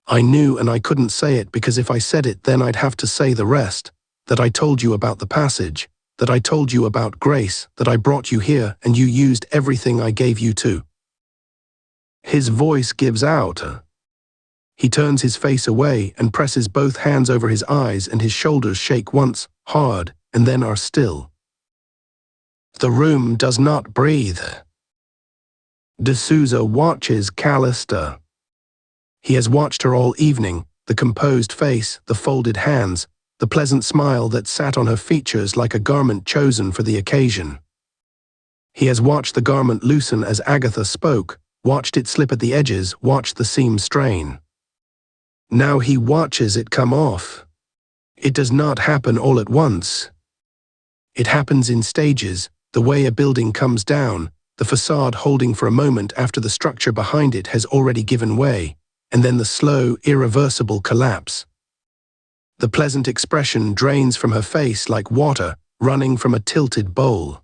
I knew, and I couldn't say it because if I said it then I'd have to say the rest, that I told you about the passage, that I told you about Grace, that I brought you here and you used everything I gave you to. His voice gives out. He turns his face away and presses both hands over his eyes, and his shoulders shake once, hard, and then are still. The room does not breathe. D'Souza watches Callister. He has watched her all evening, the composed face, the folded hands, the pleasant smile that sat on her features like a garment chosen for the occasion. He has watched the garment loosen as Agatha spoke, watched it slip at the edges, watched the seam strain. Now he watches it come off. It does not happen all at once. It happens in stages, the way a building comes down, the facade holding for a moment after the structure behind it has already given way, and then the slow, irreversible collapse. The pleasant expression drains from her face like water running from a tilted bowl.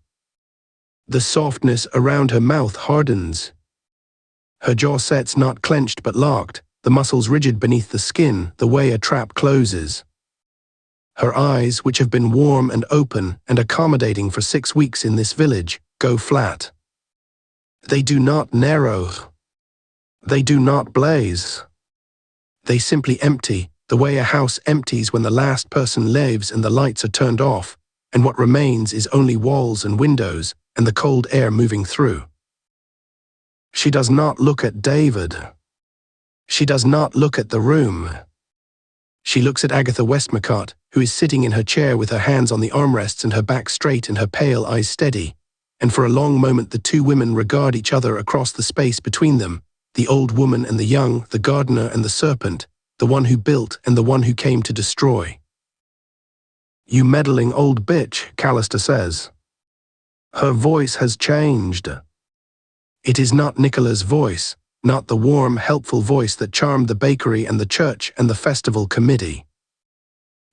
The softness around her mouth hardens. Her jaw sets not clenched but locked, the muscles rigid beneath the skin, the way a trap closes. Her eyes, which have been warm and open and accommodating for 6 weeks in this village, go flat. They do not narrow. They do not blaze. They simply empty, the way a house empties when the last person leaves and the lights are turned off, and what remains is only walls and windows and the cold air moving through. She does not look at David. She does not look at the room. She looks at Agatha Westmacott, who is sitting in her chair with her hands on the armrests and her back straight and her pale eyes steady, and for a long moment the two women regard each other across the space between them, the old woman and the young, the gardener and the serpent, the one who built and the one who came to destroy. You meddling old bitch, Callister says. Her voice has changed. It is not Nicola's voice, not the warm, helpful voice that charmed the bakery and the church and the festival committee.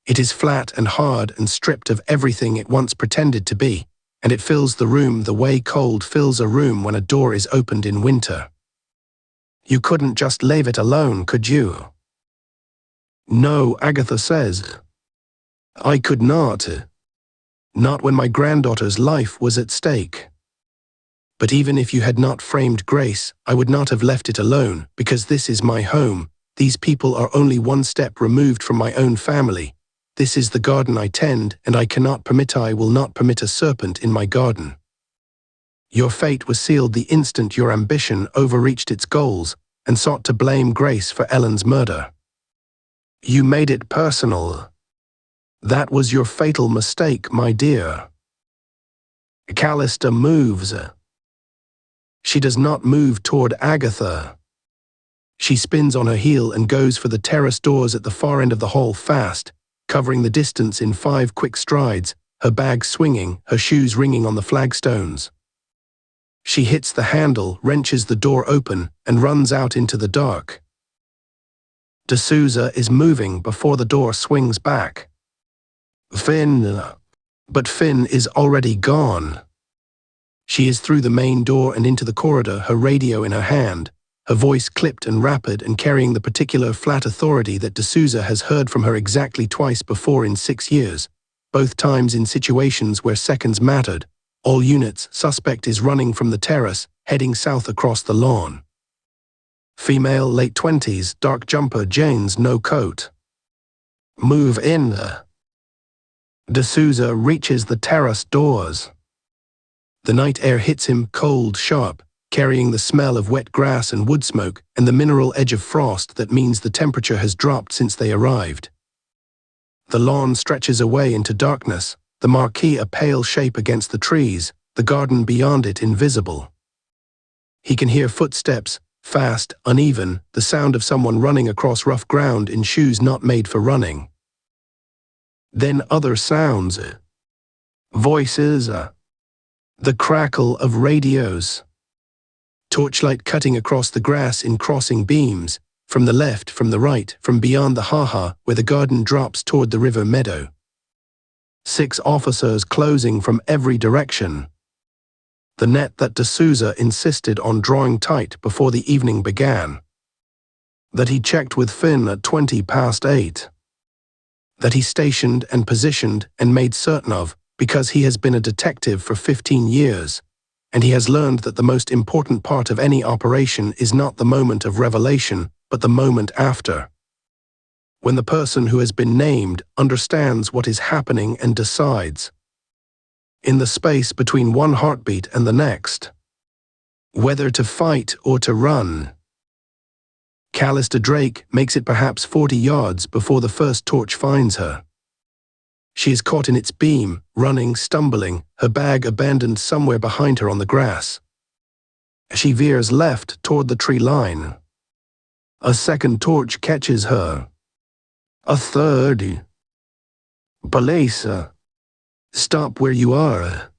It is flat and hard and stripped of everything it once pretended to be, and it fills the room the way cold fills a room when a door is opened in winter. You couldn't just leave it alone, could you? No, Agatha says. I could not. Not when my granddaughter's life was at stake. But even if you had not framed Grace, I would not have left it alone, because this is my home. These people are only one step removed from my own family. This is the garden I tend, and I will not permit a serpent in my garden. Your fate was sealed the instant your ambition overreached its goals and sought to blame Grace for Ellen's murder. You made it personal. That was your fatal mistake, my dear. Callista moves. She does not move toward Agatha. She spins on her heel and goes for the terrace doors at the far end of the hall fast, covering the distance in 5 quick strides, her bag swinging, her shoes ringing on the flagstones. She hits the handle, wrenches the door open, and runs out into the dark. D'Souza is moving before the door swings back. But Finn is already gone. She is through the main door and into the corridor, her radio in her hand, her voice clipped and rapid and carrying the particular flat authority that D'Souza has heard from her exactly twice before in 6 years, both times in situations where seconds mattered. All units, suspect is running from the terrace, heading south across the lawn. Female, late 20s, dark jumper, jeans, no coat. Move in. D'Souza reaches the terrace doors. The night air hits him cold, sharp, carrying the smell of wet grass and wood smoke and the mineral edge of frost that means the temperature has dropped since they arrived. The lawn stretches away into darkness, the marquee a pale shape against the trees, the garden beyond it invisible. He can hear footsteps, fast, uneven, the sound of someone running across rough ground in shoes not made for running. Then other sounds. Voices. The crackle of radios. Torchlight cutting across the grass in crossing beams, from the left, from the right, from beyond the ha-ha, where the garden drops toward the river meadow. 6 officers closing from every direction. The net that D'Souza insisted on drawing tight before the evening began. That he checked with Finn at 8:20. That he stationed and positioned and made certain of, because he has been a detective for 15 years, and he has learned that the most important part of any operation is not the moment of revelation, but the moment after. When the person who has been named understands what is happening and decides. In the space between one heartbeat and the next. Whether to fight or to run. Callista Drake makes it perhaps 40 yards before the first torch finds her. She is caught in its beam, running, stumbling, her bag abandoned somewhere behind her on the grass. She veers left toward the tree line. A second torch catches her. A third. Police. Stop where you are.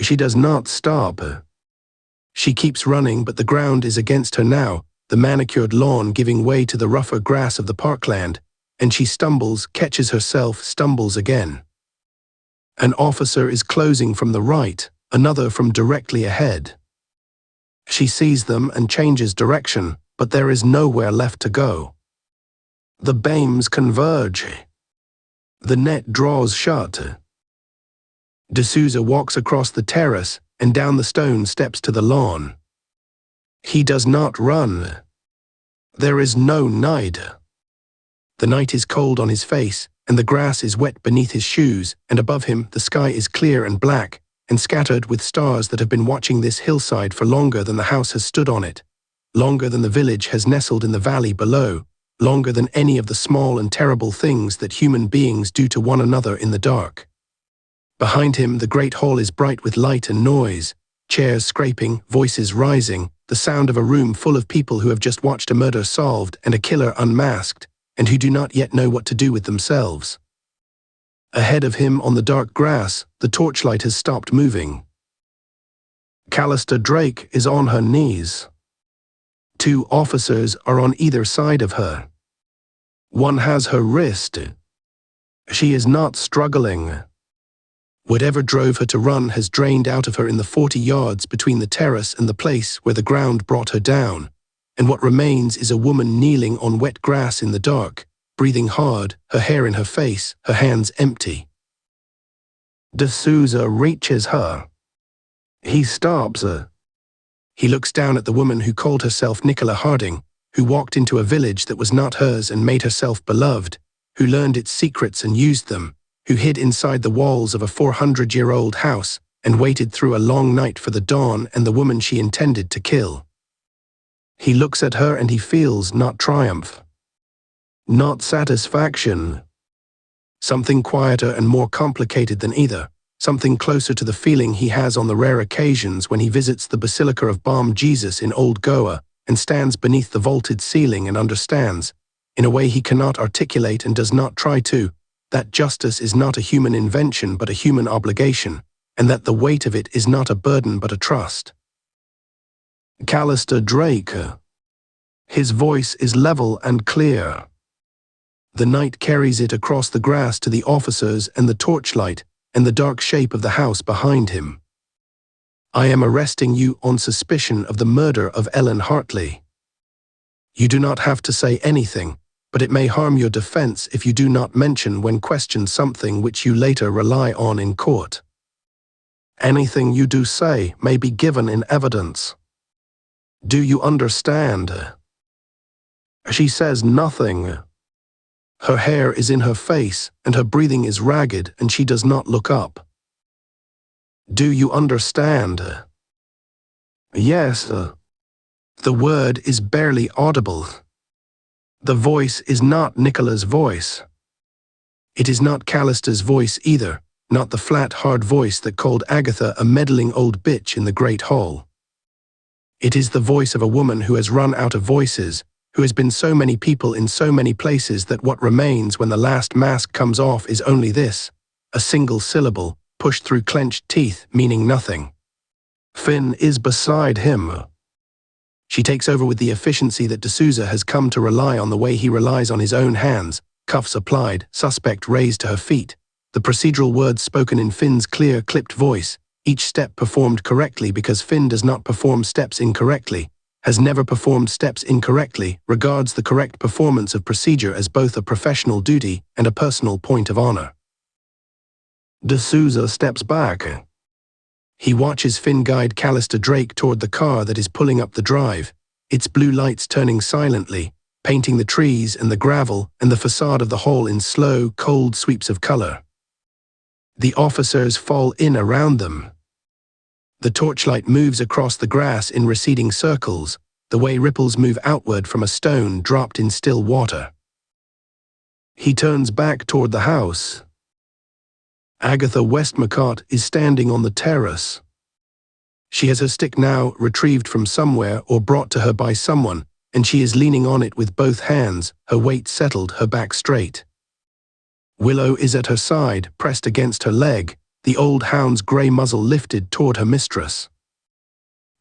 She does not stop. She keeps running, but the ground is against her now, the manicured lawn giving way to the rougher grass of the parkland, and she stumbles, catches herself, stumbles again. An officer is closing from the right, another from directly ahead. She sees them and changes direction, but there is nowhere left to go. The beams converge. The net draws shut. D'Souza walks across the terrace and down the stone steps to the lawn. He does not run. There is no night. The night is cold on his face, and the grass is wet beneath his shoes, and above him the sky is clear and black, and scattered with stars that have been watching this hillside for longer than the house has stood on it, longer than the village has nestled in the valley below, longer than any of the small and terrible things that human beings do to one another in the dark. Behind him the great hall is bright with light and noise, chairs scraping, voices rising, the sound of a room full of people who have just watched a murder solved and a killer unmasked, and who do not yet know what to do with themselves. Ahead of him on the dark grass, the torchlight has stopped moving. Callista Drake is on her knees. 2 officers are on either side of her. One has her wrist. She is not struggling. Whatever drove her to run has drained out of her in the 40 yards between the terrace and the place where the ground brought her down, and what remains is a woman kneeling on wet grass in the dark, breathing hard, her hair in her face, her hands empty. D'Souza reaches her. He stops her. He looks down at the woman who called herself Nicola Harding, who walked into a village that was not hers and made herself beloved, who learned its secrets and used them, who hid inside the walls of a 400-year-old house and waited through a long night for the dawn and the woman she intended to kill. He looks at her and he feels not triumph, not satisfaction. Something quieter and more complicated than either, something closer to the feeling he has on the rare occasions when he visits the Basilica of Balm Jesus in Old Goa and stands beneath the vaulted ceiling and understands, in a way he cannot articulate and does not try to, that justice is not a human invention but a human obligation, and that the weight of it is not a burden but a trust. Callister Drake. His voice is level and clear. The night carries it across the grass to the officers and the torchlight and the dark shape of the house behind him. I am arresting you on suspicion of the murder of Ellen Hartley. You do not have to say anything, but it may harm your defense if you do not mention when questioned something which you later rely on in court. Anything you do say may be given in evidence. Do you understand? She says nothing. Her hair is in her face and her breathing is ragged and she does not look up. Do you understand? Yes. The word is barely audible. The voice is not Nicola's voice. It is not Callister's voice either, not the flat, hard voice that called Agatha a meddling old bitch in the great hall. It is the voice of a woman who has run out of voices, who has been so many people in so many places that what remains when the last mask comes off is only this, a single syllable, pushed through clenched teeth, meaning nothing. Finn is beside him. She takes over with the efficiency that D'Souza has come to rely on the way he relies on his own hands, cuffs applied, suspect raised to her feet, the procedural words spoken in Finn's clear, clipped voice, each step performed correctly because Finn does not perform steps incorrectly, has never performed steps incorrectly, regards the correct performance of procedure as both a professional duty and a personal point of honor. D'Souza steps back. He watches Finn guide Callister Drake toward the car that is pulling up the drive, its blue lights turning silently, painting the trees and the gravel and the facade of the hall in slow, cold sweeps of color. The officers fall in around them. The torchlight moves across the grass in receding circles, the way ripples move outward from a stone dropped in still water. He turns back toward the house. Agatha Westmacott is standing on the terrace. She has her stick now retrieved from somewhere or brought to her by someone, and she is leaning on it with both hands, her weight settled, her back straight. Willow is at her side, pressed against her leg, the old hound's grey muzzle lifted toward her mistress.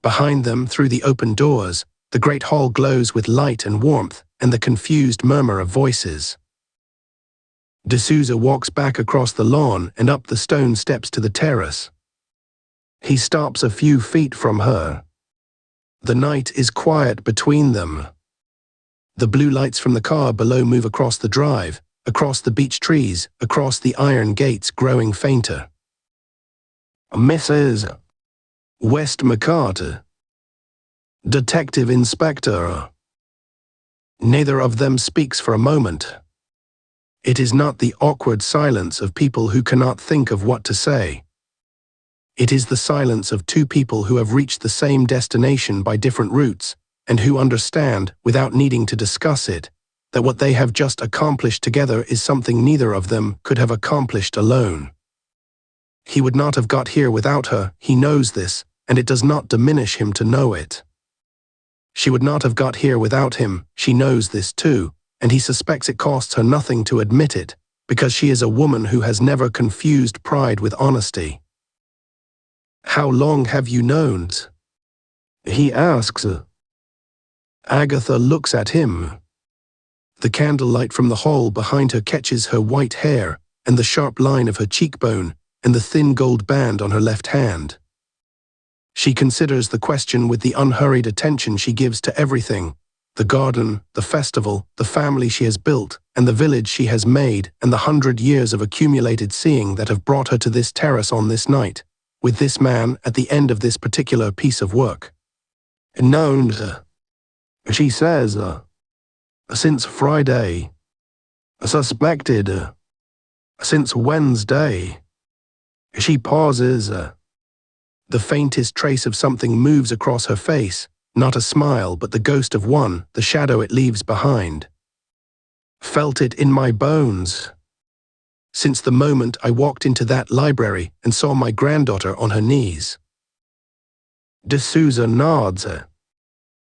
Behind them, through the open doors, the great hall glows with light and warmth and the confused murmur of voices. D'Souza walks back across the lawn and up the stone steps to the terrace. He stops a few feet from her. The night is quiet between them. The blue lights from the car below move across the drive, across the beech trees, across the iron gates growing fainter. Mrs. Westmacott. Detective Inspector. Neither of them speaks for a moment. It is not the awkward silence of people who cannot think of what to say. It is the silence of two people who have reached the same destination by different routes, and who understand, without needing to discuss it, that what they have just accomplished together is something neither of them could have accomplished alone. He would not have got here without her, he knows this, and it does not diminish him to know it. She would not have got here without him, she knows this too, and he suspects it costs her nothing to admit it, because she is a woman who has never confused pride with honesty. How long have you known? He asks. Agatha looks at him. The candlelight from the hall behind her catches her white hair and the sharp line of her cheekbone and the thin gold band on her left hand. She considers the question with the unhurried attention she gives to everything, The garden, the festival, the family she has built, and the village she has made, and the 100 years of accumulated seeing that have brought her to this terrace on this night, with this man at the end of this particular piece of work. Known, she says, since Friday. Suspected, since Wednesday. She pauses. The faintest trace of something moves across her face, not a smile but the ghost of one, the shadow it leaves behind. Felt it in my bones. Since the moment I walked into that library and saw my granddaughter on her knees. D'Souza nods.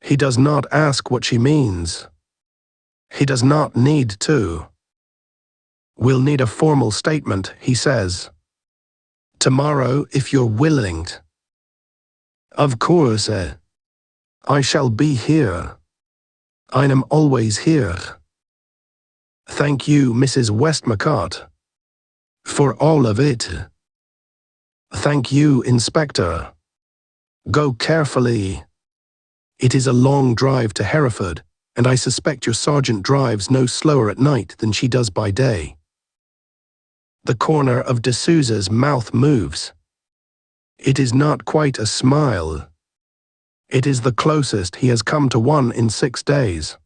He does not ask what she means. He does not need to. We'll need a formal statement, he says. Tomorrow, if you're willing. Of course, I shall be here. I am always here. Thank you, Mrs. Westmacott, for all of it. Thank you, Inspector. Go carefully. It is a long drive to Hereford, and I suspect your sergeant drives no slower at night than she does by day. The corner of D'Souza's mouth moves. It is not quite a smile. It is the closest he has come to one in 6 days.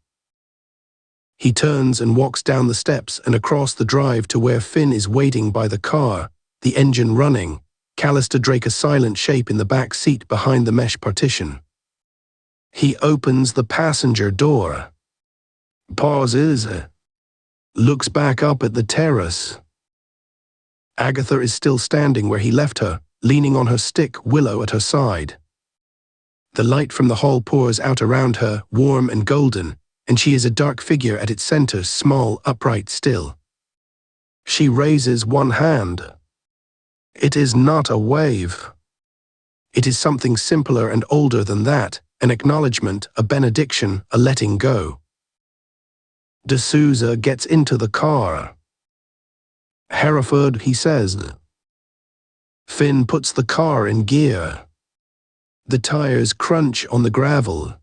He turns and walks down the steps and across the drive to where Finn is waiting by the car, the engine running, Callister Drake a silent shape in the back seat behind the mesh partition. He opens the passenger door. Pauses. Looks back up at the terrace. Agatha is still standing where he left her, leaning on her stick, Willow at her side. The light from the hall pours out around her, warm and golden, and she is a dark figure at its center, small, upright, still. She raises one hand. It is not a wave. It is something simpler and older than that, an acknowledgement, a benediction, a letting go. D'Souza gets into the car. Hereford, he says. Finn puts the car in gear. The tires crunch on the gravel.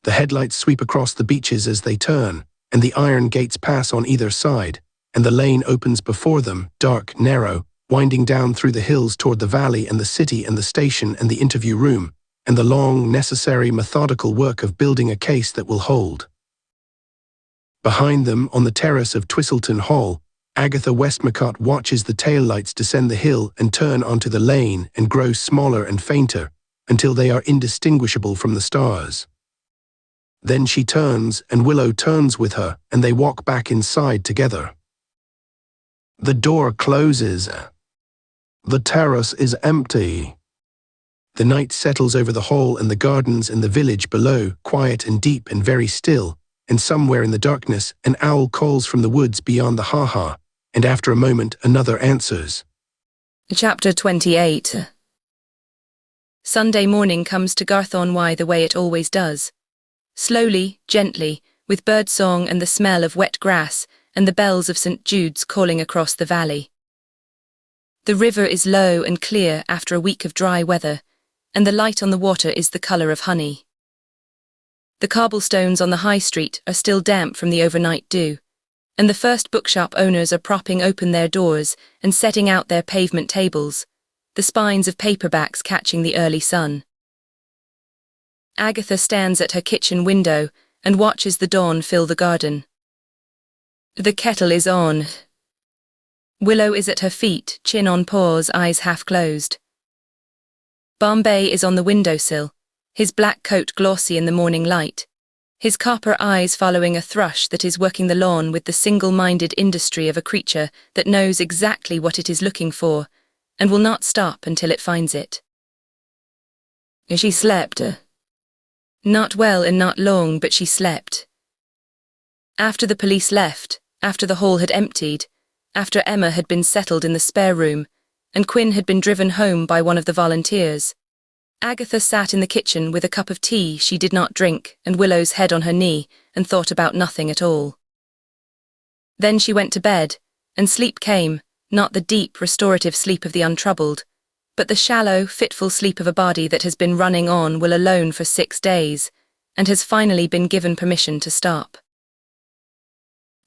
The headlights sweep across the beaches as they turn, and the iron gates pass on either side, and the lane opens before them, dark, narrow, winding down through the hills toward the valley and the city and the station and the interview room, and the long, necessary, methodical work of building a case that will hold. Behind them, on the terrace of Twistleton Hall, Agatha Westmacott watches the taillights descend the hill and turn onto the lane and grow smaller and fainter until they are indistinguishable from the stars. Then she turns, and Willow turns with her, and they walk back inside together. The door closes. The terrace is empty. The night settles over the hall and the gardens and the village below, quiet and deep and very still, and somewhere in the darkness an owl calls from the woods beyond the ha-ha, and after a moment another answers. Chapter 28. Sunday morning comes to Garth-on-Wye the way it always does. Slowly, gently, with birdsong and the smell of wet grass and the bells of St. Jude's calling across the valley. The river is low and clear after a week of dry weather, and the light on the water is the colour of honey. The cobblestones on the high street are still damp from the overnight dew, and the first bookshop owners are propping open their doors and setting out their pavement tables, the spines of paperbacks catching the early sun. Agatha stands at her kitchen window and watches the dawn fill the garden. The kettle is on. Willow is at her feet, chin on paws, eyes half closed. Bombay is on the windowsill, his black coat glossy in the morning light, his copper eyes following a thrush that is working the lawn with the single-minded industry of a creature that knows exactly what it is looking for and will not stop until it finds it. She slept. Not well and not long, but she slept. After the police left, after the hall had emptied, after Emma had been settled in the spare room, and Quinn had been driven home by one of the volunteers, Agatha sat in the kitchen with a cup of tea she did not drink and Willow's head on her knee and thought about nothing at all. Then she went to bed, and sleep came, not the deep, restorative sleep of the untroubled, but the shallow, fitful sleep of a body that has been running on will alone for 6 days, and has finally been given permission to stop.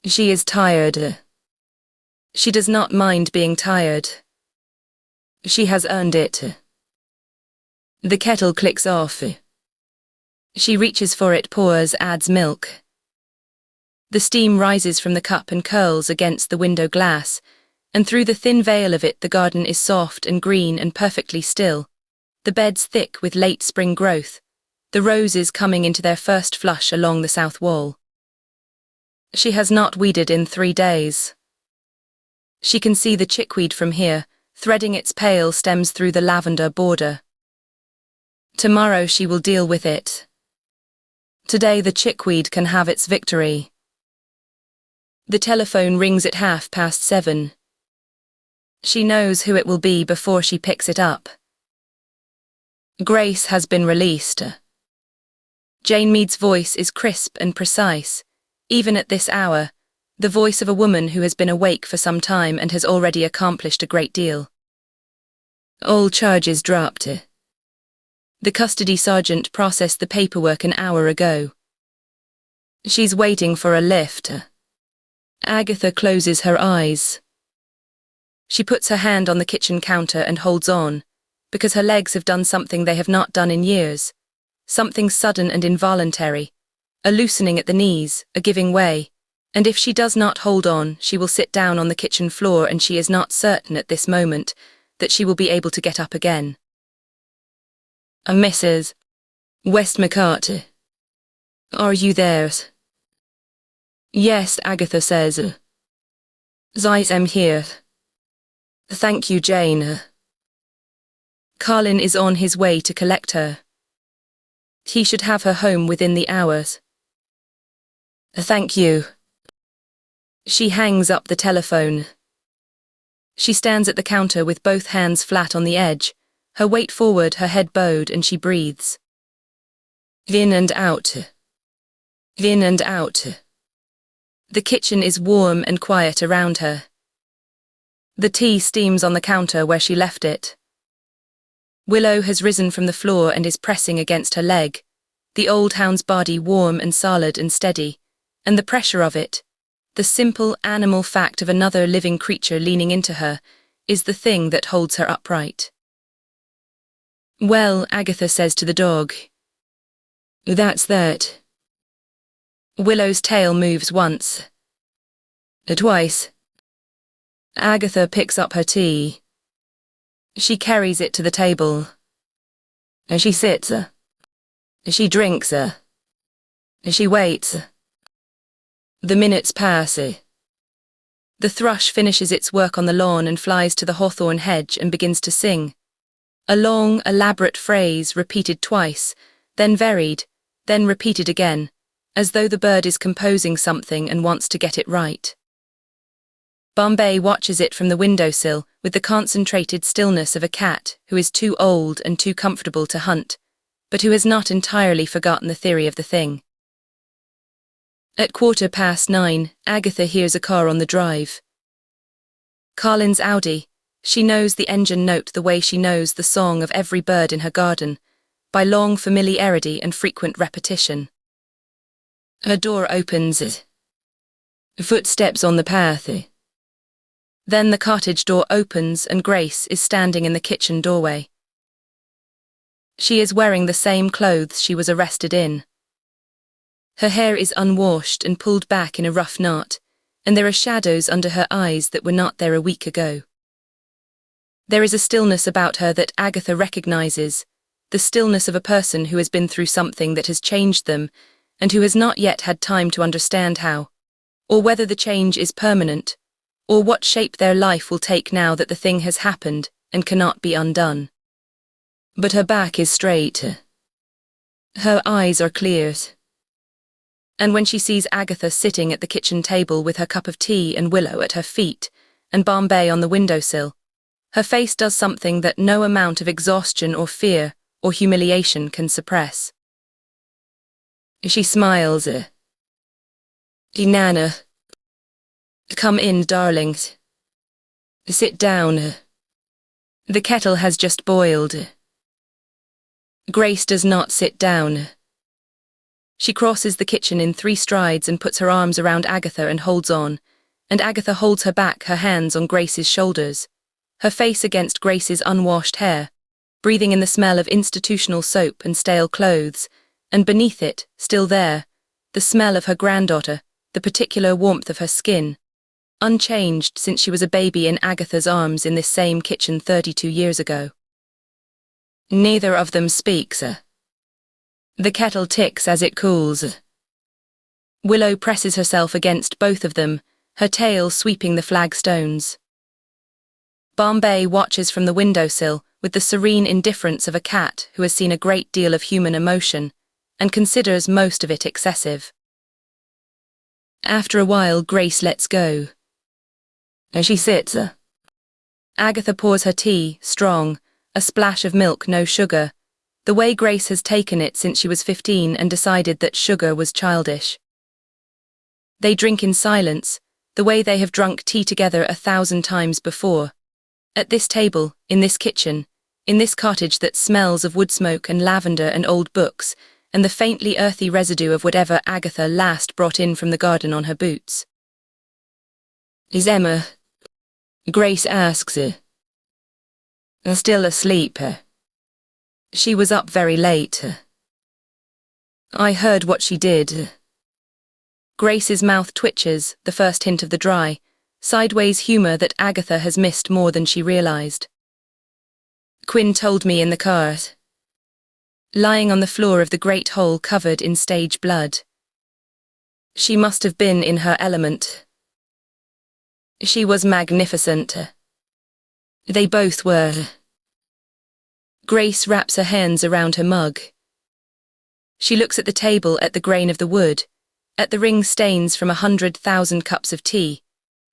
She is tired. She does not mind being tired. She has earned it. The kettle clicks off. She reaches for it, pours, adds milk. The steam rises from the cup and curls against the window glass, and through the thin veil of it the garden is soft and green and perfectly still, the beds thick with late spring growth, the roses coming into their first flush along the south wall. She has not weeded in 3 days. She can see the chickweed from here, threading its pale stems through the lavender border. Tomorrow she will deal with it. Today the chickweed can have its victory. The telephone rings at 7:30. She knows who it will be before she picks it up. Grace has been released. Jane Mead's voice is crisp and precise, even at this hour, the voice of a woman who has been awake for some time and has already accomplished a great deal. All charges dropped. The custody sergeant processed the paperwork an hour ago. She's waiting for a lift. Agatha closes her eyes. She puts her hand on the kitchen counter and holds on, because her legs have done something they have not done in years, something sudden and involuntary, a loosening at the knees, a giving way, and if she does not hold on, she will sit down on the kitchen floor, and she is not certain at this moment that she will be able to get up again. Mrs. Westmacott, are you there? Yes, Agatha says. I am here. Thank you, Jane. Carlin is on his way to collect her. He should have her home within the hours. Thank you. She hangs up the telephone. She stands at the counter with both hands flat on the edge, her weight forward, her head bowed, and she breathes. In and out. In and out. The kitchen is warm and quiet around her. The tea steams on the counter where she left it. Willow has risen from the floor and is pressing against her leg, the old hound's body warm and solid and steady, and the pressure of it, the simple animal fact of another living creature leaning into her, is the thing that holds her upright. Well, Agatha says to the dog. That's that. Willow's tail moves once. Twice. Agatha picks up her tea. She carries it to the table. She sits. She drinks. She waits. The minutes pass. The thrush finishes its work on the lawn and flies to the hawthorn hedge and begins to sing. A long, elaborate phrase repeated twice, then varied, then repeated again, as though the bird is composing something and wants to get it right. Bombay watches it from the windowsill with the concentrated stillness of a cat who is too old and too comfortable to hunt, but who has not entirely forgotten the theory of the thing. At 9:15, Agatha hears a car on the drive. Carlin's Audi. She knows the engine note the way she knows the song of every bird in her garden, by long familiarity and frequent repetition. Her door opens. Footsteps on the path. Then the cottage door opens and Grace is standing in the kitchen doorway. She is wearing the same clothes she was arrested in. Her hair is unwashed and pulled back in a rough knot, and there are shadows under her eyes that were not there a week ago. There is a stillness about her that Agatha recognizes, the stillness of a person who has been through something that has changed them and who has not yet had time to understand how, or whether the change is permanent, or what shape their life will take now that the thing has happened and cannot be undone. But her back is straight. Her eyes are clear. And when she sees Agatha sitting at the kitchen table with her cup of tea and Willow at her feet and Bombay on the windowsill, her face does something that no amount of exhaustion or fear or humiliation can suppress. She smiles. Nana. Come in, darlings. Sit down. The kettle has just boiled. Grace does not sit down. She crosses the kitchen in 3 strides and puts her arms around Agatha and holds on, and Agatha holds her back, her hands on Grace's shoulders, her face against Grace's unwashed hair, breathing in the smell of institutional soap and stale clothes, and beneath it, still there, the smell of her granddaughter, the particular warmth of her skin, unchanged since she was a baby in Agatha's arms in this same kitchen 32 years ago. Neither of them speaks. The kettle ticks as it cools. Willow presses herself against both of them, her tail sweeping the flagstones. Bombay watches from the windowsill with the serene indifference of a cat who has seen a great deal of human emotion and considers most of it excessive. After a while, Grace lets go. And she sits. Agatha pours her tea, strong, a splash of milk, no sugar, the way Grace has taken it since she was 15 and decided that sugar was childish. They drink in silence, the way they have drunk tea together 1,000 times before. At this table, in this kitchen, in this cottage that smells of wood smoke and lavender and old books, and the faintly earthy residue of whatever Agatha last brought in from the garden on her boots. Is Emma? Grace asks. Still asleep. She was up very late. I heard what she did. Grace's mouth twitches, the first hint of the dry, sideways humour that Agatha has missed more than she realised. Quinn told me in the car. Lying on the floor of the great hole covered in stage blood. She must have been in her element. She was magnificent. They both were. Grace wraps her hands around her mug. She looks at the table, at the grain of the wood, at the ring stains from 100,000 cups of tea,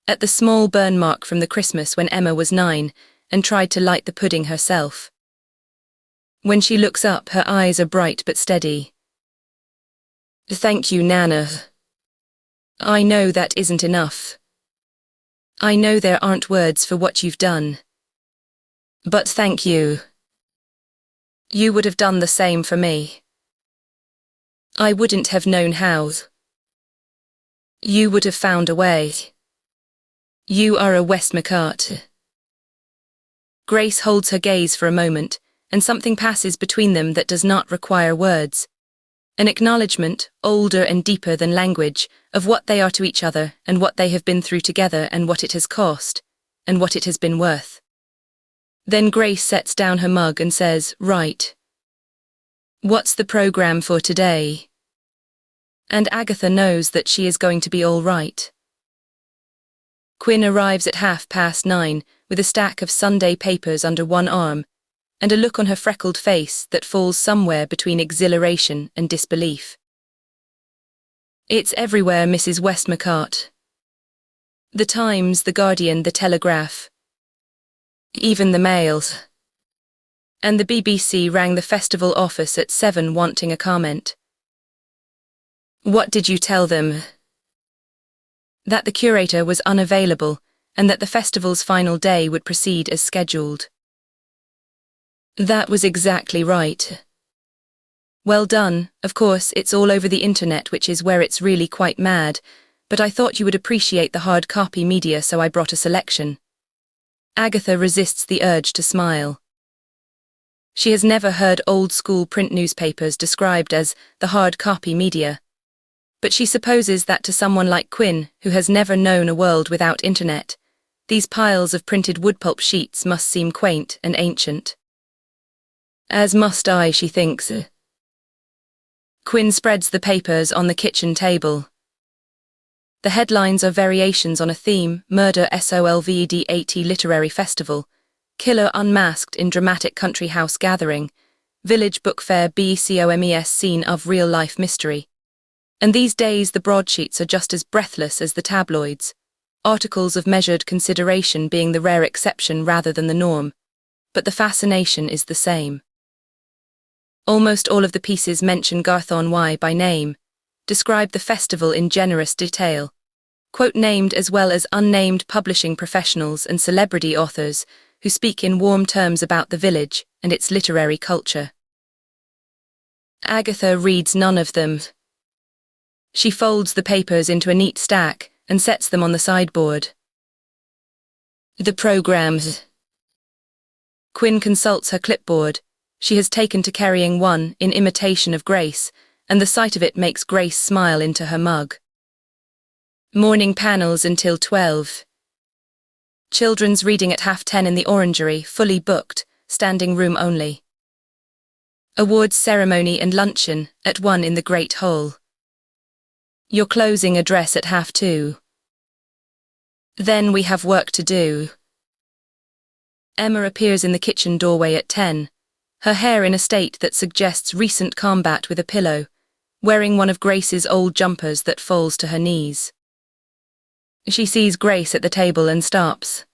at the small burn mark from the Christmas when Emma was 9 and tried to light the pudding herself. When she looks up, her eyes are bright but steady. Thank you, Nana. I know that isn't enough. I know there aren't words for what you've done. But thank you. You would have done the same for me. I wouldn't have known how. You would have found a way. You are a Westmacott. Grace holds her gaze for a moment, and something passes between them that does not require words. An acknowledgement, older and deeper than language, of what they are to each other and what they have been through together and what it has cost, and what it has been worth. Then Grace sets down her mug and says, "Right. What's the program for today?" And Agatha knows that she is going to be all right. Quinn arrives at 9:30 with a stack of Sunday papers under one arm, and a look on her freckled face that falls somewhere between exhilaration and disbelief. It's everywhere, Mrs. Westmacott. The Times, the Guardian, the Telegraph. Even the Mails. And the BBC rang the festival office at 7 wanting a comment. What did you tell them? That the curator was unavailable, and that the festival's final day would proceed as scheduled. That was exactly right. Well done. Of course, it's all over the internet, which is where it's really quite mad, but I thought you would appreciate the hard copy media, so I brought a selection. Agatha resists the urge to smile. She has never heard old-school print newspapers described as the hard copy media, but she supposes that to someone like Quinn, who has never known a world without internet, these piles of printed woodpulp sheets must seem quaint and ancient. As must I, she thinks. Quinn spreads the papers on the kitchen table. The headlines are variations on a theme: Murder SOLVED 80 Literary Festival, Killer Unmasked in Dramatic Country House Gathering, Village Book Fair BCOMES Scene of Real-Life Mystery. And these days the broadsheets are just as breathless as the tabloids, articles of measured consideration being the rare exception rather than the norm, but the fascination is the same. Almost all of the pieces mention Garth-on-Wye by name, describe the festival in generous detail, quote named as well as unnamed publishing professionals and celebrity authors who speak in warm terms about the village and its literary culture. Agatha reads none of them. She folds the papers into a neat stack and sets them on the sideboard. The programs. Quinn consults her clipboard. She has taken to carrying one in imitation of Grace, and the sight of it makes Grace smile into her mug. Morning panels until 12. Children's reading at 10:30 in the orangery, fully booked, standing room only. Awards ceremony and luncheon at 1 in the Great Hall. Your closing address at 2:30. Then we have work to do. Emma appears in the kitchen doorway at 10, her hair in a state that suggests recent combat with a pillow, wearing one of Grace's old jumpers that falls to her knees. She sees Grace at the table and stops.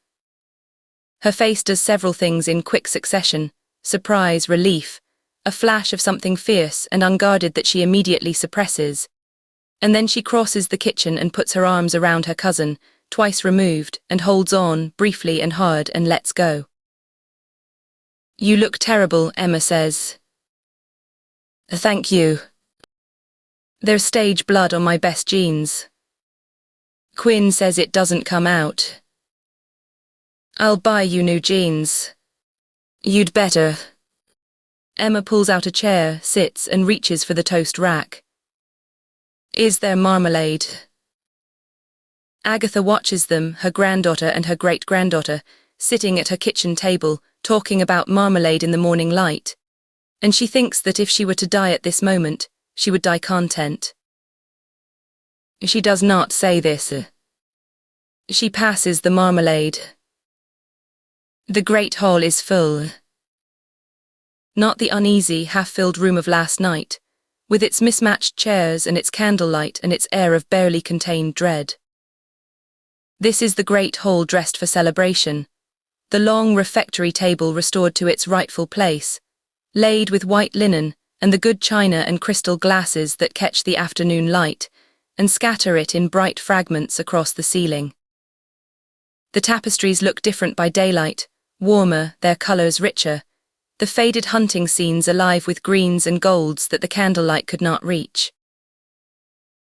Her face does several things in quick succession: surprise, relief, a flash of something fierce and unguarded that she immediately suppresses, and then she crosses the kitchen and puts her arms around her cousin, twice removed, and holds on, briefly and hard, and lets go. You look terrible, Emma says. Thank you. There's stage blood on my best jeans. Quinn says it doesn't come out. I'll buy you new jeans. You'd better. Emma pulls out a chair, sits, and reaches for the toast rack. Is there marmalade? Agatha watches them, her granddaughter and her great-granddaughter, sitting at her kitchen table, talking about marmalade in the morning light, and she thinks that if she were to die at this moment, she would die content. She does not say this. She passes the marmalade. The great hall is full. Not the uneasy, half-filled room of last night, with its mismatched chairs and its candlelight and its air of barely contained dread. This is the great hall dressed for celebration, the long refectory table restored to its rightful place, laid with white linen and the good china and crystal glasses that catch the afternoon light and scatter it in bright fragments across the ceiling. The tapestries look different by daylight, warmer, their colours richer, the faded hunting scenes alive with greens and golds that the candlelight could not reach.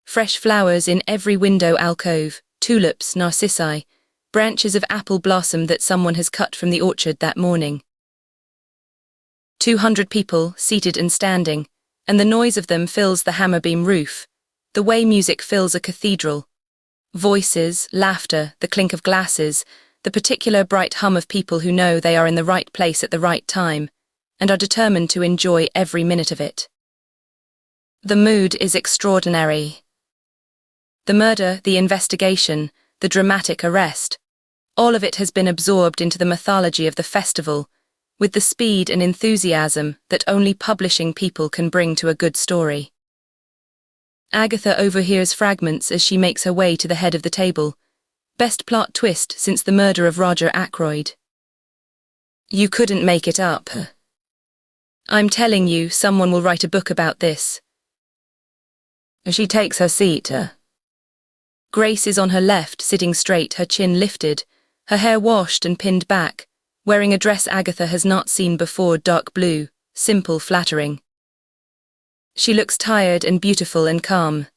Fresh flowers in every window alcove, tulips, narcissi, branches of apple blossom that someone has cut from the orchard that morning. 200 people, seated and standing, and the noise of them fills the hammerbeam roof, the way music fills a cathedral. Voices, laughter, the clink of glasses, the particular bright hum of people who know they are in the right place at the right time, and are determined to enjoy every minute of it. The mood is extraordinary. The murder, the investigation, the dramatic arrest, all of it has been absorbed into the mythology of the festival, with the speed and enthusiasm that only publishing people can bring to a good story. Agatha overhears fragments as she makes her way to the head of the table. Best plot twist since the murder of Roger Ackroyd. You couldn't make it up. I'm telling you, someone will write a book about this. She takes her seat. Grace is on her left, sitting straight, her chin lifted, her hair washed and pinned back, wearing a dress Agatha has not seen before, dark blue, simple, flattering. She looks tired and beautiful and calm.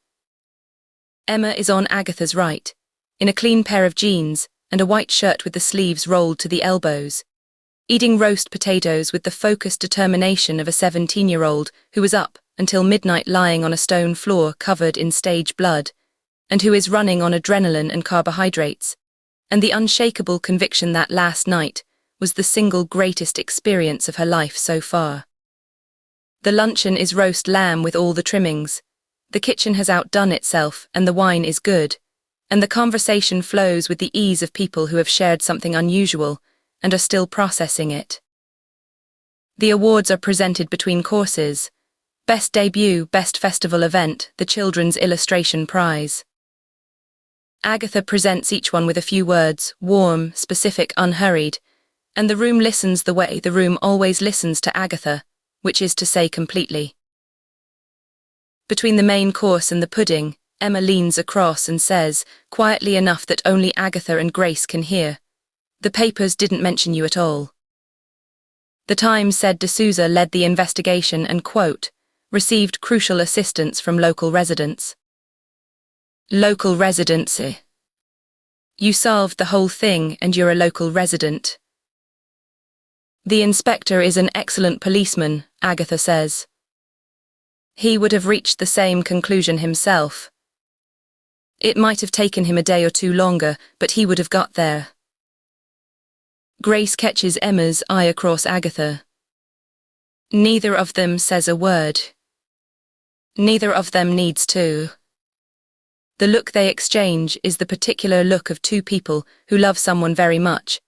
Emma is on Agatha's right, in a clean pair of jeans and a white shirt with the sleeves rolled to the elbows, eating roast potatoes with the focused determination of a 17-year-old who was up until midnight lying on a stone floor covered in stage blood, and who is running on adrenaline and carbohydrates, and the unshakable conviction that last night was the single greatest experience of her life so far. The luncheon is roast lamb with all the trimmings. The kitchen has outdone itself, and the wine is good, and the conversation flows with the ease of people who have shared something unusual and are still processing it. The awards are presented between courses: Best Debut, Best Festival Event, the Children's Illustration Prize. Agatha presents each one with a few words, warm, specific, unhurried, and the room listens the way the room always listens to Agatha, which is to say completely. Between the main course and the pudding, Emma leans across and says, quietly enough that only Agatha and Grace can hear, "The papers didn't mention you at all." The Times said D'Souza led the investigation and, quote, received crucial assistance from local residents. Local residency. You solved the whole thing and you're a local resident. The inspector is an excellent policeman, Agatha says. He would have reached the same conclusion himself. It might have taken him a day or two longer, but he would have got there. Grace catches Emma's eye across Agatha. Neither of them says a word. Neither of them needs to. The look they exchange is the particular look of two people who love someone very much,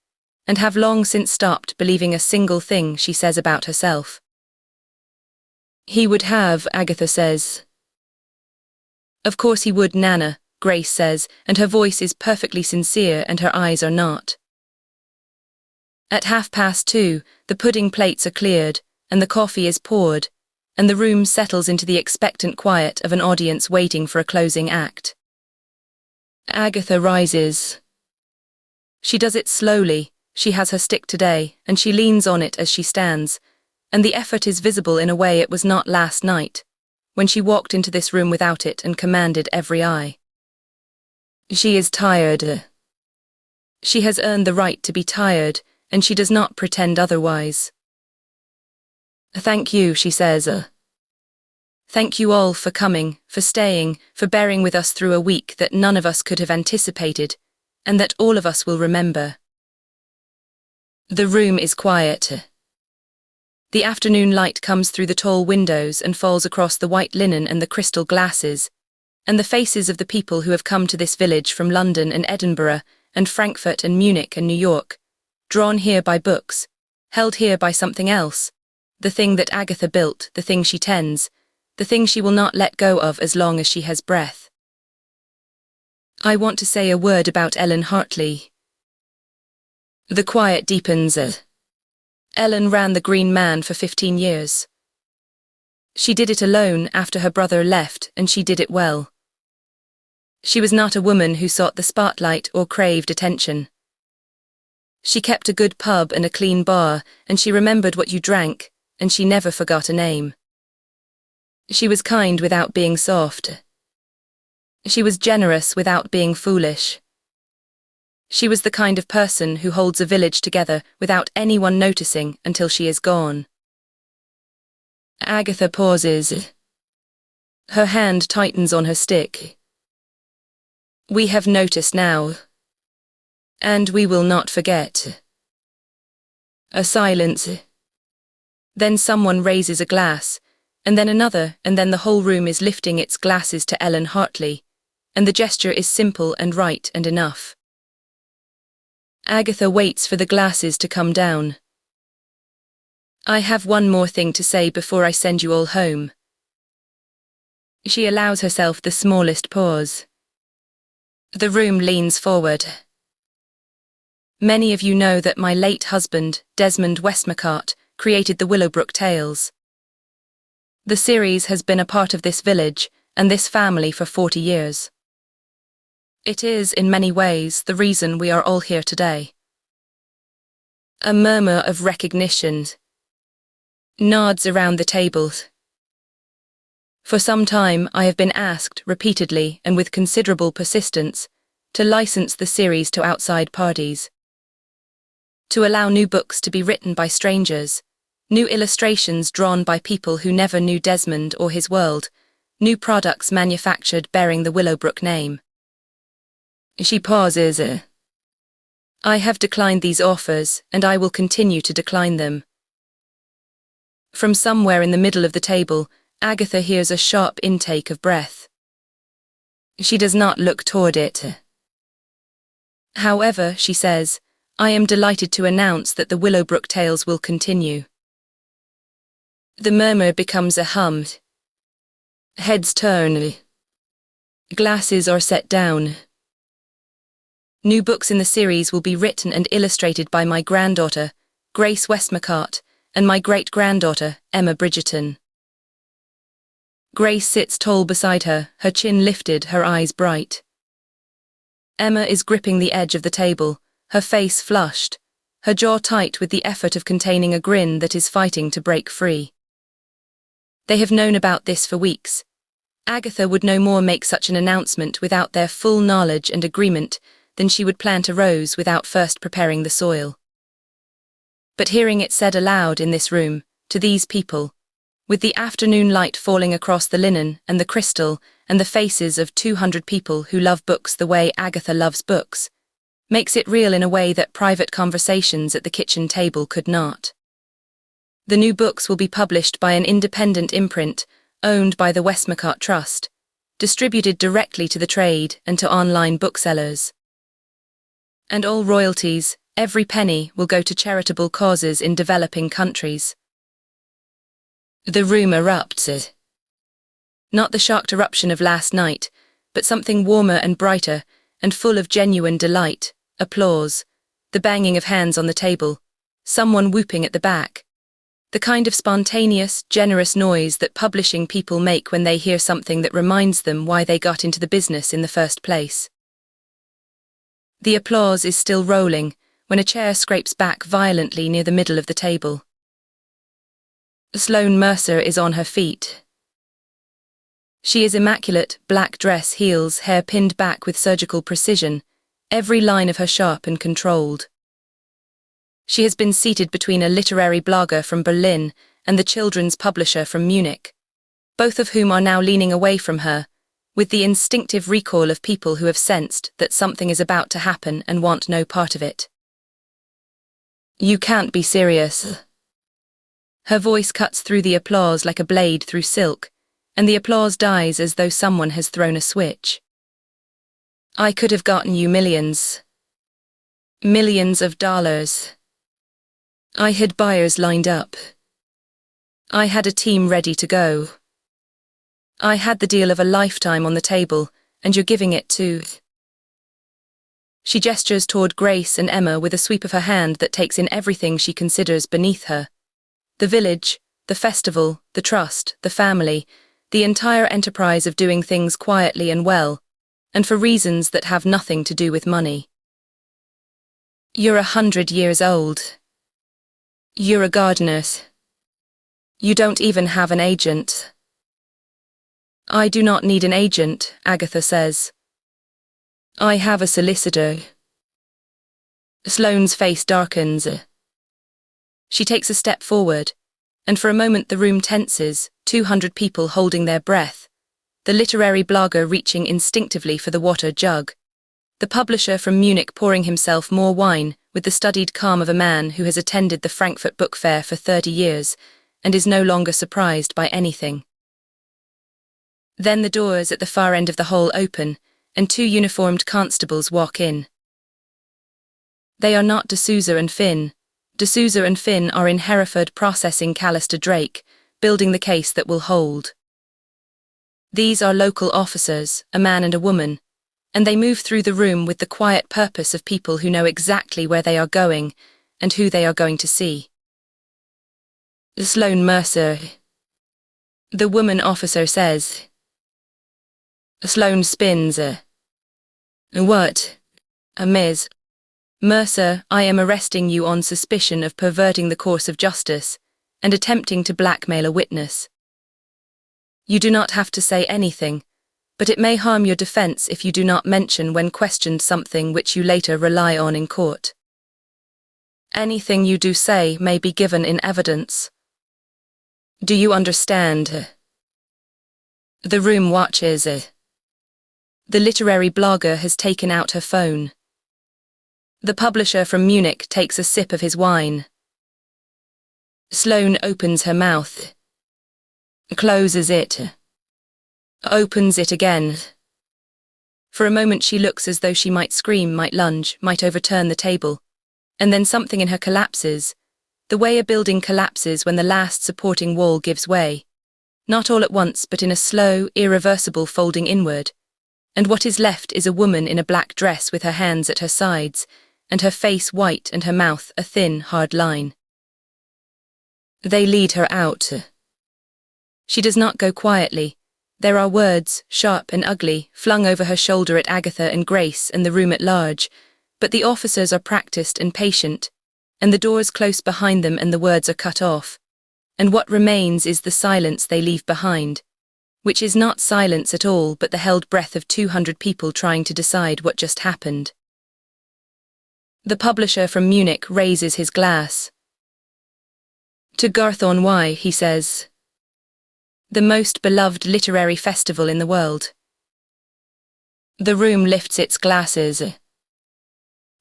and have long since stopped believing a single thing she says about herself. He would have, Agatha says. Of course he would, Nana, Grace says, and her voice is perfectly sincere and her eyes are not. At 2:30, the pudding plates are cleared, and the coffee is poured, and the room settles into the expectant quiet of an audience waiting for a closing act. Agatha rises. She does it slowly. She has her stick today, and she leans on it as she stands, and the effort is visible in a way it was not last night, when she walked into this room without it and commanded every eye. She is tired. She has earned the right to be tired, and she does not pretend otherwise. Thank you, she says. Thank you all for coming, for staying, for bearing with us through a week that none of us could have anticipated, and that all of us will remember. The room is quiet. The afternoon light comes through the tall windows and falls across the white linen and the crystal glasses, and the faces of the people who have come to this village from London and Edinburgh and Frankfurt and Munich and New York, drawn here by books, held here by something else, the thing that Agatha built, the thing she tends, the thing she will not let go of as long as she has breath. I want to say a word about Ellen Hartley. The quiet deepens. Ellen ran the Green Man for 15 years. She did it alone after her brother left, and she did it well. She was not a woman who sought the spotlight or craved attention. She kept a good pub and a clean bar, and she remembered what you drank, and she never forgot a name. She was kind without being soft. She was generous without being foolish. She was the kind of person who holds a village together without anyone noticing until she is gone. Agatha pauses. Her hand tightens on her stick. We have noticed now. And we will not forget. A silence. Then someone raises a glass, and then another, and then the whole room is lifting its glasses to Ellen Hartley, and the gesture is simple and right and enough. Agatha waits for the glasses to come down. I have one more thing to say before I send you all home. She allows herself the smallest pause. The room leans forward. Many of you know that my late husband, Desmond Westmacott, created the Willowbrook Tales. The series has been a part of this village and this family for 40 years. It is, in many ways, the reason we are all here today. A murmur of recognition. Nods around the table. For some time, I have been asked, repeatedly and with considerable persistence, to license the series to outside parties. To allow new books to be written by strangers, new illustrations drawn by people who never knew Desmond or his world, new products manufactured bearing the Willowbrook name. She pauses. I have declined these offers, and I will continue to decline them. From somewhere in the middle of the table, Agatha hears a sharp intake of breath. She does not look toward it. However, she says, I am delighted to announce that the Willowbrook Tales will continue. The murmur becomes a hum. Heads turn. Glasses are set down. New books in the series will be written and illustrated by my granddaughter, Grace Westmacott, and my great-granddaughter, Emma Bridgerton. Grace sits tall beside her, her chin lifted, her eyes bright. Emma is gripping the edge of the table, her face flushed, her jaw tight with the effort of containing a grin that is fighting to break free. They have known about this for weeks. Agatha would no more make such an announcement without their full knowledge and agreement than she would plant a rose without first preparing the soil. But hearing it said aloud in this room, to these people, with the afternoon light falling across the linen and the crystal and the faces of 200 people who love books the way Agatha loves books, makes it real in a way that private conversations at the kitchen table could not. The new books will be published by an independent imprint owned by the Westmacott Trust, distributed directly to the trade and to online booksellers. And all royalties, every penny, will go to charitable causes in developing countries. The room erupts. Not the shocked eruption of last night, but something warmer and brighter and full of genuine delight, applause, the banging of hands on the table, someone whooping at the back. The kind of spontaneous, generous noise that publishing people make when they hear something that reminds them why they got into the business in the first place. The applause is still rolling when a chair scrapes back violently near the middle of the table. Sloane Mercer is on her feet. She is immaculate, black dress, heels, hair pinned back with surgical precision, every line of her sharp and controlled. She has been seated between a literary blogger from Berlin and the children's publisher from Munich, both of whom are now leaning away from her, with the instinctive recoil of people who have sensed that something is about to happen and want no part of it. You can't be serious. Her voice cuts through the applause like a blade through silk, and the applause dies as though someone has thrown a switch. I could have gotten you millions. Millions of dollars. I had buyers lined up. I had a team ready to go. I had the deal of a lifetime on the table, and you're giving it to... She gestures toward Grace and Emma with a sweep of her hand that takes in everything she considers beneath her. The village, the festival, the trust, the family, the entire enterprise of doing things quietly and well, and for reasons that have nothing to do with money. You're 100 years old. You're a gardener. You don't even have an agent. I do not need an agent, Agatha says. I have a solicitor. Sloane's face darkens. She takes a step forward, and for a moment the room tenses, 200 people holding their breath, the literary blogger reaching instinctively for the water jug, the publisher from Munich pouring himself more wine with the studied calm of a man who has attended the Frankfurt Book Fair for 30 years and is no longer surprised by anything. Then the doors at the far end of the hall open, and 2 uniformed constables walk in. They are not D'Souza and Finn. D'Souza and Finn are in Hereford processing Callister Drake, building the case that will hold. These are local officers, a man and a woman, and they move through the room with the quiet purpose of people who know exactly where they are going and who they are going to see. Sloane Mercer. The woman officer says. Sloane spins. What? Miss Mercer, I am arresting you on suspicion of perverting the course of justice and attempting to blackmail a witness. You do not have to say anything, but it may harm your defense if you do not mention when questioned something which you later rely on in court. Anything you do say may be given in evidence. Do you understand? The room watches. The literary blogger has taken out her phone. The publisher from Munich takes a sip of his wine. Sloane opens her mouth. Closes it. Opens it again. For a moment she looks as though she might scream, might lunge, might overturn the table, and then something in her collapses, the way a building collapses when the last supporting wall gives way, not all at once but in a slow, irreversible folding inward, and what is left is a woman in a black dress with her hands at her sides, and her face white and her mouth a thin, hard line. They lead her out. She does not go quietly. There are words, sharp and ugly, flung over her shoulder at Agatha and Grace and the room at large, but the officers are practiced and patient, and the doors close behind them and the words are cut off, and what remains is the silence they leave behind, which is not silence at all but the held breath of 200 people trying to decide what just happened. The publisher from Munich raises his glass. To Garth-on-Wye, he says, the most beloved literary festival in the world. The room lifts its glasses.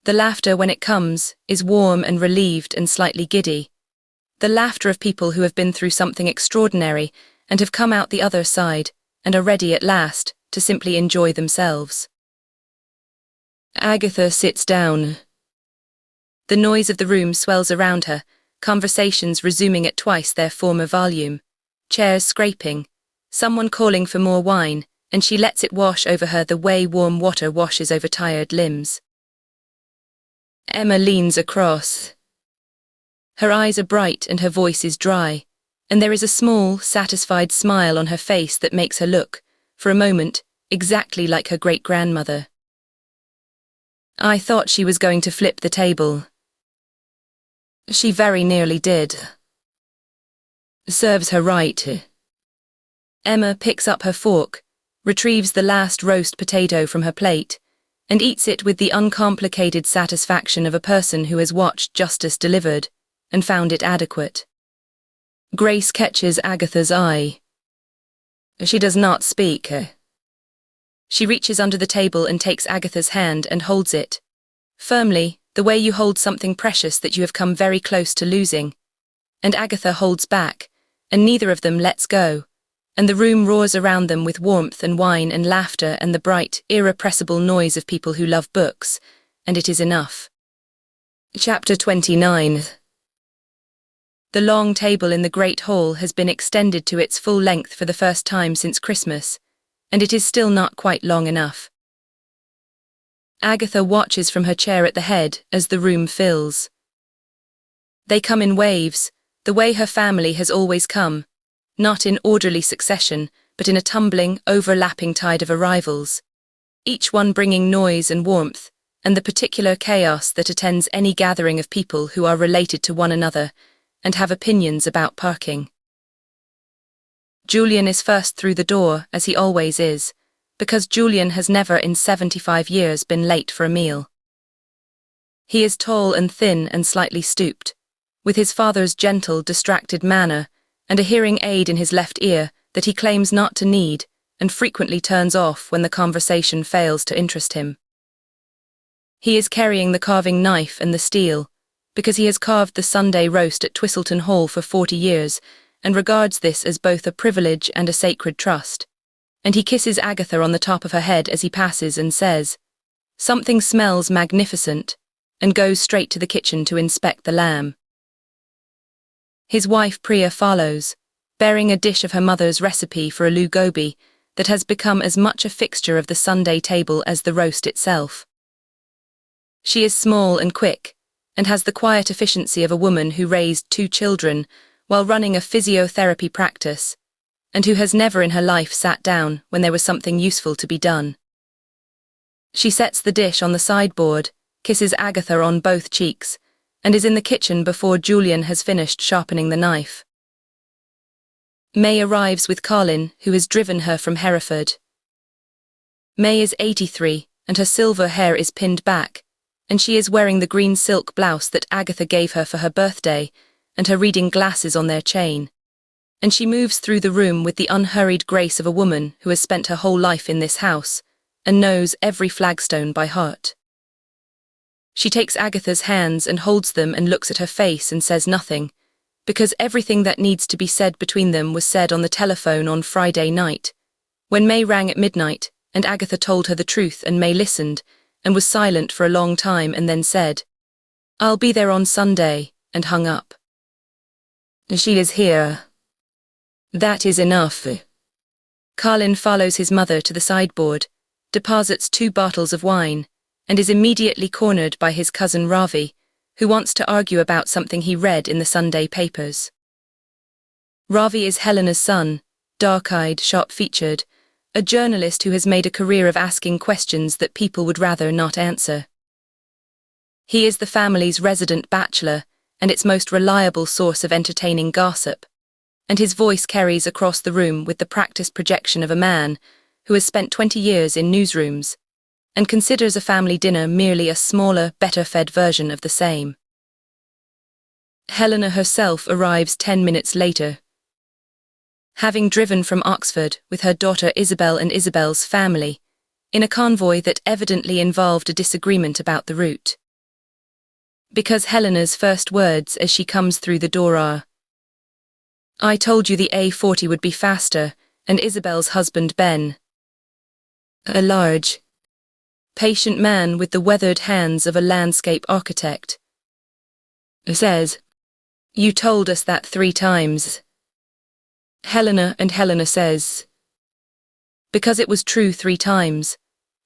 The laughter, when it comes, is warm and relieved and slightly giddy. The laughter of people who have been through something extraordinary and have come out the other side and are ready at last to simply enjoy themselves. Agatha sits down. The noise of the room swells around her, conversations resuming at twice their former volume, chairs scraping, someone calling for more wine, and she lets it wash over her the way warm water washes over tired limbs. Emma leans across. Her eyes are bright and her voice is dry, and there is a small, satisfied smile on her face that makes her look, for a moment, exactly like her great-grandmother. I thought she was going to flip the table. She very nearly did. Serves her right. Emma picks up her fork, retrieves the last roast potato from her plate, and eats it with the uncomplicated satisfaction of a person who has watched justice delivered and found it adequate. Grace catches Agatha's eye. She does not speak. She reaches under the table and takes Agatha's hand and holds it, firmly, the way you hold something precious that you have come very close to losing. And Agatha holds back, and neither of them lets go, and the room roars around them with warmth and wine and laughter and the bright, irrepressible noise of people who love books, and it is enough. Chapter 29. The long table in the great hall has been extended to its full length for the first time since Christmas, and it is still not quite long enough. Agatha watches from her chair at the head as the room fills. They come in waves, the way her family has always come, not in orderly succession, but in a tumbling, overlapping tide of arrivals, each one bringing noise and warmth, and the particular chaos that attends any gathering of people who are related to one another and have opinions about parking. Julian is first through the door, as he always is, because Julian has never in 75 years been late for a meal. He is tall and thin and slightly stooped, with his father's gentle, distracted manner and a hearing aid in his left ear that he claims not to need and frequently turns off when the conversation fails to interest him. He is carrying the carving knife and the steel, because he has carved the Sunday roast at Twistleton Hall for 40 years and regards this as both a privilege and a sacred trust. And he kisses Agatha on the top of her head as he passes and says, "Something smells magnificent," and goes straight to the kitchen to inspect the lamb. His wife Priya follows, bearing a dish of her mother's recipe for aloo gobi that has become as much a fixture of the Sunday table as the roast itself. She is small and quick, and has the quiet efficiency of a woman who raised 2 children while running a physiotherapy practice, and who has never in her life sat down when there was something useful to be done. She sets the dish on the sideboard, kisses Agatha on both cheeks, and is in the kitchen before Julian has finished sharpening the knife. May arrives with Colin, who has driven her from Hereford. May is 83, and her silver hair is pinned back, and she is wearing the green silk blouse that Agatha gave her for her birthday, and her reading glasses on their chain. And she moves through the room with the unhurried grace of a woman who has spent her whole life in this house, and knows every flagstone by heart. She takes Agatha's hands and holds them and looks at her face and says nothing, because everything that needs to be said between them was said on the telephone on Friday night, when May rang at midnight, and Agatha told her the truth and May listened, and was silent for a long time and then said, "I'll be there on Sunday," and hung up. She is here. That is enough. Colin follows his mother to the sideboard, deposits 2 bottles of wine, and is immediately cornered by his cousin Ravi, who wants to argue about something he read in the Sunday papers. Ravi is Helena's son, dark-eyed, sharp-featured, a journalist who has made a career of asking questions that people would rather not answer. He is the family's resident bachelor and its most reliable source of entertaining gossip, and his voice carries across the room with the practiced projection of a man who has spent 20 years in newsrooms and considers a family dinner merely a smaller, better-fed version of the same. Helena herself arrives 10 minutes later. Having driven from Oxford with her daughter Isabel and Isabel's family, in a convoy that evidently involved a disagreement about the route. Because Helena's first words as she comes through the door are, "I told you the A40 would be faster," and Isabel's husband Ben, a large, patient man with the weathered hands of a landscape architect, says, "You told us that 3 times. Helena says, "Because it was true 3 times,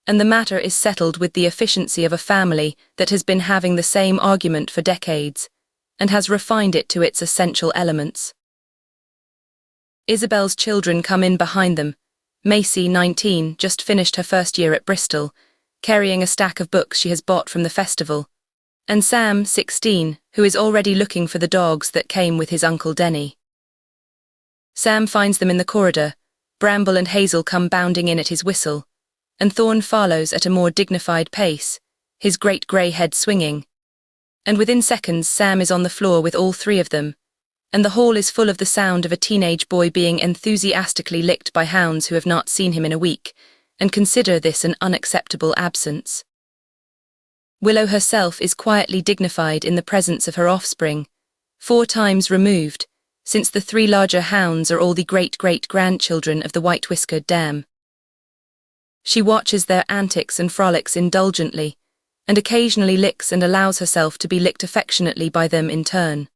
and the matter is settled with the efficiency of a family that has been having the same argument for decades, and has refined it to its essential elements." Isabel's children come in behind them. Macy, 19, just finished her first year at Bristol, carrying a stack of books she has bought from the festival, and Sam, 16, who is already looking for the dogs that came with his Uncle Denny. Sam finds them in the corridor. Bramble and Hazel come bounding in at his whistle, and Thorne follows at a more dignified pace, his great grey head swinging. And within seconds Sam is on the floor with all 3 of them, and the hall is full of the sound of a teenage boy being enthusiastically licked by hounds who have not seen him in a week, and consider this an unacceptable absence. Willow herself is quietly dignified in the presence of her offspring, 4 times removed, since the 3 larger hounds are all the great-great-grandchildren of the white-whiskered dam. She watches their antics and frolics indulgently, and occasionally licks and allows herself to be licked affectionately by them in turn.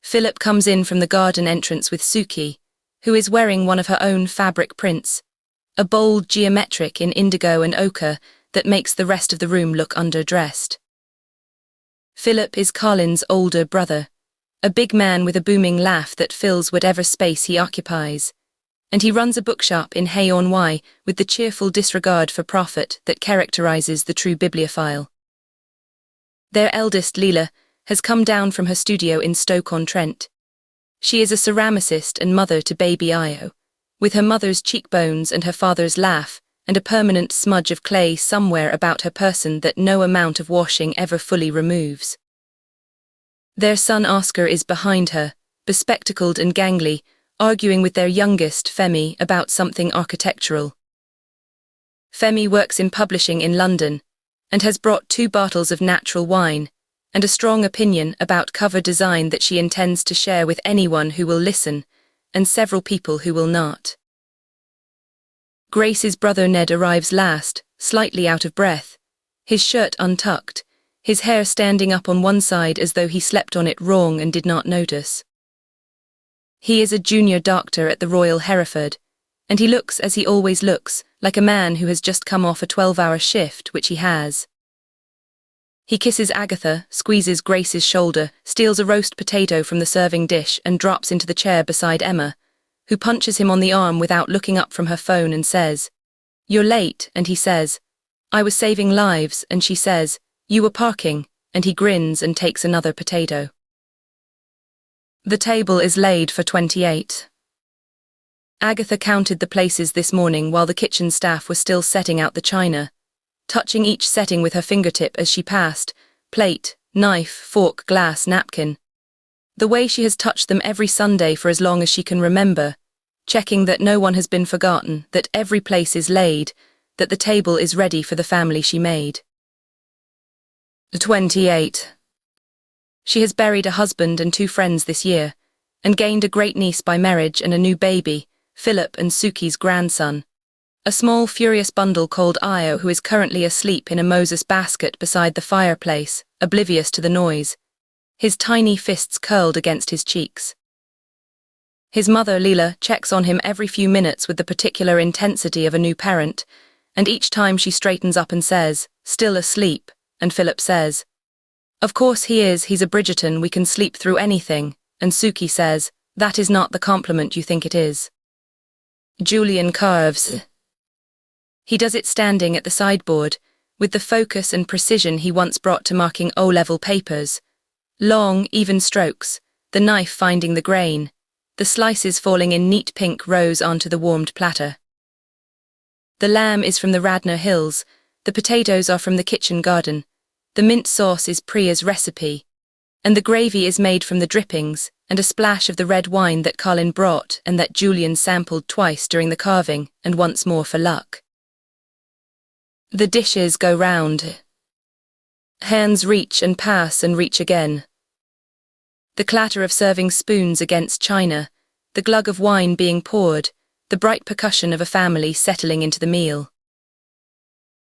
Philip comes in from the garden entrance with Suki, who is wearing one of her own fabric prints, a bold geometric in indigo and ochre that makes the rest of the room look underdressed. Philip is Colin's older brother, a big man with a booming laugh that fills whatever space he occupies, and he runs a bookshop in Hay-on-Wye with the cheerful disregard for profit that characterizes the true bibliophile. Their eldest, Leela, has come down from her studio in Stoke-on-Trent. She is a ceramicist and mother to baby Io, with her mother's cheekbones and her father's laugh, and a permanent smudge of clay somewhere about her person that no amount of washing ever fully removes. Their son Oscar is behind her, bespectacled and gangly, arguing with their youngest, Femi, about something architectural. Femi works in publishing in London, and has brought 2 bottles of natural wine, and a strong opinion about cover design that she intends to share with anyone who will listen, and several people who will not. Grace's brother Ned arrives last, slightly out of breath, his shirt untucked, his hair standing up on one side as though he slept on it wrong and did not notice. He is a junior doctor at the Royal Hereford, and he looks as he always looks, like a man who has just come off a 12-hour shift, which he has. He kisses Agatha, squeezes Grace's shoulder, steals a roast potato from the serving dish and drops into the chair beside Emma, who punches him on the arm without looking up from her phone and says, "You're late," and he says, "I was saving lives," and she says, "You were parking," and he grins and takes another potato. The table is laid for 28. Agatha counted the places this morning while the kitchen staff were still setting out the china, touching each setting with her fingertip as she passed, plate, knife, fork, glass, napkin. The way she has touched them every Sunday for as long as she can remember, checking that no one has been forgotten, that every place is laid, that the table is ready for the family she made. 28. She has buried a husband and 2 friends this year, and gained a great niece by marriage and a new baby, Philip and Suki's grandson. A small, furious bundle called Io, who is currently asleep in a Moses basket beside the fireplace, oblivious to the noise, his tiny fists curled against his cheeks. His mother, Leela, checks on him every few minutes with the particular intensity of a new parent, and each time she straightens up and says, "Still asleep," and Philip says, "Of course he is, he's a Bridgerton, we can sleep through anything," and Suki says, "That is not the compliment you think it is." Julian carves. He does it standing at the sideboard, with the focus and precision he once brought to marking O-level papers. Long, even strokes, the knife finding the grain, the slices falling in neat pink rows onto the warmed platter. The lamb is from the Radnor Hills, the potatoes are from the kitchen garden, the mint sauce is Priya's recipe, and the gravy is made from the drippings and a splash of the red wine that Colin brought and that Julian sampled twice during the carving and once more for luck. The dishes go round. Hands reach and pass and reach again. The clatter of serving spoons against china, the glug of wine being poured, the bright percussion of a family settling into the meal.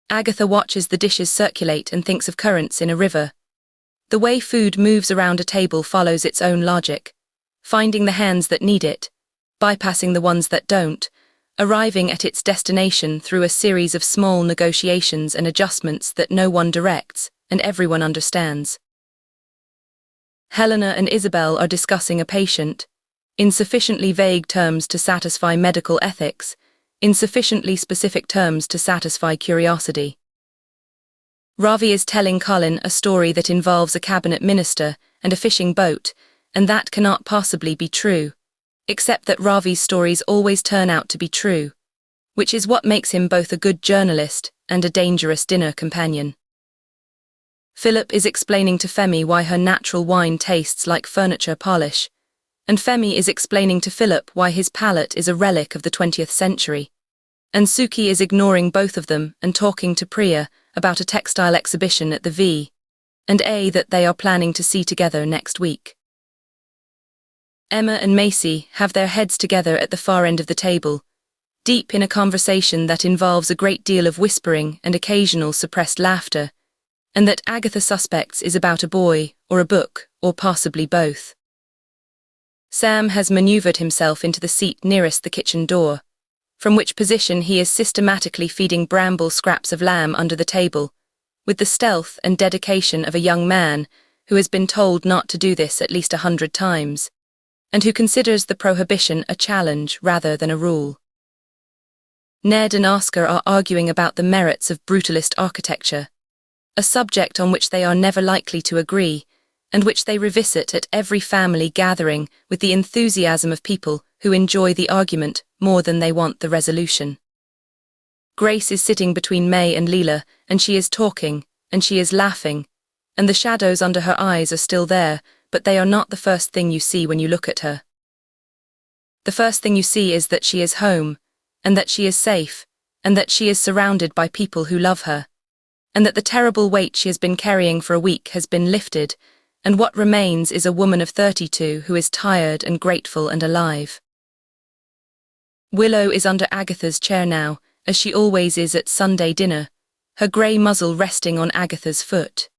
Agatha watches the dishes circulate and thinks of currents in a river. The way food moves around a table follows its own logic, finding the hands that need it, bypassing the ones that don't, arriving at its destination through a series of small negotiations and adjustments that no one directs and everyone understands. Helena and Isabel are discussing a patient, in sufficiently vague terms to satisfy medical ethics, in sufficiently specific terms to satisfy curiosity. Ravi is telling Colin a story that involves a cabinet minister and a fishing boat, and that cannot possibly be true, except that Ravi's stories always turn out to be true, which is what makes him both a good journalist and a dangerous dinner companion. Philip is explaining to Femi why her natural wine tastes like furniture polish, and Femi is explaining to Philip why his palate is a relic of the 20th century, and Suki is ignoring both of them and talking to Priya about a textile exhibition at the V and A that they are planning to see together next week. Emma and Macy have their heads together at the far end of the table, deep in a conversation that involves a great deal of whispering and occasional suppressed laughter, and that Agatha suspects is about a boy or a book or possibly both. Sam has maneuvered himself into the seat nearest the kitchen door, from which position he is systematically feeding bramble scraps of lamb under the table, with the stealth and dedication of a young man who has been told not to do this at least 100 times, and who considers the prohibition a challenge rather than a rule. Ned and Oscar are arguing about the merits of brutalist architecture, a subject on which they are never likely to agree, and which they revisit at every family gathering with the enthusiasm of people who enjoy the argument more than they want the resolution. Grace is sitting between May and Leela, and she is talking, and she is laughing, and the shadows under her eyes are still there, but they are not the first thing you see when you look at her. The first thing you see is that she is home, and that she is safe, and that she is surrounded by people who love her, and that the terrible weight she has been carrying for a week has been lifted, and what remains is a woman of 32 who is tired and grateful and alive. Willow is under Agatha's chair now, as she always is at Sunday dinner, her grey muzzle resting on Agatha's foot.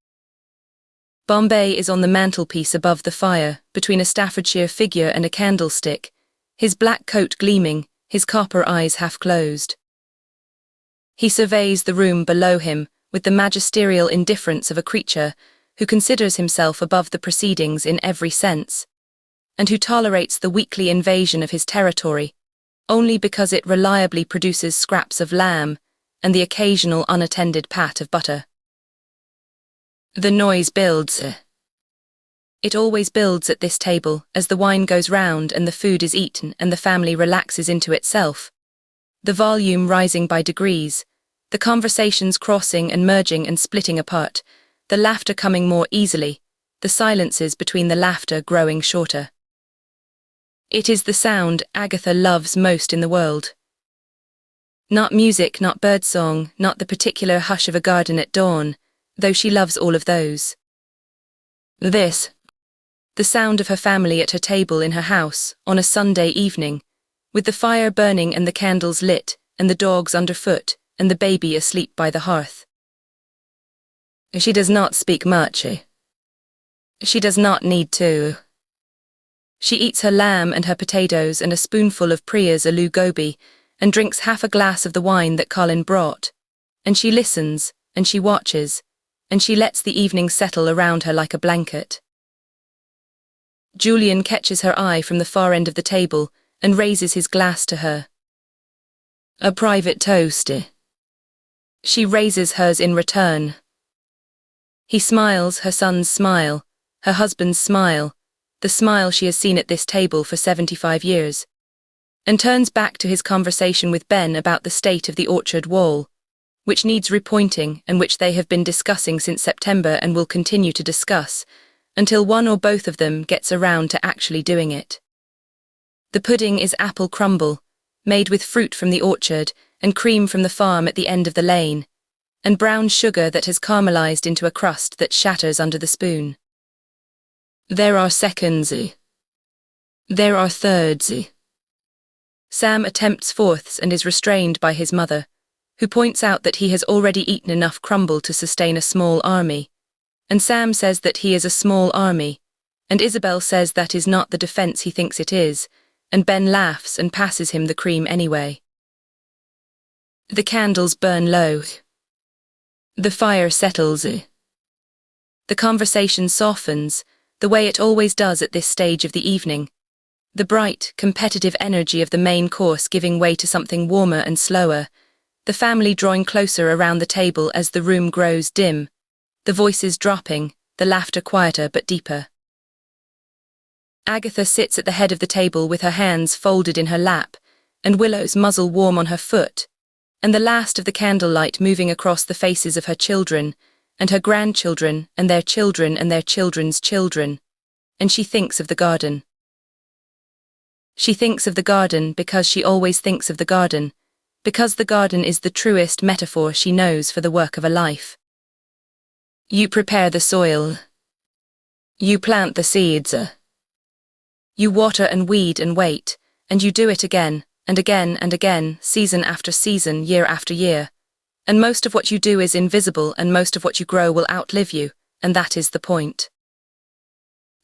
Bombay is on the mantelpiece above the fire, between a Staffordshire figure and a candlestick, his black coat gleaming, his copper eyes half closed. He surveys the room below him with the magisterial indifference of a creature who considers himself above the proceedings in every sense, and who tolerates the weekly invasion of his territory only because it reliably produces scraps of lamb and the occasional unattended pat of butter. The noise builds. It always builds at this table as the wine goes round and the food is eaten and the family relaxes into itself, the volume rising by degrees, the conversations crossing and merging and splitting apart, the laughter coming more easily, the silences between the laughter growing shorter. It is the sound Agatha loves most in the world. Not music, not birdsong, not the particular hush of a garden at dawn, though she loves all of those. This, the sound of her family at her table in her house on a Sunday evening, with the fire burning and the candles lit and the dogs underfoot and the baby asleep by the hearth. She does not speak much. She does not need to. She eats her lamb and her potatoes and a spoonful of Priya's aloo gobi and drinks half a glass of the wine that Colin brought, and she listens, and she watches, and she lets the evening settle around her like a blanket. Julian catches her eye from the far end of the table and raises his glass to her. A private toast. She raises hers in return. He smiles, her son's smile, her husband's smile, the smile she has seen at this table for 75 years, and turns back to his conversation with Ben about the state of the orchard wall, which needs repointing and which they have been discussing since September and will continue to discuss, until one or both of them gets around to actually doing it. The pudding is apple crumble, made with fruit from the orchard and cream from the farm at the end of the lane, and brown sugar that has caramelized into a crust that shatters under the spoon. There are seconds. There are thirds. Sam attempts fourths and is restrained by his mother, who points out that he has already eaten enough crumble to sustain a small army, and Sam says that he is a small army, and Isabel says that is not the defense he thinks it is, and Ben laughs and passes him the cream anyway. The candles burn low. The fire settles. The conversation softens, the way it always does at this stage of the evening, the bright, competitive energy of the main course giving way to something warmer and slower, the family drawing closer around the table as the room grows dim, the voices dropping, the laughter quieter but deeper. Agatha sits at the head of the table with her hands folded in her lap, and Willow's muzzle warm on her foot, and the last of the candlelight moving across the faces of her children, and her grandchildren, and their children, and their children's children, and she thinks of the garden. She thinks of the garden because she always thinks of the garden, because the garden is the truest metaphor she knows for the work of a life. You prepare the soil. You plant the seeds. You water and weed and wait, and you do it again, and again and again, season after season, year after year. And most of what you do is invisible, and most of what you grow will outlive you, and that is the point.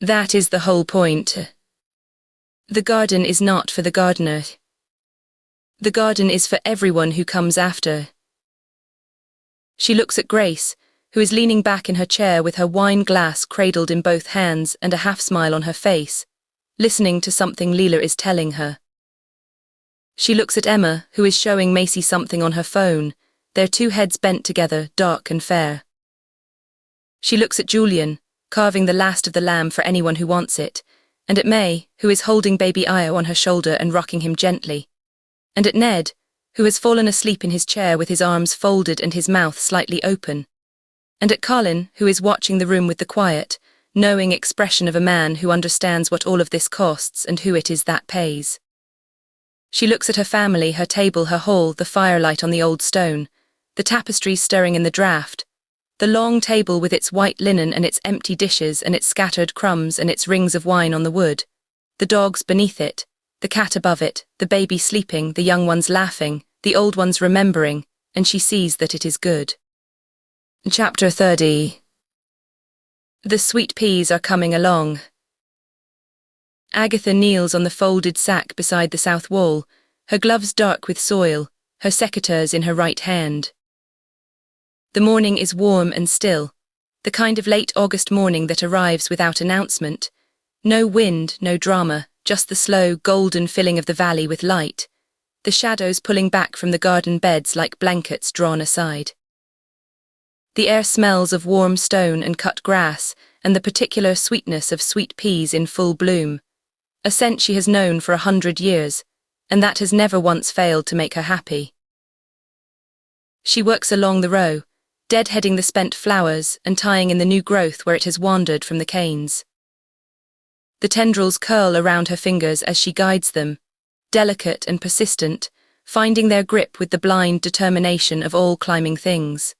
That is the whole point. The garden is not for the gardener. The garden is for everyone who comes after. She looks at Grace, who is leaning back in her chair with her wine glass cradled in both hands and a half-smile on her face, listening to something Leela is telling her. She looks at Emma, who is showing Macy something on her phone, their two heads bent together, dark and fair. She looks at Julian, carving the last of the lamb for anyone who wants it, and at May, who is holding baby Io on her shoulder and rocking him gently, and at Ned, who has fallen asleep in his chair with his arms folded and his mouth slightly open, and at Colin, who is watching the room with the quiet, knowing expression of a man who understands what all of this costs and who it is that pays. She looks at her family, her table, her hall, the firelight on the old stone, the tapestries stirring in the draught, the long table with its white linen and its empty dishes and its scattered crumbs and its rings of wine on the wood, the dogs beneath it, the cat above it, the baby sleeping, the young ones laughing, the old ones remembering, and she sees that it is good. Chapter 30. The sweet peas are coming along. Agatha kneels on the folded sack beside the south wall, her gloves dark with soil, her secateurs in her right hand. The morning is warm and still, the kind of late August morning that arrives without announcement. No wind, no drama, just the slow, golden filling of the valley with light, the shadows pulling back from the garden beds like blankets drawn aside. The air smells of warm stone and cut grass, and the particular sweetness of sweet peas in full bloom, a scent she has known for 100 years, and that has never once failed to make her happy. She works along the row, deadheading the spent flowers and tying in the new growth where it has wandered from the canes. The tendrils curl around her fingers as she guides them, delicate and persistent, finding their grip with the blind determination of all climbing things.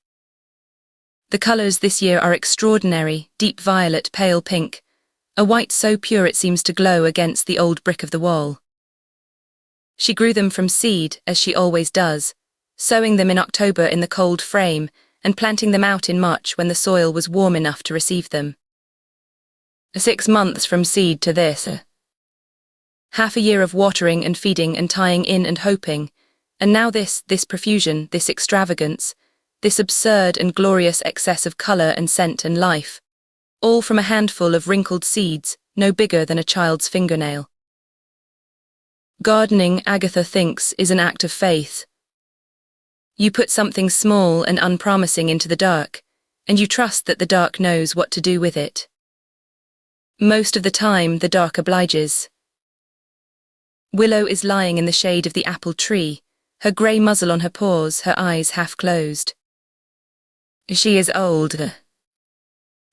The colours this year are extraordinary, deep violet, pale pink, a white so pure it seems to glow against the old brick of the wall. She grew them from seed, as she always does, sowing them in October in the cold frame, and planting them out in March when the soil was warm enough to receive them. 6 months from seed to this. Half a year of watering and feeding and tying in and hoping, and now this profusion, this extravagance, this absurd and glorious excess of colour and scent and life, all from a handful of wrinkled seeds, no bigger than a child's fingernail. Gardening, Agatha thinks, is an act of faith. You put something small and unpromising into the dark, and you trust that the dark knows what to do with it. Most of the time, the dark obliges. Willow is lying in the shade of the apple tree, her grey muzzle on her paws, her eyes half closed. She is old.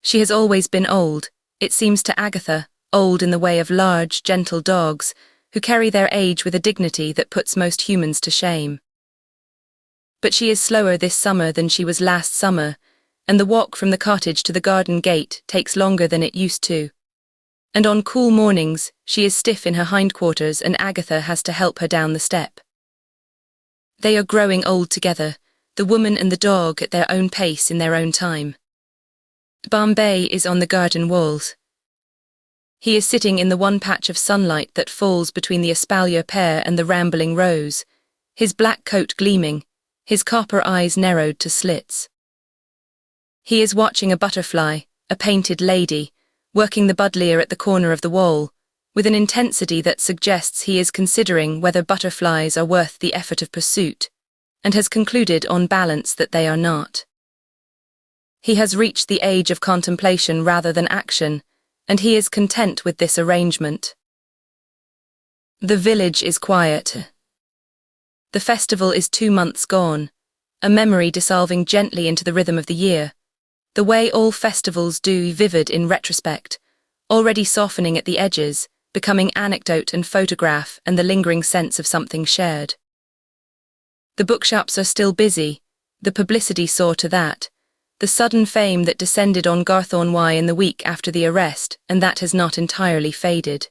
She has always been old, it seems to Agatha, old in the way of large, gentle dogs, who carry their age with a dignity that puts most humans to shame. But she is slower this summer than she was last summer, and the walk from the cottage to the garden gate takes longer than it used to. And on cool mornings, she is stiff in her hindquarters and Agatha has to help her down the step. They are growing old together, the woman and the dog at their own pace in their own time. Bombay is on the garden walls. He is sitting in the one patch of sunlight that falls between the espalier pear and the rambling rose, his black coat gleaming, his copper eyes narrowed to slits. He is watching a butterfly, a painted lady, working the buddleia at the corner of the wall, with an intensity that suggests he is considering whether butterflies are worth the effort of pursuit, and has concluded on balance that they are not. He has reached the age of contemplation rather than action, and he is content with this arrangement. The village is quiet. The festival is 2 months gone, a memory dissolving gently into the rhythm of the year, the way all festivals do, vivid in retrospect, already softening at the edges, becoming anecdote and photograph and the lingering sense of something shared. The bookshops are still busy, the publicity saw to that, the sudden fame that descended on Garth-on-Wye in the week after the arrest, and that has not entirely faded.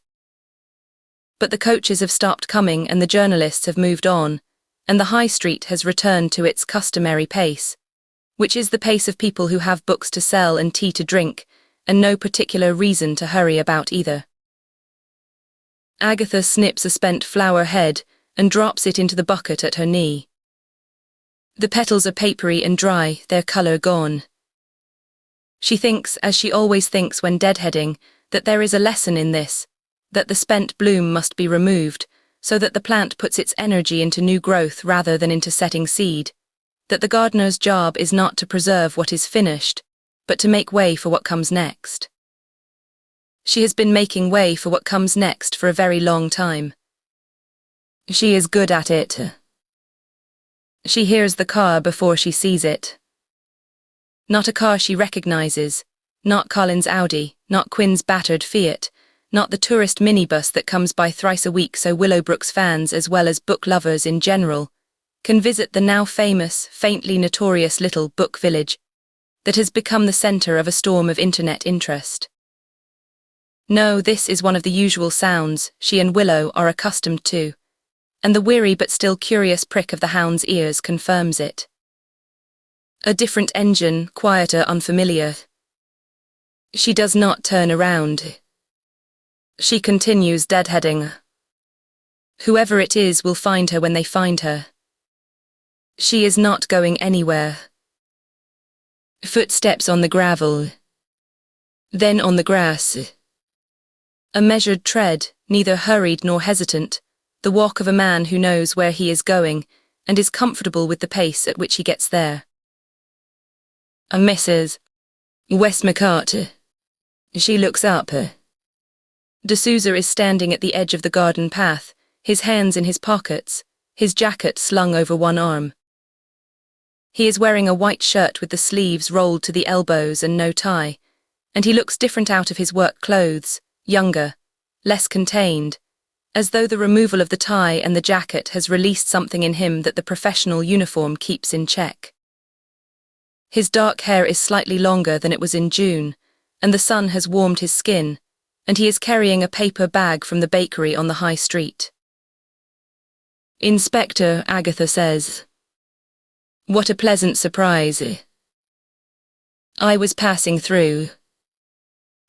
But the coaches have stopped coming and the journalists have moved on, and the high street has returned to its customary pace, which is the pace of people who have books to sell and tea to drink, and no particular reason to hurry about either. Agatha snips a spent flower head and drops it into the bucket at her knee. The petals are papery and dry, their colour gone. She thinks, as she always thinks when deadheading, that there is a lesson in this, that the spent bloom must be removed, so that the plant puts its energy into new growth rather than into setting seed, that the gardener's job is not to preserve what is finished, but to make way for what comes next. She has been making way for what comes next for a very long time. She is good at it. She hears the car before she sees it. Not a car she recognizes, not Colin's Audi, not Quinn's battered Fiat, not the tourist minibus that comes by thrice a week so Willowbrook's fans as well as book lovers in general can visit the now famous, faintly notorious little book village that has become the center of a storm of internet interest. No, this is one of the usual sounds she and Willow are accustomed to, and the weary but still curious prick of the hound's ears confirms it. A different engine, quieter, unfamiliar. She does not turn around. She continues deadheading. Whoever it is will find her when they find her. She is not going anywhere. Footsteps on the gravel. Then on the grass. A measured tread, neither hurried nor hesitant, the walk of a man who knows where he is going and is comfortable with the pace at which he gets there. A Mrs. Westmacott. She looks up. D'Souza is standing at the edge of the garden path, his hands in his pockets, his jacket slung over one arm. He is wearing a white shirt with the sleeves rolled to the elbows and no tie, and he looks different out of his work clothes, younger, less contained, as though the removal of the tie and the jacket has released something in him that the professional uniform keeps in check. His dark hair is slightly longer than it was in June, and the sun has warmed his skin, and he is carrying a paper bag from the bakery on the high street. "Inspector," Agatha says. "What a pleasant surprise. I was passing through.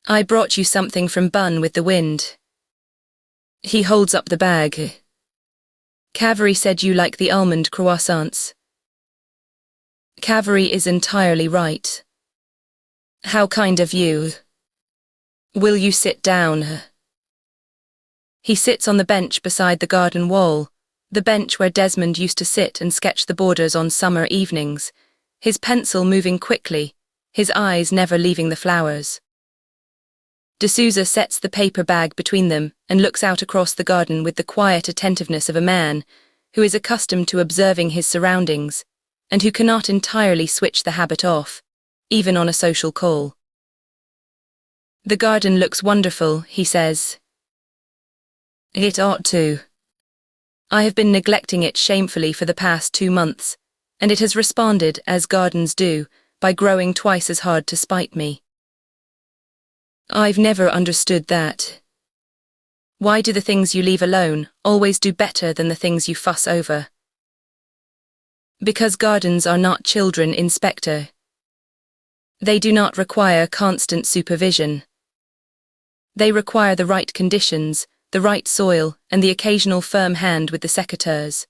I brought you something from Bun with the wind." He holds up the bag. "Cavery said you like the almond croissants." Cavery is entirely right. "How kind of you. Will you sit down?" He sits on the bench beside the garden wall, the bench where Desmond used to sit and sketch the borders on summer evenings, his pencil moving quickly, his eyes never leaving the flowers. D'Souza sets the paper bag between them and looks out across the garden with the quiet attentiveness of a man who is accustomed to observing his surroundings and who cannot entirely switch the habit off, even on a social call. "The garden looks wonderful," he says. "It ought to. I have been neglecting it shamefully for the past 2 months, and it has responded, as gardens do, by growing twice as hard to spite me. I've never understood that. Why do the things you leave alone always do better than the things you fuss over? Because gardens are not children, Inspector. They do not require constant supervision. They require the right conditions, the right soil, and the occasional firm hand with the secateurs.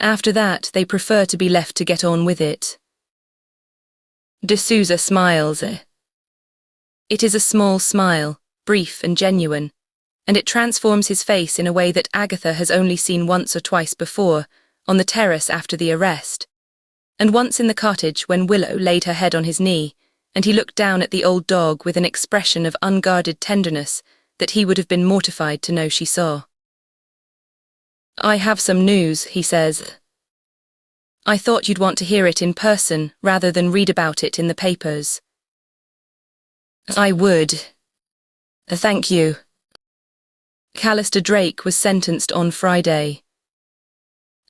After that, they prefer to be left to get on with it." D'Souza smiles. It is a small smile, brief and genuine, and it transforms his face in a way that Agatha has only seen once or twice before, on the terrace after the arrest, and once in the cottage when Willow laid her head on his knee, and he looked down at the old dog with an expression of unguarded tenderness that he would have been mortified to know she saw. "I have some news," he says. "I thought you'd want to hear it in person rather than read about it in the papers." "I would. Thank you." Callister Drake was sentenced on Friday.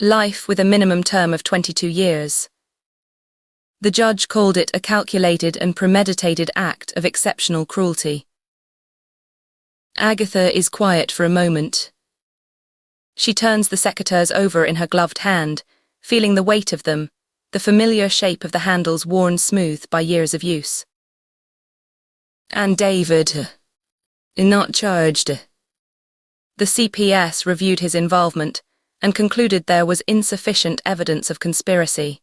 Life with a minimum term of 22 years. The judge called it a calculated and premeditated act of exceptional cruelty. Agatha is quiet for a moment. She turns the secateurs over in her gloved hand, feeling the weight of them, the familiar shape of the handles worn smooth by years of use. "And David, not charged." The CPS reviewed his involvement and concluded there was insufficient evidence of conspiracy.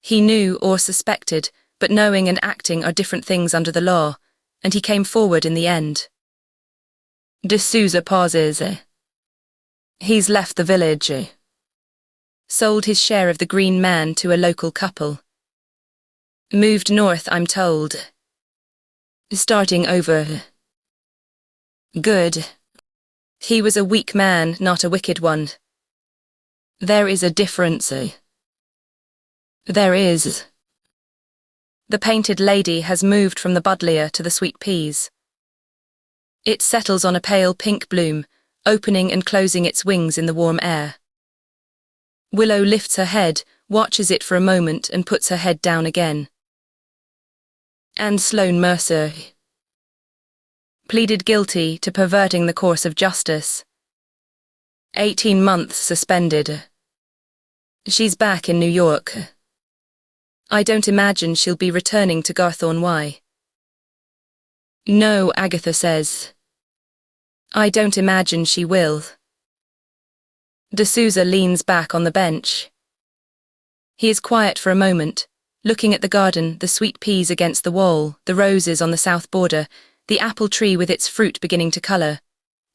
He knew or suspected, but knowing and acting are different things under the law, and he came forward in the end. D'Souza pauses. He's left the village. Sold his share of the Green Man to a local couple. Moved north, I'm told. Starting over. Good. He was a weak man, not a wicked one. There is a difference. There is. The painted lady has moved from the buddleia to the sweet peas. It settles on a pale pink bloom, opening and closing its wings in the warm air. Willow lifts her head, watches it for a moment and puts her head down again. And Sloane Mercer pleaded guilty to perverting the course of justice. 18 months suspended. She's back in New York. I don't imagine she'll be returning to Garth-on-Wye. No, Agatha says. I don't imagine she will. D'Souza leans back on the bench. He is quiet for a moment, looking at the garden, the sweet peas against the wall, the roses on the south border, the apple tree with its fruit beginning to colour,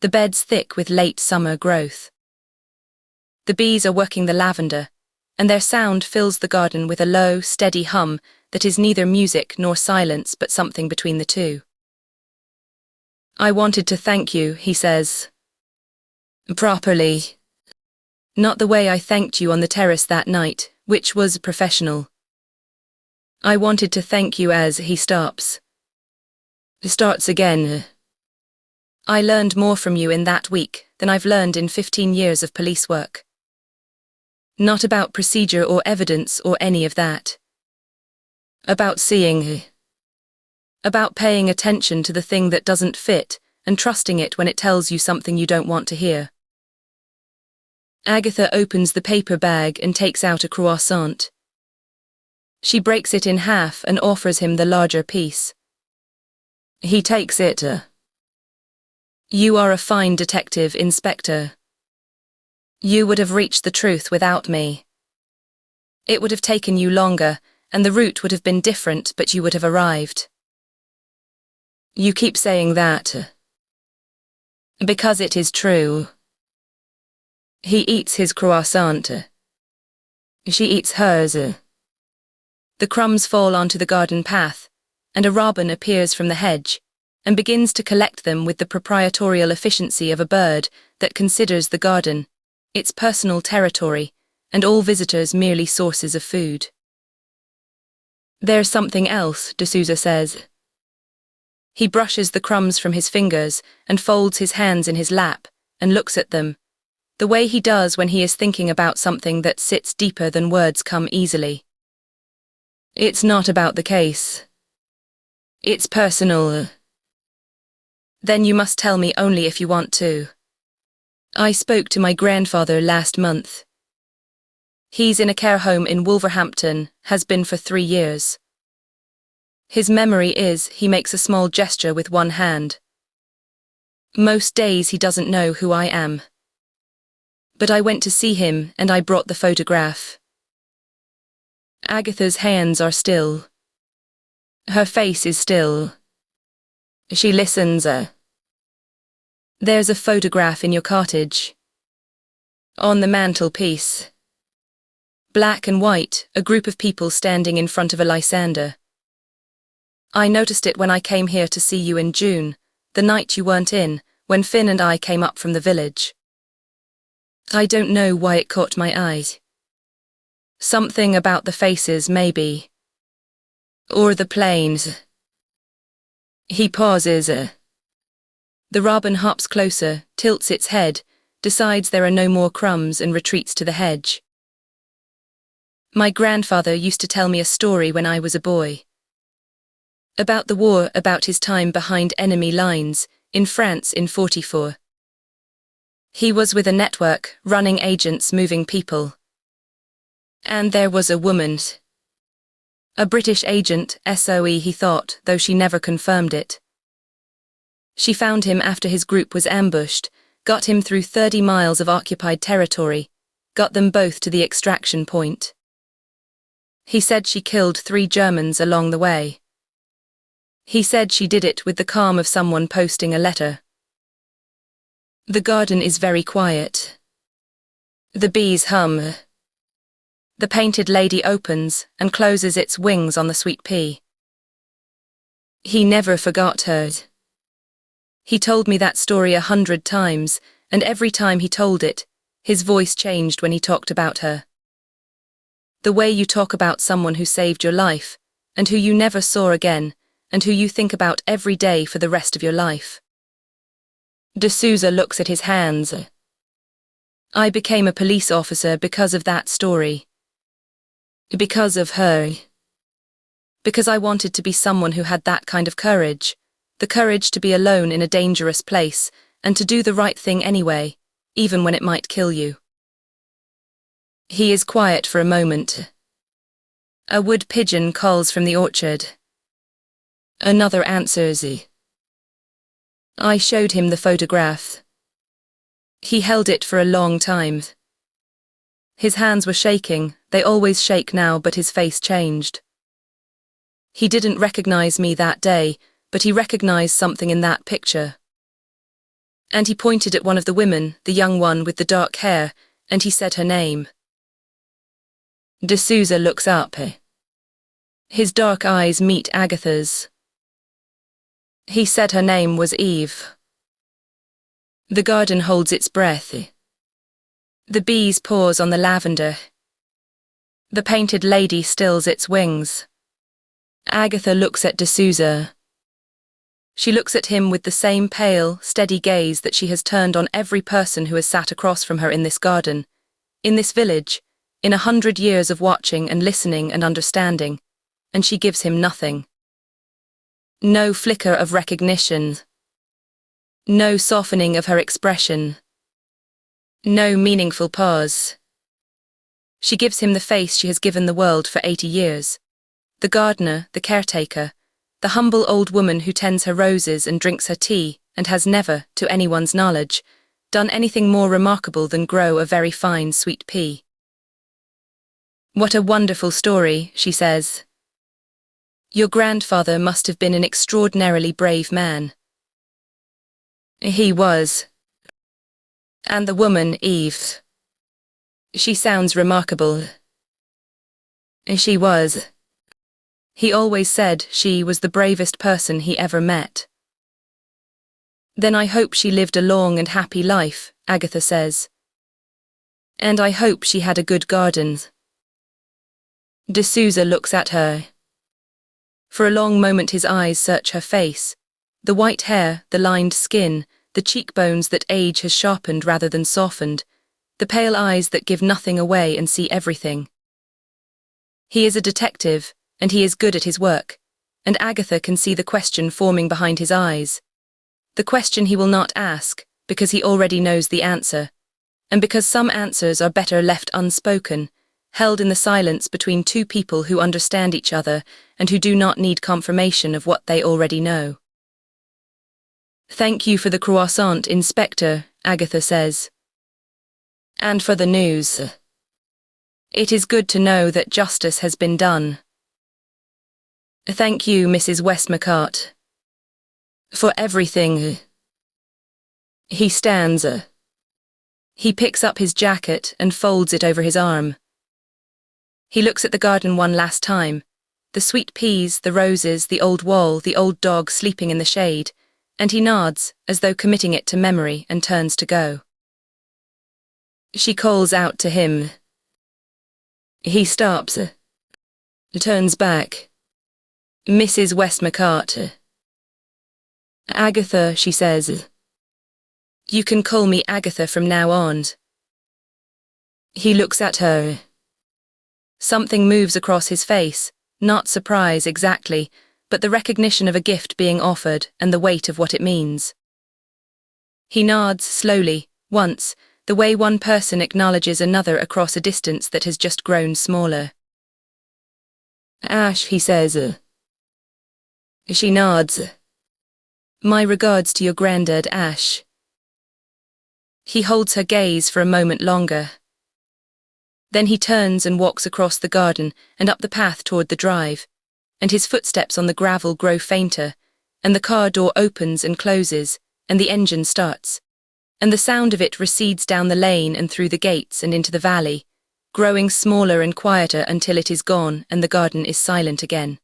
the beds thick with late summer growth. The bees are working the lavender, and their sound fills the garden with a low, steady hum that is neither music nor silence but something between the two. I wanted to thank you, he says. Properly. Not the way I thanked you on the terrace that night, which was professional. I wanted to thank you as he stops. Starts again. I learned more from you in that week than I've learned in 15 years of police work. Not about procedure or evidence or any of that. About seeing. About paying attention to the thing that doesn't fit and trusting it when it tells you something you don't want to hear. Agatha opens the paper bag and takes out a croissant. She breaks it in half and offers him the larger piece. He takes it. You are a fine detective, Inspector. You would have reached the truth without me. It would have taken you longer, and the route would have been different, but you would have arrived. You keep saying that. Because it is true. He eats his croissant. She eats hers. The crumbs fall onto the garden path, and a robin appears from the hedge, and begins to collect them with the proprietorial efficiency of a bird that considers the garden its personal territory and all visitors merely sources of food. There's something else, D'Souza says. He brushes the crumbs from his fingers and folds his hands in his lap and looks at them, the way he does when he is thinking about something that sits deeper than words come easily. It's not about the case. It's personal. Then you must tell me only if you want to. I spoke to my grandfather last month. He's in a care home in Wolverhampton, has been for 3 years. His memory is he makes a small gesture with one hand. Most days he doesn't know who I am. But I went to see him and I brought the photograph. Agatha's hands are still. Her face is still. She listens. There's a photograph in your cottage. On the mantelpiece. Black and white, a group of people standing in front of a Lysander. I noticed it when I came here to see you in June, the night you weren't in, when Finn and I came up from the village. I don't know why it caught my eye. Something about the faces, maybe. Or the planes. He pauses. The robin hops closer, tilts its head, decides there are no more crumbs and retreats to the hedge. My grandfather used to tell me a story when I was a boy. About the war, about his time behind enemy lines, in France in 44. He was with a network, running agents moving people. And there was a woman. A British agent, SOE he thought, though she never confirmed it. She found him after his group was ambushed, got him through 30 miles of occupied territory, got them both to the extraction point. He said she killed 3 Germans along the way. He said she did it with the calm of someone posting a letter. The garden is very quiet. The bees hum. The painted lady opens and closes its wings on the sweet pea. He never forgot her. He told me that story 100 times, and every time he told it, his voice changed when he talked about her. The way you talk about someone who saved your life, and who you never saw again, and who you think about every day for the rest of your life. D'Souza looks at his hands. I became a police officer because of that story. Because of her. Because I wanted to be someone who had that kind of courage, the courage to be alone in a dangerous place, and to do the right thing anyway, even when it might kill you. He is quiet for a moment. A wood pigeon calls from the orchard. Another answers. I showed him the photograph. He held it for a long time. His hands were shaking, they always shake now, but his face changed. He didn't recognize me that day, but he recognized something in that picture. And he pointed at one of the women, the young one with the dark hair, and he said her name. D'Souza looks up. His dark eyes meet Agatha's. He said her name was Eve. The garden holds its breath. The bees pause on the lavender. The painted lady stills its wings. Agatha looks at D'Souza. She looks at him with the same pale, steady gaze that she has turned on every person who has sat across from her in this garden, in this village, in 100 years of watching and listening and understanding, and she gives him nothing. No flicker of recognition. No softening of her expression. No meaningful pause. She gives him the face she has given the world for 80 years. The gardener, the caretaker, the humble old woman who tends her roses and drinks her tea and has never, to anyone's knowledge, done anything more remarkable than grow a very fine sweet pea. What a wonderful story, she says. Your grandfather must have been an extraordinarily brave man. He was. And the woman, Eve. She sounds remarkable. She was. He always said she was the bravest person he ever met. Then I hope she lived a long and happy life, Agatha says. And I hope she had a good garden. D'Souza looks at her. For a long moment his eyes search her face. The white hair, the lined skin, the cheekbones that age has sharpened rather than softened, the pale eyes that give nothing away and see everything. He is a detective, and he is good at his work, and Agatha can see the question forming behind his eyes. The question he will not ask, because he already knows the answer, and because some answers are better left unspoken, held in the silence between two people who understand each other and who do not need confirmation of what they already know. Thank you for the croissant, Inspector, Agatha says. And for the news. It is good to know that justice has been done. Thank you, Mrs. Westmacott. For everything. He stands. He picks up his jacket and folds it over his arm. He looks at the garden one last time. The sweet peas, the roses, the old wall, the old dog sleeping in the shade, and he nods, as though committing it to memory, and turns to go. She calls out to him. He stops. Turns back. Mrs. Westmacott. Agatha, she says. You can call me Agatha from now on. He looks at her. Something moves across his face, not surprise exactly, but the recognition of a gift being offered and the weight of what it means. He nods slowly, once, the way one person acknowledges another across a distance that has just grown smaller. Ash, he says. She nods. My regards to your granddad, Ash. He holds her gaze for a moment longer. Then he turns and walks across the garden and up the path toward the drive, and his footsteps on the gravel grow fainter, and the car door opens and closes, and the engine starts, and the sound of it recedes down the lane and through the gates and into the valley, growing smaller and quieter until it is gone and the garden is silent again.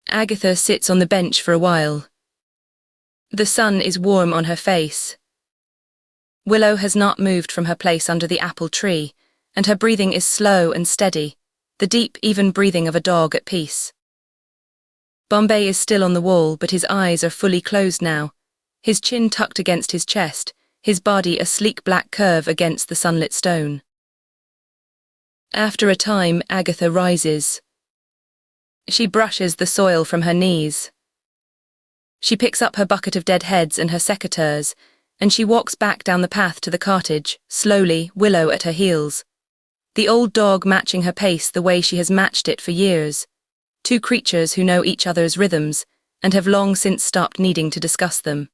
Agatha sits on the bench for a while. The sun is warm on her face. Willow has not moved from her place under the apple tree, and her breathing is slow and steady, the deep, even breathing of a dog at peace. Bombay is still on the wall, but his eyes are fully closed now, his chin tucked against his chest, his body a sleek black curve against the sunlit stone. After a time, Agatha rises. She brushes the soil from her knees. She picks up her bucket of dead heads and her secateurs, and she walks back down the path to the cottage, slowly, Willow at her heels. The old dog matching her pace the way she has matched it for years. Two creatures who know each other's rhythms and have long since stopped needing to discuss them.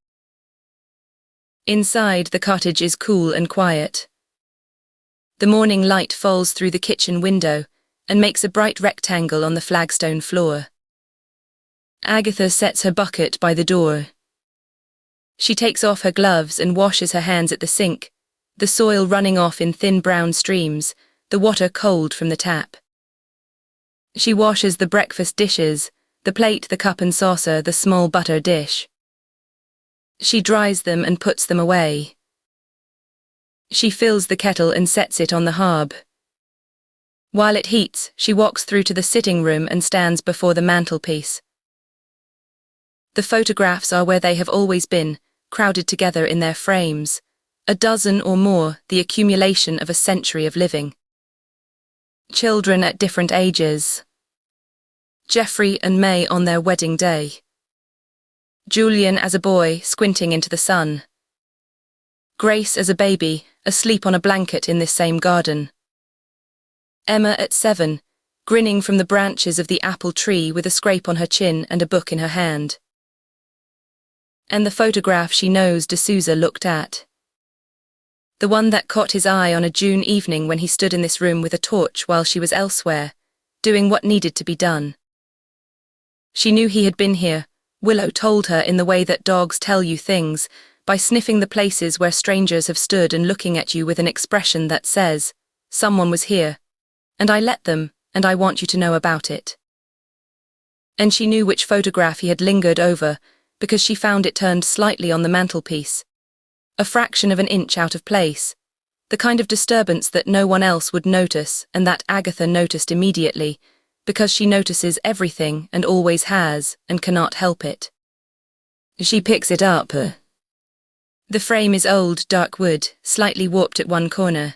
Inside, the cottage is cool and quiet. The morning light falls through the kitchen window and makes a bright rectangle on the flagstone floor. Agatha sets her bucket by the door. She takes off her gloves and washes her hands at the sink, the soil running off in thin brown streams, the water cold from the tap. She washes the breakfast dishes, the plate, the cup and saucer, the small butter dish. She dries them and puts them away. She fills the kettle and sets it on the hob. While it heats, she walks through to the sitting room and stands before the mantelpiece. The photographs are where they have always been, crowded together in their frames, a dozen or more, the accumulation of a century of living. Children at different ages. Geoffrey and May on their wedding day. Julian as a boy, squinting into the sun. Grace as a baby, asleep on a blanket in this same garden. Emma at 7, grinning from the branches of the apple tree with a scrape on her chin and a book in her hand. And the photograph she knows D'Souza looked at. The one that caught his eye on a June evening when he stood in this room with a torch while she was elsewhere, doing what needed to be done. She knew he had been here, Willow told her in the way that dogs tell you things, by sniffing the places where strangers have stood and looking at you with an expression that says, someone was here, and I let them, and I want you to know about it. And she knew which photograph he had lingered over, because she found it turned slightly on the mantelpiece. A fraction of an inch out of place. The kind of disturbance that no one else would notice and that Agatha noticed immediately, because she notices everything and always has and cannot help it. She picks it up. The frame is old, dark wood, slightly warped at one corner.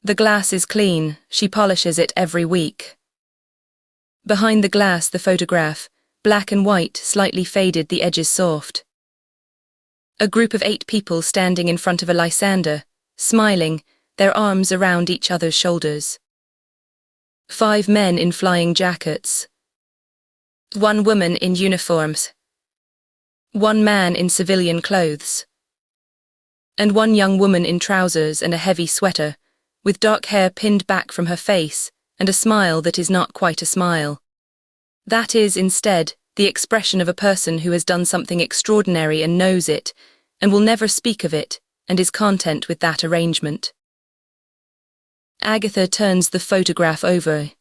The glass is clean, she polishes it every week. Behind the glass the photograph, black and white, slightly faded, the edges soft. A group of 8 people standing in front of a Lysander, smiling, their arms around each other's shoulders. 5 men in flying jackets. 1 woman in uniforms. 1 man in civilian clothes. And 1 young woman in trousers and a heavy sweater, with dark hair pinned back from her face and a smile that is not quite a smile. That is, instead, the expression of a person who has done something extraordinary and knows it, and will never speak of it, and is content with that arrangement. Agatha turns the photograph over.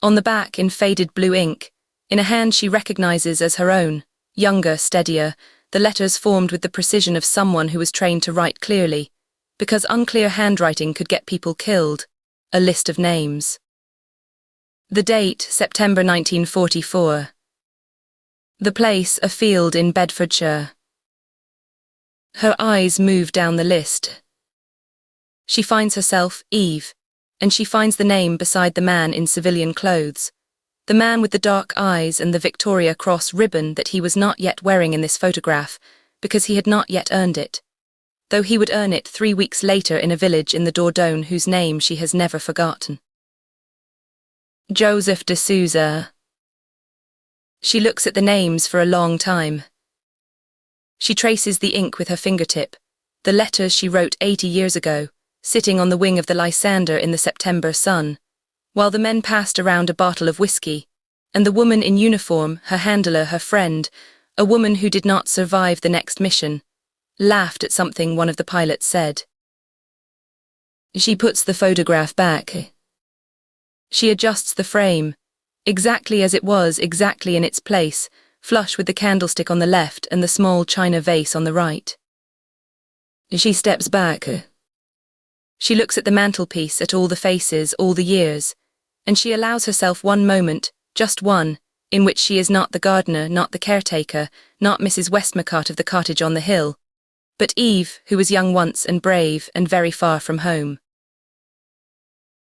On the back, in faded blue ink, in a hand she recognizes as her own, younger, steadier, the letters formed with the precision of someone who was trained to write clearly, because unclear handwriting could get people killed, a list of names. The date, September 1944. The place, a field in Bedfordshire. Her eyes move down the list. She finds herself, Eve, and she finds the name beside the man in civilian clothes, the man with the dark eyes and the Victoria Cross ribbon that he was not yet wearing in this photograph, because he had not yet earned it, though he would earn it 3 weeks later in a village in the Dordogne whose name she has never forgotten. Joseph de Souza. She looks at the names for a long time. She traces the ink with her fingertip, the letters she wrote 80 years ago, sitting on the wing of the Lysander in the September sun, while the men passed around a bottle of whiskey, and the woman in uniform, her handler, her friend, a woman who did not survive the next mission, laughed at something one of the pilots said. She puts the photograph back. She adjusts the frame, exactly as it was, exactly in its place, flush with the candlestick on the left and the small china vase on the right. She steps back. She looks at the mantelpiece, at all the faces, all the years, and she allows herself one moment, just one, in which she is not the gardener, not the caretaker, not Mrs. Westmacott of the cottage on the hill, but Eve, who was young once and brave and very far from home.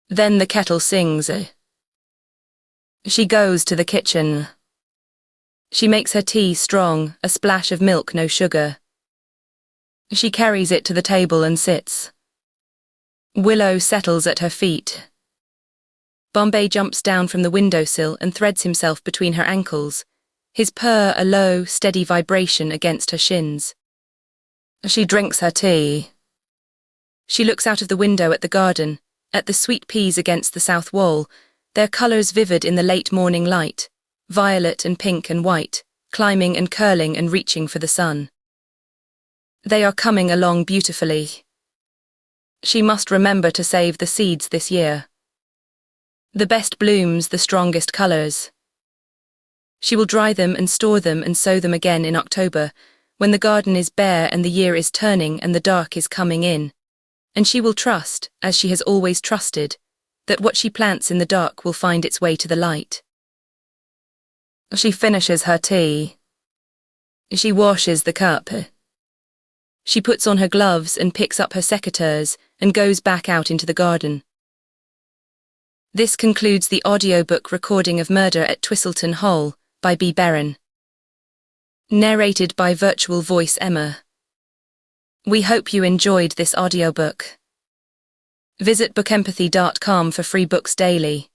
Then the kettle sings. She goes to the kitchen. She makes her tea strong, a splash of milk, no sugar. She carries it to the table and sits. Willow settles at her feet. Bombay jumps down from the windowsill and threads himself between her ankles, his purr a low, steady vibration against her shins. She drinks her tea. She looks out of the window at the garden, at the sweet peas against the south wall, their colours vivid in the late morning light, violet and pink and white, climbing and curling and reaching for the sun. They are coming along beautifully. She must remember to save the seeds this year. The best blooms, the strongest colours. She will dry them and store them and sow them again in October, when the garden is bare and the year is turning and the dark is coming in. And she will trust, as she has always trusted, that what she plants in the dark will find its way to the light. She finishes her tea. She washes the cup. She puts on her gloves and picks up her secateurs and goes back out into the garden. This concludes the audiobook recording of Murder at Twistleton Hall by B. Berron. Narrated by Virtual Voice Emma. We hope you enjoyed this audiobook. Visit bookempathy.com for free books daily.